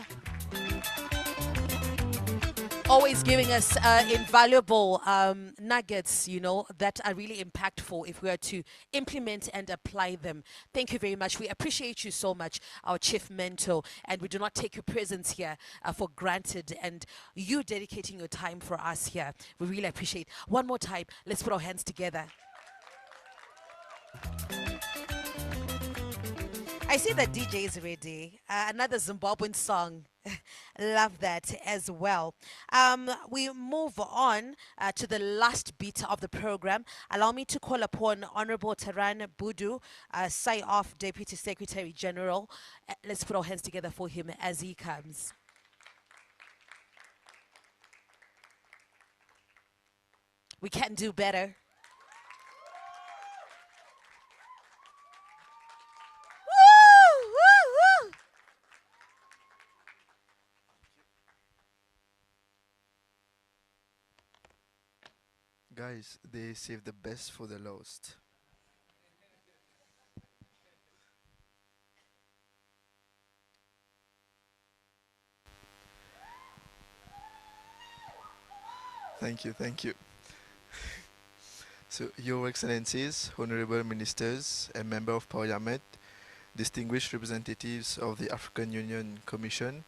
Always giving us invaluable nuggets, you know, that are really impactful if we are to implement and apply them. Thank you very much. We appreciate you so much, our chief mentor, and we do not take your presence here for granted, and you dedicating your time for us here. We really appreciate. One more time, let's put our hands together. I see that DJ is ready. Another Zimbabwean song. Love that as well. We move on to the last bit of the program. Allow me to call upon Honorable Taran Budu, SAIOF Deputy Secretary General. Let's put our hands together for him as he comes. We can do better. Guys, they save the best for the last. Thank you, thank you. So, Your Excellencies, Honorable Ministers, and Member of Parliament, distinguished representatives of the African Union Commission,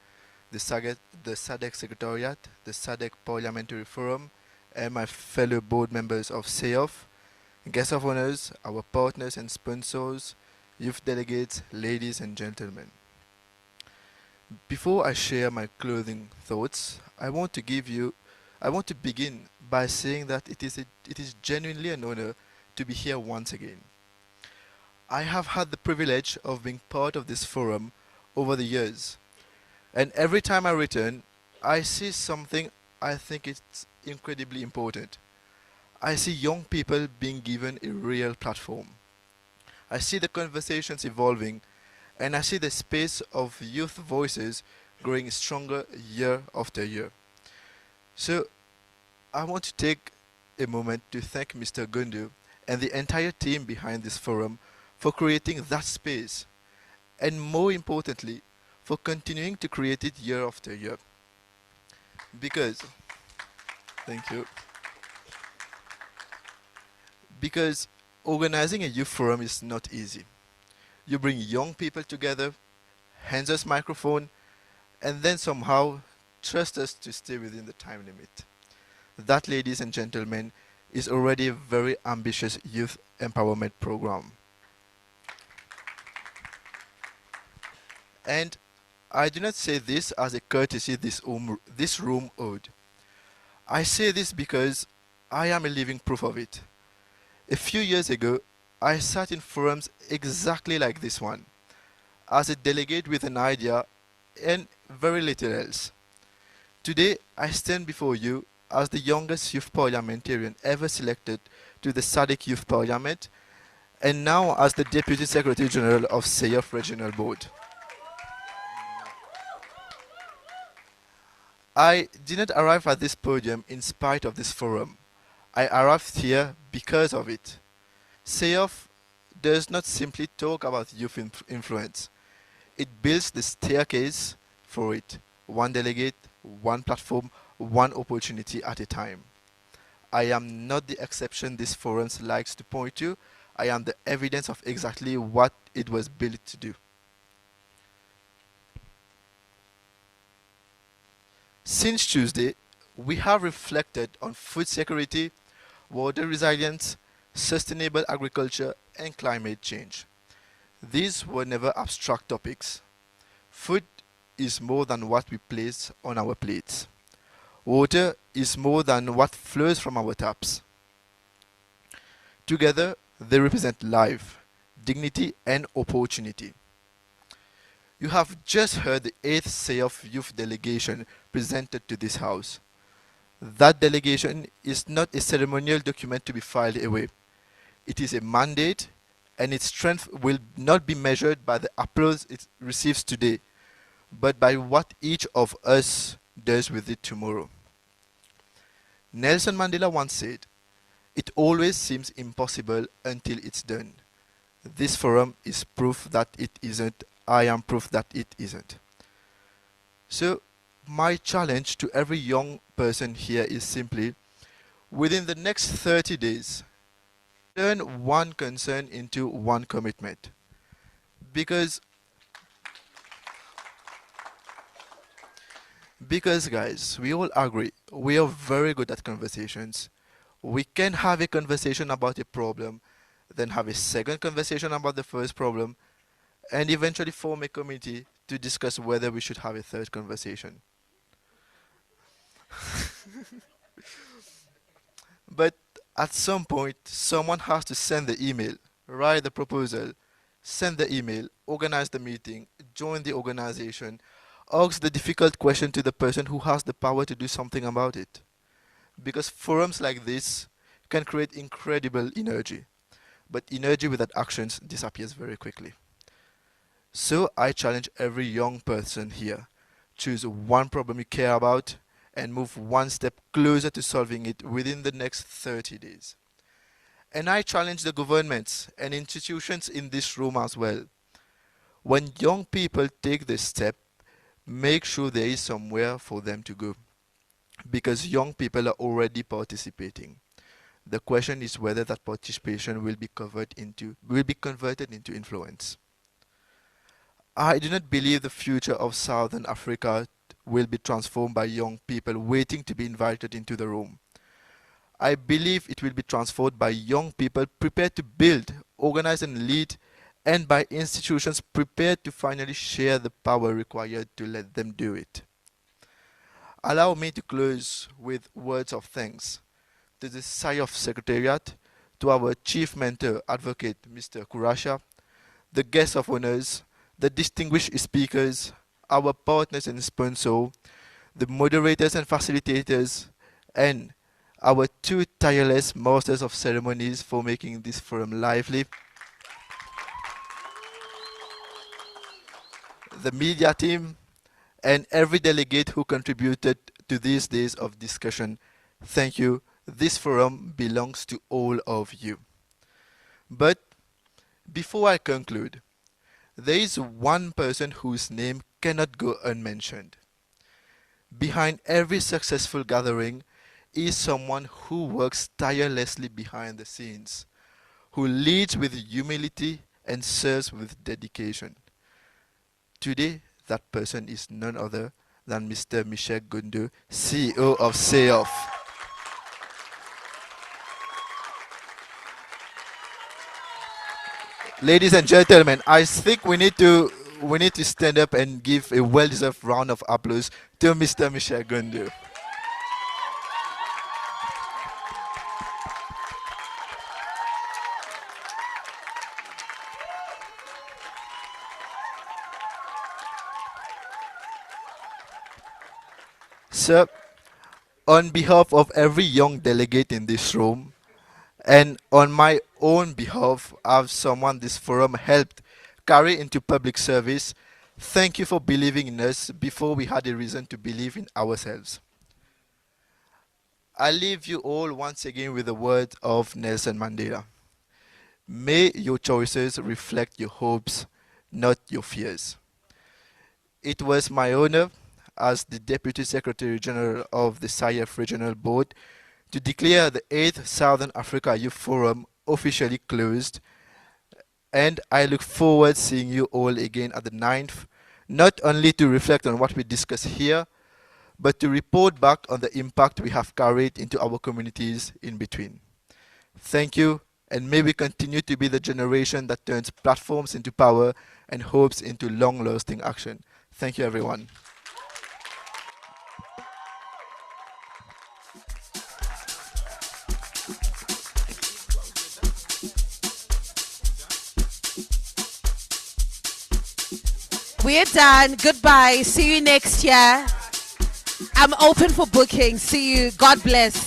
the SADC Secretariat, the SADC Parliamentary Forum, and my fellow board members of SAIOF, guests of honors, our partners and sponsors, youth delegates, ladies and gentlemen. Before I share my closing thoughts, I want to begin by saying that it is genuinely an honor to be here once again. I have had the privilege of being part of this forum over the years, and every time I return, I see something I think it's incredibly important. I see young people being given a real platform. I see the conversations evolving, and I see the space of youth voices growing stronger year after year. So I want to take a moment to thank Mr. Gundu and the entire team behind this forum for creating that space, and more importantly, for continuing to create it year after year. Because, thank you. Because organizing a youth forum is not easy. You bring young people together, hand us microphone, and then somehow trust us to stay within the time limit. That, ladies and gentlemen, is already a very ambitious youth empowerment program. And I do not say this as a courtesy this room owed. I say this because I am a living proof of it. A few years ago, I sat in forums exactly like this one, as a delegate with an idea and very little else. Today, I stand before you as the youngest youth parliamentarian ever selected to the SADC Youth Parliament, and now as the Deputy Secretary General of SAIOF Regional Board. I did not arrive at this podium in spite of this forum. I arrived here because of it. SAIOF does not simply talk about youth influence. It builds the staircase for it. One delegate, one platform, one opportunity at a time. I am not the exception this forum likes to point to. I am the evidence of exactly what it was built to do. Since Tuesday, we have reflected on food security, water resilience, sustainable agriculture, and climate change. These were never abstract topics. Food is more than what we place on our plates. Water is more than what flows from our taps. Together, they represent life, dignity, and opportunity. You have just heard the 8th SAYOF youth delegation presented to this house. That delegation is not a ceremonial document to be filed away. It is a mandate, and its strength will not be measured by the applause it receives today, but by what each of us does with it tomorrow. Nelson Mandela once said, "It always seems impossible until it's done." This forum is proof that it isn't. I am proof that it isn't. So, my challenge to every young person here is simply, within the next 30 days, turn one concern into one commitment. Because guys, we all agree, we are very good at conversations. We can have a conversation about a problem, then have a second conversation about the first problem, and eventually form a committee to discuss whether we should have a third conversation. But at some point, someone has to send the email, write the proposal, send the email, organize the meeting, join the organization, ask the difficult question to the person who has the power to do something about it. Because forums like this can create incredible energy, but energy without actions disappears very quickly. So I challenge every young person here, choose one problem you care about and move one step closer to solving it within the next 30 days. And I challenge the governments and institutions in this room as well. When young people take this step, make sure there is somewhere for them to go, because young people are already participating. The question is whether that participation will be converted into influence. I do not believe the future of Southern Africa will be transformed by young people waiting to be invited into the room. I believe it will be transformed by young people prepared to build, organize and lead, and by institutions prepared to finally share the power required to let them do it. Allow me to close with words of thanks to the SAYOF Secretariat, to our Chief Mentor Advocate Mr. Kurasha, the guests of honors, the distinguished speakers, our partners and sponsors, the moderators and facilitators, and our two tireless masters of ceremonies for making this forum lively. The media team, and every delegate who contributed to these days of discussion. Thank you. This forum belongs to all of you. But before I conclude, there is one person whose name cannot go unmentioned. Behind every successful gathering is someone who works tirelessly behind the scenes, who leads with humility and serves with dedication. Today, that person is none other than Mr. Michel Gundu, CEO of SAYOF. Ladies and gentlemen, I think we need to stand up and give a well-deserved round of applause to Mr. Michel Gundu. Sir, on behalf of every young delegate in this room, and on my own behalf, as someone this forum helped carry into public service, thank you for believing in us before we had a reason to believe in ourselves. I leave you all once again with the words of Nelson Mandela. May your choices reflect your hopes, not your fears. It was my honor as the Deputy Secretary General of the SAYOF Regional Board to declare the 8th Southern Africa Youth Forum officially closed, and I look forward to seeing you all again at the 9th, not only to reflect on what we discuss here, but to report back on the impact we have carried into our communities in between. Thank you, and may we continue to be the generation that turns platforms into power and hopes into long-lasting action. Thank you, everyone. We're done. Goodbye. See you next year. I'm open for booking. See you. God bless.